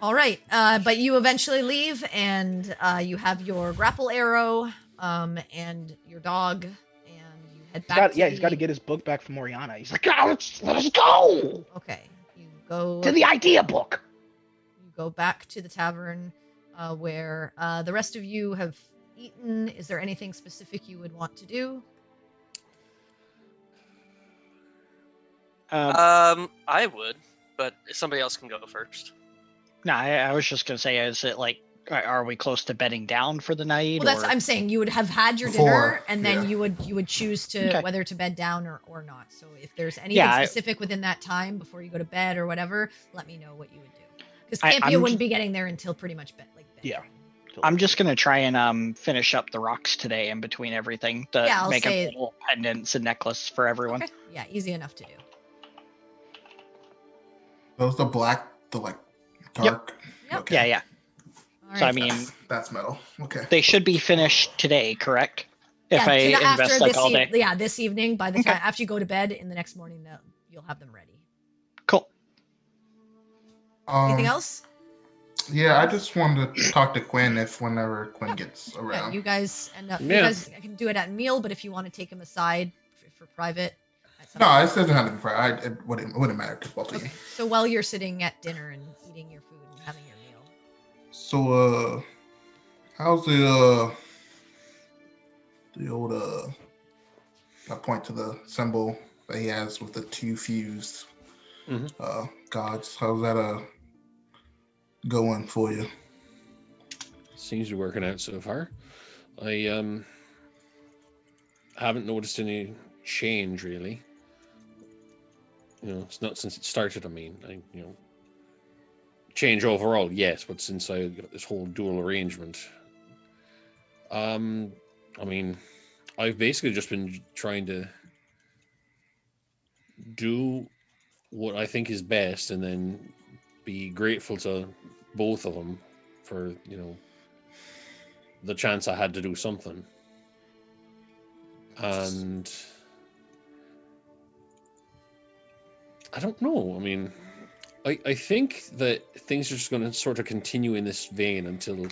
B: All right, but you eventually leave, and you have your grapple arrow, and your dog, and you head back.
I: He's got to get his book back from Oriana. He's like,
C: Let us go
B: Okay, you go
C: to the idea book.
B: You go back to the tavern, where the rest of you have eaten. Is there anything specific you would want to do?
E: I would, but somebody else can go first.
G: No, I was just gonna say, is it like, are we close to bedding down for the night?
B: Well, I'm saying you would have had your dinner,
D: Before,
B: and then
D: yeah.
B: you would choose to
G: Okay.
B: whether to bed down or not. So if there's anything
G: Yeah,
B: specific within that time before you go to bed or whatever, let me know what you would do. Because
G: I'm
B: Campia wouldn't
G: just-
B: be getting there until pretty much bed.
I: Yeah.
G: I'm just gonna try and finish up the rocks today in between everything to
B: Yeah, I'll
G: make
B: say-
G: a little pendants and necklace for everyone.
B: Okay. Yeah, easy enough to do.
D: those the dark.
B: Yep.
D: Okay.
G: Yeah.
B: All
G: So I
B: right.
G: mean,
D: That's metal. Okay.
G: they should be finished today, correct? If
B: Yeah,
G: I
B: after
G: invest like
B: this
G: all day.
B: this evening, by the
G: Okay.
B: time after you go to bed in the next morning, you'll have them ready.
G: Cool.
B: Anything else?
D: Yeah, I just wanted to talk to Quinn whenever Quinn gets
B: Yeah,
D: around.
B: you guys end up. You
A: Yeah.
B: guys can do it at meal, but if you want to take him aside for private. at some
D: No,
B: point-
D: it doesn't have to be private. It wouldn't matter to both of
B: Okay.
D: you.
B: So while you're sitting at dinner and eating your food and having your meal,
D: So, how's the old I point to the symbol that he has with the two fused
A: Mhm.
D: gods. How's that going for you?
A: Seems to be working out so far. I haven't noticed any change really. It's not since it started. I mean, change overall, yes, but since I got this whole dual arrangement, I mean, I've basically just been trying to do what I think is best, and then be grateful to both of them for the chance I had to do something. And I don't know. I mean, I think that things are just going to sort of continue in this vein until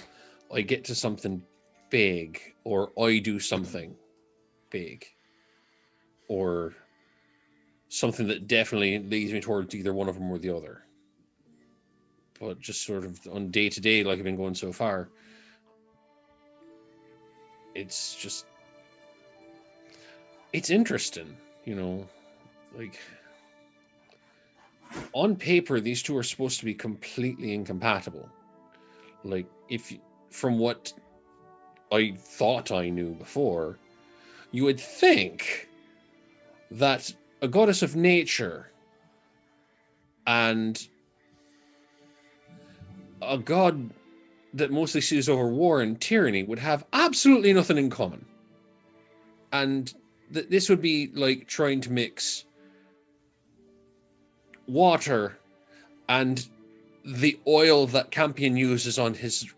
A: I get to something big, or I do something big, or something that definitely leads me towards either one of them or the other. But just sort of on day to day, like I've been going so far, it's interesting, like on paper these two are supposed to be completely incompatible. Like, from what I thought I knew before, you would think that a goddess of nature and a god that mostly sees over war and tyranny would have absolutely nothing in common. And this would be like trying to mix water and the oil that Campion uses on his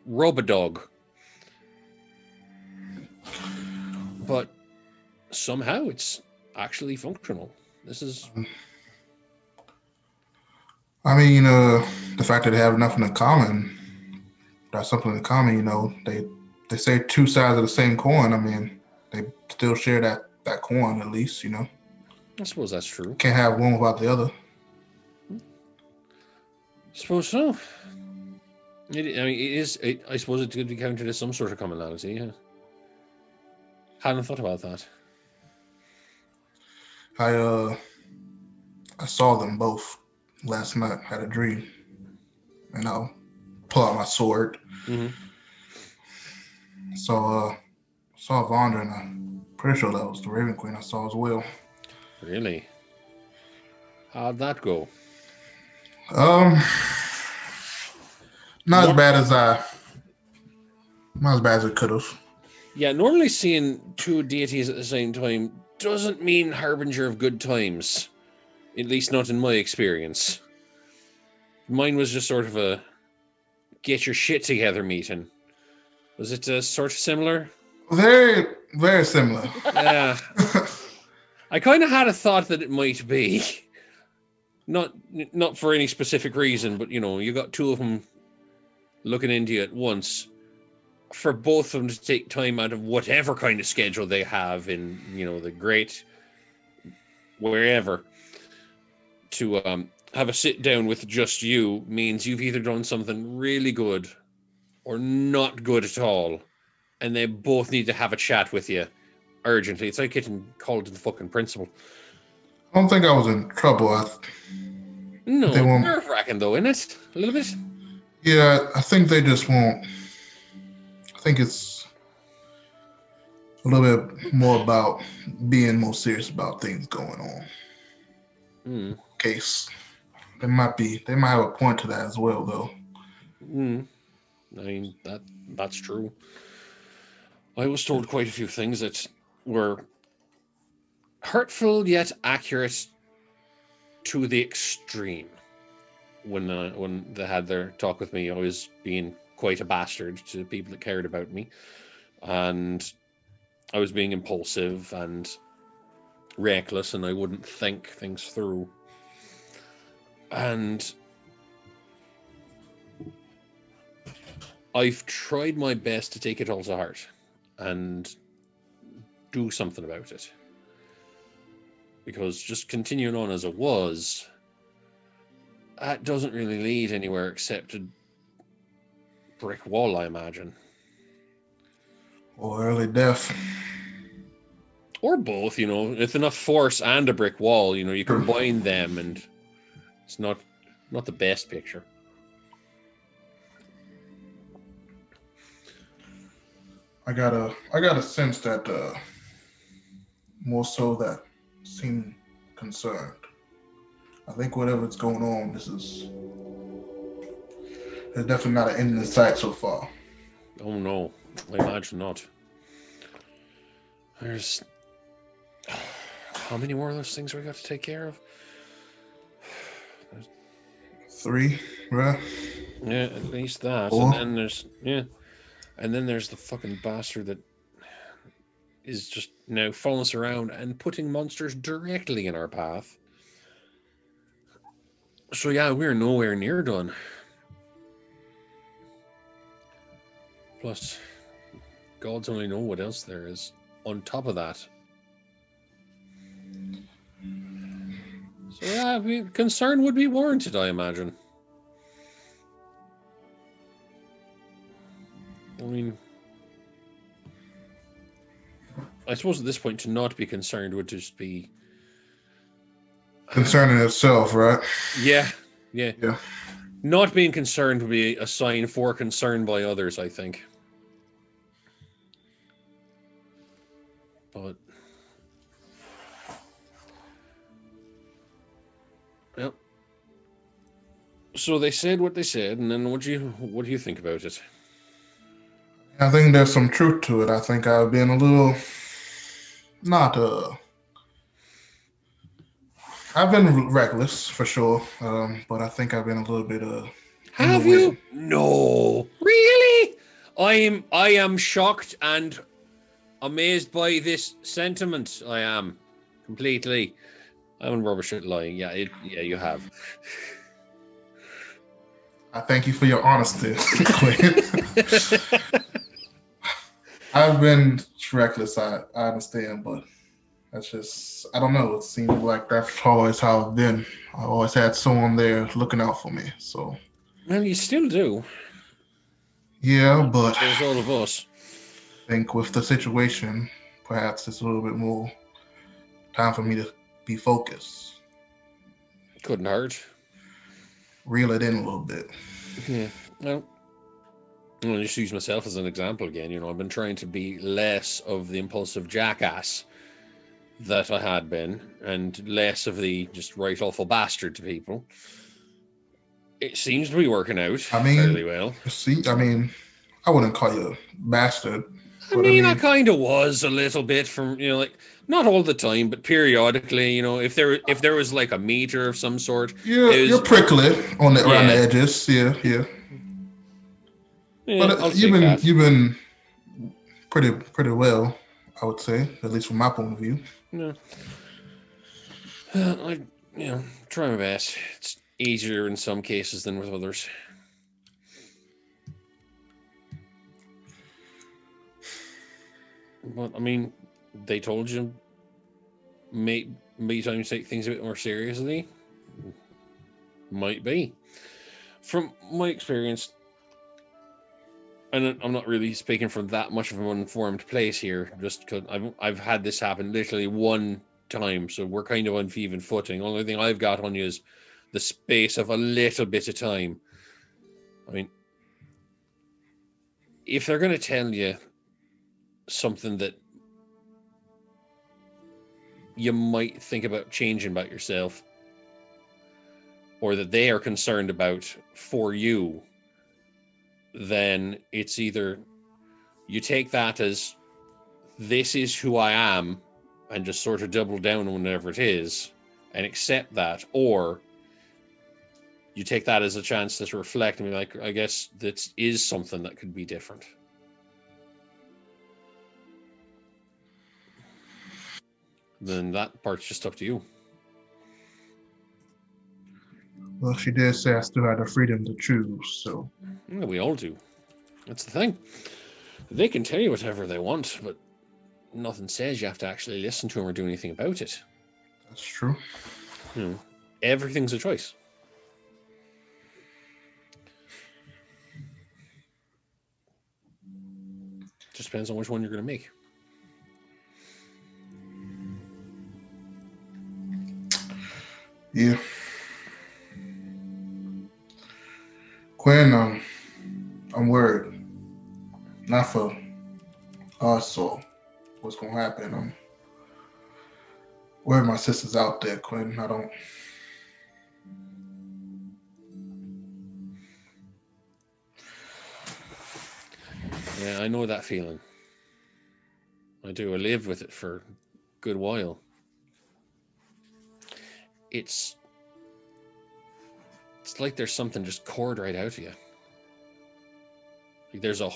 A: rub-a-dog. But somehow it's actually functional. This is...
D: I mean, the fact that they have nothing in common, that's something in common, you know. They say two sides of the same coin. I mean, they still share that coin at least, you know.
A: I suppose that's true.
D: Can't have one without the other.
A: I suppose so. I suppose it could be counted as some sort of commonality, yeah. Hadn't thought about that.
D: I saw them both last night. Had a dream, and I'll pull out my sword.
A: Mm-hmm.
D: Saw Vondra, and I'm pretty sure that was the Raven Queen I saw as well.
A: Really? How'd that go?
D: Not as bad as it could have.
A: Yeah, normally seeing two deities at the same time doesn't mean harbinger of good times. At least not in my experience. Mine was just sort of a get your shit together meeting. Was it sort of similar?
D: Very, very similar.
A: Yeah. I kind of had a thought that it might be. Not for any specific reason, but, you know, you got two of them looking into you at once. For both of them to take time out of whatever kind of schedule they have in, you know, the great wherever to have a sit down with just you means you've either done something really good or not good at all, and they both need to have a chat with you urgently. It's like getting called to the fucking principal.
D: I don't think I was in trouble.
A: No, nerve-wracking though, isn't it? A little bit?
D: Yeah, I think they just won't. I think it's a little bit more about being more serious about things going on. Case they might have a point to that as well, though.
A: I mean, that's true. I was told quite a few things that were hurtful yet accurate to the extreme. When they had their talk with me, I was being quite a bastard to people that cared about me, and I was being impulsive and reckless, and I wouldn't think things through. And I've tried my best to take it all to heart and do something about it. Because just continuing on as it was, that doesn't really lead anywhere except a brick wall, I imagine.
D: Or early death.
A: Or both, you know. With enough force and a brick wall, you know, you combine them and it's not the best picture.
D: I got a sense that more so that seem concerned. I think whatever's going on, there's definitely not an end in sight so far.
A: Oh no, I imagine not. There's how many more of those things we got to take care of?
D: 3, right?
A: Yeah, at least that.
D: 4.
A: And then there's the fucking bastard that is just now following us around and putting monsters directly in our path. So yeah, we're nowhere near done. Plus, gods only know what else there is on top of that. So yeah, concern would be warranted, I imagine. I mean, I suppose at this point to not be concerned would just be
D: concerning itself, right?
A: Yeah.
D: Yeah.
A: Not being concerned would be a sign for concern by others, I think. But well, So they said what they said, and then what do you think about it?
D: I think there's some truth to it. I think I've been a little not I've been reckless for sure, but I think I've been a little bit
A: Have you? No, really? I am shocked and amazed by this sentiment. I am completely. I'm rubbish at lying. Yeah, you have.
D: I thank you for your honesty, Quinn. I've been reckless. I understand, but that's just, I don't know. It seems like that's always how I've been. I always had someone there looking out for me. So.
A: Well, you still do.
D: Yeah, but
A: there's all of us.
D: I think with the situation, perhaps it's a little bit more time for me to be focused.
A: Couldn't hurt.
D: Reel it in a little bit.
A: Yeah. Well, I'll just use myself as an example again. I've been trying to be less of the impulsive jackass that I had been, and less of the just right awful bastard to people. It seems to be working out fairly well.
D: See, I wouldn't call you a bastard.
A: I kind of was a little bit from, like, not all the time, but periodically, if there was like a meter of some sort.
D: You're prickly around the edges. Yeah. But you've been pretty well, I would say, at least from my point of view.
A: Yeah. I try my best. It's easier in some cases than with others. But they told you maybe time to take things a bit more seriously. Might be. From my experience, and I'm not really speaking from that much of an uninformed place here, just because I've had this happen literally one time, so we're kind of on even footing. The only thing I've got on you is the space of a little bit of time. If they're going to tell you something that you might think about changing about yourself, or that they are concerned about for you, then it's either you take that as this is who I am and just sort of double down on whatever it is and accept that, or you take that as a chance to reflect and be like, I guess that is something that could be different. Then that part's just up to you.
D: Well, she did say I still had the freedom to choose, so.
A: Yeah, we all do. That's the thing. They can tell you whatever they want, but nothing says you have to actually listen to them or do anything about it.
D: That's true.
A: Everything's a choice. Just depends on which one you're going to make.
D: Yeah. Quinn, I'm worried. Not for us or what's going to happen. I'm worried my sister's out there, Quinn. I don't.
A: Yeah, I know that feeling. I do. I lived with it for a good while. It's like there's something just cored right out of you. Like there's a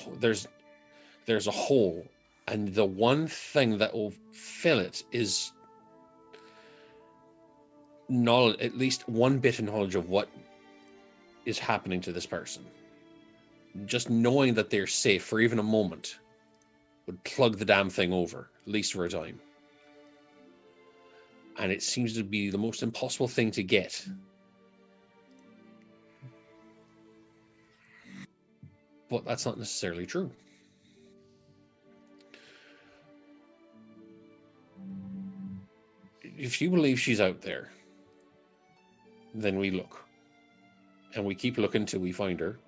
A: hole, and the one thing that will fill it is knowledge, at least one bit of knowledge of what is happening to this person. Just knowing that they're safe for even a moment would plug the damn thing over, at least for a time. And it seems to be the most impossible thing to get. But that's not necessarily true. If you believe she's out there, then we look. And we keep looking till we find her.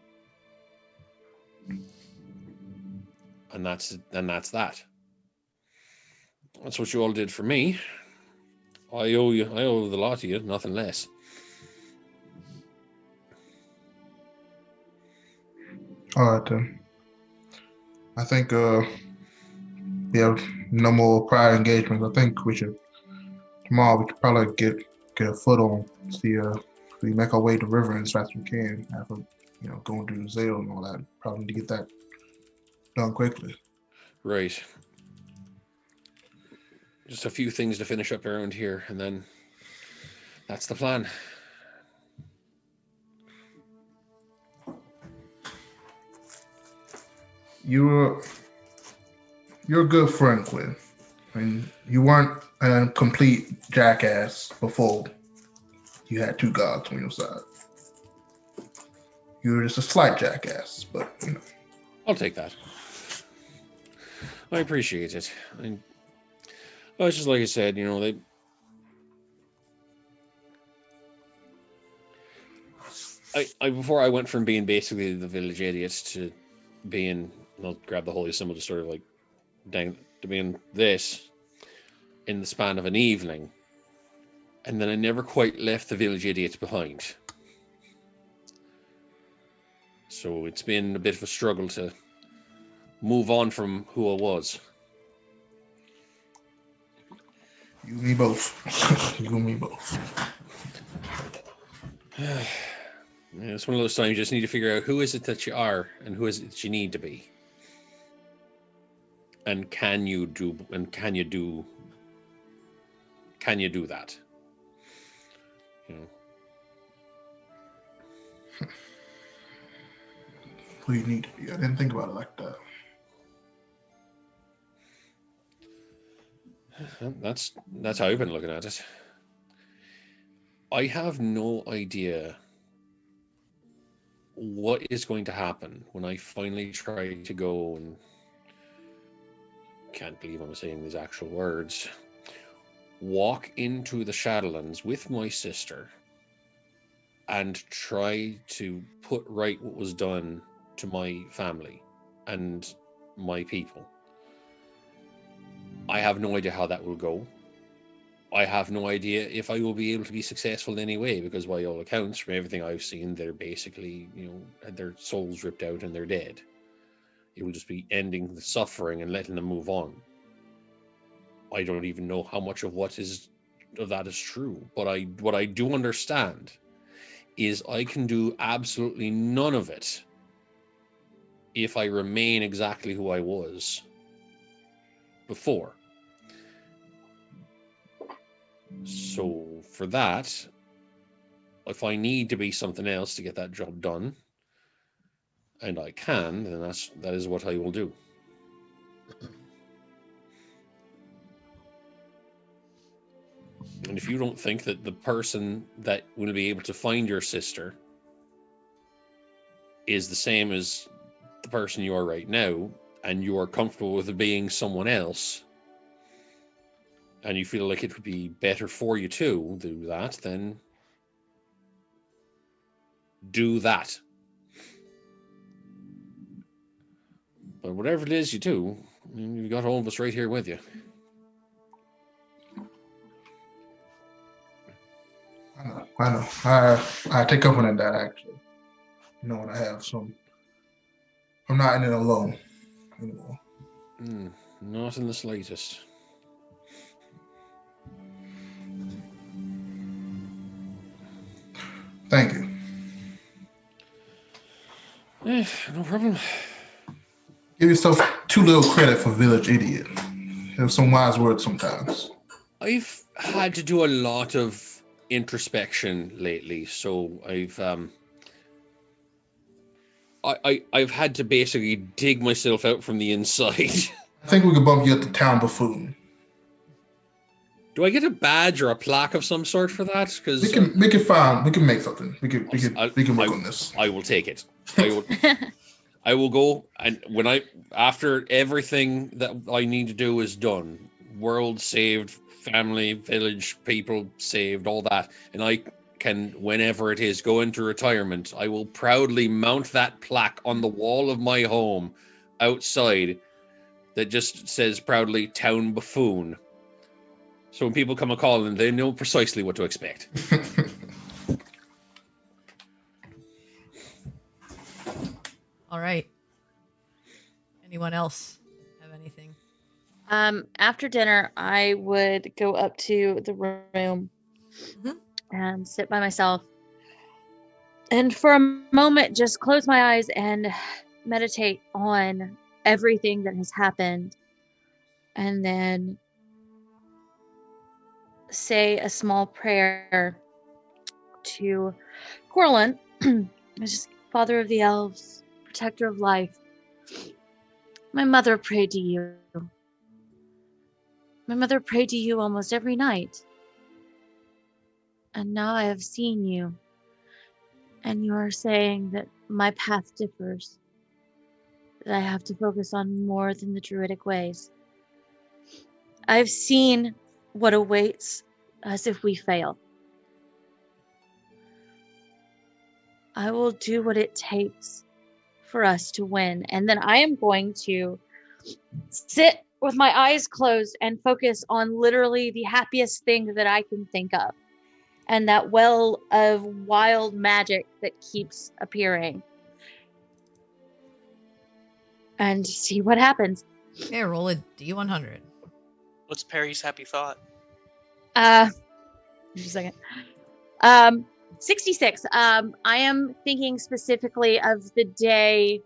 A: And that's that. That's what you all did for me. I owe the lot of you, nothing less.
D: All right then. I think we have no more prior engagements. I think tomorrow we could probably get a foot on, see if we make our way to River as fast as we can after going through the Zale and all that. Probably need to get that done quickly.
A: Right. Just a few things to finish up around here, and then that's the plan.
D: You're a good friend, Quinn. I mean, you weren't a complete jackass before you had two gods on your side. You were just a slight jackass, but
A: I'll take that. I appreciate it. Well, it's just like I said, before I went from being basically the village idiot to being, I'll grab the holy symbol, just sort of like, dang, to being this in the span of an evening, and then I never quite left the village idiots behind. So it's been a bit of a struggle to move on from who I was.
D: You and me both. You and me both.
A: Yeah, it's one of those times you just need to figure out who is it that you are and who is it that you need to be. And can you do that?
D: Who you need to be. I didn't think about it like that.
A: That's how I've been looking at it. I have no idea what is going to happen when I finally try to go, and can't believe I'm saying these actual words, walk into the Shadowlands with my sister and try to put right what was done to my family and my people. I have no idea how that will go. I have no idea if I will be able to be successful in any way, because by all accounts, from everything I've seen, they're basically, had their souls ripped out and they're dead. It will just be ending the suffering and letting them move on. I don't even know how much of that is true, but what I do understand is I can do absolutely none of it if I remain exactly who I was before. So for that, if I need to be something else to get that job done, and I can, then that is what I will do. And if you don't think that the person that will be able to find your sister is the same as the person you are right now, and you are comfortable with it being someone else, and you feel like it would be better for you to do that, then do that. But whatever it is you do, you've got all of us right here with you.
D: I know. I take comfort in that, actually. Knowing I have some. I'm not in it alone anymore.
A: Not in the slightest.
D: Thank you.
A: No problem.
D: Give yourself too little credit for village idiot. Have some wise words sometimes.
A: I've had to do a lot of introspection lately, so I've had to basically dig myself out from the inside.
D: I think we could bump you up to town buffoon.
A: Do I get a badge or a plaque of some sort for that? Because
D: we can find. We can make something. We can work on this.
A: I will take it. I will go, and after everything that I need to do is done, world saved, family, village, people saved, all that, and I can, whenever it is, go into retirement, I will proudly mount that plaque on the wall of my home outside that just says proudly "Town Buffoon." So when people come a calling, they know precisely what to expect.
B: All All right. Anyone else have anything?
F: After dinner, I would go up to the room and sit by myself. And for a moment, just close my eyes and meditate on everything that has happened. And then say a small prayer to Corlin, just Father of the Elves, Protector of Life. My mother prayed to you. My mother prayed to you almost every night. And now I have seen you. And you are saying that my path differs. That I have to focus on more than the druidic ways. I've seen what awaits us if we fail. I will do what it takes for us to win. And then I am going to sit with my eyes closed and focus on literally the happiest thing that I can think of. And that well of wild magic that keeps appearing. And see what happens.
B: Okay, roll a D100.
E: What's Perry's happy thought?
F: Just a second. 66. I am thinking specifically of the day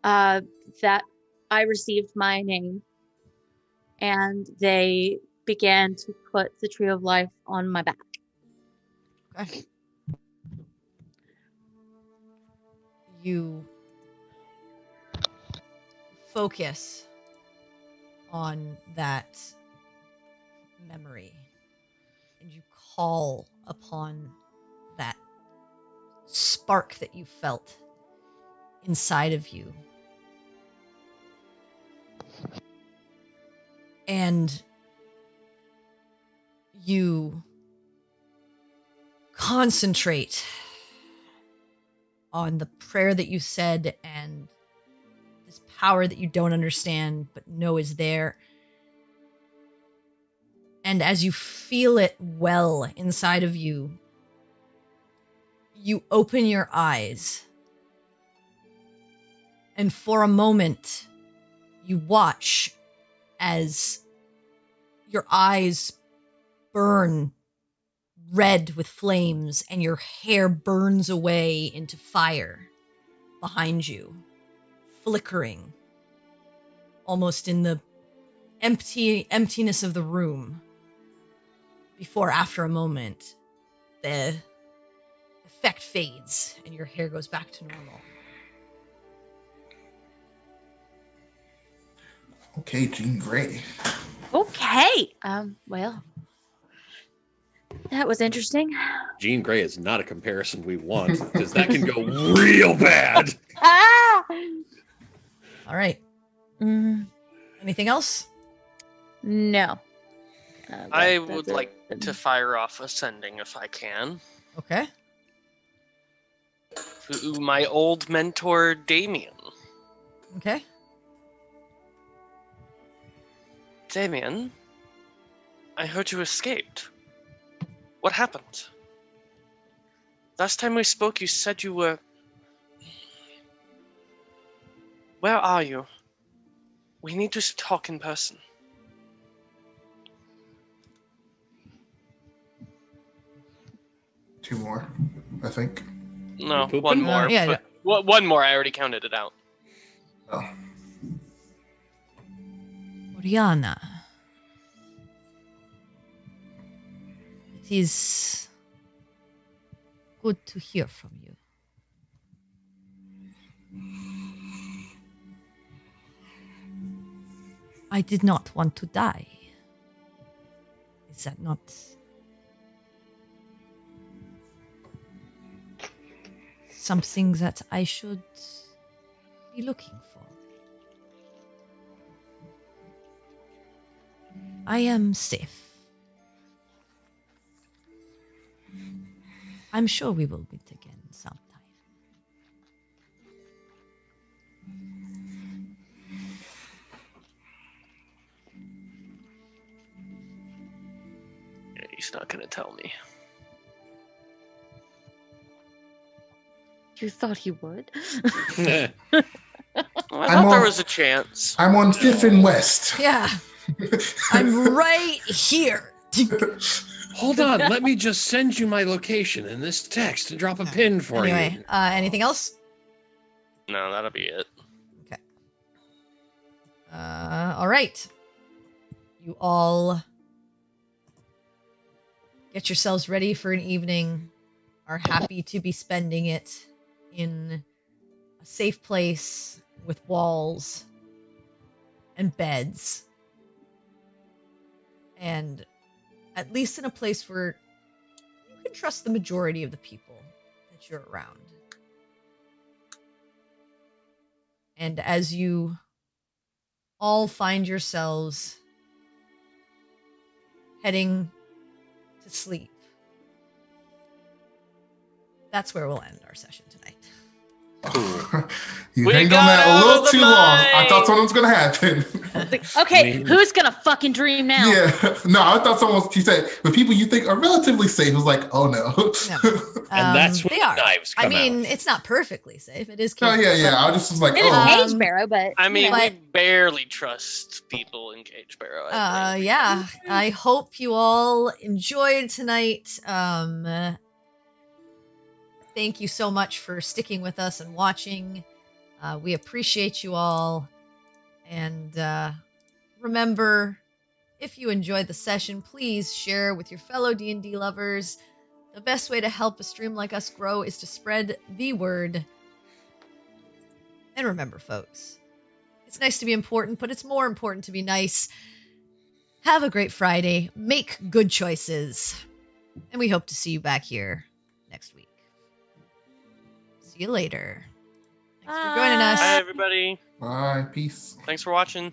F: that I received my name. And they began to put the Tree of Life on my back.
B: Okay. You focus on that memory and you call upon that spark that you felt inside of you. And you concentrate on the prayer that you said and this power that you don't understand but know is there. And as you feel it well inside of you, you open your eyes. And for a moment, you watch as your eyes burn red with flames and your hair burns away into fire behind you, flickering almost in the emptiness of the room. Before, after a moment, the effect fades and your hair goes back to normal.
D: Okay, Jean Grey.
F: Okay. Well, that was interesting.
A: Jean Grey is not a comparison we want, because that can go real bad.
F: Ah!
B: All right. Anything else?
F: No.
E: I would like to fire off Ascending if I can.
B: Okay.
E: To my old mentor, Damien.
B: Okay.
E: Damien, I heard you escaped. What happened? Last time we spoke, you said you were... Where are you? We need to talk in person.
D: Two more, I think.
E: No,
A: Pooping?
E: one more.
B: Yeah,
E: but one more, I already counted it out.
D: Oh.
B: Oriana. It is good to hear from you. I did not want to die. Is that not something that I should be looking for? I am safe. I'm sure we will meet again sometime.
E: Yeah, he's not gonna tell me.
F: You thought he would?
E: Well, I
D: I'm
E: thought there
D: on-
E: was a chance.
D: I'm on 5th and West.
B: Yeah, I'm right here.
A: Hold on, let me just send you my location in this text and drop a pin for
B: Anyway,
A: you.
B: anything else?
E: No, that'll be it.
B: Okay. All right. You all get yourselves ready for an evening. Are happy to be spending it in a safe place with walls and beds. And at least in a place where you can trust the majority of the people that you're around. And as you all find yourselves heading to sleep, that's where we'll end our session tonight.
D: You
E: We
D: hanged
E: got
D: on that a
E: out
D: little
E: of the
D: too long. I
E: mine.
D: thought something was gonna happen.
F: Okay,
A: I mean-
F: who's gonna fucking dream now?
D: Yeah. No, I thought someone. She said, "The people you think are relatively safe." It was like, "Oh no."
B: No.
A: And that's when
B: they
A: the
B: are.
A: knives
B: I
A: come
B: mean,
A: out.
B: it's not perfectly safe. It is.
D: Oh
B: Cage
D: yeah,
B: Barrow,
D: yeah. I just was like,
F: It is
D: "Oh."
F: Cage
B: Um,
F: Barrow, but
E: I mean,
B: But-
E: we barely trust people in Cage Barrow. I think.
B: Yeah. I hope you all enjoyed tonight. Thank you so much for sticking with us and watching. We appreciate you all. And remember, if you enjoyed the session, please share with your fellow D&D lovers. The best way to help a stream like us grow is to spread the word. And remember, folks, it's nice to be important, but it's more important to be nice. Have a great Friday. Make good choices. And we hope to see you back here next week. See you later. Thanks for joining us.
E: Hi, everybody.
D: Bye. Peace.
E: Thanks for watching.